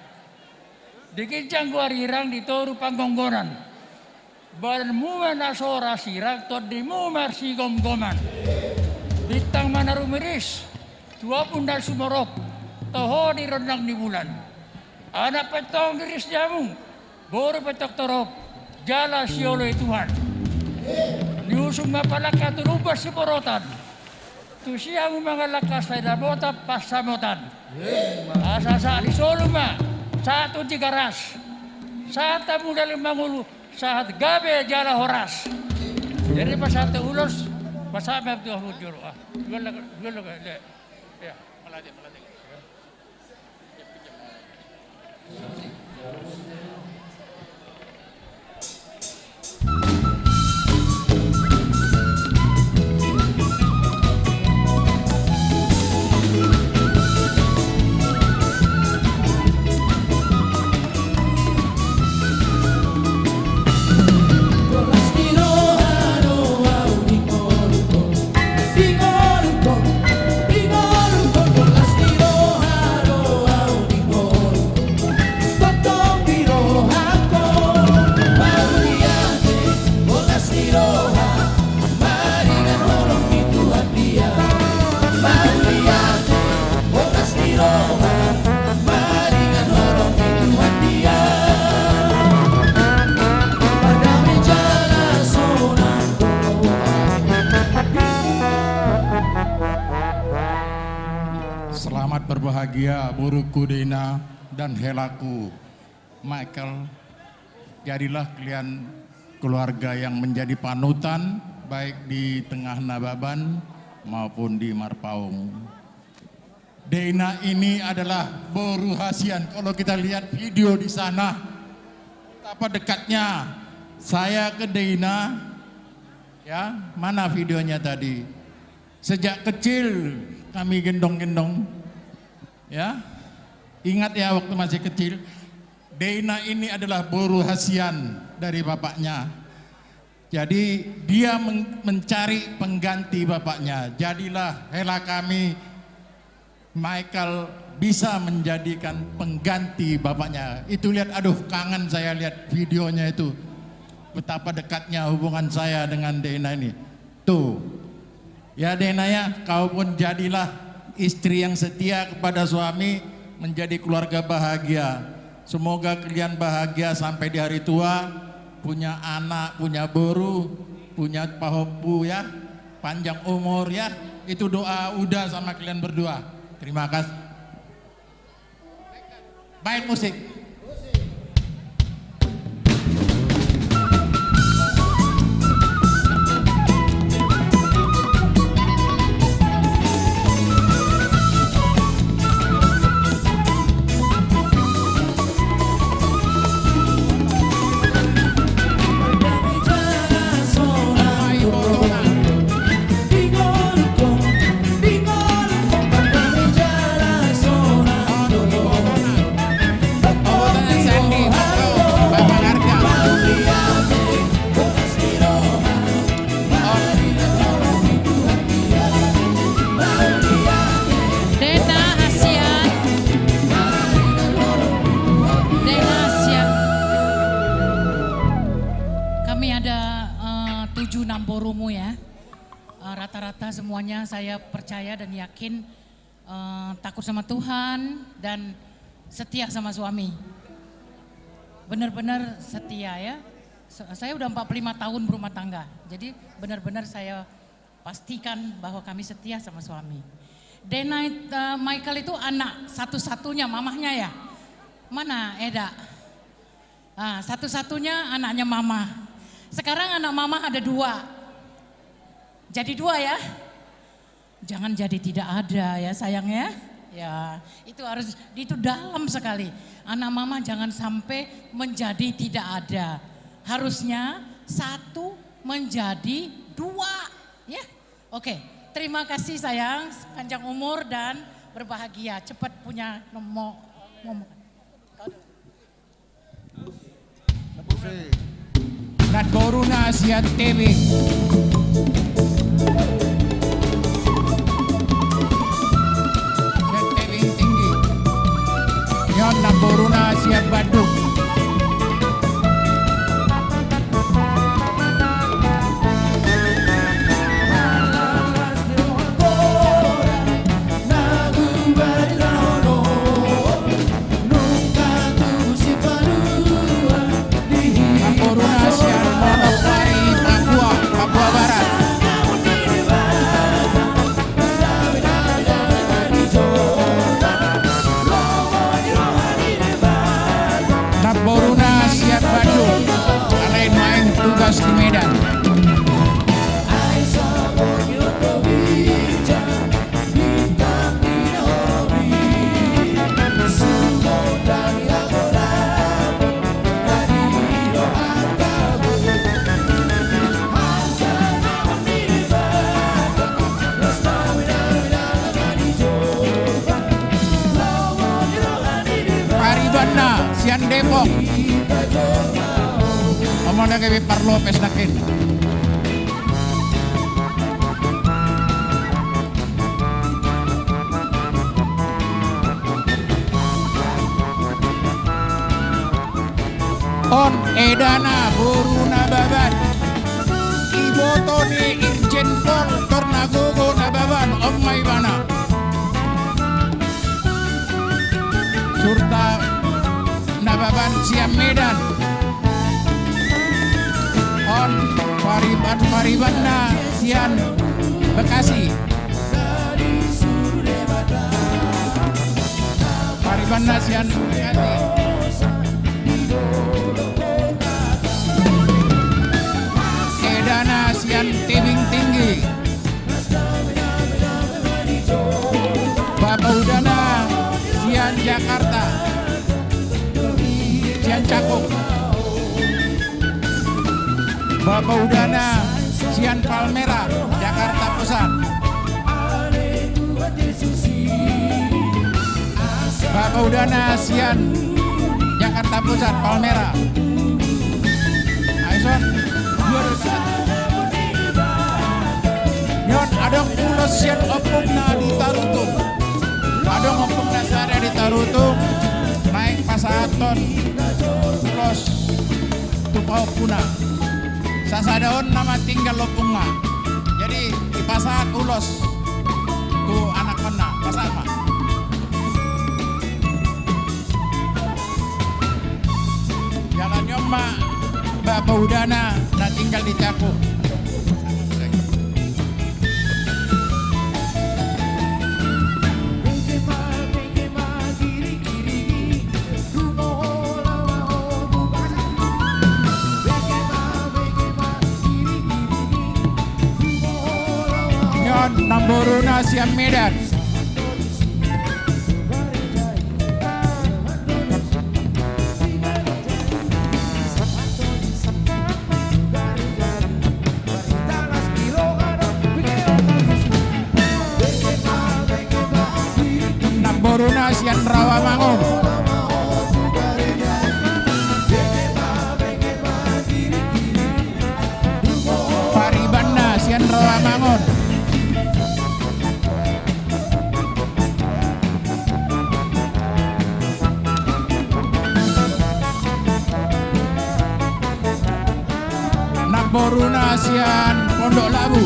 [SPEAKER 19] Dikincang gua rirang ditoru panggonggonan. Badan muman asora sirang todimu marsi gom-goman. Bintang mana rumiris. Tua pun dan sumorok. Toho di rendang di bulan. Anak petong diris jamu. Boru petok torok. Jala siolo Tuhan. Niusung mapalaka turubas si porotan. Tu siang mga lakas ay labota pasamutan. Asa-asa di Soluma, satu tiga ras. Saat tamu dalam mangulu, saat gabe jala horas. Jadi pas satu ulos, pas sampai tu hujur. Dua ya, melatih.
[SPEAKER 18] Selamat berbahagia buruku Dina dan Helaku Michael. Jadilah kalian keluarga yang menjadi panutan baik di tengah Nababan maupun di Marpaung. Dina ini adalah boru hasian. Kalau kita lihat video di sana, Betapa dekatnya saya ke Deina, ya, mana videonya tadi? Sejak kecil kami gendong-gendong, ya. Ingat ya waktu masih kecil, Deina ini adalah boru hasian dari bapaknya. Jadi dia mencari pengganti bapaknya. Jadilah rela kami, Michael bisa menjadikan pengganti bapaknya. Itu lihat, aduh kangen saya lihat videonya itu. Betapa dekatnya hubungan saya dengan Deina ini. Tuh, ya Deina ya, kau pun jadilah istri yang setia kepada suami, menjadi keluarga bahagia. Semoga kalian bahagia sampai di hari tua, punya anak, punya boru, punya pahobu ya, panjang umur ya. Itu doa udah sama kalian berdua. Terima kasih. Baik musik.
[SPEAKER 8] Rata-rata semuanya saya percaya dan yakin takut sama Tuhan dan setia sama suami. Benar-benar setia ya. Saya udah 45 tahun berumah tangga. Jadi benar-benar saya pastikan bahwa kami setia sama suami. Deina Michael itu anak satu-satunya mamahnya ya. Mana Eda? Nah, satu-satunya anaknya mama. Sekarang anak mama ada 2. Jadi 2 ya, jangan jadi tidak ada ya sayangnya. Ya itu harus, itu dalam sekali. Anak mama jangan sampai menjadi tidak ada. Harusnya 1 menjadi 2 ya. Oke, terima kasih sayang, panjang umur dan berbahagia. Cepat punya ngomong.
[SPEAKER 18] Nat Boruna Asia TV. Yon Naboruna siap Bandung. Naboruna siap Manokwari, Papua Barat. Boruna siap Bandung, kalian main tugas di Medan. Paribanda, Sian Depok. Omongnya kayak Parlo Pesnakin. On Edana Boruna Baban, Ibu Tony Irjen Pol Tornagogo Nababan Om Maibana, Surta Nababan Siam Medan. On Paribanda Sian Bekasi, Paribanda Sian Bekasi. Edana Sian Tebing Tinggi, Bapak Udana Sian Jakarta, Sian Cakung.
[SPEAKER 3] Bapak Udana Sian Palmera, Jakarta Pusat. Bapak Udana Sian Jakarta Pusat, Palmera. Aison, nyon adong ulos sian opungna di Tarutung. Adong opungna sada di Tarutung, naik pasaton ulos tupau puna. Sasadaon nama tinggal lopunga. Jadi di pasat ulos tu anak mana pasat mah. Jalan nyoma Bapak Udana na tinggal di Cakung. Namboruna Sian Medan. Namboruna Sian Rawamangun. Paribanda Sian Rawamangun. Boruna Sian Pondok Labu.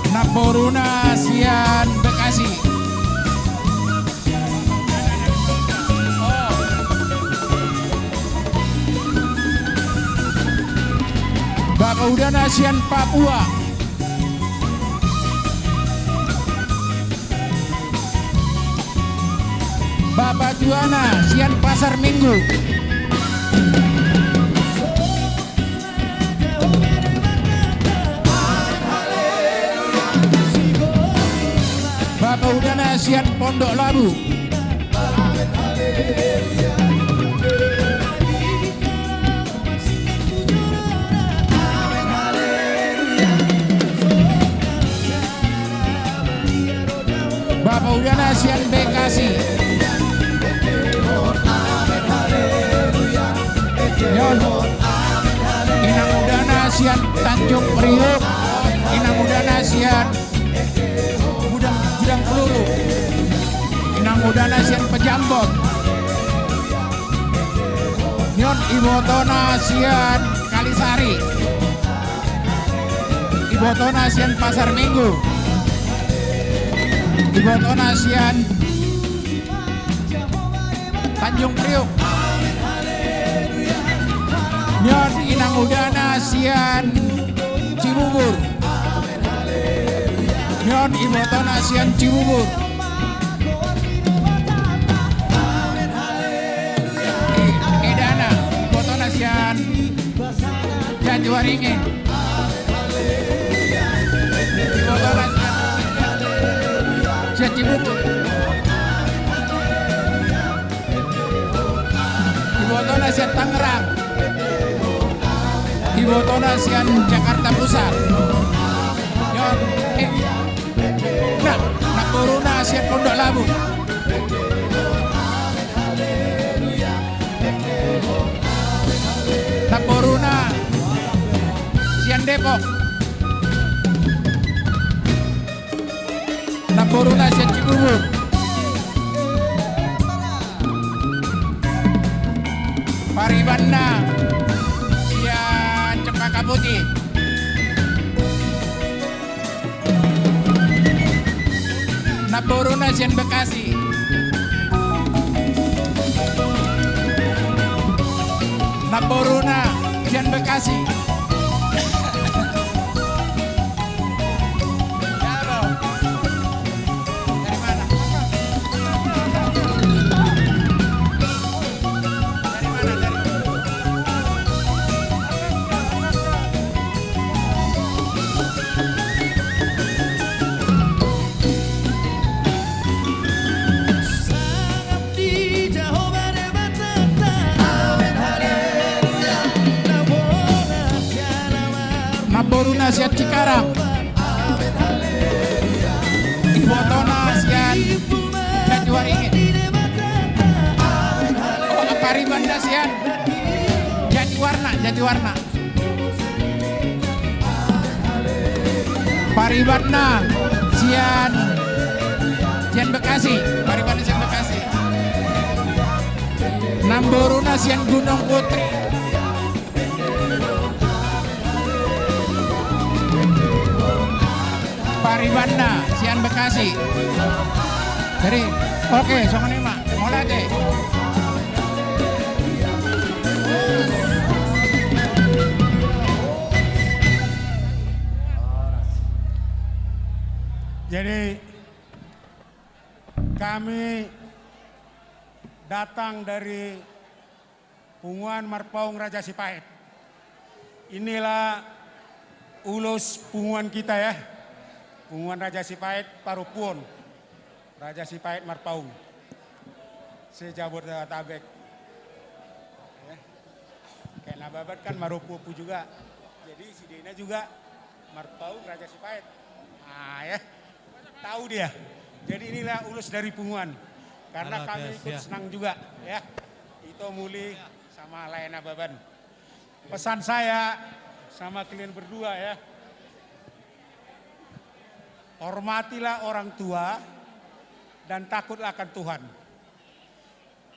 [SPEAKER 3] Naboruna Sian Bekasi. Bapak Udana Sian Papua. Bapak Juana Sian Pasar Minggu. Bapak Udana Sian Pondok Labu. Bapak Udana Sian Bekasi. Inang Udana Sian Tanjung Priok. Inang Udana Sian Gudang Peluru. Inang Udana Sian Pejambon. Nyon Ibotona Sian Kalisari. Ibotona Sian Pasar Minggu. Ibotona Sian Tanjung Priok. Nyon Inang Udana Sian Cibubur. Nyon Ibotona Sian Cibubur. Edana Ibotona Sian Jatiwaringin. Ibotona Sian Cibubur. Ibotona Sian Tangerang. Ibotona Sian Jakarta Pusat. Corona Sian Pondok Labu. Corona Sian Depok. Corona Sian Cibubur. Paribanda Sian Cempaka Putih. Naboruna Sian Bekasi. Naboruna Sian Bekasi.
[SPEAKER 15] Maboruna siat Cikarang. Ibotona siat Jatiwaringin. Oh, Paribanda siat Jatiwarna. Paribanda sian Bekasi. Namboruna sian Gunung Putri. Paribanda sian Bekasi. Jadi, oke, songan mak, mulai deh.
[SPEAKER 4] Jadi kami datang dari Punguan Marpaung Raja Sipait. Inilah ulus punguan kita ya. Punguan Raja Sipait Parupuon. Raja Sipait Marpaung. Sejabodetabek. Ya. Kayak Nababat kan Marupupu juga. Jadi si Dina juga Marpaung Raja Sipait. Nah ya. Tahu dia. Jadi inilah ulus dari Punguan. Karena kami ikut senang juga ya. Ito Muli sama Laena Baban. Pesan saya sama kalian berdua ya. Hormatilah orang tua dan takutlah akan Tuhan.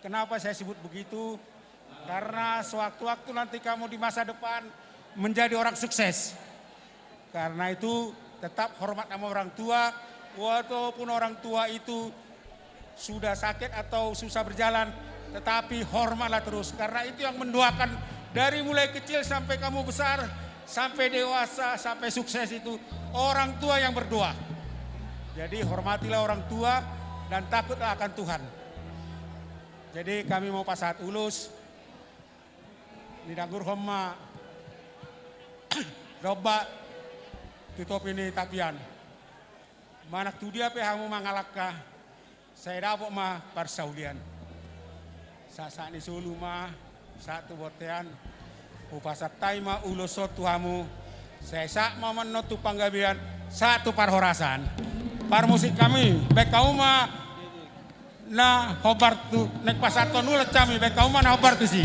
[SPEAKER 4] Kenapa saya sebut begitu? Karena sewaktu-waktu nanti kamu di masa depan menjadi orang sukses. Karena itu tetap hormat sama orang tua. Walaupun orang tua itu sudah sakit atau susah berjalan, tetapi hormatlah terus. Karena itu yang mendoakan dari mulai kecil sampai kamu besar, sampai dewasa, sampai sukses itu orang tua yang berdoa. Jadi hormatilah orang tua dan takutlah akan Tuhan. Jadi kami mau pasat ulus, nidagur homma, doba, tutup ini tapian. Manak tu dia pehamu mangalakka, saya dapok mah parsaulian. Saat ini sulu mah satu botean, upasat taima ulosot tuhamu, saya sak mah menotu panggabian satu parhorasan. Par musik kami, baik kau mah na hobar tu nek pasaton ulat kami, baik kau mah na hobar tu sih.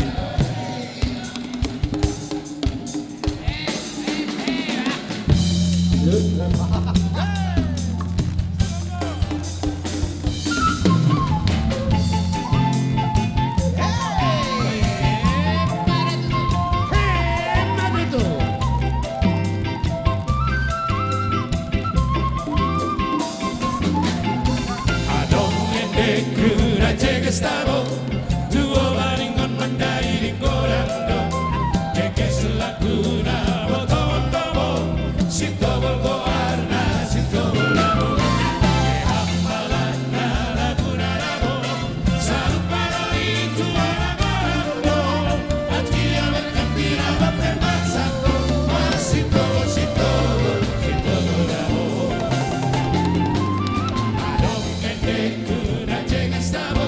[SPEAKER 7] Estado, tuo baringon mandai di corando, che selakuna botong tomo, sito bolgo arna, sito bolamo, hambalan laguna ramo, salparo itu orangorando, atia berkapira bapemasato, masito bolamo, adong kende kuna ceng estado.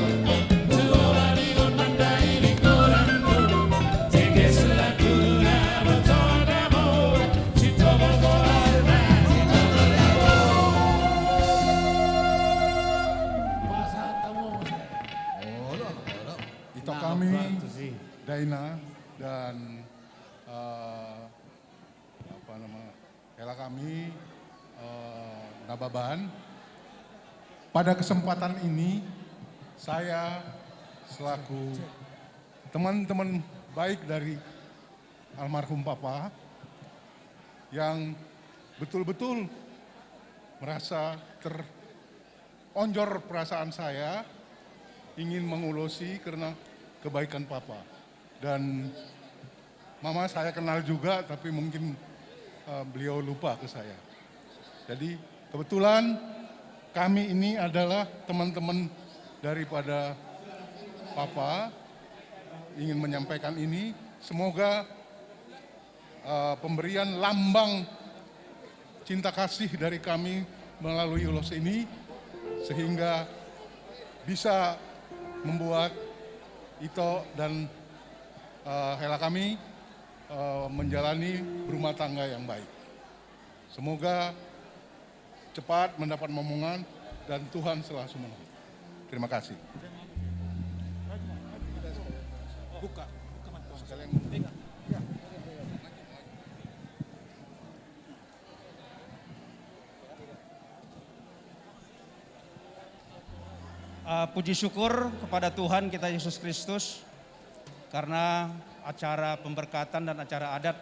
[SPEAKER 18] Daina dan hela kami Nababan. Pada kesempatan ini saya selaku teman-teman baik dari almarhum Papa yang betul-betul merasa teronjor perasaan saya ingin mengulusi karena kebaikan Papa. Dan Mama saya kenal juga, tapi mungkin beliau lupa ke saya. Jadi kebetulan kami ini adalah teman-teman daripada Papa ingin menyampaikan ini. Semoga pemberian lambang cinta kasih dari kami melalui ulos ini sehingga bisa membuat Ito dan hela kami menjalani rumah tangga yang baik. Semoga cepat mendapat momongan dan Tuhan selalu menolong. Terima kasih.
[SPEAKER 3] Buka.
[SPEAKER 11] Puji syukur kepada Tuhan kita Yesus Kristus karena acara pemberkatan dan acara adat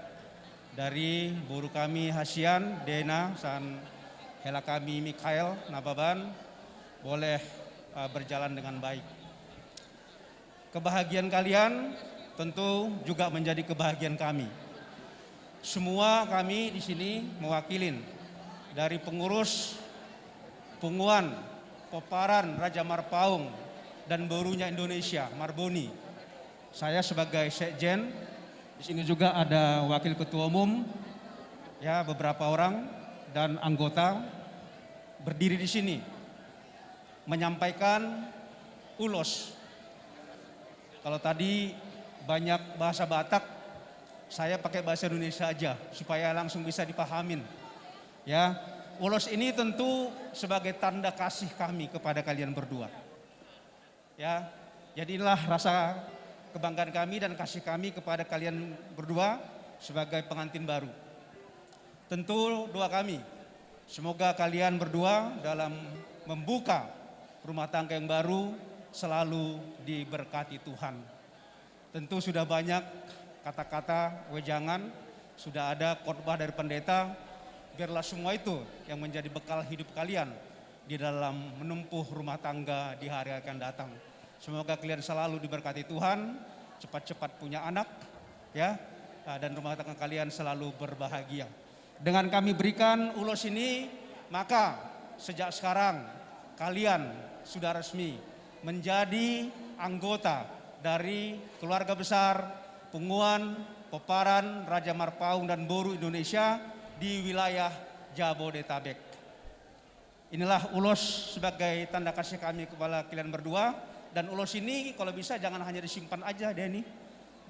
[SPEAKER 11] dari boru kami Hasian, Dena, dan hela kami Mikael, Nababan boleh berjalan dengan baik. Kebahagiaan kalian tentu juga menjadi kebahagiaan kami. Semua kami di sini mewakilin dari pengurus Punguan, Poparan, Raja Marpaung, dan borunya Indonesia, Marboni. Saya sebagai sekjen, di sini juga ada wakil ketua umum, ya beberapa orang dan anggota berdiri di sini menyampaikan ulos. Kalau tadi banyak bahasa Batak, saya pakai bahasa Indonesia aja supaya langsung bisa dipahamin. Ya, ulos ini tentu sebagai tanda kasih kami kepada kalian berdua. Ya, jadilah rasa kebanggaan kami dan kasih kami kepada kalian berdua sebagai pengantin baru. Tentu doa kami, semoga kalian berdua dalam membuka rumah tangga yang baru selalu diberkati Tuhan. Tentu sudah banyak kata-kata wejangan, sudah ada khotbah dari pendeta, biarlah semua itu yang menjadi bekal hidup kalian di dalam menempuh rumah tangga di hari akan datang. Semoga kalian selalu diberkati Tuhan, cepat-cepat punya anak, ya, dan rumah tangga kalian selalu berbahagia. Dengan kami berikan ulos ini, maka sejak sekarang kalian sudah resmi menjadi anggota dari keluarga besar Punguan, Poparan, Raja Marpaung, dan Boru Indonesia di wilayah Jabodetabek. Inilah ulos sebagai tanda kasih kami kepada kalian berdua. Dan ulos ini kalau bisa jangan hanya disimpan aja, Denny.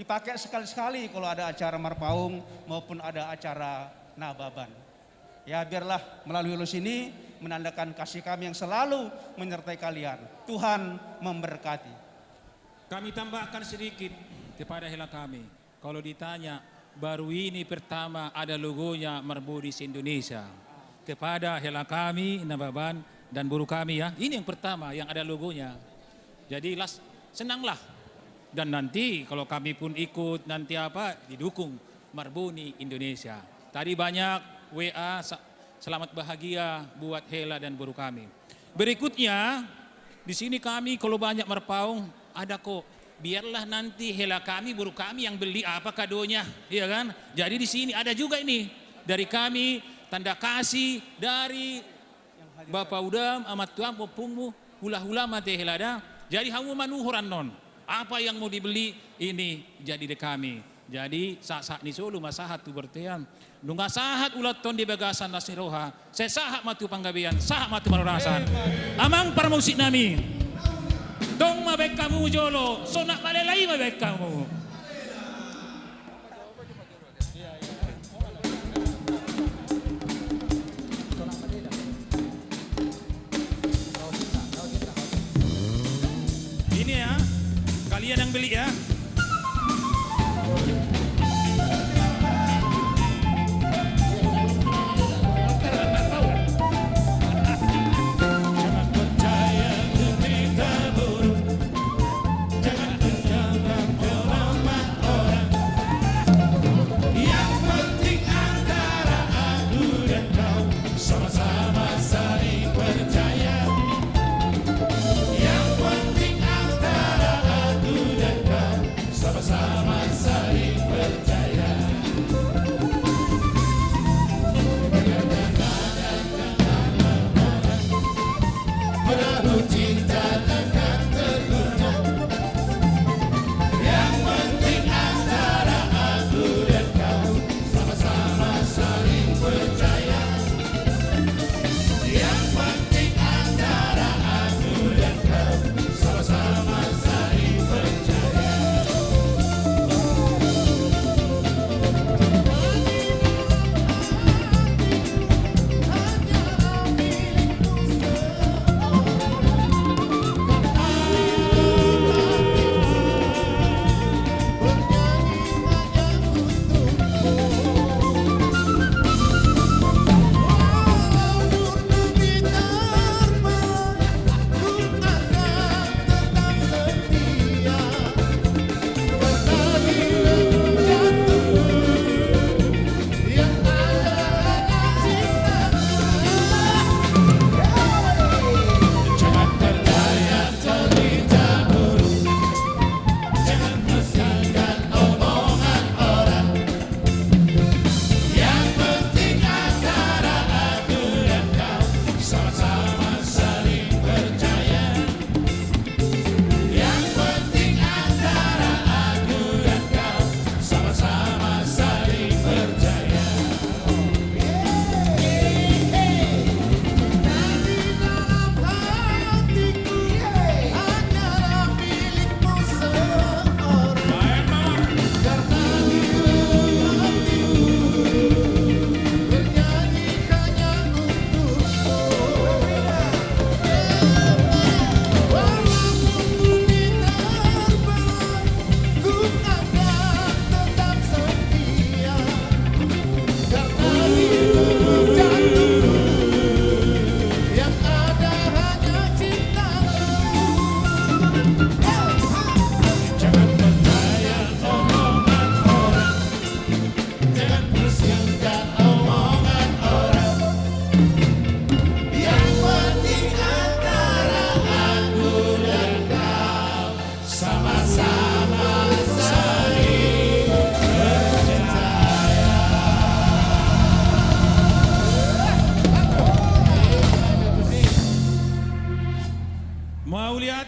[SPEAKER 11] Dipakai sekali-sekali kalau ada acara Marpaung maupun ada acara Nababan. Ya, biarlah melalui ulos ini menandakan kasih kami yang selalu menyertai kalian. Tuhan memberkati.
[SPEAKER 10] Kami tambahkan sedikit kepada hela kami. Kalau ditanya, baru ini pertama ada logonya Marbodis Indonesia. Kepada hela kami, Nababan, dan boru kami ya, ini yang pertama yang ada logonya. Jadi senanglah. Dan nanti kalau kami pun ikut nanti didukung Marboni Indonesia. Tadi banyak WA selamat bahagia buat hela dan boru kami. Berikutnya di sini kami kalau banyak Marpaung ada kok. Biarlah nanti hela kami boru kami yang beli apa kadonya, iya kan? Jadi di sini ada juga ini dari kami tanda kasih dari Bapak Udam amat tuan popungmu hula-hula mate helada. Jadi hamu manuhuran non. Apa yang mau dibeli ini jadi de kami. Jadi saat ni solo masahat tu bertean. Nunga sahat ulat ton di bagasan nasiroha. Saya sahat matu panggabian, sahat matu marurasan. Amang para musik nami. Tong mabek kamu jolo, sonak malelai mabek kamu. Ini ya, kalian yang beli ya. Jangan percaya berita buruk, jangan dengarkan orang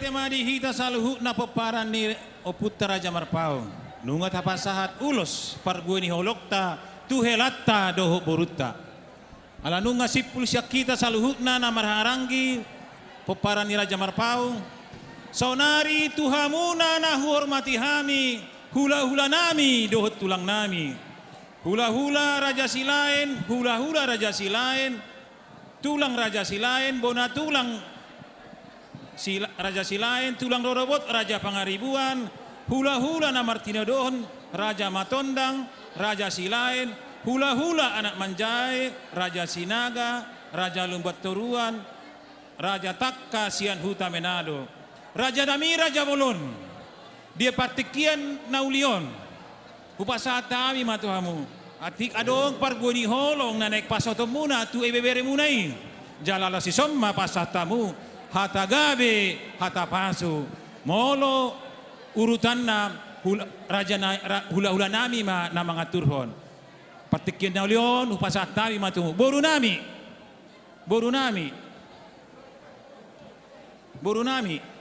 [SPEAKER 10] tema di hita saluhu na peparan ni oputta Raja Marpaung. Nungat hapasahat ulos pargueni holokta tuhelatta doho borutta. Ala nunga sipul siak kita saluhutna na marharangi peparan ni Raja Marpaung. Saunari tuhamuna na hormati hami hula-hula nami dohot tulang nami. Hula-hula raja silain, hula-hula raja silain, tulang raja silain, bona tulang raja silain, tulang rorobot raja pangaribuan, hula-hula na Martino Dohon, raja Matondang, raja silain, hula-hula anak Manjai, raja Sinaga, raja Lumbat Toruan, raja Takka Sian Huta Menado, raja Dami, raja Bolon, dia partikian Naulion, upasata ami matuhamu. Atik adong pargoni holong na naik pasoto muna tu ebebere munai. Jalala si somma pasatamu hata gabe hata pasu. Molo urutan na hula-hula nami ma na mga turhon. Partikian na ulion upasata ami matumu. Boru nami. Boru nami. Boru nami.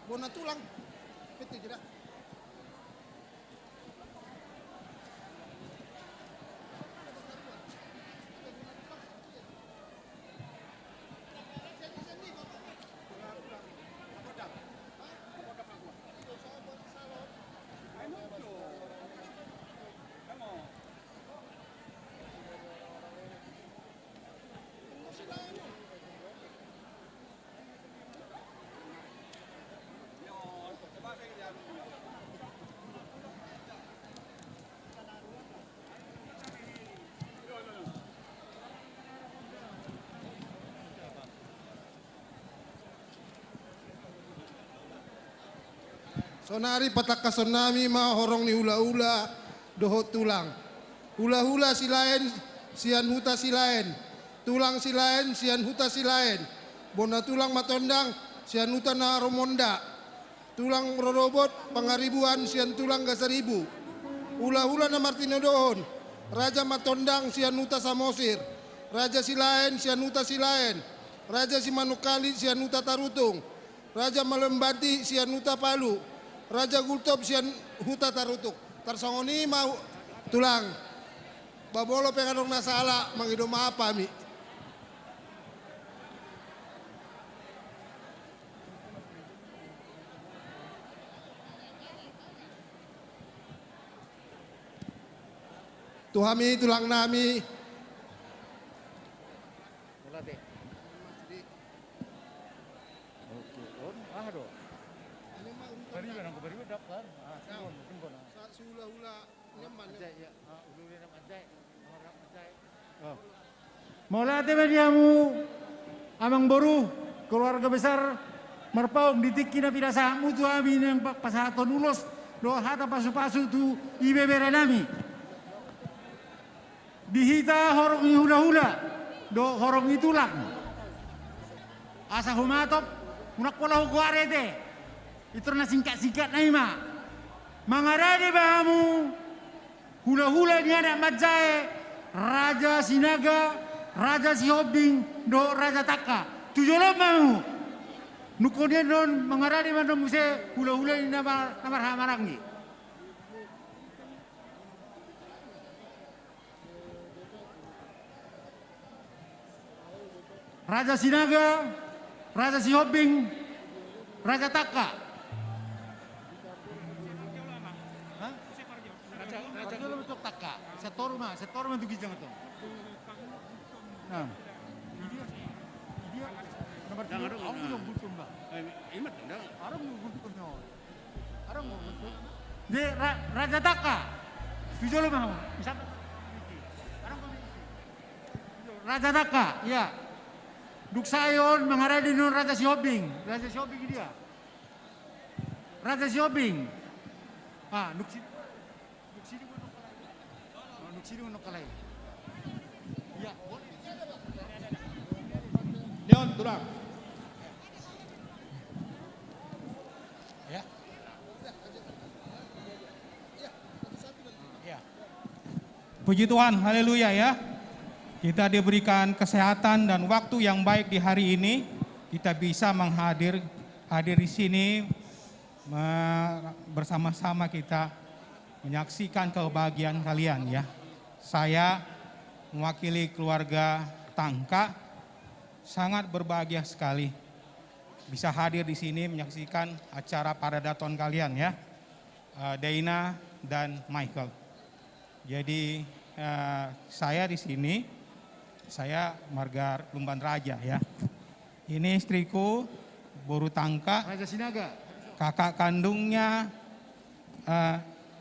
[SPEAKER 6] Bona tulang. Itu jelas. Sonari patak kasonami ma horong ni hula-hula dohot tulang. Hula-hula silain sian huta silain. Tulang silain sian huta silain. Bona tulang Matondang sian huta na Romonda. Tulang rorobot pangaribuan sian tulang gasaribu. Hula-hula na Martino Dohon. Raja Matondang sian huta Samosir. Raja silain sian huta silain. Raja Simanukali sian huta Tarutung. Raja Malembati sian huta Palu. Raja Gultop sian huta Tarutuk. Tarsongoni mau tulang. Babolo pengadong nasala mangidom apa mi. Tuhami tulang nami.
[SPEAKER 13] Maulate mediamu amang boru keluarga besar Marpaung ditiki na pirasa mutu ami yang pasaton ulos do hata pasu-pasu tu ibebere nami dihita horong hula-hula do horong itulang asa humatop unak pola hukuarete itu na singkat-singkat na ima mangarade bahamu hula-hula ni anak Majai Raja Sinaga Raja Sihobing do Raja Takka tujolo mau nukonya don mengarani mana muse hula-hula ini nama hamarangi Raja Sinaga Raja Sihobing Raja Takka Raja dulu untuk Takka setor mah untuk kijang itu. Nah, dia nomor dua, aku yang butuh mbak. Imat, orang mau butuhnya, orang mau butuh. Dia Raja Takka, tujuh lo mau, bisa? Raja Takka, ya. Duksayon mengarah di non Raja Sihobing dia. Raja Sihobing, Nuksidi mau nukalai.
[SPEAKER 14] Leon, tulang.
[SPEAKER 4] Ya. Puji Tuhan, haleluya ya. Kita diberikan kesehatan dan waktu yang baik di hari ini. Kita bisa hadir di sini bersama-sama kita menyaksikan kebahagiaan kalian ya. Saya mewakili keluarga Tangka sangat berbahagia sekali bisa hadir di sini menyaksikan acara paradaton kalian ya. Deina dan Michael. Jadi saya di sini, saya Margar Lumban Raja ya. Ini istriku Boru Tangka.
[SPEAKER 13] Raja Sinaga.
[SPEAKER 4] Kakak kandungnya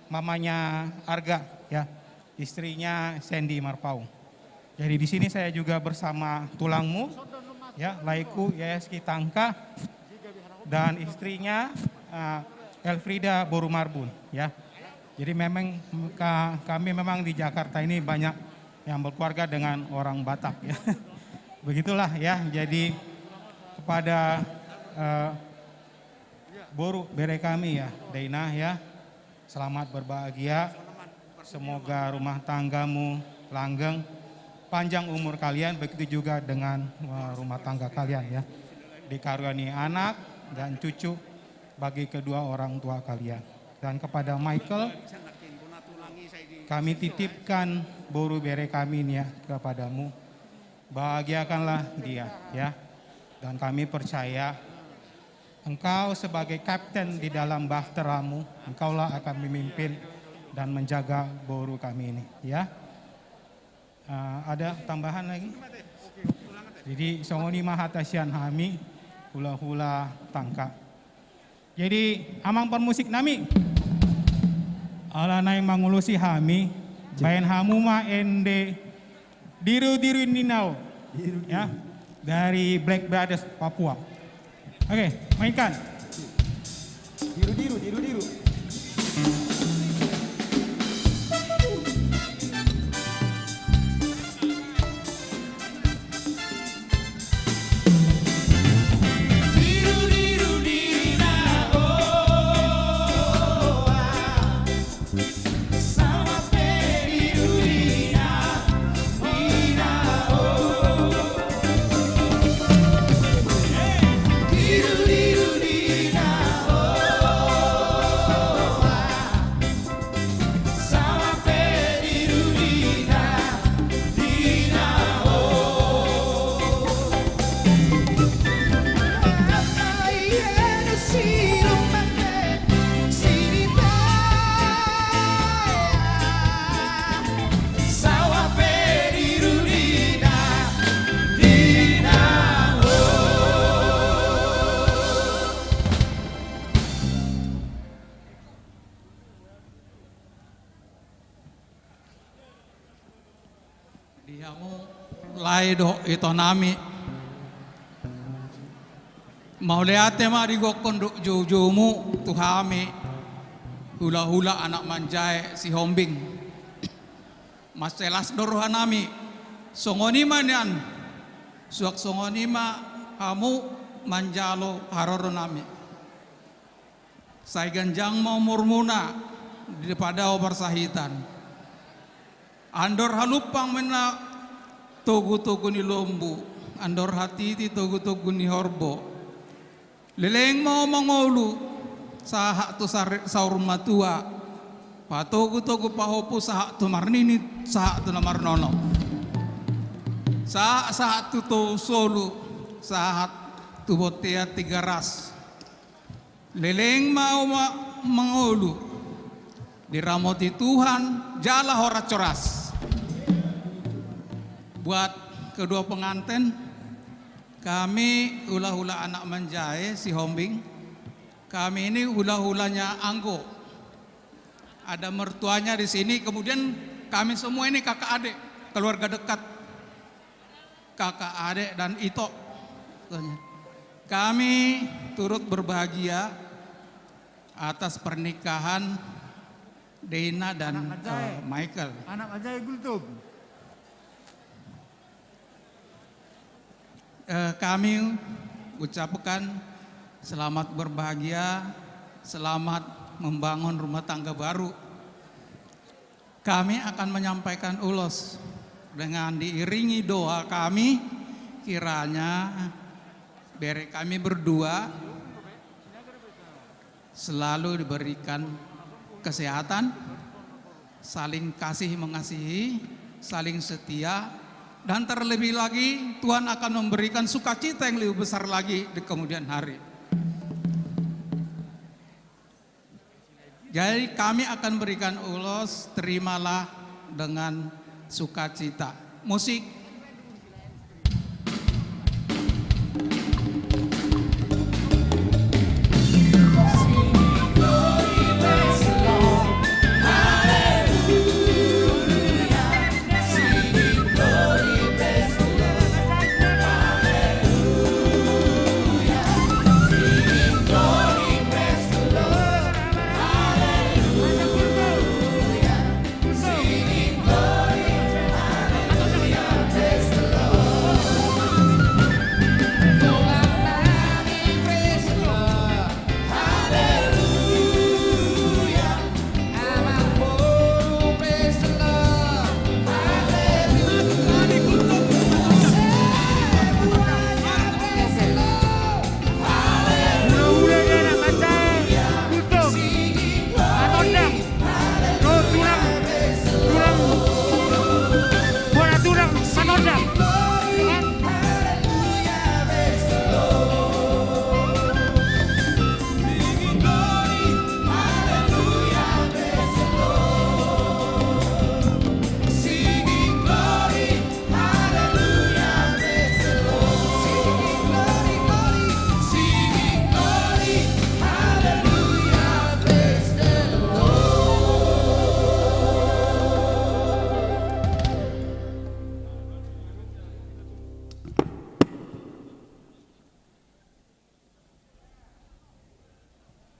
[SPEAKER 4] mamanya Arga ya. Istrinya Sandy Marpaung. Jadi di sini saya juga bersama tulangmu ya, Laiku Yayaski Tangka dan istrinya Elfrida Boru Marbun ya. Jadi memang kami memang di Jakarta ini banyak yang berkeluarga dengan orang Batak ya. Begitulah ya. Jadi kepada Boru Bere kami ya, Deina ya. Selamat berbahagia. Semoga rumah tanggamu langgeng, panjang umur kalian, begitu juga dengan rumah tangga kalian ya. Dikaruniai anak dan cucu bagi kedua orang tua kalian. Dan kepada Michael, kami titipkan Boru Bere kami ini ya kepadamu. Bahagiakanlah dia ya. Dan kami percaya engkau sebagai kapten di dalam bahteramu, engkaulah akan memimpin dan menjaga Boru kami ini ya. Ada tambahan lagi? Jadi songoni mahatasian hami hula-hula Tangka. Jadi amang permusik nami alanai mangulusi hami bayan hamu ma ende diru-diru ninau ya dari Black Brothers Papua. Oke, mainkan.
[SPEAKER 13] Diru-diru.
[SPEAKER 9] Laido ito nami mauleate marigo konduk jujumu tuhami hula-hula anak manjai si hombing maselas dorohanami songonima nian suak songonima hamu manjalo haroro nami sai ganjang mau murmuna daripada obar sahitan andor halupang mena togu-togu ni lombu, andor hati ti togu-togu ni horbo. Leleng mau mangolu, sahak tu saur matua, patogu-togu pahopu sahak tu marnini, sahak tu namar nono. Sahak tu to solu, sahak tu botea tiga ras. Leleng mau mangolu, diramoti Tuhan, jala horat coras. Buat kedua pengantin, kami hula-hula anak manjai si hombing. Kami ini hula-hulanya Anggo. Ada mertuanya di sini, kemudian kami semua ini kakak adik, keluarga dekat. Kakak adik dan Ito. Kami turut berbahagia atas pernikahan Deina dan Michael.
[SPEAKER 13] Anak Ajay Gultub.
[SPEAKER 9] kami ucapkan selamat berbahagia, selamat membangun rumah tangga baru. Kami akan menyampaikan ulos dengan diiringi doa kami, kiranya bere kami berdua selalu diberikan kesehatan, saling kasih mengasihi, saling setia, dan terlebih lagi Tuhan akan memberikan sukacita yang lebih besar lagi di kemudian hari. Jadi kami akan berikan ulos, terimalah dengan sukacita. Musik.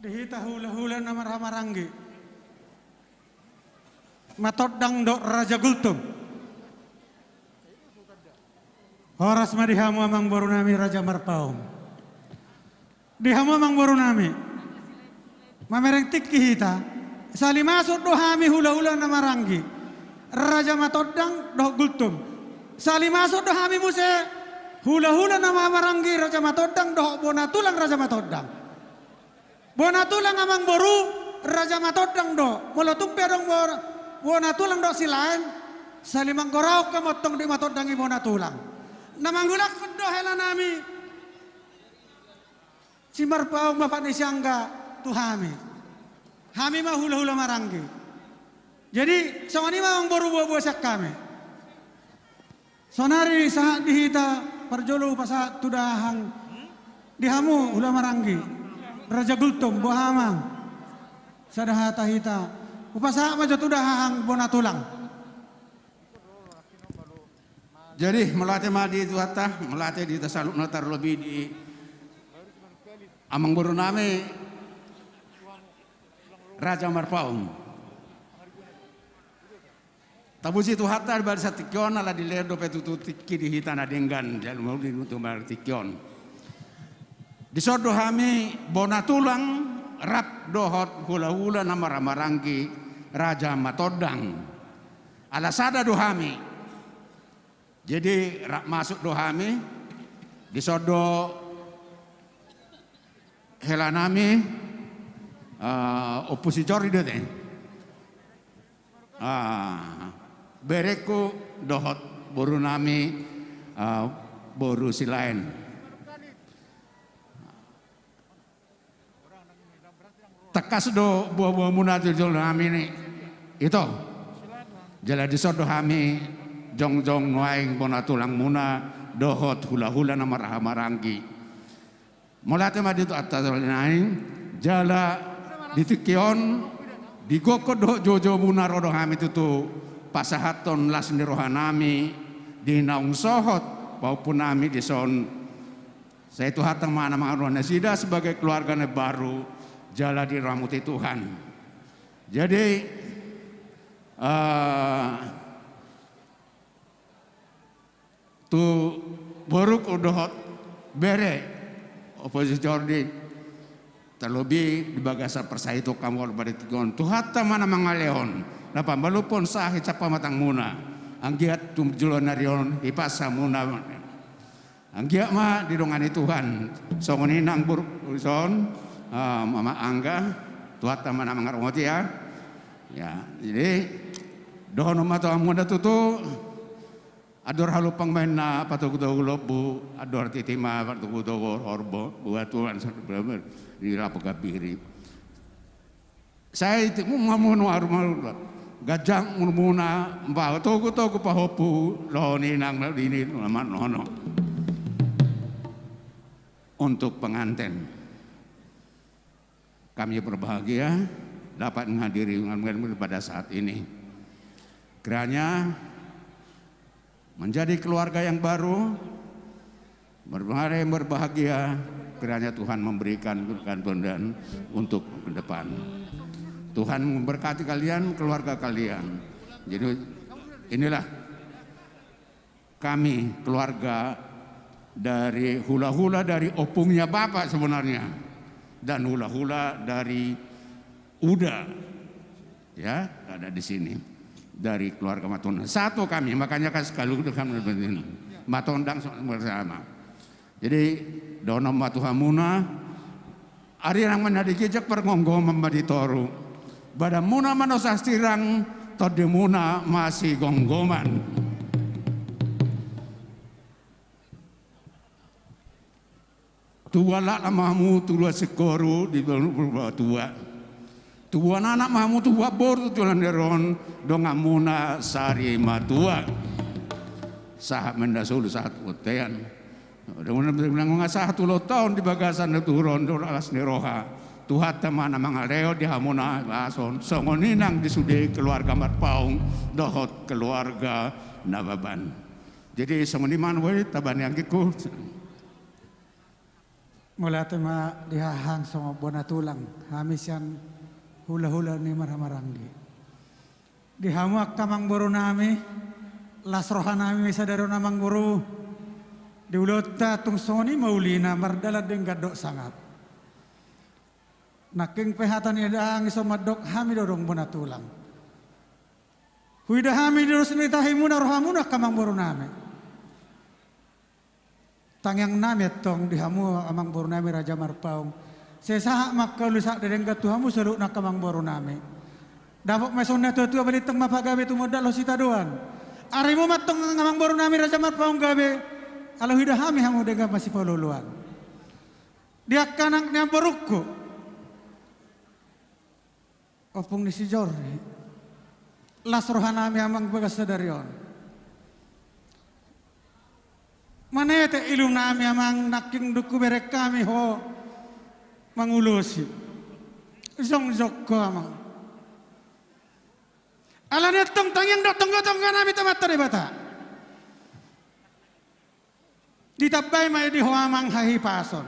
[SPEAKER 4] Dihita hula-hula nama Ramaranggi. Matodang dok Raja Gultum. Horas madihamu amang borunami Raja Marpaung. Dihamu amang borunami. Mamereng tikki hita. Sali masuk dohami hula-hula nama Ranggi. Raja Matodang dok Gultum. Sali masuk dohami muse hula-hula nama Maranggi Raja Matodang dok Bonatulang Raja Matodang. Bonatulang amang boru Raja Matodang do molo tumpe dong Bonatulang do silain salimang gorau kamotong di Matodangi Bonatulang namanggulak do hela nami si Marpaung bapak ni siangga tuhami hami mah hula-hula Maranggi jadi sawani mah boru buah-buah sak kami sonari saat dihita perjolo pasahat tudahang dihamu hula Maranggi Raja Gultum bohamang sadahata hita upasa majo tudahang Bonatulang.
[SPEAKER 16] Jadi melatih madi itu hatta melatih di tasaluk notar lebih di amang boru nami Raja Marpaung. Tabusi itu hatta di barisan tikion ala di ledo petutu tiki di hitana denggan jalur mau di nutumbar tikion. Disodo hami Bonatulang rap dohot hula-hula nama Ramaranggi Raja Matodang alasada dohami jadi rap masuk dohami disodo helanami opositor itu deh bereku dohot boru nami boru silain tekas do buah-buah munajul nami ini itu jala disodo hami jong-jong nuaing Bonatulang muna dohot hula-hula nama Ramaranggi mulate madi itu atas naing jala ditikion digoko do jojo muna rodo hami tutu pasahaton lasni rohanami di naung sohot maupun nami di son saya itu hatang mana mangaruhnya sida sebagai keluarganya baru jala dirahmati Tuhan. Jadi tu Boruk udohot bere oposisi Jordi terlebih di bagasa persaitu kamu pada tigon tuhata mana mangaleon napa malupon sahi capa matang muna anggiat tumjulon narion ipasa muna anggiat mah didongani Tuhan songoni nang burson mama angga tuhata mana mangarongoti ya jadi dohono mata muna tutu ador halupang main na patugudo lobu ador titima patugudo horbo buat Tuhan di lapuk kabiri saya itu mamuno armal gajang muna mbah togu pahopu lohoni nang ini nama nono untuk pengantin kami berbahagia dapat menghadiri pada saat ini kiranya menjadi keluarga yang baru, berbahagia, kiranya Tuhan memberikan kemudahan untuk ke depan. Tuhan memberkati kalian, keluarga kalian. Jadi inilah kami keluarga dari hula-hula dari opungnya Bapak sebenarnya. Dan hula-hula dari Uda. Ya, ada di sini. Dari keluarga Matondang satu kami makanya kan sekali kami Matondang bersama jadi donom matuhamuna ari nang manadi kijak perngonggo membadi toru bada muna manosastirang todemuna masih gonggoman tua lah lamamu tua sekoru di bawah tua tuan anak mamu tua bor tulan deron dongamuna sari matua sahab mendasulu saat utean dengan bilang satu lo tahun di bagasan turun alas neroha tuhat teman mangaleo di hamuna bason songoninang di sude keluarga Marpaung dohot keluarga Nababan jadi semeniman we taban yang kiku
[SPEAKER 15] mulai tema dihahang sama bona tulang hamisian hula-hula ni marang-maranggi. Dihamuak kamang buru nami, lasrohan nami sadaro namang buru. Diulota tung soni maulina mardala denggadok sangat. Naking pehatan idang isomadok hami dorong bona tulang. Huida hami dorong senitahimuna rohamuna kamang buru nami. Tangyang nami tong dihamu amang buru nami Raja Marpaung. Sesahak maka lusak derenggat Tuhamu seluk nak kamang boru nami. Dapat mesona tu balitang mapagabe tu modal lo sita doan. Arimu matong ngamang boru nami Raja Marpaung gabe. Kalau hidah hami hamu dega masih poluluan. Dia kanang nyamborukku. Opung ni si Jordi. Las rohanami amang bagas sadarion. Manete ilung nami amang naking duku berek kami ho. Mangulusi zong ko amang alane tong tangyang dotong gotong nami tamata de bata ditabay may di huamang hahi pason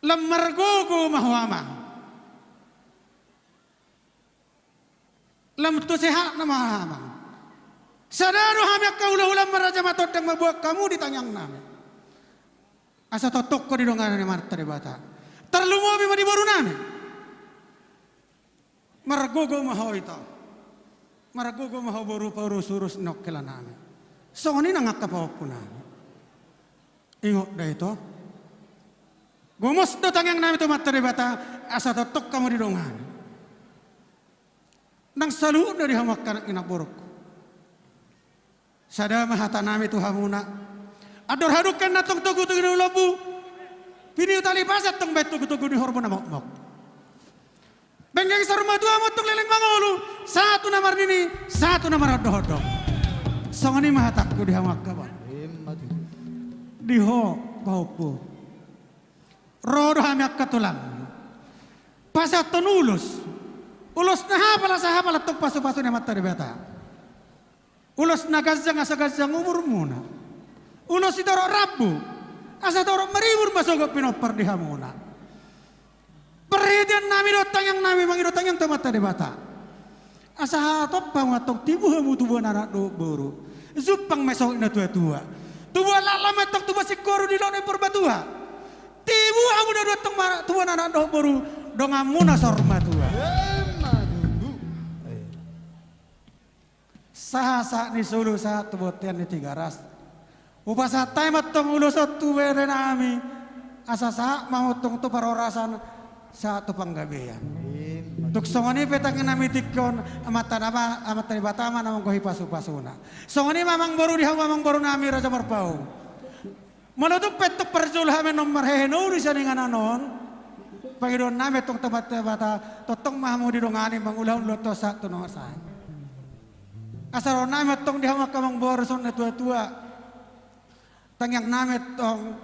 [SPEAKER 15] lemar gugu mahuamang lem tu sehat na mahamang sadaro hamyak kaulah-ulah maraja matodang mabuak kamu di tangyang nami asa totok ko di dongan ni Marta de Bata. Terlumo abi madi baru nami. Maragogo maho ito. Maragogo maho baru paurus-urus nok kela nami. So ni nangak kapawak po nami. Ingok da ito. Gumos do tangyang nami to Marta de Bata asa totok kamu di dongan. Nang salu dari hamak kanak inaburuk. Sada mahata nami tu hamuna. Ador hadukan natong tugu tugu ni lobu, pini utali pasat tong bet tugu tugu ni hormon amok mok. Bengeng saruma dua motong leleng mangolu, satu namar nini, satu namar hodo. Songani mahatakku dihamak kawan. Diho baupu, rodo hamak katulang. Pasat tonulus, ulus nahapala sahapala tok pasu-pasu ni mata beta. Ulus nagazang asagazang umur muna. Ulo si Toro Rabu, asa Toro meribur masuk ke pinopar di hamuna. Perhatian nami dotang yang nami mangi dotang yang temata de bata. Asa hatop pangatok tibu hamu tubuh anak do buru. Zupang mesok ina tua-tua. Tubuh lama tok tubuh sikoru di dona perbatua. Tibu amu dah datang tuan anak doh baru dongamuna sorma tua. Sah ni sulu sah tubuh tian ni tiga ras. Upasa tay matong ulo satu beren ami. Asa sah mau tong tu parorasan satu panggabean. Tuk songoni petang nami tikon amatan batama namang kohi pasu-pasuna. Songoni mamang baru dihaw mamang baru nami Raja Marpaung. Malutuk petuk perjulha menom marhenu di sana dengan anon. Pangidon nami tong tempat totong mahmu di dongani mangulah loto satu nomor saya. Asal nami tong dihaw makamang baru son tua-tua. Tangyang nami tong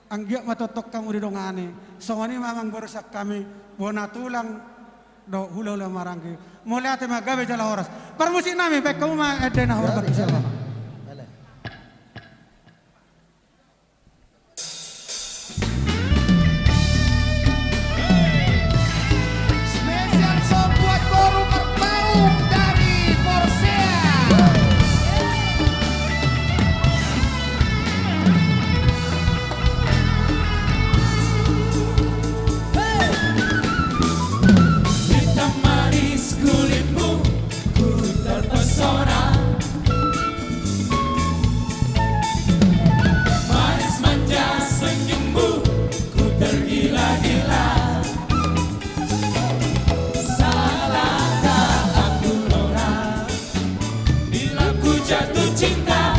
[SPEAKER 15] anggiak matotok kamu di dongani. Songoni mamang baru sak kami bona tulang do hula-hula marangki. Mulai ate magabe jala horas. Permusik nami baik kamu mah edena horas berkisah.
[SPEAKER 7] Spesial song buat Boru Marpaung dari Forsea. Hitam manis kulitmu, ku terpesona. Manis manja senyummu, ku tergila-gila. Salahkah aku Nora bila ku jatuh cinta?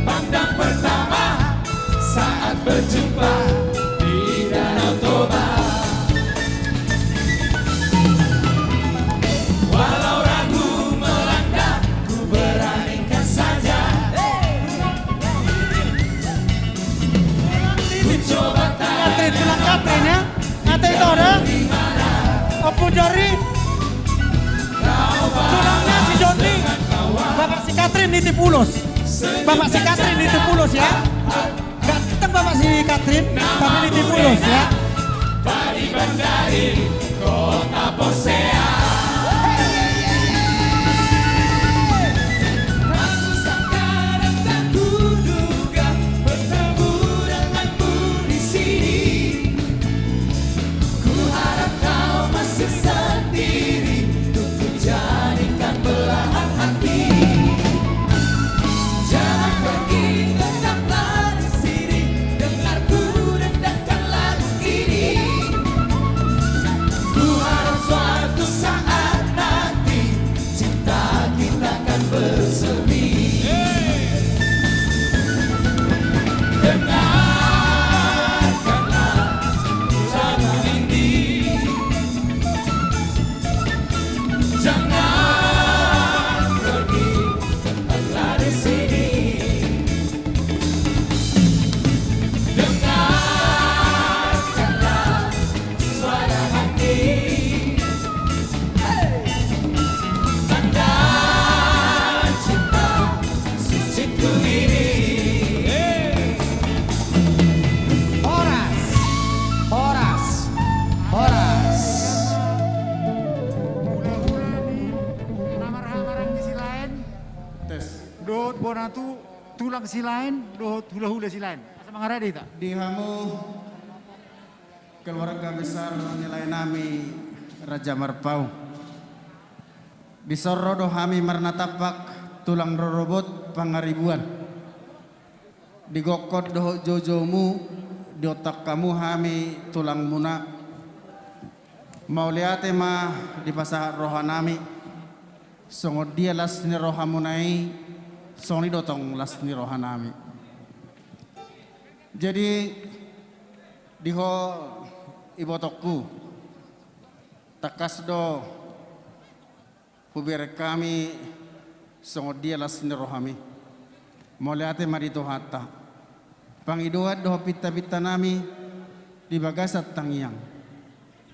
[SPEAKER 7] Pandang pertama saat berjumpa di Danau Toba. Walau ragu melanda, ku beranikan saja. Ku coba
[SPEAKER 15] Katrin tulang Katrin ya. Ate itu ada. Opo jari. Tulangnya si Joni. Bapak si Katrin nitipulus. Bapak si Katrin nitipulus ya. Gak keteng bapak si Katrin, tapi nitipulus ya.
[SPEAKER 7] Padi Bandari, kota Forsea. Aku sangka dan tak kuduga bertemu denganmu di sini. Ku harap kau masih sendiri untuk kujadikan belahan hati. Jangan pergi, tetaplah di sini. Dengarku dendakan lagu ini. Ku harap suatu saat nanti cinta kita akan bersemi. Dengarkanlah lagu ini. Jangan pergi, tetaplah di sini. Dengarkanlah suara hati. Tanda cinta suciku ini. Horas, Horas, Horas.
[SPEAKER 13] Namar-namarang si lain. Dohot bonatu tulang si lain, dohot hula-hula si lain. Asa mangaradi tak?
[SPEAKER 20] Dihamu keluarga besar nilai nami Raja Marpaung. Bisoro dohami marnatapak tulang rorobot pangaribuan. Digokot doho jojomu di otak kamu hami tulang muna. Mau liate mah di pasar rohanami. Songod dia las ni rohamunai, songni dotong las ni rohanami. Jadi diho ibotokku takas do hubir kami songod dia las ni rohami. Moliate marito hatta. Pangiduat do pita-pita nami di bagasat tangyang.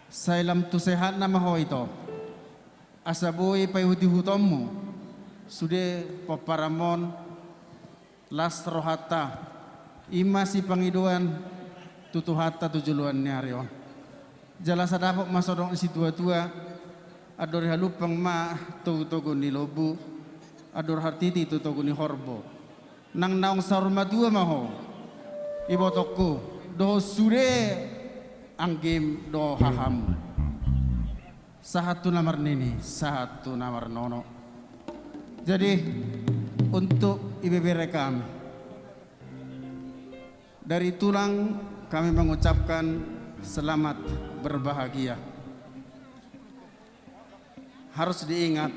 [SPEAKER 20] Sailam tu sehat nama ho ito. Asaboy pay huti-hutommu. Sude paparamon las rohata. Ima si pangiduan tutuhata tujuluan ni arion. Jala sa dapok masodong si tua-tua adori halupang ma tugu-tugu ni lobu ador hartiti tu toguni horbo nang naong sarma dua maho ibotokku do sure anggim do haham satu nomor nini satu nomor nono. Jadi untuk IBBR kami dari tulang kami mengucapkan selamat berbahagia. Harus diingat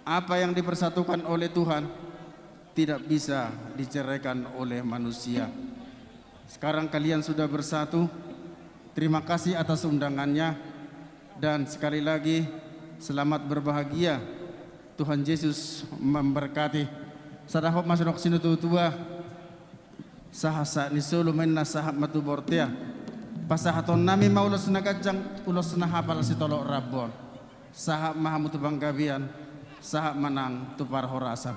[SPEAKER 20] apa yang dipersatukan oleh Tuhan tidak bisa diceraikan oleh manusia. Sekarang kalian sudah bersatu. Terima kasih atas undangannya dan sekali lagi selamat berbahagia. Tuhan Yesus memberkati. Sadahop masuk sinu tua sahasa ni solo menna sahab matu bortea. Pasahaton nami maulos nagajang ulos na hapal si tolok rabon. Sahab mahamutu banggabian sahab manang tupar horasan.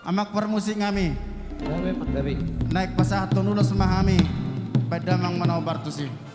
[SPEAKER 20] Amak permusik ngami. Naik pasahaton ulos mahami badamang manau bartusi.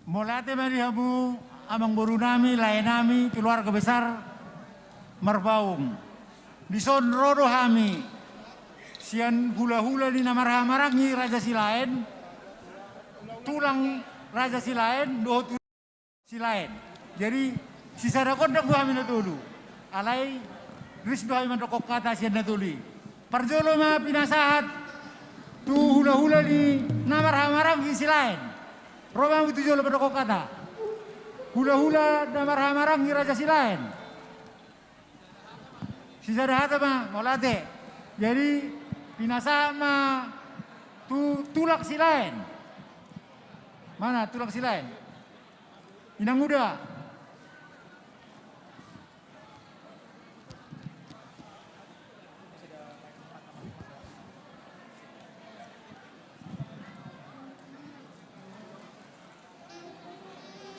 [SPEAKER 13] Molate marihamu amang boru nami, lain nami, keluarga besar Marpaung. Dison rodo hami, sian hula-hula di nama marangi Raja Silain, tulang Raja Silain, doh Silain. Jadi sisa dakon dak kami natulu. Alai ris doa mandokok kata sian natuli. Parjolo ma pinasahat tu hula-hula di nama marangi Silain. Roma itu jolo mandokok kata. Hula-hula nama marangi Raja Silain. Sisa dahata ma molate. Jadi pinasa ma tulak Silain. Mana tulak Silain? Inang muda.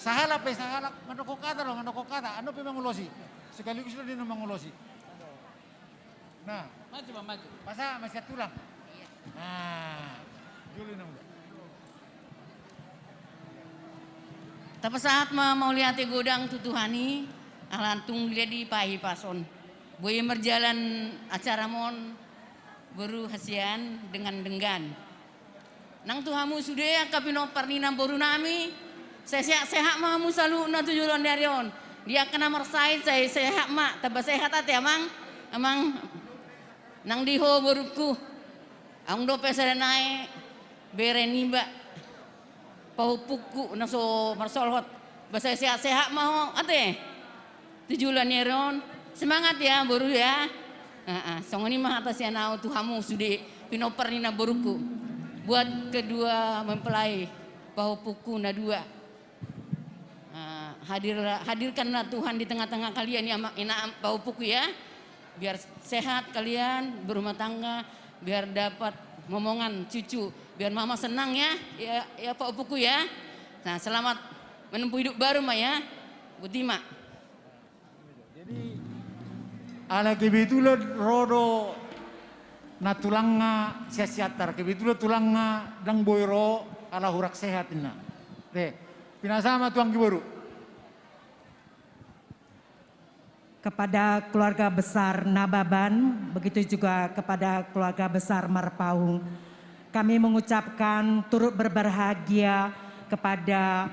[SPEAKER 13] Sahalap mandokok kata loh, mandokok kata. Ano pa mangulosi? Sekaligus lo din ang mangulosi. Nah, maju bang, maju. Masa masih tulang. Iya. Nah, dulu nang.
[SPEAKER 17] Tapi saat mau lihat godang tutuhani, alantung dia di pahi pason. Boy merjalan acara mon baru hasian dengan denggan. Nang Tuhamu sudah kapino parninam boru nami. Saya sehat mahamu selalu na tujuan dari on. Dia kena mersai saya sehat mak, tambah sehat hati amang nang diho boruku. Ang dope saya naik bereni mbak. Pau puku naso marsolhot. Bahasa sehat mau ate. Tujuan dari on. Semangat ya boru ya. Songoni mah atas ya nau Tuhamu sudah pinoper nina boruku. Buat kedua mempelai pau puku na dua. Hadirkanlah Tuhan di tengah-tengah kalian ya ina pau puku ya. Biar sehat kalian berumah tangga, biar dapat momongan cucu, biar mama senang ya. Ya pau puku ya. Nah, selamat menempuh hidup baru mah ya. Butima.
[SPEAKER 13] Ala kebetulan rodo na tulanga siasiatar kebetulan tulanga dang boyro ala hurak sehat ina. Pinasama tuang giboru.
[SPEAKER 21] Kepada keluarga besar Nababan, begitu juga kepada keluarga besar Marpaung, kami mengucapkan turut berbahagia kepada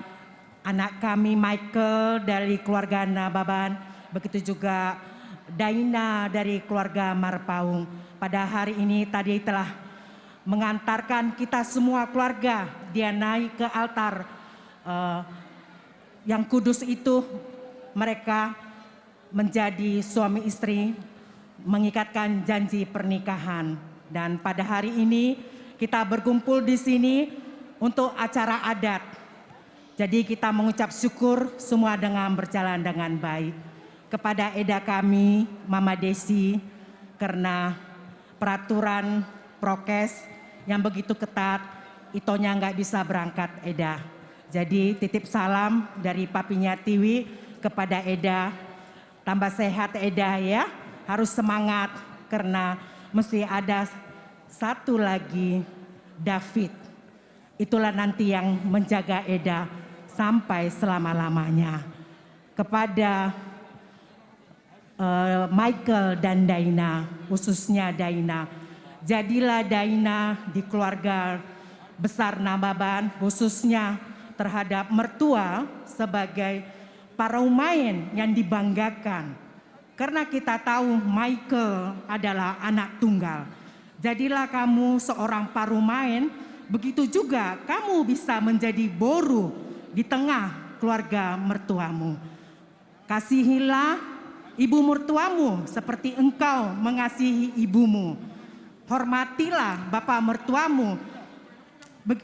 [SPEAKER 21] anak kami Michael dari keluarga Nababan, begitu juga Daina dari keluarga Marpaung. Pada hari ini tadi telah mengantarkan kita semua keluarga, dia naik ke altar yang kudus itu, mereka menjadi suami istri, mengikatkan janji pernikahan. Dan pada hari ini kita berkumpul di sini untuk acara adat. Jadi kita mengucap syukur semua dengan berjalan dengan baik. Kepada Eda kami, Mama Desi, karena peraturan prokes yang begitu ketat, itonya nggak bisa berangkat Eda. Jadi titip salam dari papinya Tiwi kepada Eda. Tambah sehat Eda ya, harus semangat karena mesti ada satu lagi David. Itulah nanti yang menjaga Eda sampai selama-lamanya. Kepada Michael dan Daina, khususnya Daina. Jadilah Daina di keluarga besar Nababan, khususnya terhadap mertua sebagai paraumain yang dibanggakan. Karena kita tahu Michael adalah anak tunggal. Jadilah kamu seorang paraumain, begitu juga kamu bisa menjadi boru di tengah keluarga mertuamu. Kasihilah ibu mertuamu seperti engkau mengasihi ibumu. Hormatilah bapak mertuamu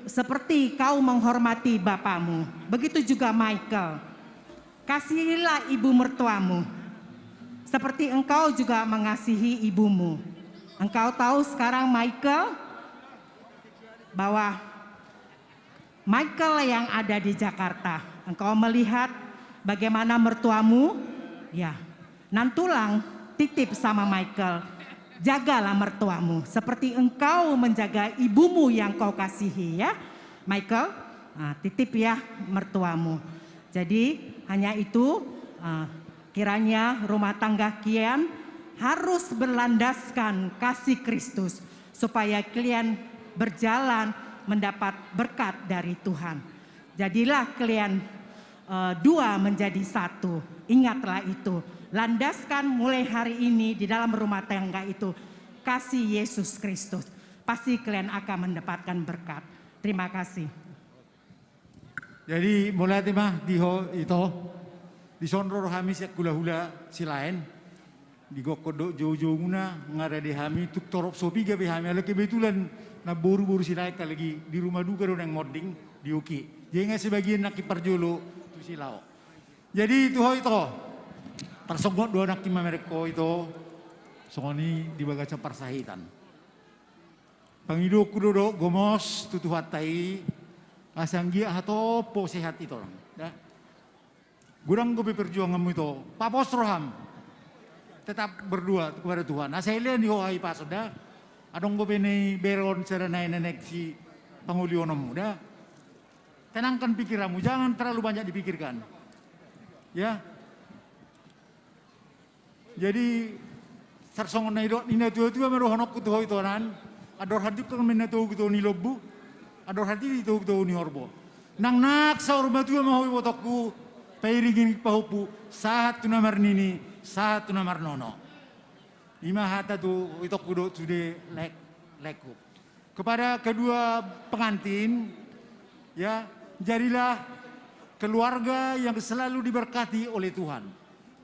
[SPEAKER 21] seperti kau menghormati bapamu. Begitu juga Michael. Kasihilah ibu mertuamu seperti engkau juga mengasihi ibumu. Engkau tahu sekarang Michael bahwa Michael yang ada di Jakarta. Engkau melihat bagaimana mertuamu, ya, nantulang titip sama Michael. Jagalah mertuamu seperti engkau menjaga ibumu yang kau kasihi ya. Michael, titip ya mertuamu. Jadi hanya itu, kiranya rumah tangga kalian harus berlandaskan kasih Kristus supaya kalian berjalan mendapat berkat dari Tuhan. Jadilah kalian dua menjadi satu. Ingatlah itu. Landaskan mulai hari ini di dalam rumah tangga itu kasih Yesus Kristus. Pasti kalian akan mendapatkan berkat. Terima kasih.
[SPEAKER 13] Jadi mulai timah diho itu di sonro rohami siak hula-hula silain di gokodok jauh-jauh muna ngada di hami tuk torop sopi gabe hami ala kebetulan na boru-boru silain lagi di rumah duka do nang ngoding di uki. Jadi sebagian nak kiparjolo tu silao. Jadi itu ho itu tersonggot dua nak kima mereka itu songoni di bagaca parsahitan. Pangido kudo gomos tutuhatai asanggia atau po sehat itu orang. Gurang gue perjuanganmu itu, papos roham, tetap berdua kepada Tuhan. Nah saya lihat di hoai pas sudah, adong gue beni beron serenai nenek si pangulionom muda. Tenangkan pikiranmu, jangan terlalu banyak dipikirkan. Ya. Jadi sarsongon na idot ina tua merohonok kutuho itu nan, ador haduk kang menato kutuho ni lobu. ador hati itu ni orbo. Nang nak saur batu mau wotokku pairingin pahupu saat tu namar nini saat tu namar nono. Ima hata tu itu kudo sudah leku. Kepada kedua pengantin, ya jadilah keluarga yang selalu diberkati oleh Tuhan,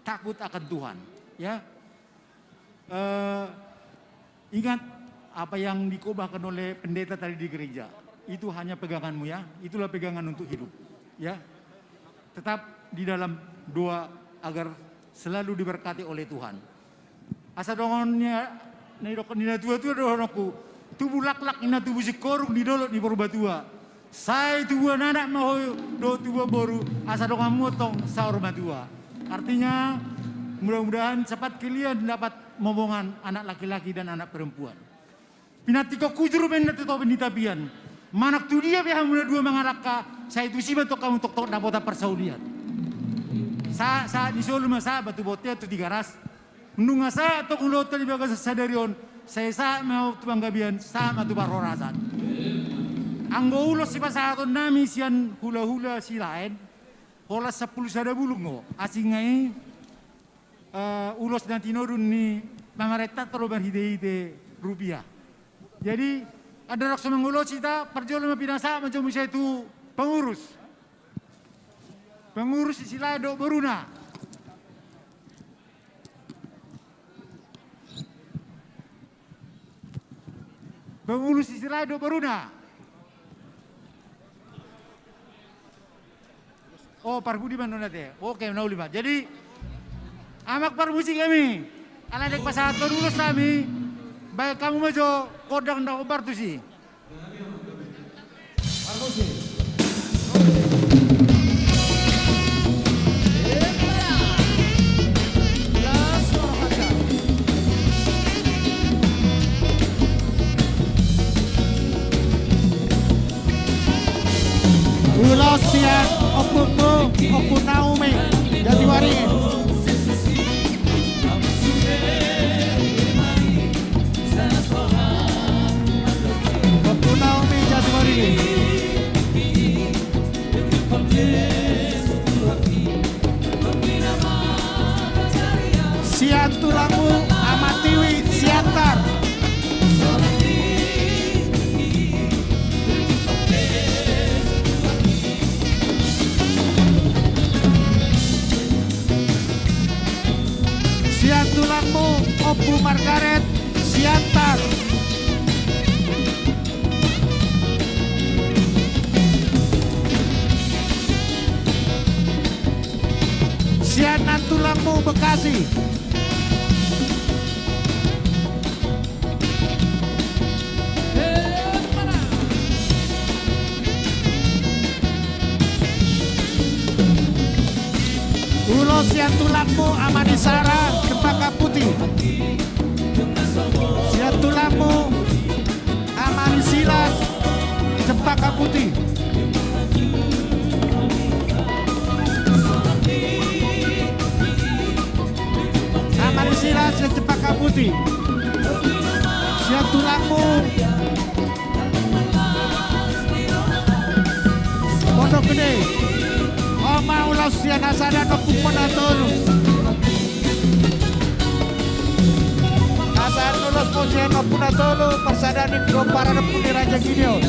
[SPEAKER 13] takut akan Tuhan. Ya, ingat apa yang dikobahkan oleh pendeta tadi di gereja. Itu hanya peganganmu ya, itulah pegangan untuk hidup. Ya, tetap di dalam doa agar selalu diberkati oleh Tuhan. Asa dongonnya naidok nina tua dohonku tubuh lak ina tubuh sikorung di dolot di berbatua. Saya tubuh anak mau do tubuh boru asa dongan motong saur batua. Artinya mudah-mudahan cepat kalian dapat momongan anak laki-laki dan anak perempuan. Pinatiko kujur menat itu penitapian. Manak tu dia pihak mula dua mengalaka saya itu sih bentuk kamu untuk dapat persaudian. Saat di Solo masa batu botea tu 3 ras. Mendunga saya atau kulota di bagas sadarion. Saya mau tu banggabian sama tu barorasan. Anggo ulos si pasaton nami sian hula-hula si lain. Hola 10 sada bulung ngo. Asing ngai ulos nanti norun ni pamareta terlalu berhide-hide rupiah. Jadi ada rok semangulo cita perjualan pinasa macam saya itu pengurus istilah do beruna. Pengurus istilah do beruna. Oh parbudi mana nanti? Oke menau 5. Jadi amak parmusi kami. Anak dek pasaton ulus kami. Baik kamu majo kodang dah obar tu sih.
[SPEAKER 5] Ulos siang oku Naomi Jatiwari. Naomi Jatiwari. Sian tulangmu amatiwi siantar. Sian tulangmu Opu Margaret siantar. Sianan tulangmu Bekasi. Ulo sian tulangmu Amanisara Cempaka Putih. Sian tulangmu Amanisilas Cempaka Putih. Amanisilas Cempaka Putih. Sian tulangmu Pondok Gede. Oma ulos sian asada nopuk Ponatolu. Asal ulos posian nopuk Ponatolu persadani para nopuk di Raja Gideon.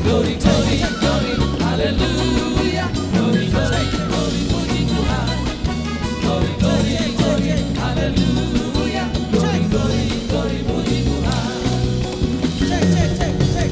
[SPEAKER 7] Glory, glory, glory, haleluya. Glory, glory, glory, puji Tuhan. Glory, glory, glory, haleluya. Glory, glory, glory, puji Tuhan. Cek, cek, cek, cek.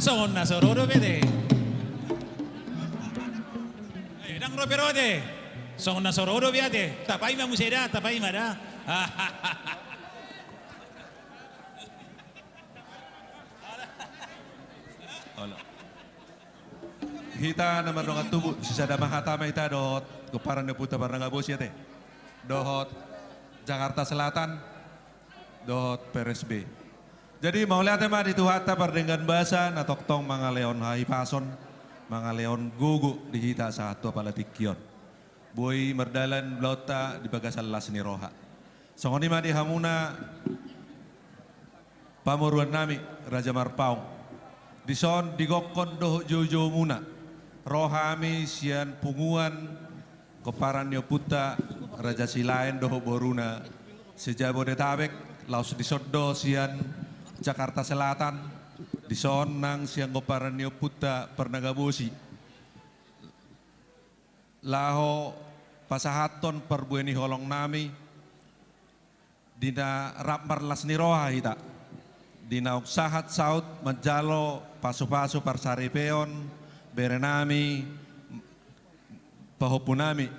[SPEAKER 10] Songon na sororo pede. Dang roperode. Songon na sororo pede. Tapai ma museda, tapai ma da.
[SPEAKER 12] Hita na marunong tubo sa Damahatama ita dot kuparan na puta parang ngabos ya teh. Dohot Jakarta Selatan dot PRSB. Jadi mau lihat tema di Tuhata perdengan bahasa na toktong mga leon haipason, mga leon gugu di hita satu palatikion. Boy merdalan blauta di bagasan las ni roha. Songoni ma di hamuna pamuruan nami Raja Marpaung. Di son digokon doh jojo muna. Rohami sian punguan keparan puta Raja Silain doh boruna sejabodetabek laus disodo sian Jakarta Selatan di sonang siang keparan puta Pernagabusi laho pasahaton perbueni holong nami dina rapmar las niroha hita dina uksahat saut menjalo pasu-pasu parsaripeon berenami pahopunami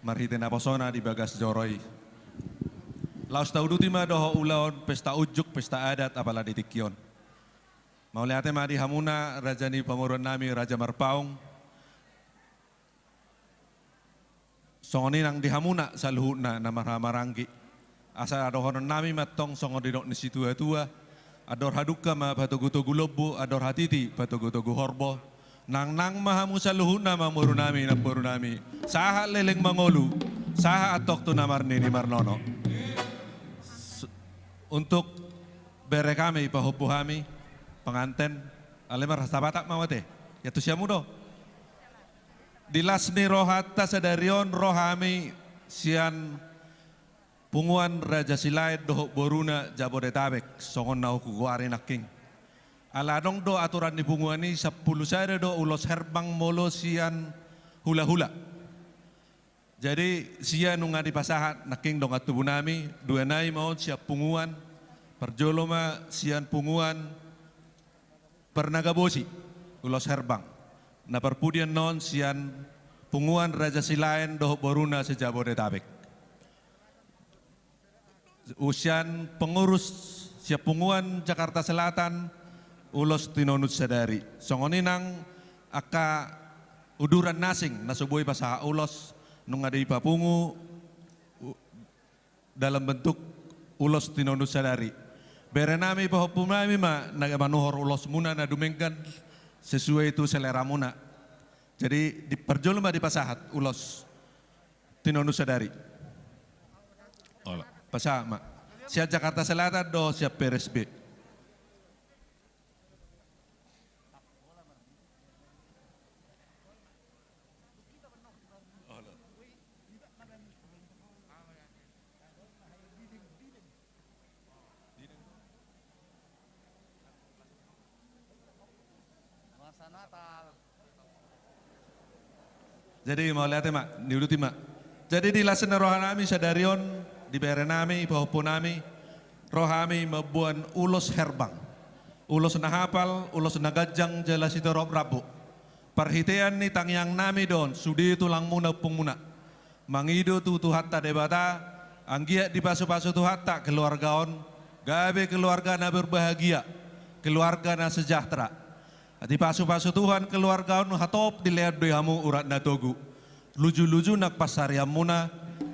[SPEAKER 12] marhiten aposona di bagas joroi laos tauduti ma doho ulaon pesta ujuk pesta adat apala di tikion mau lihatnya ma di hamuna rajani pamuruan nami Raja Marpaung songoni nang di hamuna saluhuna na maranggi asa adohonon nami matong songo didok ni situa tua ador haduka ma batogu-togu lobu, ador hatiti batogu-togu horbo, nang mahamusaluhuna mamurunami na purunami, saha leleng mangolu, saha atok tu namar nini marnono. Untuk bere kami pahupu kami, penganten, alemar sabatak mawate, ya tu siamudo. Dilasni rohata sadarion rohami sian punguan Raja Silaid dohok boruna Jabodetabek songon na kuguari naking. Aladong do aturan di punguan ni 10 sada do ulos herbang molo sian hula-hula. Jadi sian nunga di pasahat naking dong atubunami dua nai mau siap punguan perjoloma sian punguan pernagabosi ulos herbang. Na perpudian non sian punguan Raja Silain dohok boruna sejabodetabek. Usian pengurus siap punguan Jakarta Selatan ulos tinonut sadari. Songoninang aka uduran nasing nasuboy pasaha ulos nung ada papungu dalam bentuk ulos tinonut sadari. Berenami pahopumami ma nagamanuhor ulos muna na dumengkan sesuai itu selera muna. Jadi diperjolma di pasahat ulos tinonu sadari. Pasahat mak. Siap Jakarta Selatan do siap PRSB. Jadi mau lihat mak, diuruti mak. Jadi di lasen rohanami sadarion di berenami pahupunami rohami membuat ulos herbang, ulos nahapal, ulos nagajang jelas itu rob rabu. Perhitian ni tangyang nami don sudi tulang muna pungmuna. Mangido tu hatta debata, anggia di pasu-pasu tu hatta keluargaon, gabe keluarga na berbahagia, keluarga na sejahtera. Di pasu-pasu Tuhan keluarga hatop dileot dihamu urat na togu. Luju-luju nak pasariam muna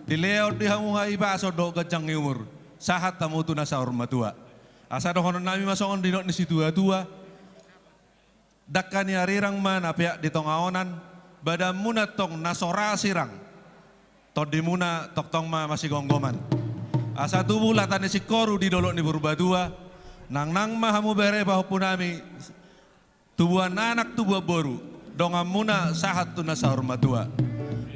[SPEAKER 12] dileot dihamu hai baso do gajang umur. Sahat tamu tu na saur matua. Asa dohonon nami masongon dinok ni situa-tua. Dakani arirang man apiak di tongaonan badam muna tong nasora sirang. Todi muna tok tong ma masih gonggoman. Asa tubuh latani si koru di dolok ni berbatua. Nang mahamu bere pahupunami tubuhan anak tubuh boru, dongam muna sahat tu nasa hormatua.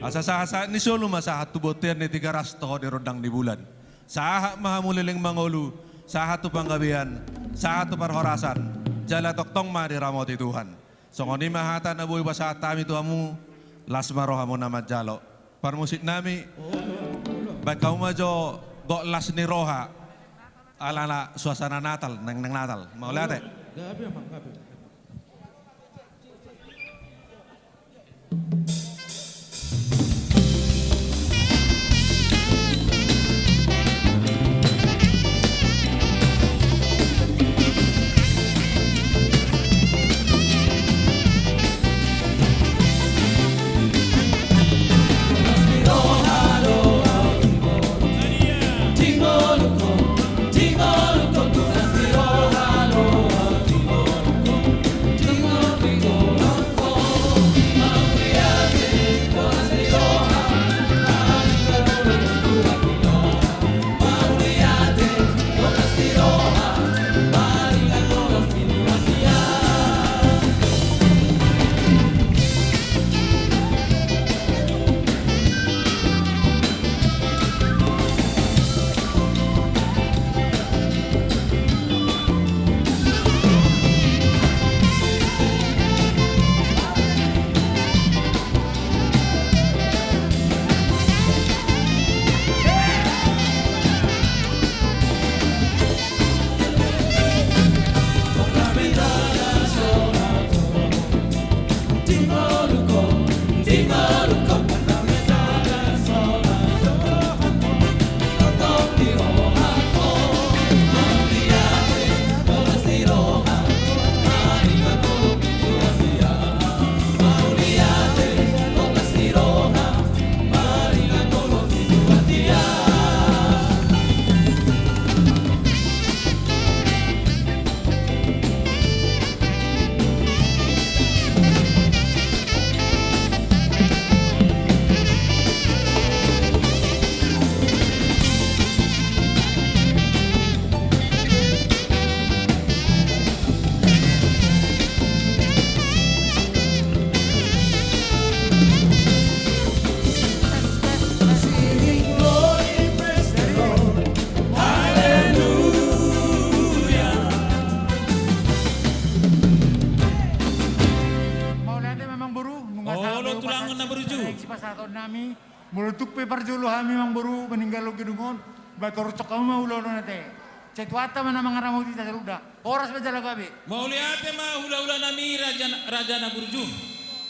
[SPEAKER 12] Asa sahat ni solo masahat tu botian ni 300 toho di rodang di bulan. Sahat mahamuliling mangolu, sahat tu panggabian, sahat tu perhorasan, jala toktong ma di ramoti Tuhan. Songoni mahatan abuy pasahat tami tuamu, lasma rohamu nama jalo. Parmusik nami, baik kamu majo gok las ni roha, ala suasana Natal, neng Natal. Mau lihat
[SPEAKER 13] si pasaton nami, mulutuk pe parjolo kami mang baru meninggal lo gedungon, bator cok kamu mau ulo nate. Cetuata mana mangaramu di taruda. Horas bajala gabe.
[SPEAKER 10] Mau lihat mah hula-hula nami raja na burjum.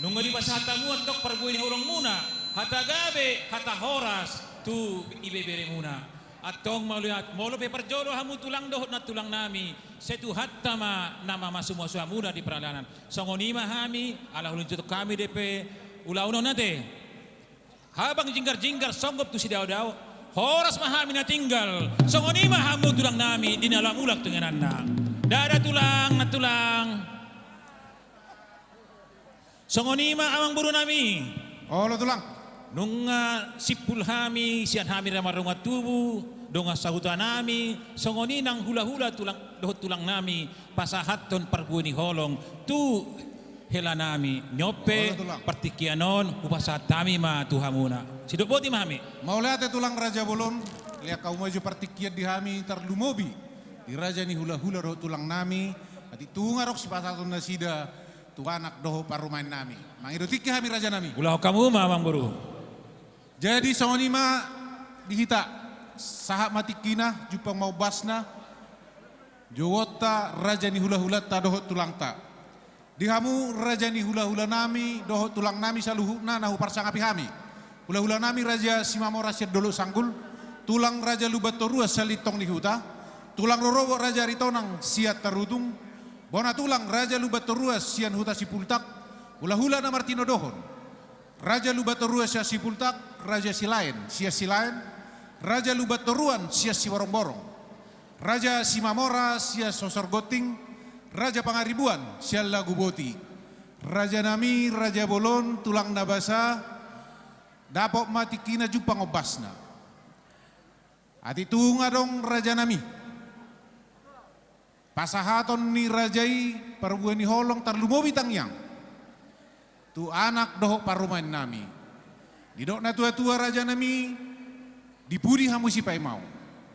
[SPEAKER 10] Nunggu di pasatamu antok perbuin horong muna. Hata gabe, hata horas tu ibebere muna. Atong mau lihat, mau lo pe parjolo hamu tulang dohot na tulang nami. Setu hatta ma nama masumwa muda di peralanan. Songonima hami, ala hulun jutuk kami DP ulau-ulau nate. Habang jinggar-jinggar songgop tu si daw-daw. Horas mahami na tinggal. Songonima hamu tulang nami di dalam ulak dengan anak. Dada tulang na tulang. Songonima amang buru nami.
[SPEAKER 3] Oh lo tulang.
[SPEAKER 10] Nunga sipul hami sian hami ramarunga tubuh donga sahuta nami songoni nang hula-hula tulang nami pasahaton perbuini holong tu hela nami nyope partikianon upasa tami ma tuhamuna sidok boti mahami
[SPEAKER 3] mau lihat tulang raja bolon lihat kau maju partikian di hami tarlumobi di raja ni hula-hula doh tulang nami ati tungarok si pasahaton nasida tu anak doho parumain nami mangidotiki hami raja nami
[SPEAKER 10] ulah kamu mamang buru.
[SPEAKER 3] Jadi songonima dihita sahak mati kina jupang mau basna jowota raja ni hula-hula ta dohot tulang ta dihamu raja ni hula-hula nami dohot tulang nami saluhuna nahu parsangapi hami hula-hula nami raja simamora siat dolo sanggul tulang raja lubatorua salitong ni huta tulang rorowo raja ritonang siat tarutung bona tulang raja lubatorua sian huta sipultak hula-hula na martino dohon raja lubatorua sia sipultak raja silain sia silain raja lubatoruan sia siborong-borong raja simamora sia sosor goting raja pangaribuan sia lagu boti raja nami raja bolon tulang nabasa dapok mati kina jupang obasna ati tunga dong raja nami pasahaton ni rajai perbuan ni holong tarlumobi tangyang tu anak dohok parumain nami didok na tua-tua raja nami dipudi hamu si pai mau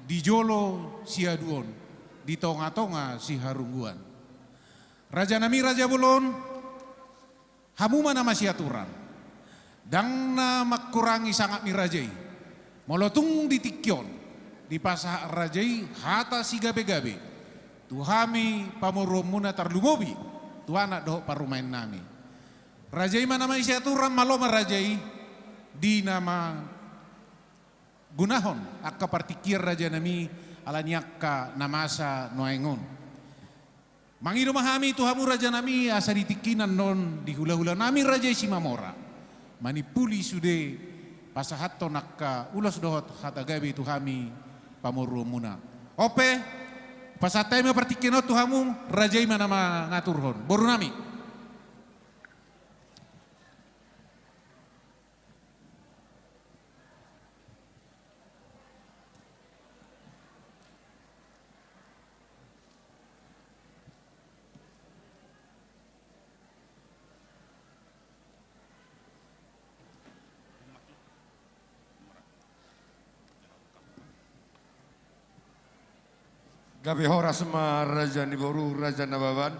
[SPEAKER 3] di jolo si aduon di tonga-tonga si harungguan raja nami raja bolon hamu mana masih aturan dang na makurangi sangat ni rajai molotung di tikyon di pasah rajai hata si gabe-gabe tu hami pamurumuna tarlumobi tu anak dohok parumain nami rajai mana masih aturan maloma rajai di nama gunahon akka partikir raja nami alanyakka namasa noengon mangido mahami tuhamu raja nami asa ditikinan non di hula-hula nami raja simamora manipuli sude pasahatto nakka ulas dohot hatagabi tuhami pamurumuna ope pasatai me partikino tuhamu raja mana ma ngaturhon boru nami
[SPEAKER 2] Gabi horas ma raja ni boru raja nababan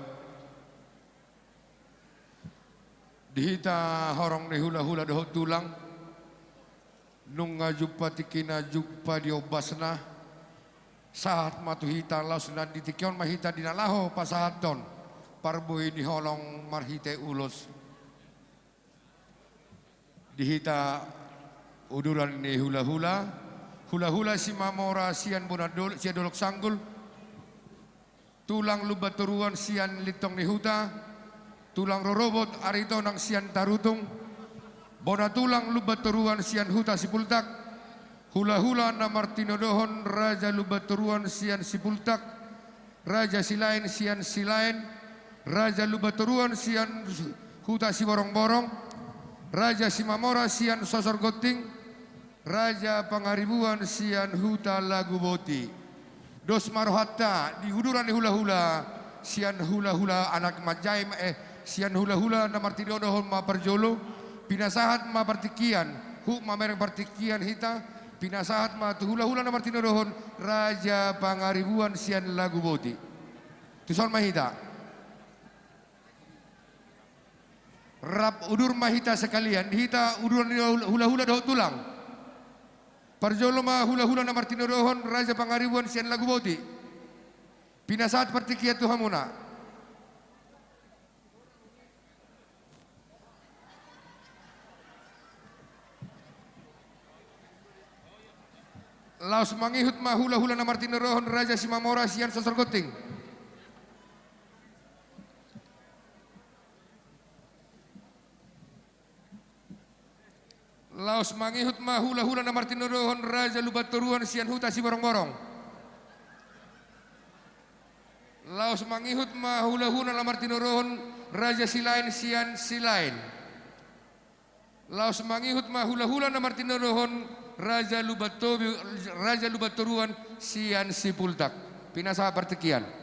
[SPEAKER 2] dihita horong ni hula-hula dohot tulang nunga jumpa tikina jumpa diobasna saat matuhita laos nan ditikyon mahita dinalaho pasahaton parboy ni holong marhite ulos dihita uduran ni hula-hula hula-hula si mamora sian bonadol sian dolok sanggul tulang lubaturuan sian litong ni huta tulang rorobot arito nang sian tarutung bona tulang lubaturuan sian huta sipultak hula-hula na martino dohon raja lubaturuan sian sipultak raja silain sian silain raja lubaturuan sian huta si borong-borong raja simamora sian sosor goting raja pangaribuan sian huta lagu boti dos marohatta di huduran di hula-hula sian hula-hula anak majai sian hula-hula na martino dohon ma perjolo pinasahat ma partikian hu ma mereng partikian hita pinasahat ma tu hula-hula na martino dohon raja pangaribuan sian lagu boti tuson mahita rap udur mahita sekalian, hita udur hula-hula dohot tulang. Parjoloma hula-hula na Martino Dohon, Raja Pangaribuan sian lagu boti. Pinasat partikia tuhamuna. Laos mangihut ma hula-hula na Martino Dohon, Raja Simamora sian sosor goting. Laos mangihut ma hula-hula na Martino Dohon, Raja Lubaturuan sian huta si borong-borong. Laos mangihut ma hula-hula na Martino Dohon, Raja Silain sian Silain. Laos mangihut ma hula-hula na Martino Dohon, Raja Lubaturuan sian Sipultak. Pinasa pertikian.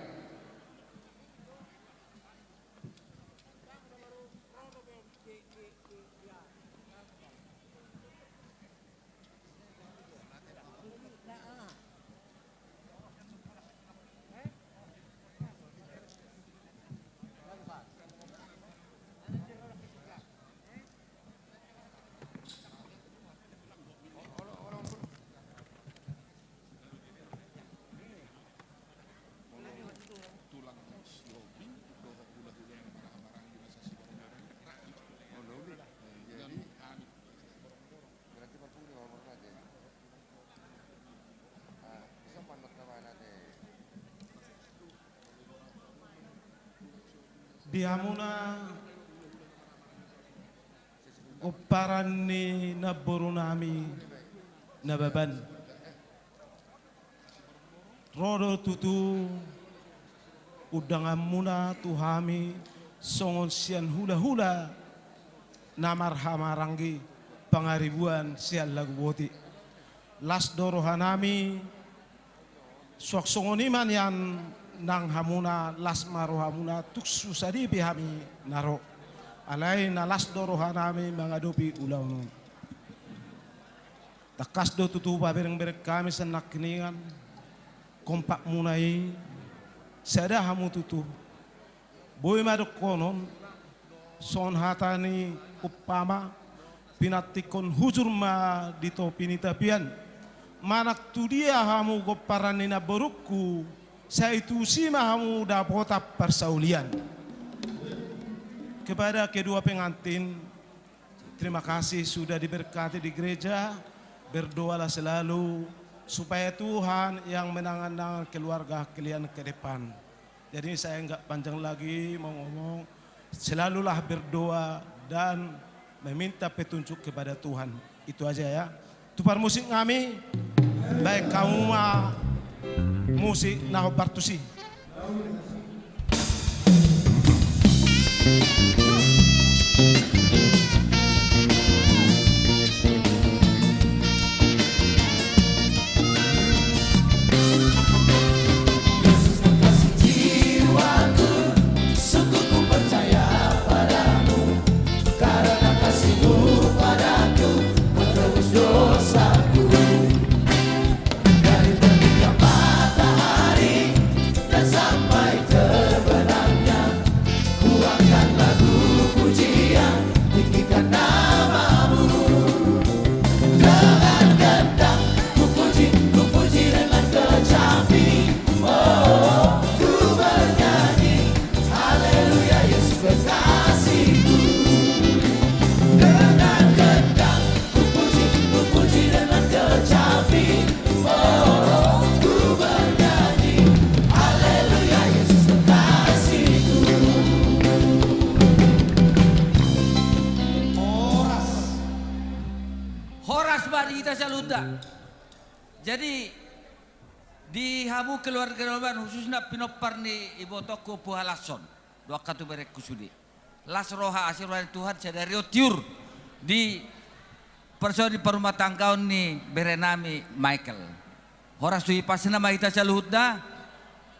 [SPEAKER 1] Bihamuna uparan ni naburu nami nababan rodo tutu udangan muna tuhami songon sian hula-hula namar hamarangi pangaribuan sian lagu boti las dorohanami sok songoniman yang nang hamuna las marohamuna tuk susadi bihami naro alai na las dorohanami mengadopi ulauno takas do tutuba bereng-bereng kami senak keningan kompak munai sada hamu tutu boy madok konon son hatani upama pinatikon hujur ma dito pinitapian manak tu dia hamu goparanina borukku saya itu sima hamu dapota persaulian. Kepada kedua pengantin, terima kasih sudah diberkati di gereja. Berdoalah selalu supaya Tuhan yang menangan keluarga kalian ke depan. Jadi saya enggak panjang lagi mau ngomong. Selalulah berdoa dan meminta petunjuk kepada Tuhan. Itu aja ya. Tupar musik kami, baik kamu musik naho partusi.
[SPEAKER 22] Jadi di hamu keluarga Roban khususnya pinopar ni ibu toko puhalason dua katu berek kusudi las roha asirwan Tuhan sadari tiur di personi perumah tangga ni berenami Michael horas tu ipasna mahita saluhutna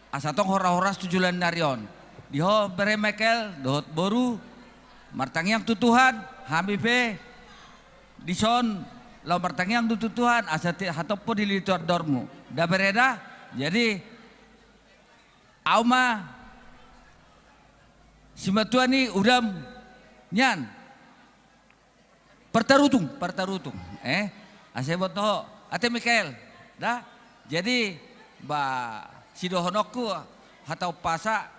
[SPEAKER 22] asatong horas tujulan narion di ho bere Michael dohot boru martangiang tu Tuhan hamibe di son lau martangiang tu Tuhan asati hatopo di litor dormu da bereda jadi auma simatuan ni udam nyan Pertarutung. Ase boto ate Mikael. Dah. Jadi ba sidohonokku hatau pasa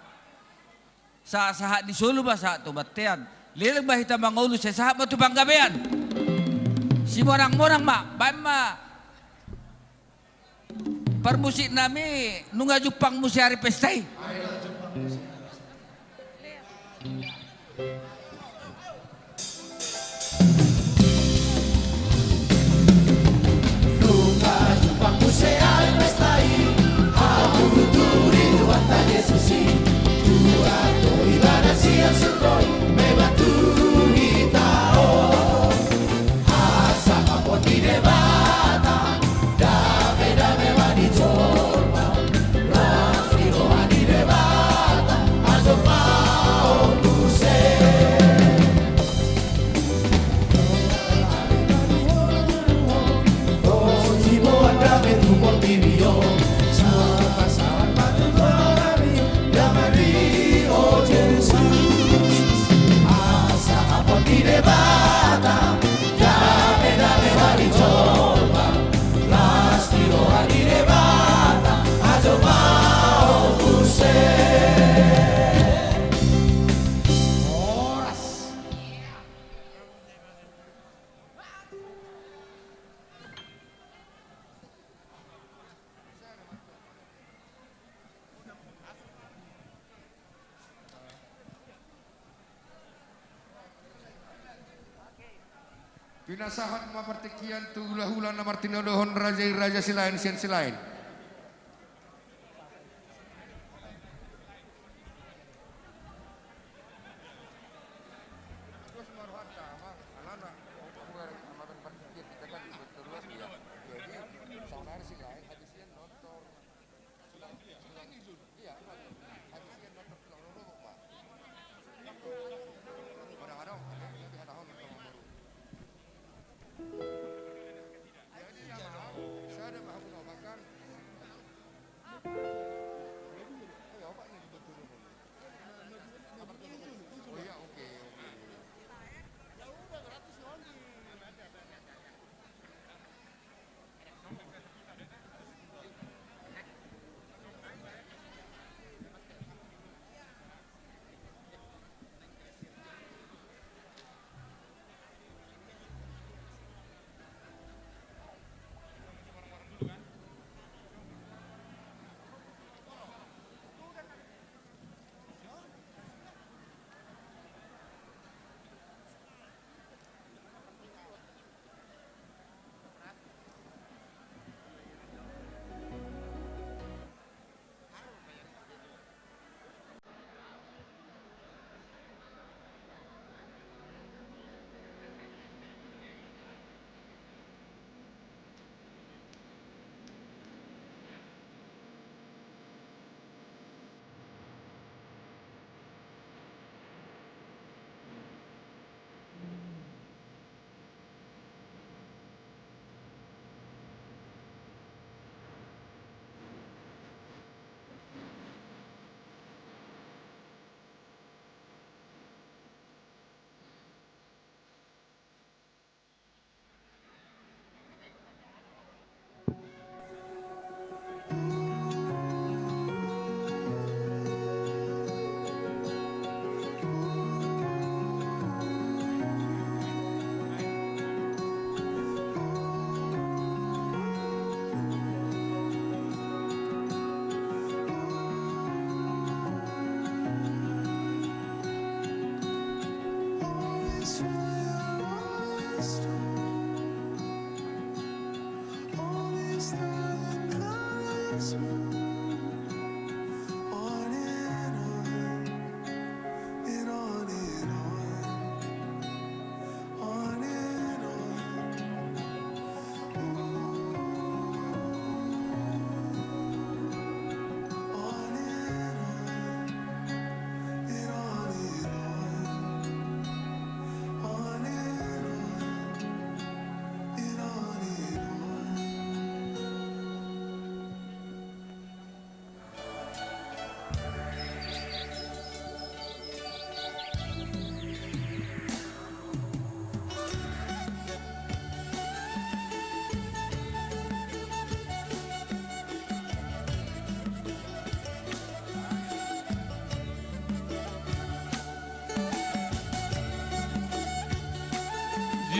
[SPEAKER 22] saha di Solo ba sa to batean. Leleng ba hita mangulu sa saha mo to panggabean. Si morang-morang ma permusik nami nunga jupang musyari pestai.
[SPEAKER 7] Nunga jupang musyari pestai. Aku turi Tuhan tak Yesusi. Tuhan tu ibadah siang suroi membantu hitao. Asa kapon di debata. Dame wadi jorba. Rafri roha di debata. Azo mau kuse. Oh jibo adame tu por vivio. Pasaran batu dorami. Damari oh Jesus. Asa kapon di debata. Dame wadi jorba. Lasti roha di debata. Azo mau kuse. Oras.
[SPEAKER 2] Pinasahat mapartikian tu hula-hula na martinodohon raja silain sian silain.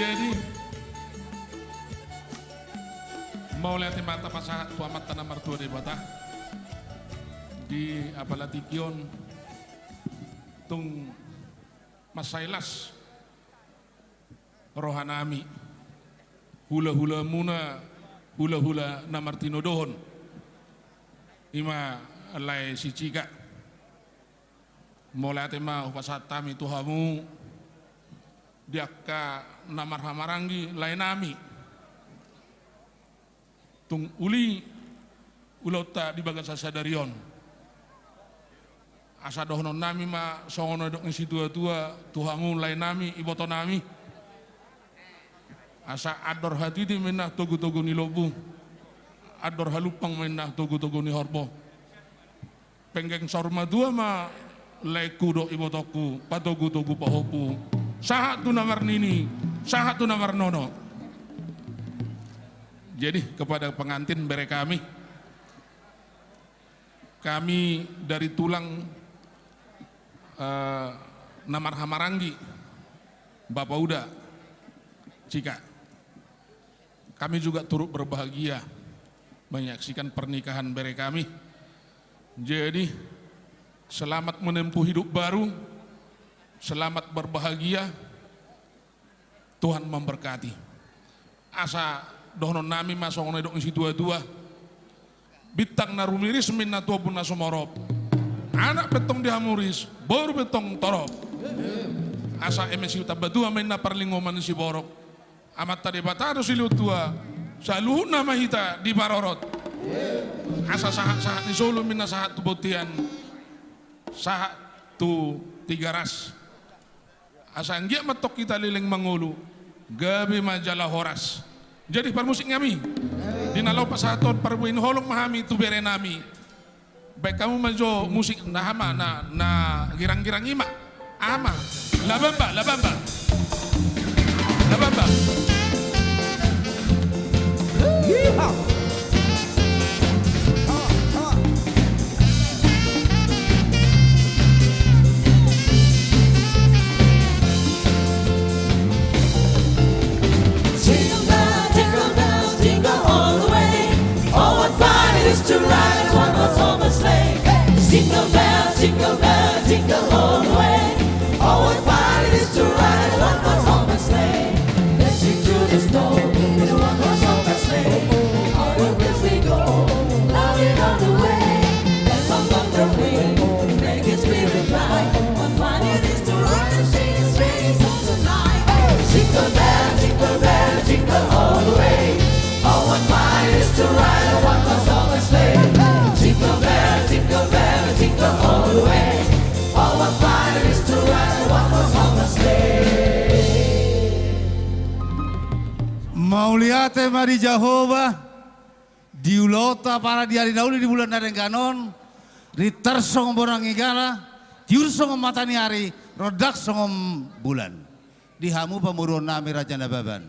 [SPEAKER 14] Jadi mau lihat mata pasahat tuamat tanah martua di bata di apalatikion tung masailas rohanami hula-hula muna hula-hula namartino dohon ima alai si cika mau lihat ma pasahat tami tuhamu diakka namar hamarangi lain nami tung uli ulauta di bagas sadarion asa dohonon nami ma songono dok ngisi tua-tua tuhangu lain nami iboto nami asa ador hati di menah togu-togu ni lobu ador halupang menah togu-togu ni horbo penggeng sorma dua ma leku dok ibotoku patogu-togu pahopu sahat tu namar nini sahat tu namar nono. Jadi kepada pengantin bere kami dari tulang namar hamarangi Bapak Uda Cika, kami juga turut berbahagia menyaksikan pernikahan bere kami. Jadi selamat menempuh hidup baru, selamat berbahagia, Tuhan memberkati. Asa dohonon nami masongono dok isi dua-dua bitang narumiris minna tua pun nasomorop anak betong dihamuris baru betong torop asa emesi utabadua minna parlingoman si borok amat tadi batado silu tua saluh nama hita di barorot asa sahat-sahat di Solo minna sahat tu botian sahat tu tiga ras asa anggia matok kita lileng mangulu gabi majalah horas. Jadi permusik kami di nalau pasaton perbuin holong mahami tu bere nami baik kamu majo musik nahama na girang-girang ima ama labamba
[SPEAKER 7] to ride one horse open sleigh. Jingle bells, jingle bells, jingle all the way. Oh, what fun it is to ride one horse open sleigh. Dashing through the snow in a one horse open sleigh. All the wheels we go, loving on the way. Dance along the wind, make it spirit bright. What fun it is to ride and sing a sleigh song tonight. Jingle bells, jingle bells, jingle all the way. Oh, what fun it is to ride one horse open sleigh. Jingle bells, jingle bells, jingle all the way. Oh, what fun it is to ride one horse open sleigh.
[SPEAKER 5] Mauliate mari Jehovah diulota para diari dauli di bulan Darengganon riter songom borang igala tiur songom matani hari rodak songom bulan dihamu pamuruan nami Raja Nababan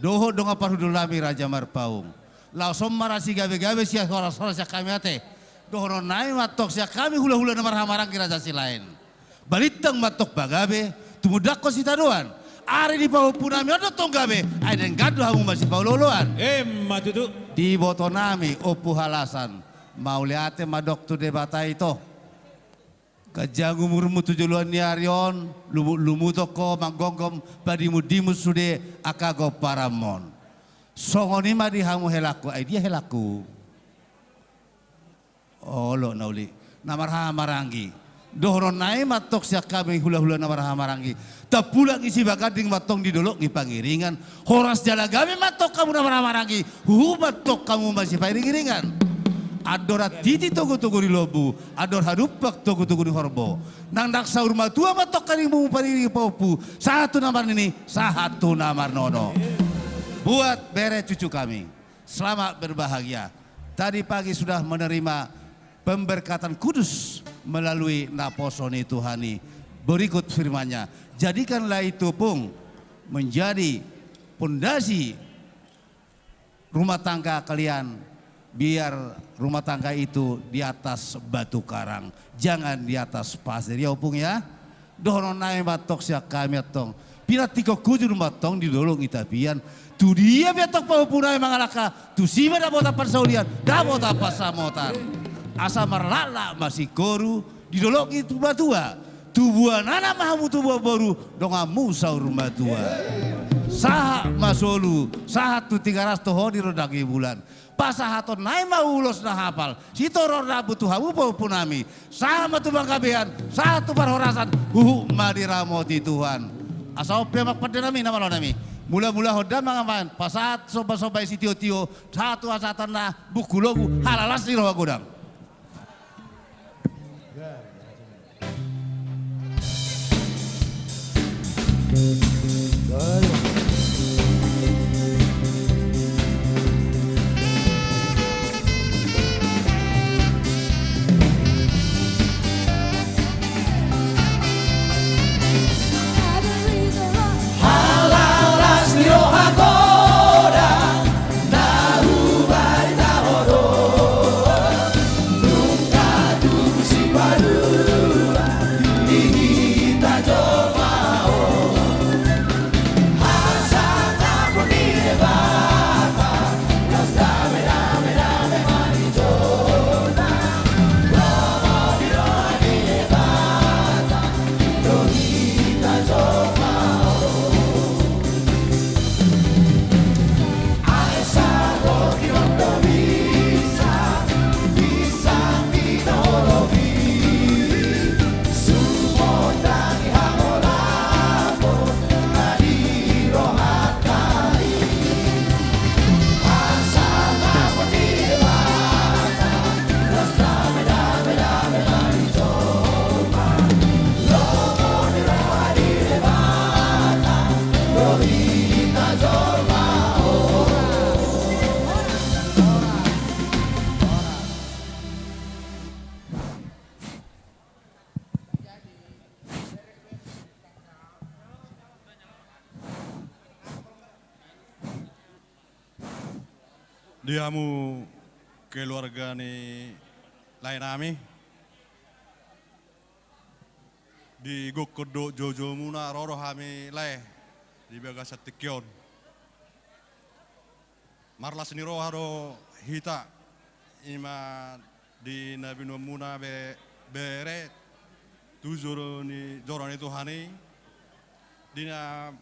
[SPEAKER 5] doho donga parhudul nami Raja Marpaung lausom marasi gabe-gabe sia horas-horas sia kami ate dohonon nai matok sia kami hula-hula namar hamarang kira jasi lain balitang matok bagabe tumudak ko sita doan ari di bawah punami ada tonggabe ada yang gaduh hamu masih bawah loloan matutu di botonami opu halasan mau liate madok tu debata itu kajang umurmu 7 niarion lumu toko manggonggom badimu dimus sude akago paramon songoni ma di hamu helaku ai dia helaku olo nauli namar hamarangi dohron nai matok sia kami hula-hula namar hamarangi tapulang isi bagading matong didolok di pangiringan horas jalagami matok kamu namar hamarangi matok kamu masih pangiringan adora titi togo-togo di lobu ador hadupak togo-togo di horbo nang daksa urma tua matok karimu paniri popu satu namar ini satu namar nono buat bere cucu kami selamat berbahagia tadi pagi sudah menerima pemberkatan kudus melalui naposoni Tuhani berikut firman-Nya jadikanlah itu pun menjadi pondasi rumah tangga kalian biar rumah tangga itu di atas batu karang jangan di atas pasir ya opung ya dohonon nae matok sia kami atong Pina tiko kujur matong di dolong itapian. Tu dia betok paupunai mangalaka. Tu sima da bota pansaulian. Da bota pasamotan. Asa marlala masih koru. Di dolong itu batua. Tubuhan anak mahamu tubuh baru. Dongamu saur batua. Saha masolu. Saha tu 300 hodi rodagi bulan. Pasahaton naik mau ulos na hafal. Sito roda butuh hamu paupunami. Sama tu bangkabean. Satu parhorasan. Madiramoti Tuhan. Asal pemak pada nami nama lo nami. Mula-mula hoda mangaman. Pasat soba-soba isi tio-tio. Satu asatan na buku logu. Halalas di roha godang.
[SPEAKER 8] Diamu keluarga ni lain ami di gokodo jojo muna roro hami lai di baga satikyon marlas ni roharo hita ima di nabi muna bere tujoro ni jorani tuhani dina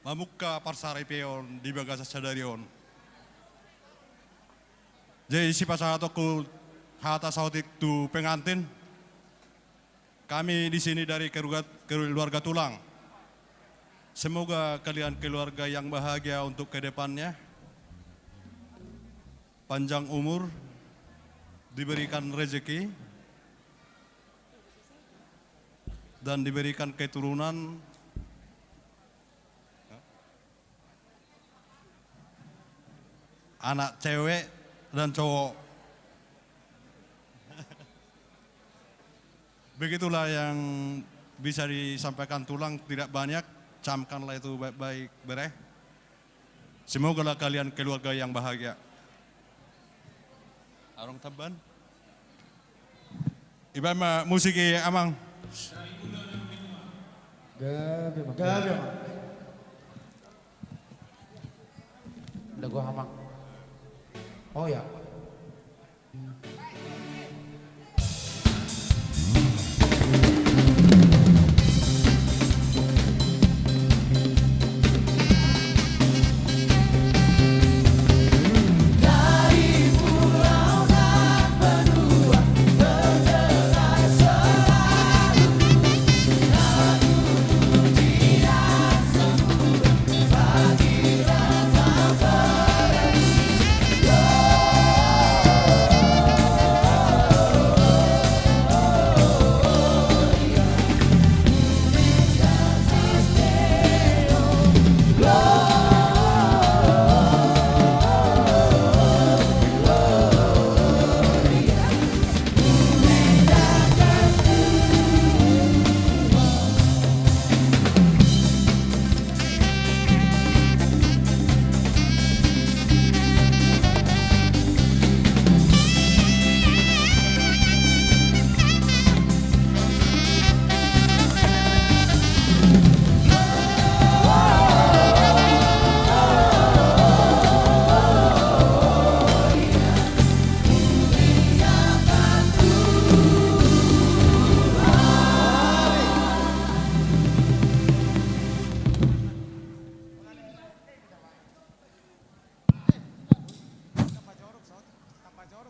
[SPEAKER 8] mamukka parsari peon di baga sadarion. Jadi si pasatoku hata sautik tu pengantin. Kami di sini dari keluarga Tulang. Semoga kalian keluarga yang bahagia untuk kedepannya. Panjang umur, diberikan rezeki, dan diberikan keturunan. Anak cewek dan cowok. Begitulah yang bisa disampaikan Tulang, tidak banyak, camkanlah itu baik-baik bereh. Semoga kalian keluarga yang bahagia. Arong taban. Iba musik amang.
[SPEAKER 13] Gabi. Lagu amang. Oh ya.
[SPEAKER 7] Selalu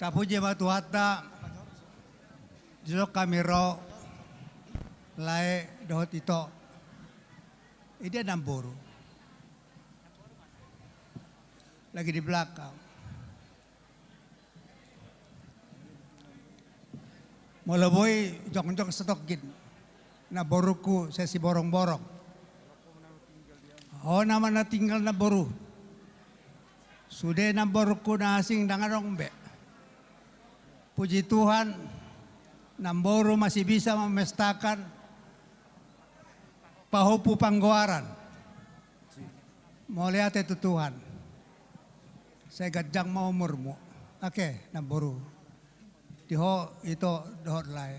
[SPEAKER 18] Tapuji batu hatta jilok kamero lae dohot ito. Ini Namburu. Lagi di belakang. Mulaboy jong-jong stokkin. Na boruku sesi borong-borong. Oh nama na tinggal na boru. Sudah na boruku na asing dangarong be. Puji Tuhan, Namboru masih bisa memestakan pahupu panggoaran. Mau lihat itu Tuhan. Saya gajang mau umurmu. Oke, Namboru. Diho itu dohot lai.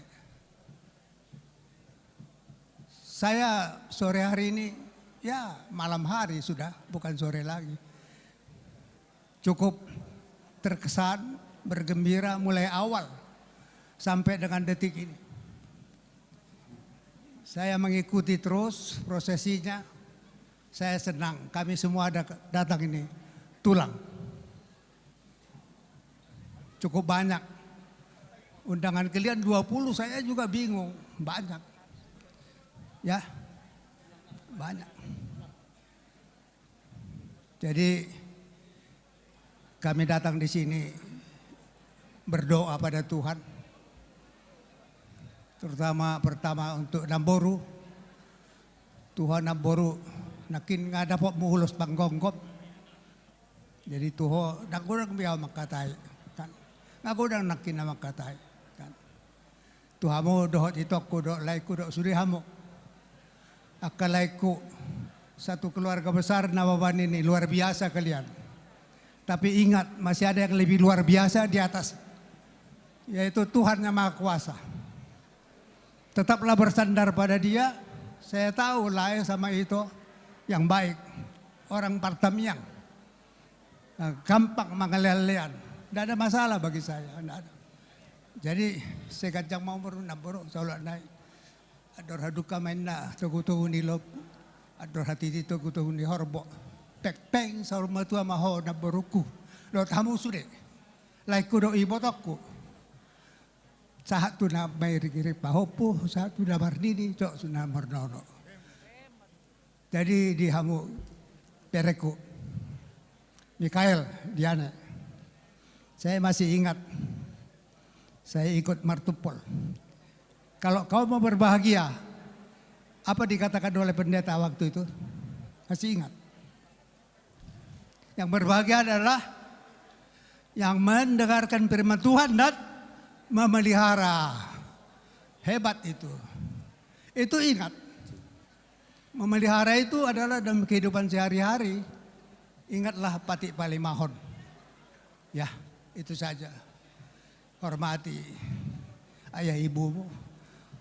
[SPEAKER 18] Saya sore hari ini, ya malam hari sudah, bukan sore lagi. Cukup terkesan, bergembira mulai awal sampai dengan detik ini. Saya mengikuti terus prosesinya. Saya senang, kami semua datang ini tulang. Cukup banyak. Undangan kalian 20, saya juga bingung, banyak. Ya, banyak. Jadi kami datang di sini berdoa pada Tuhan, terutama pertama untuk Namboru. Tuhan Namboru nakin nga dapat muhulos panggonggop. Jadi tuho nagurang biyaw makatai kan. Nagurang nakin na makatai kan. Tuhamo dohot ito ko do lay ko do surihamo. Akalay ko satu keluarga besar na baban ini luar biasa kalian. Tapi ingat masih ada yang lebih luar biasa di atas, yaitu Tuhan yang Maha Kuasa. Tetaplah bersandar pada Dia. Saya tahu lah sama itu yang baik. Orang Partamiang. Gampang mengalih-alihan. Tidak ada masalah bagi saya. Tidak ada. Jadi saya kajang mau berunam-buruk. Soalnya naik. Ador haduka main na. Tugu-tugu ni lop. Ador hati di tugu-tugu ni horbo. Pek-peng sa rumah tua maho na beruku. Lot hamu sude. Laiku do ibotokku. Sahat tu na may rigiri pahopo. Sahat tu na marnini. Cok su na marnono. Jadi di hamu pereku. Mikael, Diana. Saya masih ingat. Saya ikut Martupol. Kalau kau mau berbahagia. Apa dikatakan oleh pendeta waktu itu? Masih ingat. Yang berbahagia adalah yang mendengarkan firman Tuhan dan memelihara. Hebat itu. Itu ingat. Memelihara itu adalah dalam kehidupan sehari-hari. Ingatlah Patik Palimahon. Ya, itu saja. Hormati ayah ibumu.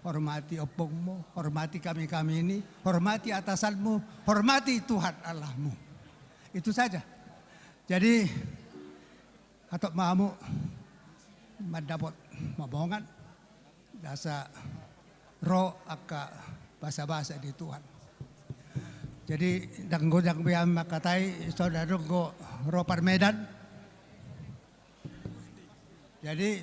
[SPEAKER 18] Hormati opungmu. Hormati kami-kami ini. Hormati atasanmu. Hormati Tuhan Allahmu. Itu saja. Jadi atok mamu mendapat mabongan dasa roh aka basa-basa di Tuhan. Jadi danggo biam makatai saudara go roh Parmedan. Jadi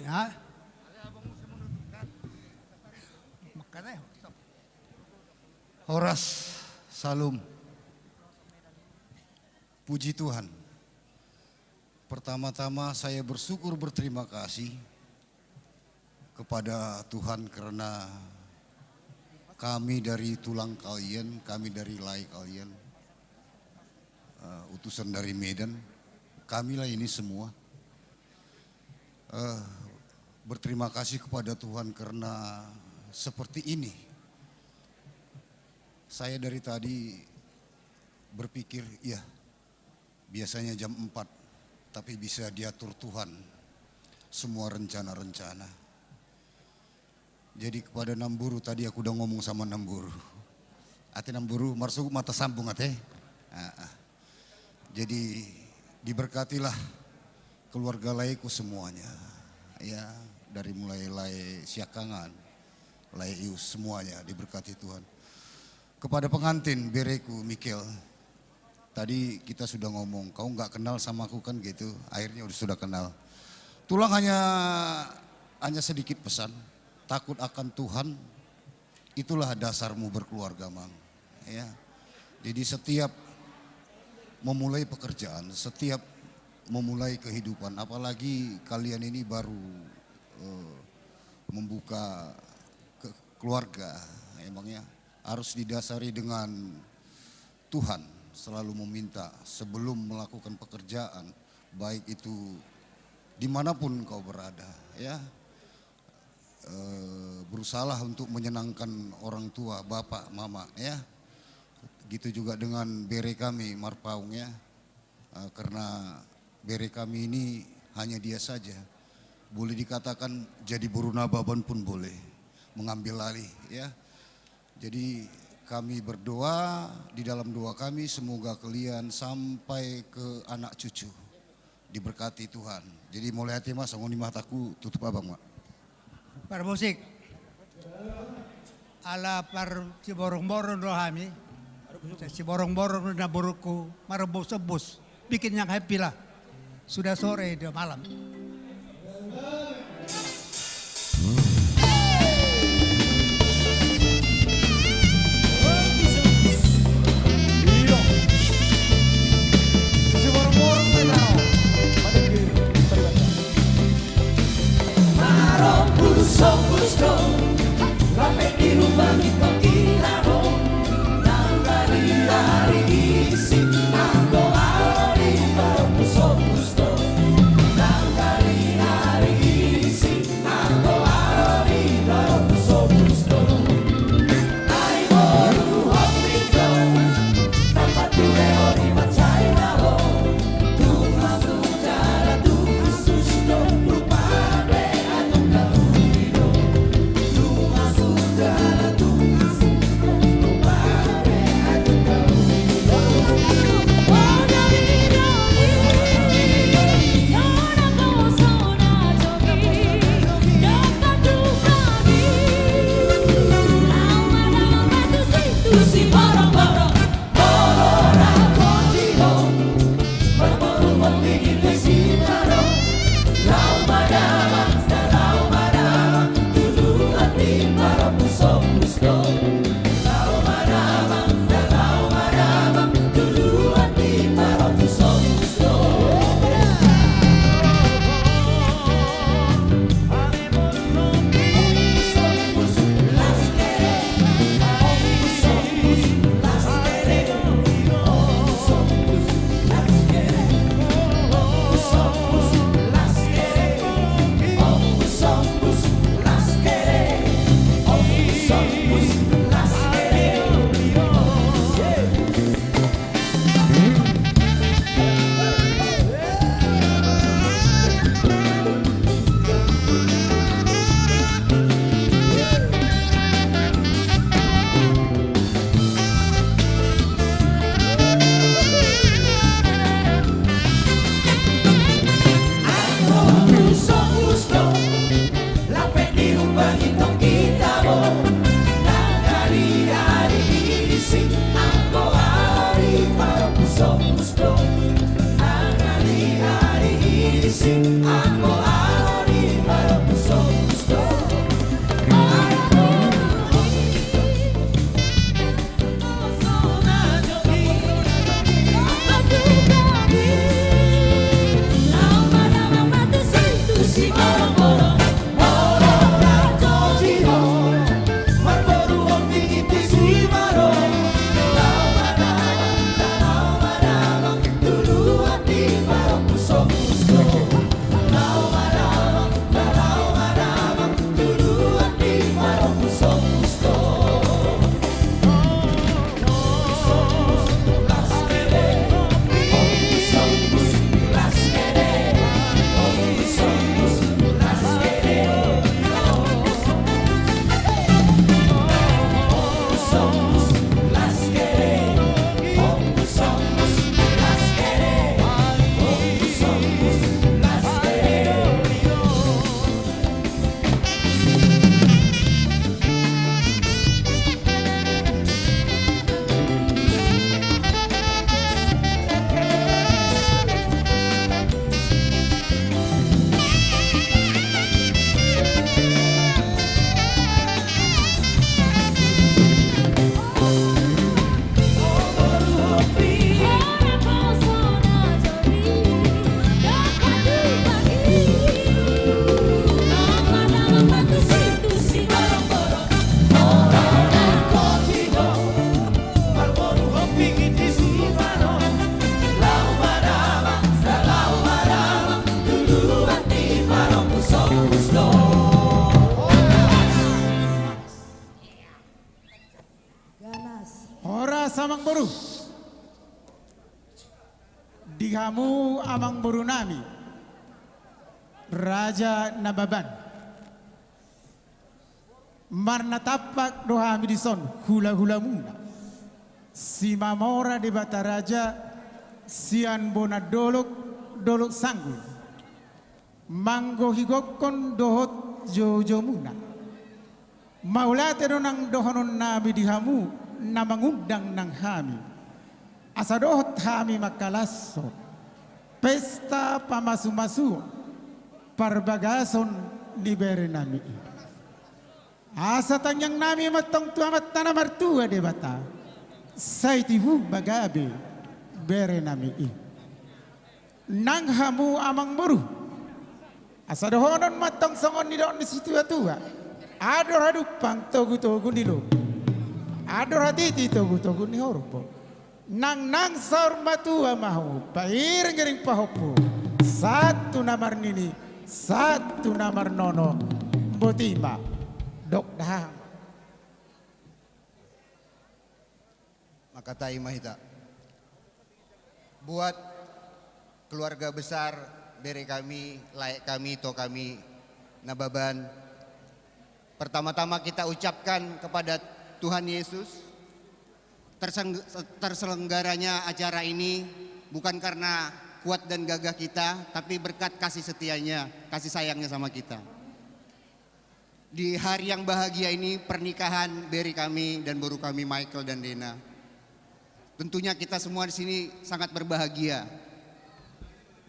[SPEAKER 19] Horas Salum. Puji Tuhan. Pertama-tama saya berterima kasih kepada Tuhan karena kami dari tulang kalian, kami dari lai kalian, utusan dari Medan, kamilah ini semua. Berterima kasih kepada Tuhan karena seperti ini. Saya dari tadi berpikir, ya biasanya jam 4. Tapi bisa diatur Tuhan semua rencana-rencana. Jadi kepada Namburu tadi aku udah ngomong sama Namburu. Ate Namburu marsuk mata sambung ate. Jadi diberkatilah keluarga laiku semuanya. Ya dari mulai lai Siakangan, lai Ius semuanya diberkati Tuhan. Kepada pengantin Bereku Mikel. Tadi kita sudah ngomong, kau nggak kenal sama aku kan gitu, akhirnya sudah kenal. Tulang hanya sedikit pesan, takut akan Tuhan, itulah dasarmu berkeluarga, Mang. Ya. Jadi setiap memulai pekerjaan, setiap memulai kehidupan, apalagi kalian ini baru membuka keluarga, emangnya harus didasari dengan Tuhan, selalu meminta sebelum melakukan pekerjaan, baik itu dimanapun kau berada, ya, berusahalah untuk menyenangkan orang tua, bapak, mama, ya. Gitu juga dengan bere kami, Marpaung, ya, karena bere kami ini hanya dia saja. Boleh dikatakan jadi buru nababan pun boleh, mengambil alih, ya. Jadi kami berdoa, di dalam doa kami semoga kalian sampai ke anak cucu diberkati Tuhan. Jadi mulai hati mas, ngoni mataku tutup abang mak.
[SPEAKER 18] Par musik, ala par ciborong-borong rohami, ciborong-borong na buruku, marabos-bos, bikin yang happy lah. Sudah sore, udah malam.
[SPEAKER 7] Nangga
[SPEAKER 13] samang boru. Dihamu amang boru nami. Raja Nababan. Marna tapak dohami dison hula-hula muna. Si mamora di bata raja sian bona dolok sanggul. Manggo higokon dohot jojo muna. Maulate nang dohonon nabi dihamu na mangundang nang hami. Asa dohot hami makalasot. Pesta pamasu-masu parbagason libere nami. Asa tanyang nami matong tuamat tanah martua de bata. Saitihu bagabe bere nami. Nang hamu amang buru. Asa dohonon matong songon nidok ni situa-tua. Ador hadupang togu-togu nilo. Ador haditi togu-togu ni horpo. Nang saur matua mahu. Pairing-iring pahopo. Satu namar nini. Satu namar nono. Botima. Dok dahang.
[SPEAKER 6] Makatai mahita. Buat keluarga besar bere kami, layak kami, to kami, Nababan. Pertama-tama kita ucapkan kepada Tuhan Yesus terselenggaranya acara ini bukan karena kuat dan gagah kita, tapi berkat kasih setianya, kasih sayangnya sama kita. Di hari yang bahagia ini pernikahan beri kami dan boru kami Michael dan Dena. Tentunya kita semua di sini sangat berbahagia.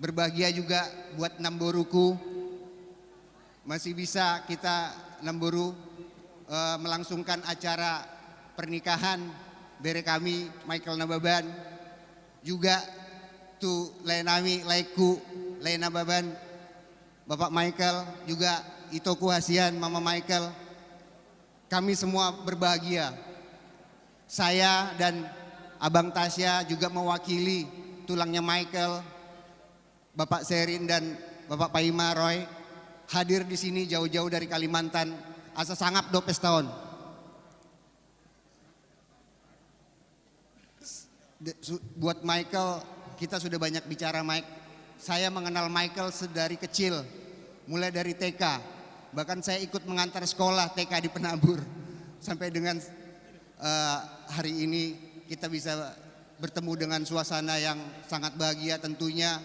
[SPEAKER 6] Berbahagia juga buat Namboruku. Masih bisa kita Namboru melangsungkan acara pernikahan beri kami Michael Nababan. Juga tu Lenami Laiku Lenababan Bapak Michael, juga Itoku Hasian Mama Michael. Kami semua berbahagia. Saya dan Abang Tasya juga mewakili tulangnya Michael, Bapak Serin dan Bapak Paima Roy hadir di sini jauh-jauh dari Kalimantan. Asa sangap 12 tahun. Buat Michael, kita sudah banyak bicara Mike. Saya mengenal Michael sedari kecil, mulai dari TK. Bahkan saya ikut mengantar sekolah TK di Penabur. Sampai dengan hari ini kita bisa bertemu dengan suasana yang sangat bahagia tentunya.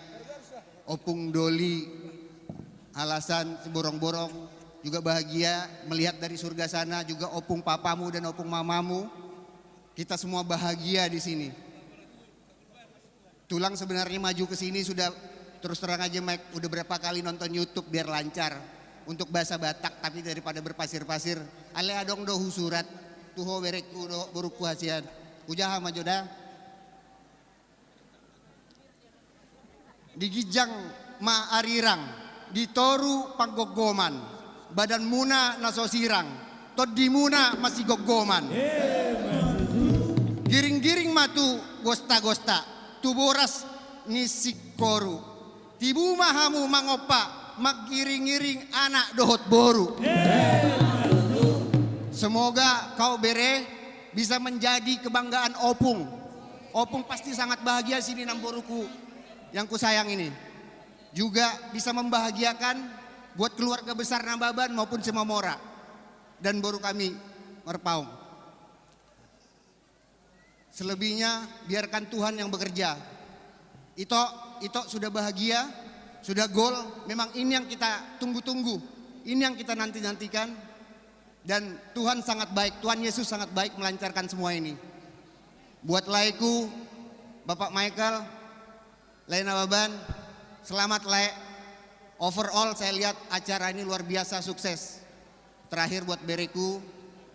[SPEAKER 6] Opung Doli, Alasan, Borong-Borong juga bahagia melihat dari surga sana, juga opung papamu dan opung mamamu. Kita semua bahagia di sini. Tulang sebenarnya maju ke sini sudah terus terang aja Mike, udah berapa kali nonton YouTube biar lancar untuk bahasa Batak, tapi daripada berpasir-pasir, ale adong dohu surat, tuho bereku do buruku hasian, ujaha majoda. Digijang ma arirang, ditoru panggogoman, badan muna nasosirang, todi muna masih gogoman. Giring-giring matu gosta-gosta, tuboras nisikoru, tibu mahamu mangopa, magiring-giring anak dohot boru. Semoga kau bere bisa menjadi kebanggaan Opung. Opung pasti sangat bahagia sini Namboruku yang kusayang ini. Juga bisa membahagiakan buat keluarga besar Nababan maupun Semamora dan boru kami Marpaung. Selebihnya biarkan Tuhan yang bekerja. Ito sudah bahagia, sudah gol. Memang ini yang kita tunggu-tunggu, ini yang kita nanti-nantikan. Dan Tuhan sangat baik, Tuhan Yesus sangat baik melancarkan semua ini. Buat laiku, Bapak Michael, Lena Baban, selamat Lek. Overall saya lihat acara ini luar biasa sukses. Terakhir buat bereku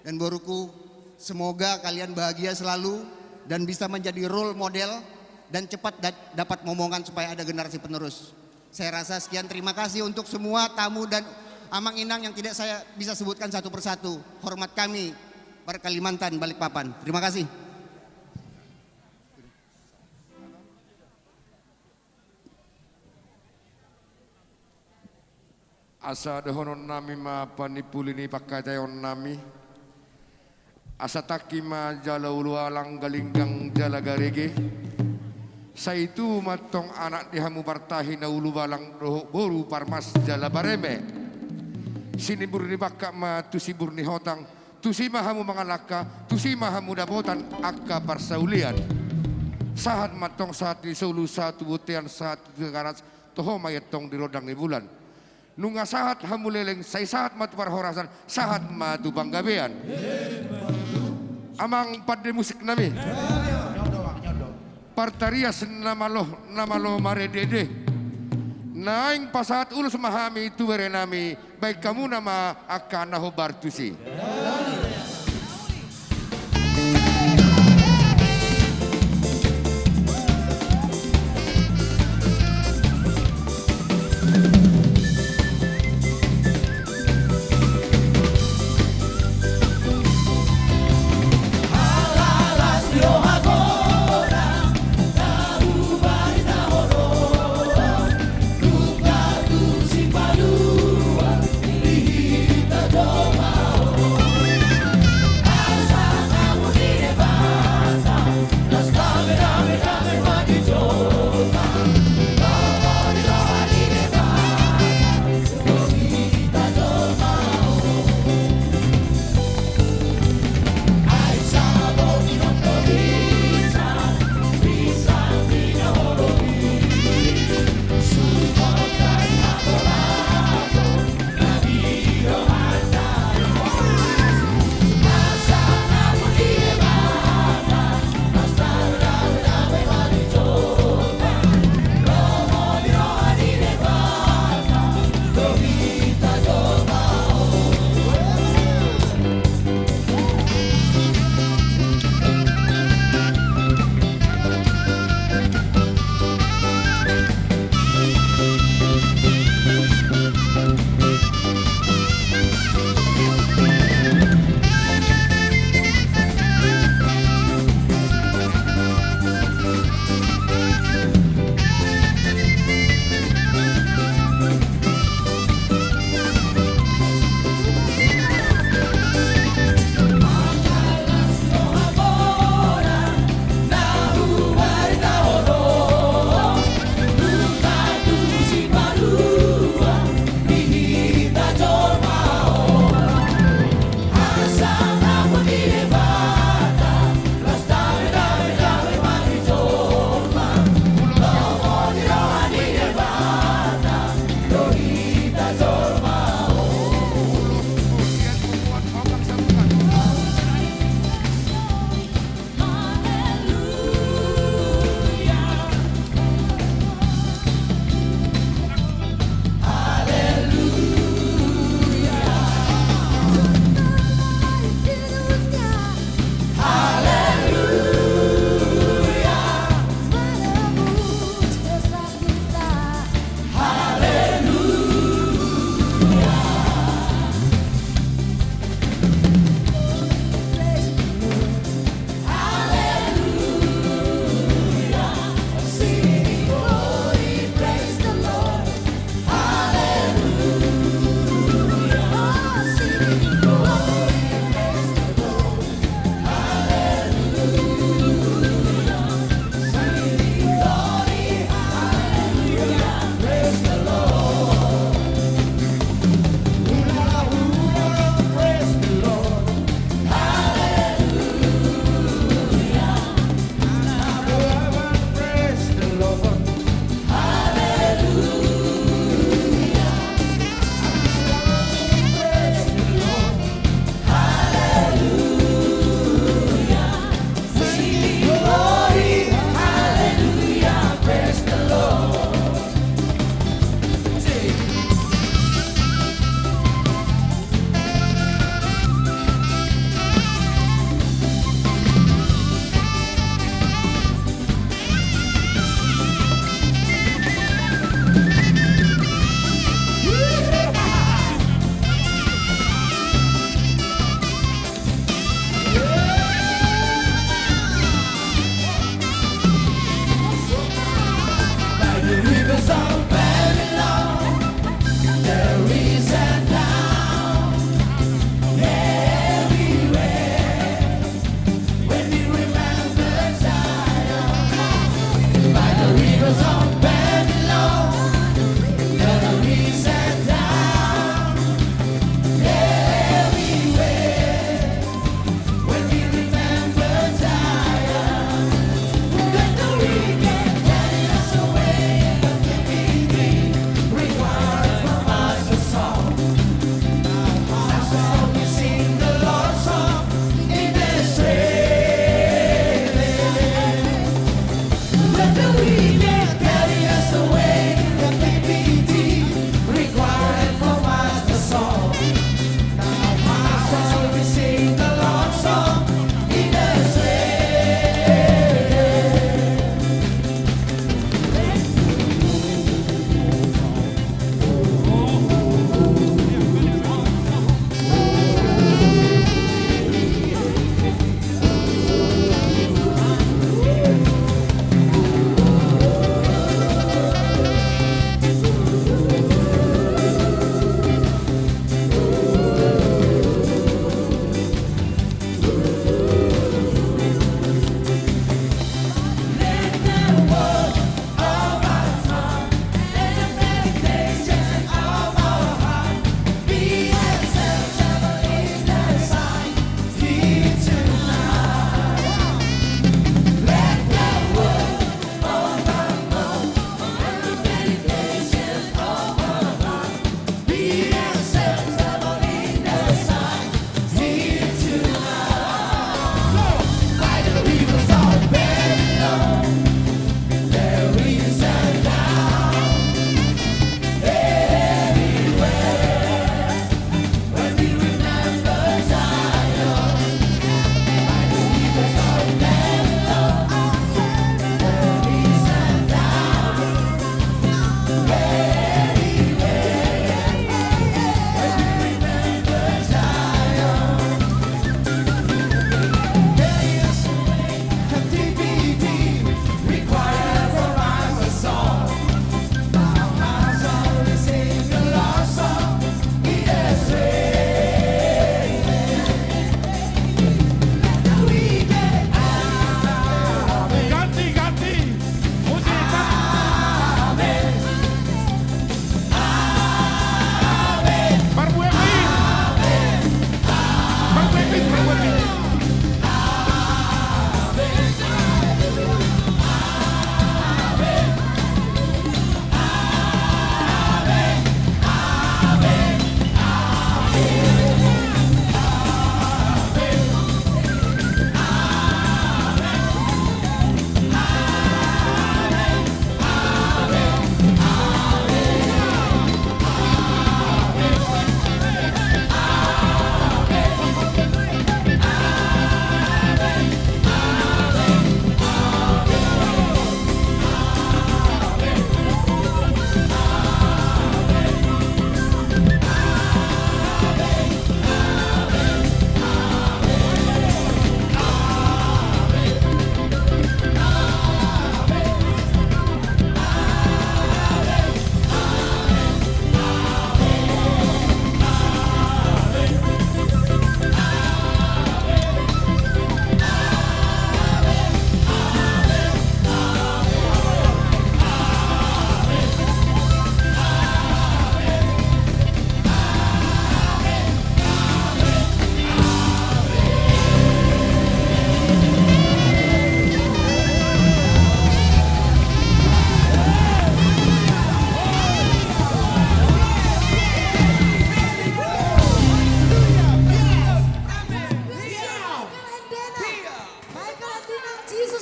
[SPEAKER 6] dan boruku, semoga kalian bahagia selalu dan bisa menjadi role model dan cepat dapat momongan supaya ada generasi penerus. Saya rasa sekian, terima kasih untuk semua tamu dan amang inang yang tidak saya bisa sebutkan satu persatu. Hormat kami para Kalimantan Balikpapan. Terima kasih.
[SPEAKER 2] Asa dehonon nami ma panipulini pakajayon nami asataki ma jala ulualang galinggang jala garege. Saitu matong anak dihamu partahi na ulu balang roh boru parmas jala bareme. Sini burni bakka ma tusi burni hotang, tusi mahamu mangalaka, tusi mahamu dabotan akka parsaulian. Sahat matong saat di sulu satu butian saat di karat toho mayetong di rodang di bulan. Nunga sahat hamu leleng say sahat matu parhorasan sahat matu banggabean. Amang pada musik nami. Partarias namalo mare dede. Naing pasaat ulus mahami itu berenami baik kamu nama akan naho bartusi.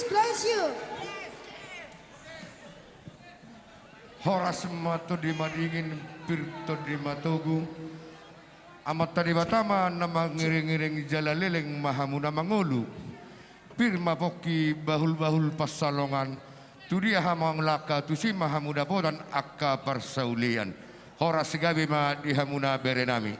[SPEAKER 9] bless you.
[SPEAKER 2] Horas mato di madingin pirto di matogu. Amat tadi batama nama ngiring-ngiring jalaleleng mahamuna mangolu. Pirma poki bahul-bahul pasalongan. Tudia hamang laka tusi mahamuda bodan akka parsaulian. Horas gabi ma dihamuna berenami.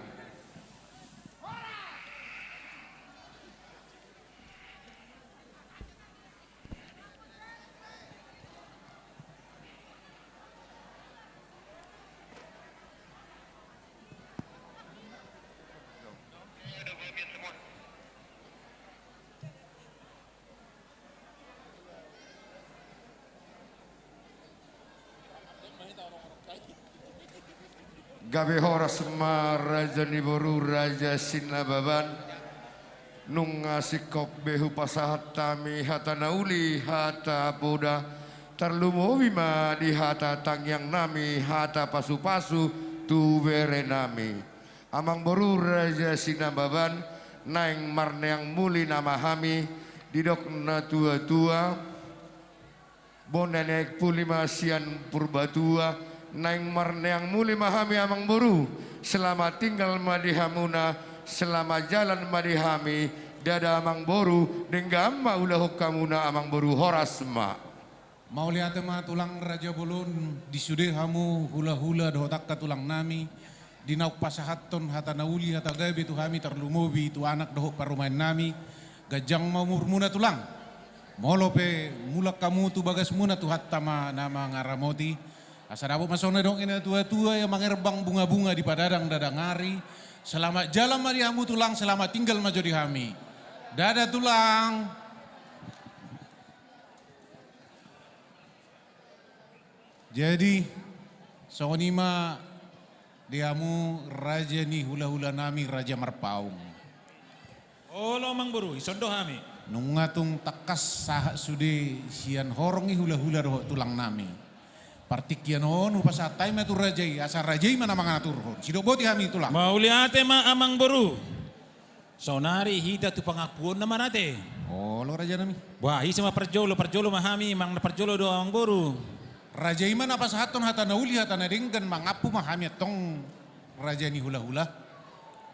[SPEAKER 2] Gabe horas ma raja niboru raja sinababan nunga sikop behu pasahat tami hata nauli hata boda tarlumowi ma di hata tangyang nami hata pasu-pasu tu bere nami amang boru raja sinababan naing marneang muli nama hami didok na tua-tua bonenek pulima sian purbatua naing marneang muli mahami amang boru selama tinggal madihamuna selama jalan madihami dada amang boru denggama ulah kamuna amang boru horas ma
[SPEAKER 3] mau lihat ma tulang raja bulun disude hamu hula-hula dohotak ka tulang nami dinauk pasahaton hata nauli hata gabe tu hami terlumobi tu anak doho parumahan nami gajang mau murmuna tulang molope mulak kamu tu bagas muna tu hatta ma nama ngaramoti asa dapat masone dong ini tua-tua yang mengerbang bunga-bunga di padadang dadangari. Selamat jalan mariamu tulang, selamat tinggal maju di hami. Dada tulang. Jadi sonima diamu raja ni hula-hula nami raja Marpaung.
[SPEAKER 10] Olo mang buru isondo hami.
[SPEAKER 3] Nungatung takas sah sude sian horongi hula-hula doh tulang nami. Partikian on upasatay ma tu rajay asa rajay mana mga naturhon sido boti hami tulang
[SPEAKER 10] mauliate ma amang boru sonari hita tu pangakuan naman ate
[SPEAKER 3] lo raja nami
[SPEAKER 10] wah isa ma perjolo mahami mang perjolo do amang boru
[SPEAKER 3] rajay man apa sahaton hata nauli hata nadinggan mangapu mahami atong raja ni hula-hula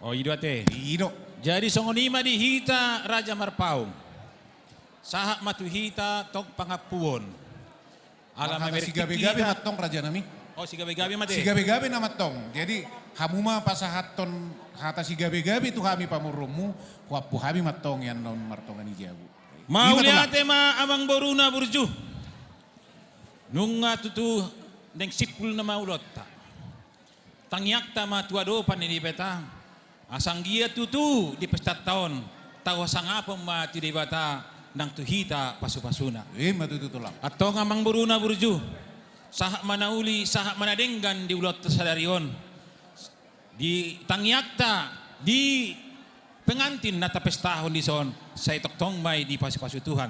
[SPEAKER 10] oh ido ate
[SPEAKER 3] ido
[SPEAKER 10] jadi songonima di hita raja Marpaung sahak matu hita tok pangapuon
[SPEAKER 3] alam Amerika si gabi-gabi matong raja nami.
[SPEAKER 10] Oh si gabi-gabi mati.
[SPEAKER 3] Si gabi-gabi na matong. Jadi hamuma pasahaton hata si gabi-gabi tu kami pamurumu kuapu kami matong yan non martongan ni jabu.
[SPEAKER 10] Mauliate ma amang boruna burju. Nunga tutu neng sipul na maulot ta. Tangyak ta ma tuado panilipeta. Asang gia tutu di pesta tahun. Tawa sangapong ma tidibata nang tuhita pasu-pasuna.
[SPEAKER 3] Matututulang.
[SPEAKER 10] Atau ngamang buruna burju. Sahak manauli, sahak manadenggan di ulot sadarion. Di tangyakta, di pengantin na tapestahon di son. Sa itoktong may di pasu-pasu Tuhan.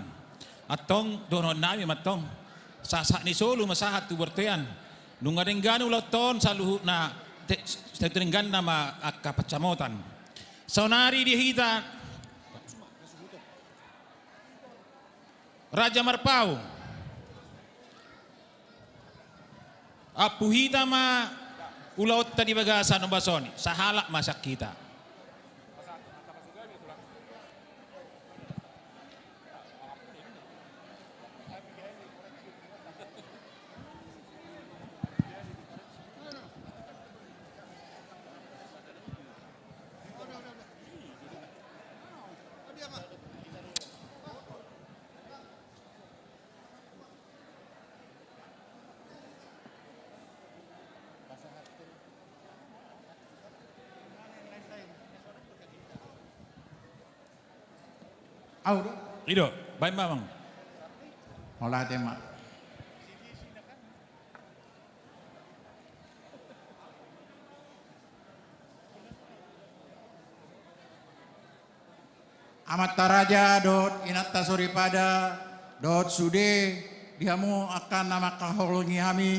[SPEAKER 10] Atong doon nami matong. Sasak ni solo masahat tu bertean. Nung adenggan ulot ton sa luhut na sa adenggan na makapatsamotan. Sonari di hita Raja Marpaung. Apuhita ma ulaot tadi bagasa no basoni. Sahalak masak kita. Ido, baik mamang.
[SPEAKER 16] Hola tema. Amat taraja dot inatta suripada dot sude dihamu akan nama kaholongi hami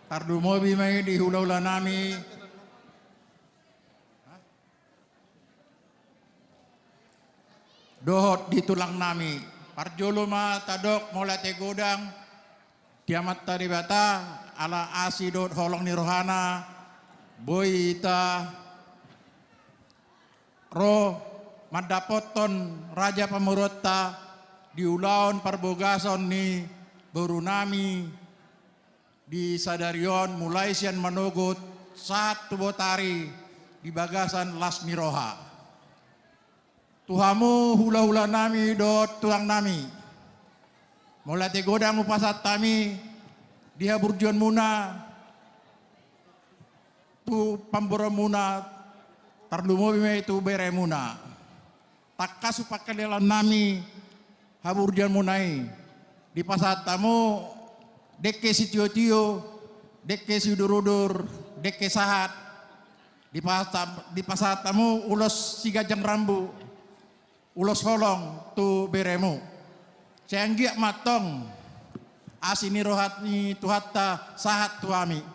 [SPEAKER 16] tardu mobi mai di hula-hula nami dohot di tulang nami
[SPEAKER 14] parjolo ma tadok mola te godang tiamat tadi bata ala asidot holong ni rohana boita ro madapoton raja pamurota diulaon parbogason ni borunami di sadarion mulai sian manogot satu botari di bagasan lasmi roha Tuhamu hula-hula nami dot tuang nami. Mulai te godang upasat tami dia burjuan muna tu pambora muna tardumo bime itu bere muna. Takkasu pakalelan nami haburjuan munai di pasat tamu dekke si tio-tio dekke si udur-udur dekke sahat di pasat tamu ulos si gajang rambu ulos holong tu beremu. Cenggiak matong asini rohatni tuhatta sahat tuami.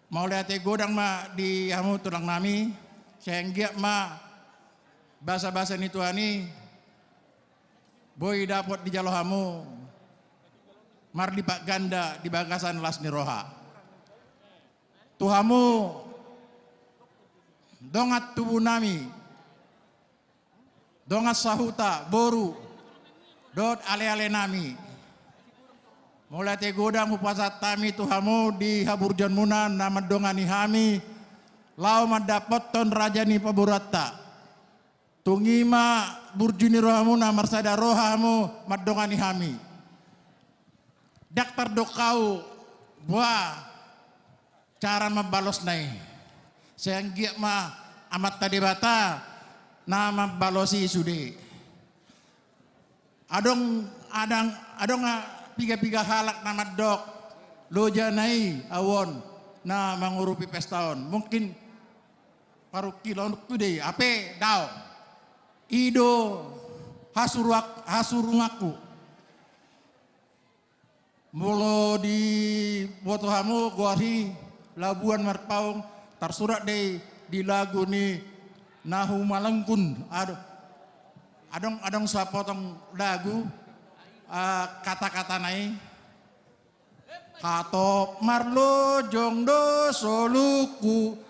[SPEAKER 14] Mau lihat godang ma di hamu tulang nami. Cenggiak ma bahasa-bahasa ni tuani. Boy dapat di jalo hamu. Mar di pak ganda di bagasan lasni roha. Tuhamu dongat tubuh nami, dongat sahuta, boru, dot ale-ale nami. Mulai te godang upasat tami tuhamu di haburjan muna nama dongani hami, lau madapat ton raja ni paburata. Tungima burjuni rohamu na marsada rohamu madongani hami. Daktar dokau buah cara mabalos nai. Sehingga ma amat tadi bata nama balosi sude. Adong piga-piga halak nama dok loja nai awon na mengurupi pestaon. Mungkin paru kilon kude ape dao ido hasurungaku. Mulu di botohamu guari Labuan Marpaung tersurat di lagu ni Nahu Malengkun. Adong sapotong lagu kata-kata nai katop marlo jongdo soluku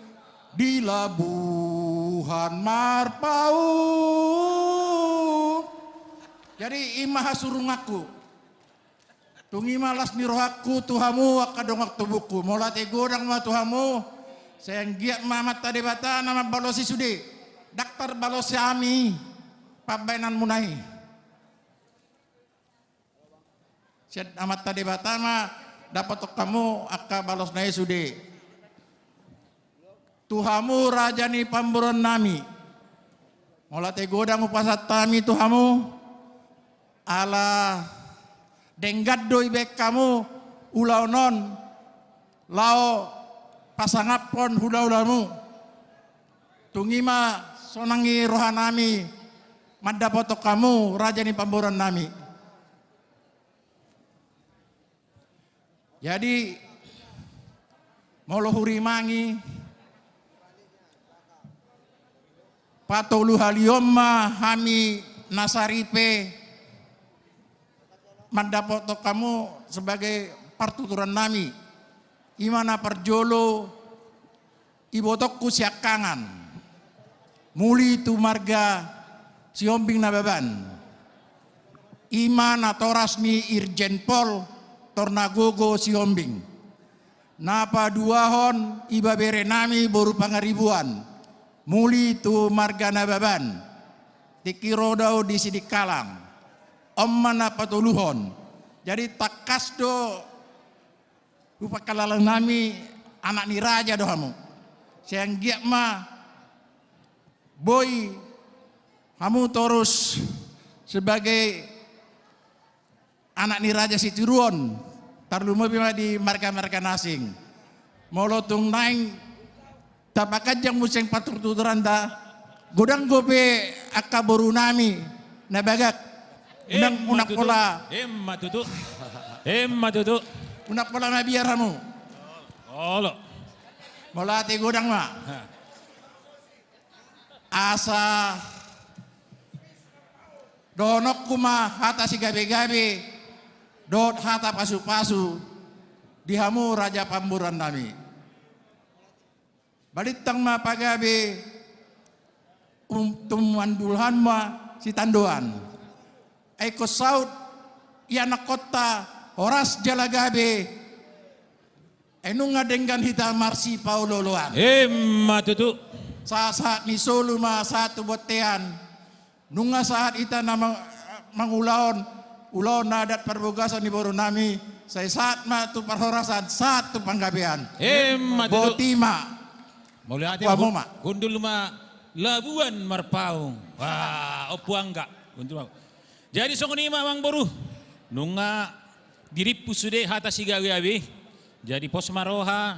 [SPEAKER 14] di Labuhan Marpaung. Jadi imah surungaku tungi malas nirohaku tuhamu akadongak tubuhku mola te godang ma tuhamu sehingga mamat tadi bata nama balosi sude daktar balosi ami pabainan munai siat amat tadi bata ma dapat kamu akka balos nai sude tuhamu rajani pamburon nami mola te godang upasat tami tuhamu ala denggat doi bek kamu ulau non lao pasangapon hula-hulamu tungima sonangi rohanami manda potok kamu raja ni pamboran nami. Jadi molo hurimangi patolu haliomma hami nasaripe mandapoto kamu sebagai partuturan nami imana parjolo ibotokku siakangan muli tu marga siombing nababan imana torasmi Irjen Pol Tornagogo siombing napa duahon iba bere nami boru pangaribuan muli tu marga nababan tikirodau di sidik kalang Omana patuluhon. Jadi takasdo rupa kalalang nami anak ni raja dohamu. Sayang giak ma boy kamu terus sebagai anak ni raja Situruon tarluma bima di marga-marga nasing. Molotung naing tapakajang museng paturtuturan da godang gope akaboru nami nabagak unak pola unak pola na biaramu olo mola te godang ma asa
[SPEAKER 16] donok kuma hata si gabe-gabe, dot hata pasu-pasu, dihamu raja pamburan nami. Balitang ma pagabe, tumuan dulhan ma si tanduan. Eko saud, ianak kota, horas jalagabe, enung ngadenggan hita marsi Paulo loan.
[SPEAKER 10] Matutu.
[SPEAKER 16] Saat ni solo ma satu botean, nunga saat ita na mangulaon, ulaon nadat perbugasan ni boru nami, saya saat ma tu perhorasan, satu panggabean.
[SPEAKER 10] Matutu.
[SPEAKER 16] Botima.
[SPEAKER 10] Mulai hati kundul ma Labuan Marpaung. Wah, opuang enggak. Jadi songoni mamang boru, nunga diripu sude hata si gawe-gawe, jadi pos maroha,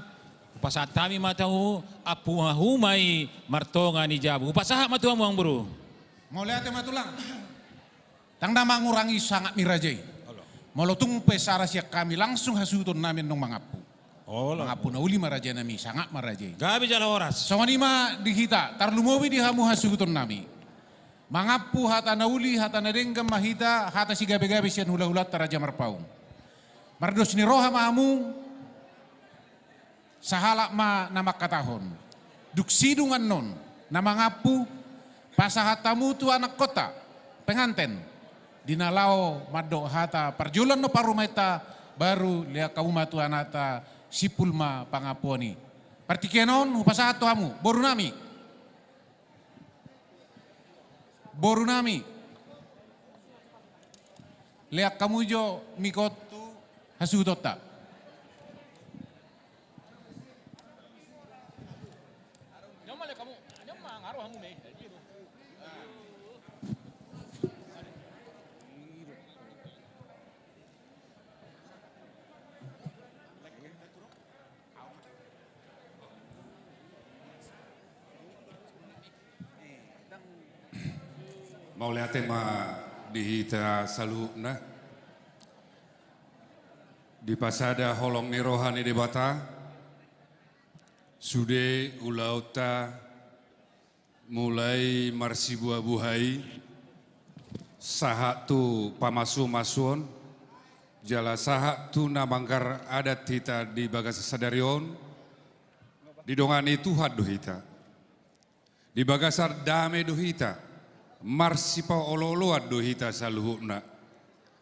[SPEAKER 10] pasatami matahu apu humai martonga ni jabu. Pasaha matu mamang boru.
[SPEAKER 3] Mau lihat matulang. Tang nama ngurangi sangat mirajai. Molotung pesara siak kami langsung hasutun namin nung mangapu. Mangapu na uli maraja nami sangat marajai.
[SPEAKER 10] Gabi jala horas.
[SPEAKER 3] Songoni ma dihita tarlumowi dihamu hasutun nami. Mangapu hata nauli, hata nadenggam mahita, hata si gabe-gabe sian hula-hula Raja Marpaung. Mardos ni roha maamu, sahalak ma nama katahon. Duksidungan non, nama ngapu, pasahatamu tu anak kota, penganten. Dinalao madok hata, parjulan no parumeta, baru lihat kauma tu anata, sipulma pangapuani. Partikenon, upasahat tu hamu, boru nami. Boru nami, lihat kamu jo mikot tu hasutota.
[SPEAKER 2] Mau lihat tema dihita saluna di pasada holong ni rohani di bata sude ulauta mulai marsibua buhai sahat tu pamasu masuon jala sahat tu namangkar adat hita di bagas sadarion di dongani Tuhan duhita di bagasar dame duhita marsipa ololoa do hita saluhuna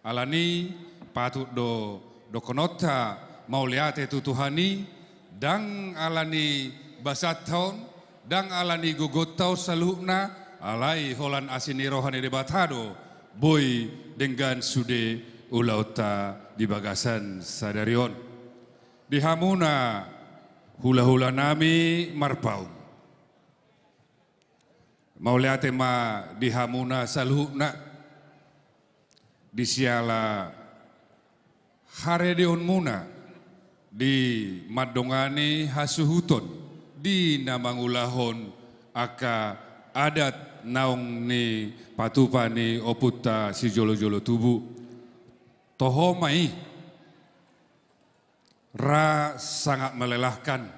[SPEAKER 2] alani patut do konota mau lihat itu Tuhani dang alani basathaun dang alani gogotau saluhuna alai holan asini rohani debatado boy dengan sude ulauta di bagasan sadarion di hamuna hula-hula nami Marpaung. Mau lihat tema di hamuna saluhna di siala haredeon muna di madongani hasuhuton di namangulahon aka adat naung ni patupani oputa si jolo-jolo tubuh tohomai ra sangat melelahkan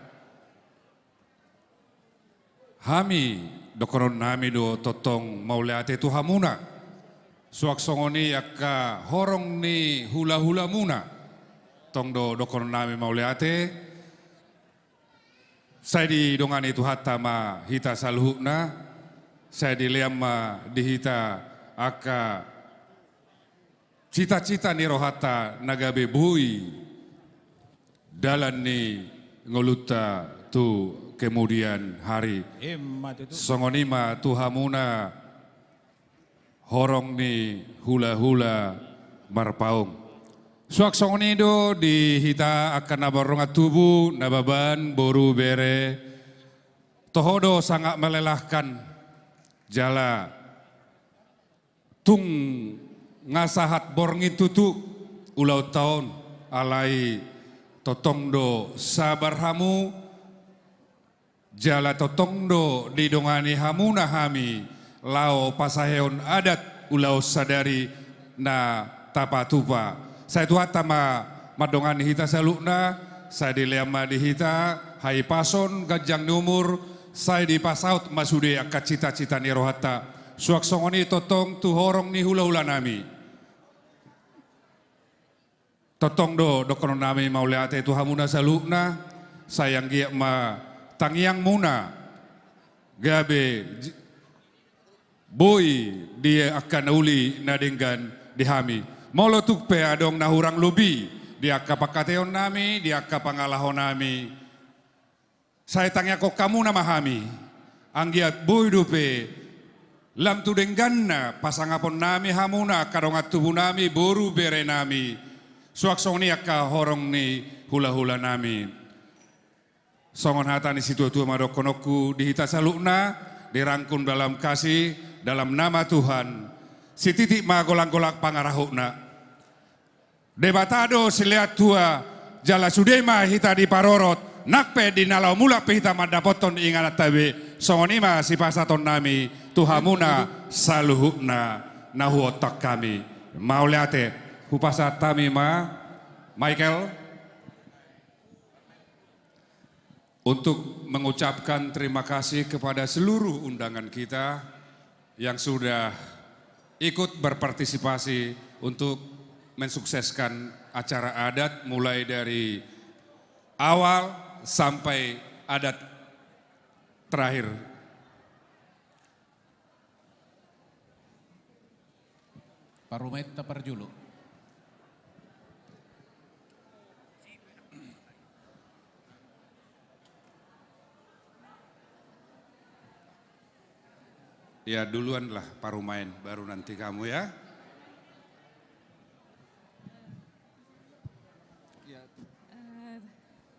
[SPEAKER 2] hami dokoron nami do totong mauleate tu hamuna suak songoni akka horong ni hula-hula muna tong do dokoron nami mauleate saya di dongani tu hatta ma hita salhuna saya di liama di hita akka cita-cita ni rohata nagabe bui dalan ni ngoluta tu kemudian hari songonima tuhamuna horong ni hula-hula Marpaung. Suak songonido di hita akan nabaronga tubuh nababan boru bere tohodo sangat melelahkan jala tung ngasahat borngi tutu ulau tahun alai totongdo sabar hamu jala totongdo di dongani hamuna hami lao pasaheon adat ulau sadari na tapatupa saya tuata madongani hita salukna saya dileama di hita hai pason gajang numur saya di pasaut masude akat cita-cita ni rohata
[SPEAKER 9] Suak songoni totong tu horong ni hula-hula nami. Totong do kono nami mauliate tu hamuna salukna sayang giak ma tangiang muna gabe boy dia akan uli nadenggan dihami. Molo tukpe adong nahurang lubi dia kapakateon nami dia kapangalahon nami. Saya tanya kok kamu nama hami anggiat boy dupe lam tu dengganna pasangapon nami hamuna kadongat tubuh nami boru bere nami. Suak song ni akka horong ni hula-hula nami. Songon hata ni situ tua madokonoku dihita salukna, dirangkum dalam kasih, dalam nama Tuhan. Si titik ma golak-golak pangarahukna. Debatado siliat tua, jala sudema hita di parorot, nakpe di nalau mula pihita madapoton ingat tabe. Songon ima si pasaton nami, Tuhamuna saluhukna nahu otak kami. Mauliate. Hupasa Tamima, Michael, untuk mengucapkan terima kasih kepada seluruh undangan kita yang sudah ikut berpartisipasi untuk mensukseskan acara adat mulai dari awal sampai adat terakhir.
[SPEAKER 3] Parumeta Parjulu.
[SPEAKER 9] Ya duluan lah Parumain, baru nanti kamu ya.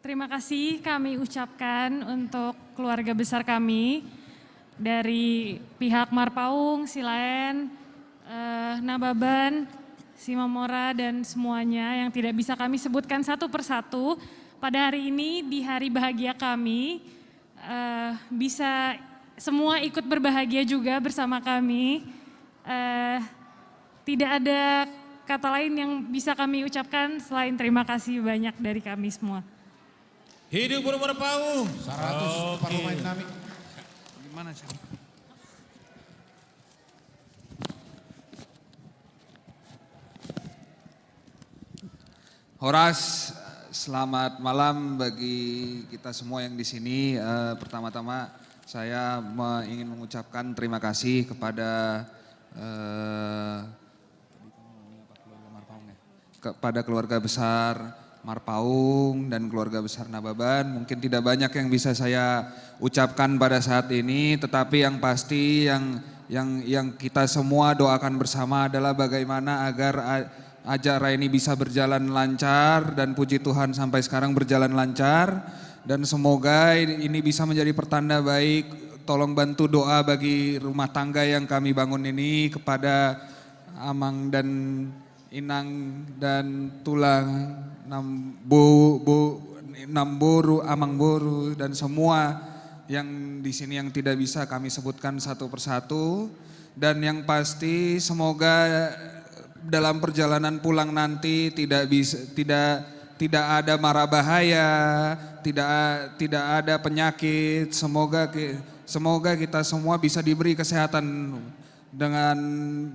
[SPEAKER 11] Terima kasih kami ucapkan untuk keluarga besar kami dari pihak Marpaung, Silaen, Nababan, Simamora dan semuanya yang tidak bisa kami sebutkan satu persatu. Pada hari ini di hari bahagia kami bisa semua ikut berbahagia juga bersama kami. Tidak ada kata lain yang bisa kami ucapkan selain terima kasih banyak dari kami semua.
[SPEAKER 10] Hidup Marpaung.
[SPEAKER 3] 100 Parumain kami.
[SPEAKER 10] Gimana sih?
[SPEAKER 23] Horas, selamat malam bagi kita semua yang di sini. Pertama-tama saya ingin mengucapkan terima kasih kepada keluarga besar Marpaung dan keluarga besar Nababan. Mungkin tidak banyak yang bisa saya ucapkan pada saat ini, tetapi yang pasti yang kita semua doakan bersama adalah bagaimana agar acara ini bisa berjalan lancar, dan puji Tuhan sampai sekarang berjalan lancar. Dan semoga ini bisa menjadi pertanda baik. Tolong bantu doa bagi rumah tangga yang kami bangun ini kepada Amang dan Inang dan Tulang, Namboru, Amang Boru dan semua yang di sini yang tidak bisa kami sebutkan satu persatu. Dan yang pasti semoga dalam perjalanan pulang nanti tidak ada mara bahaya, tidak ada penyakit. Semoga kita semua bisa diberi kesehatan dengan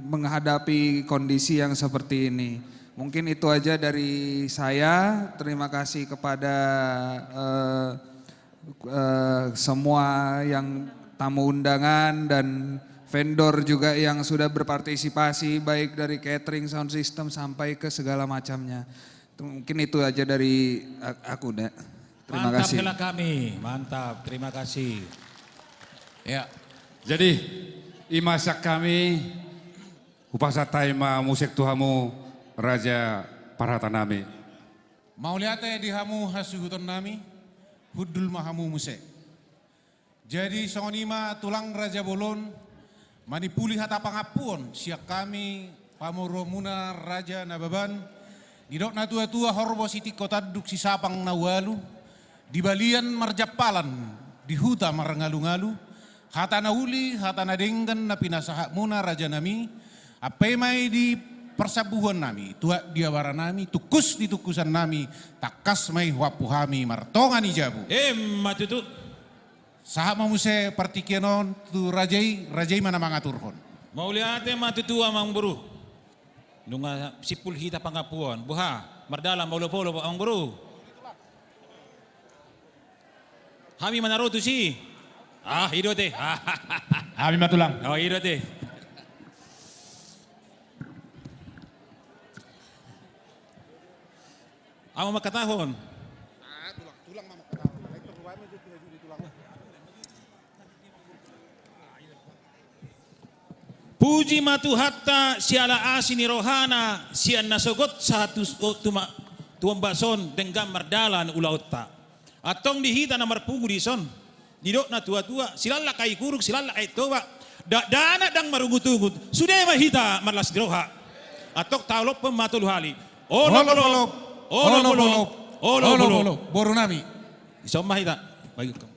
[SPEAKER 23] menghadapi kondisi yang seperti ini. Mungkin itu aja dari saya. Terima kasih kepada semua yang tamu undangan dan vendor juga yang sudah berpartisipasi, baik dari catering, sound system sampai ke segala macamnya. Mungkin itu aja dari aku, Nek. Terima kasih.
[SPEAKER 10] Mantap kami, mantap, terima kasih.
[SPEAKER 9] Ya, jadi imasak kami, upasa taima musik tuhamu Raja Paratanami.
[SPEAKER 3] Mau lihat di hamu hasuhuton nami, hudul mahamu musik. Jadi songonima tulang Raja Bolon, manipuli hata pangapuon, siak kami pamoromuna Raja Nababan, didok na tua-tua horbo siti kota duk si sapang nawalu, di balian marjapalan, di huta marangalu-ngalu, hata nauli, hata nadenggan na pinasahak muna Raja nami, ape may di persabuhan nami, tua diawara nami, tukus di tukusan nami, takas may wapuhami martongan ijabu.
[SPEAKER 10] Matutu.
[SPEAKER 3] Sahak mamuse partikianon tu rajai mana mangaturhon.
[SPEAKER 10] Mauliate matutua mang buru. Nunga sipul hita pangapuan. Buha, mardalam polo ang buru. Kami manaroto si. Hidote.
[SPEAKER 14] Kami matulang.
[SPEAKER 10] Oh, hidote. Amo makatahon.
[SPEAKER 5] Tulang mama katahon. Ito ruway mo di tulang.
[SPEAKER 10] Puji matuhatta siala asin ni rohana sian nasogot sa tuambason denggam mardalan ulautta. Atong dihita na marpugu di son. Didok na tua-tua silala kay kuruk silala kay toba. Dana dang marugutugut. Sudah mahita marlas diroha. Atok taulop pematuluhali. Olop.
[SPEAKER 5] Boru nami.
[SPEAKER 10] Iso mahita. Bagi kamu.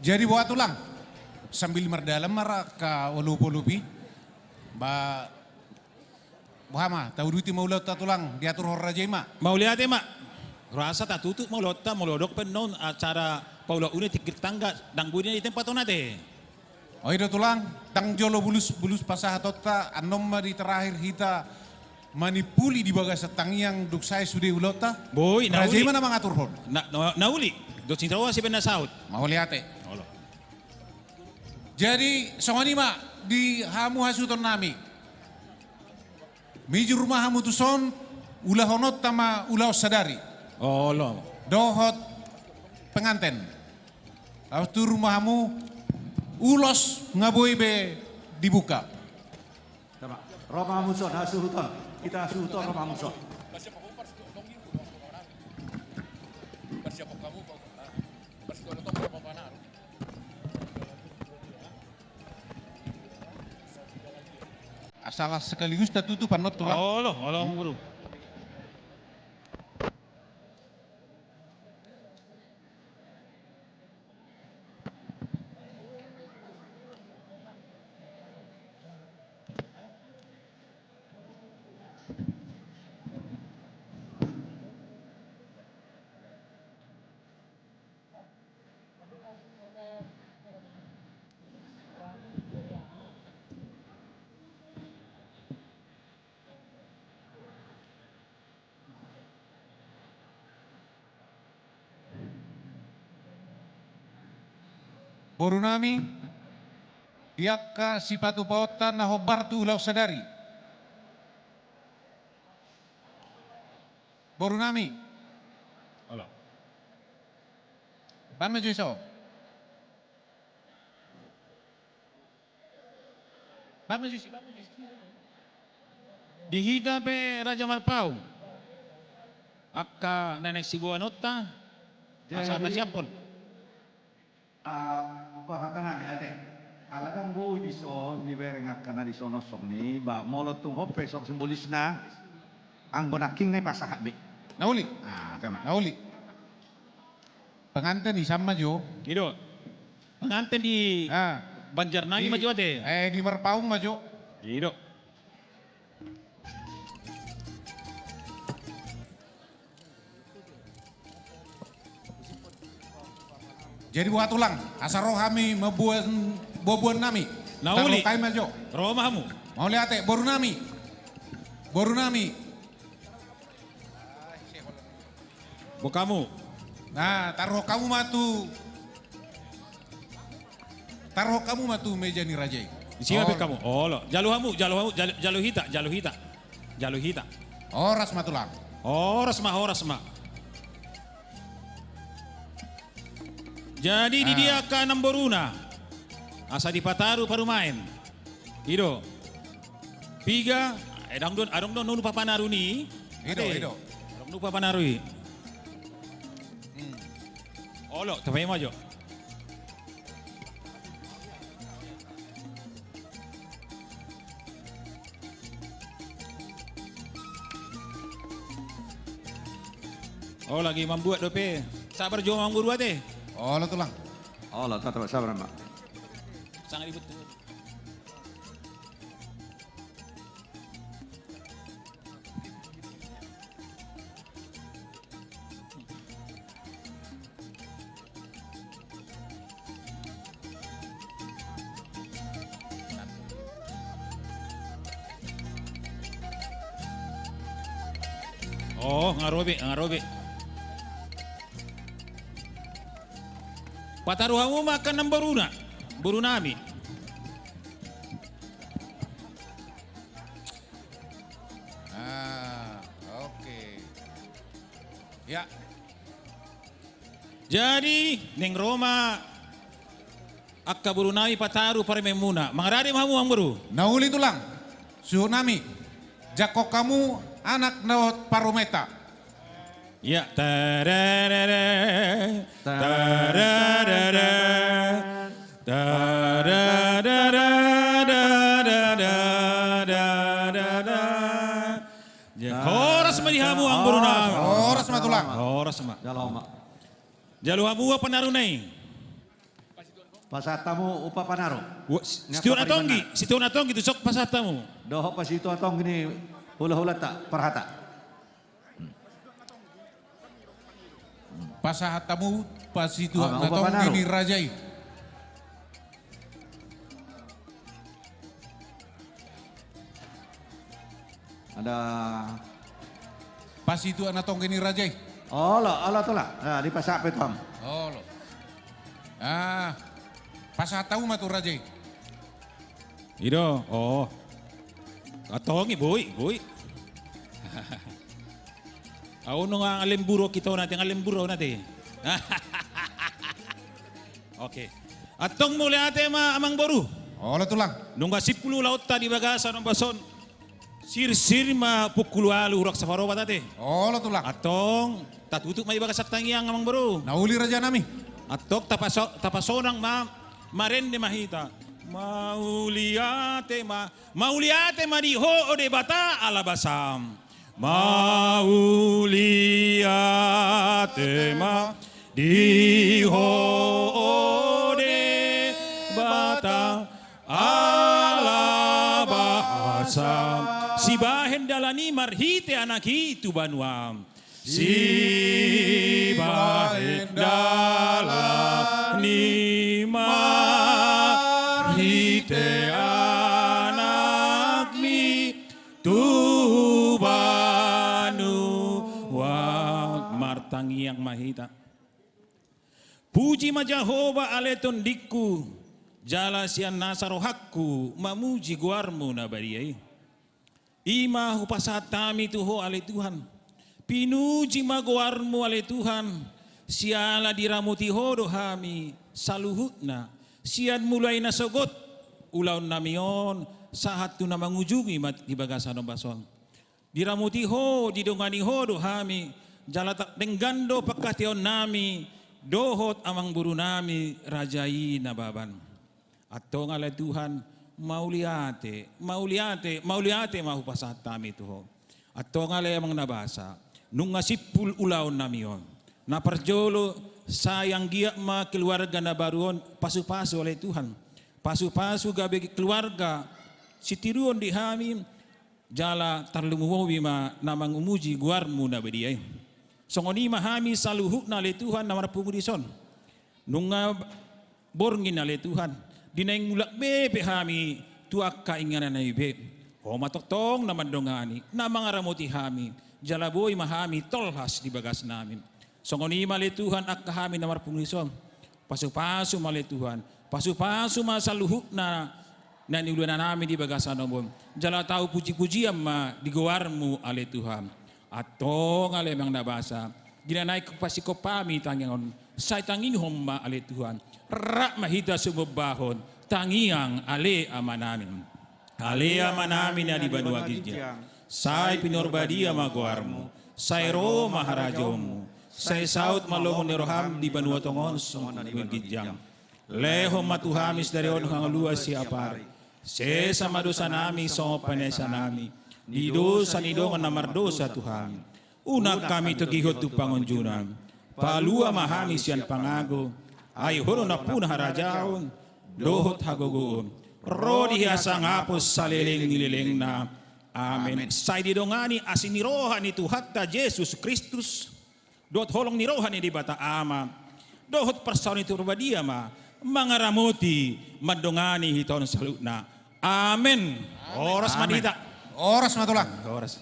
[SPEAKER 3] Jadi bawa tulang sambil mardalam marah ke ulupi ba Muhammad tahu duiti mau laut tulang diatur raja ima
[SPEAKER 10] mau lihat mak rasa tak tutup mau lota mau lodok penon acara Paula Uni tikir tangga danggunya di tempat onate.
[SPEAKER 3] Oh itu tulang tang jolo bulus pasah tota anom di terakhir hita manipuli di bagas tangiang duk saya sudah ulota.
[SPEAKER 10] Boy
[SPEAKER 3] raja ima nama ngatur hon.
[SPEAKER 10] Nauli dok cintrawa si benar saud.
[SPEAKER 3] Mau lihat Jadi songoni mak di hamu hasuton nami. Miju rumah hamu tuson ulah honot tama ulah sadari.
[SPEAKER 10] Oh lo.
[SPEAKER 3] Dohot penganten. Lalu tu rumah hamu ulos ngaboi be dibuka.
[SPEAKER 4] Roma hamu son hasuton. Kita hasuton Roma hamu son.
[SPEAKER 3] Salah sekaligus tertutup panot tulang.
[SPEAKER 10] Oh loh, bro.
[SPEAKER 3] Boru nami diakka sipatu pautan na hobartu ulau sadari. Boru nami. Halo. Pan maju iso. Pan maju iso.
[SPEAKER 10] Dihida pe Raja Marpau. Akka nenek si buah nota. Asal siapon.
[SPEAKER 4] Pahatangan ya teh. Alagang bu iso ni berengak kana di sono sok ni ba molotung hope sok simbolisna ang bonaking na pasahat be.
[SPEAKER 3] Nauli.
[SPEAKER 4] Tama.
[SPEAKER 3] Nauli. Pengantin di sama jo.
[SPEAKER 10] Gitu. Pengantin di Banjarnagi maju ade.
[SPEAKER 3] Di Marpaung maju.
[SPEAKER 10] Gitu.
[SPEAKER 3] Jadi buat tulang, asal rohami bobuan nami.
[SPEAKER 10] Nauli.
[SPEAKER 3] Taruh kai majo.
[SPEAKER 10] Romahamu.
[SPEAKER 3] Mau lihat boru nami. Boru nami.
[SPEAKER 10] Bukamu.
[SPEAKER 3] Nah, taruh kamu matu. Taruh kamu matu meja ni rajai.
[SPEAKER 10] Di sini kamu. Oh lo, jaluhamu, jaluhita.
[SPEAKER 3] Horas matulang.
[SPEAKER 10] Horas ma. Jadi di dia ka namboruna. Asa dipataru parumain. Ido. Piga, adong don nunu papanaru ni.
[SPEAKER 3] Ido.
[SPEAKER 10] Adong nunu papanaru. Olo, tapay mo jo. Oh lagi membuat dope. Sabar jo mamburu ate.
[SPEAKER 3] Oh lo tulang.
[SPEAKER 4] Oh lo tetap sabar mak.
[SPEAKER 10] Sangat ribut. Oh ngarobe. Pataruhamu makan ng buru nami.
[SPEAKER 3] Oke. Ya.
[SPEAKER 10] Jadi neng Roma akka buru nami pataru pare memuna. Mangarari mahamu ang buru.
[SPEAKER 3] Nauli tulang. Suhu nami. Jako kamu anak naot parometa.
[SPEAKER 10] Ya, horas madihamu ang buruna.
[SPEAKER 3] Horas matulang.
[SPEAKER 10] Horas ma. Jaluhamu apa narunai?
[SPEAKER 4] Pasatamu upa panaro.
[SPEAKER 10] Situ natongi tu sok pasatamu.
[SPEAKER 4] Doho pas itu atong gini hula-hula tak perhata.
[SPEAKER 3] Pasahatamu pas itu natong ini rajai.
[SPEAKER 4] Ada
[SPEAKER 3] pas itu natong ini rajai.
[SPEAKER 4] Oh lo, Allah tuh lah. Nah, di pasar apa itu?
[SPEAKER 3] Oh lo. Pasahatamu matu rajai.
[SPEAKER 10] Ido, oh. Katongi boy. Ano nga ang alemburo kita natin, ang alemburo natin. Okay. At tong muli ate amang boru.
[SPEAKER 3] Ola tulang.
[SPEAKER 10] Nung 10 laut ta di bagasa ng bason. Sir mapukulu alu urak sa farobat ate.
[SPEAKER 3] Ola tulang.
[SPEAKER 10] At tong tatutuk may bagasak tangiang amang boru.
[SPEAKER 3] Nauli raja nami.
[SPEAKER 10] At tong tapasonang marende mahita. Mauliate mariho o de bata alabasam. Mauliate diho de bata alabasam. Si bahen dalani marhite anak itu banuam. Si bahen dalani marhite anak mi martangi yang mahita. Puji ma Jehova aleton dikku, jala sian nasarohakku, mamuji guarmu nabariai. Ima hupasatami tuho ale Tuhan, pinuji ma guarmu ale Tuhan, siala diramuti hodo hami, saluhutna, sian mulai nasogot, ulaun namion, sahat tu na mangujugi mat ibagasan ng bason. Diramuti ho, didongani ho do hami, jalatak denggando pagkation nami, dohot amang buru nami, rajai nababan. At to nga Tuhan, mauliate mahupasat tami tuho. At to nga amang nabasa, nung nga 10 ulaon nami yon, naparjolo sayang giyak ma keluarga na baruon, pasu-pasu oleh Tuhan. Pasu-pasu gabi keluarga, sitiruon di hamim, jala tarlumuwi ma namang umuji guarmu na bediay. Songoni mahami saluhuk na le Tuhan na marapumudison. Nunga borngin ale Tuhan. Dinaing mulak bebe hami tuak kainganan na ibe. O matoktong naman dongani na mga ramuti hami. Jalaboy mahami tolhas di bagas namin. Songoni mali Tuhan ak kahami na marpungisom. Pasu-pasu mali Tuhan. Pasu-pasu masaluhuk na niuluan namin di bagasan omong. Jala tahu puji-pujian ma digawarmu ale Tuhan. Atong ale mang nabasa. Ginanay pasikopami tangiang say tanging homma ale Tuhan. Rak mahita sumubahon tangiang ale ama namin. Ale ama namin na di banua gidya. Say pinorbadia magawarmu. Say ro maharajomu. Say saut malomon ni roham di banua tongon song gidyang. Leho matuhamis dari on hang luas si apari. Se sama dosa nami songo panesa nami. Di dosa ni dongan namar dosa Tuhan. Unak kami tegihot tu pangunjunan. Palua mahami sian pangago. Ay horo na pun harajaon. Dohot hagogoon. Rodi hiasang hapos saliling nililing na. Amen. Say di dongani asin nirohan ni Tuhatta Jesus Kristus. Dot holong nirohan ni di bata ama. Dohot persaun itu rubadia ma. Mangaramuti madongani hiton salutna. Amen. Oras madita.
[SPEAKER 3] Oras matulang.
[SPEAKER 10] Oras.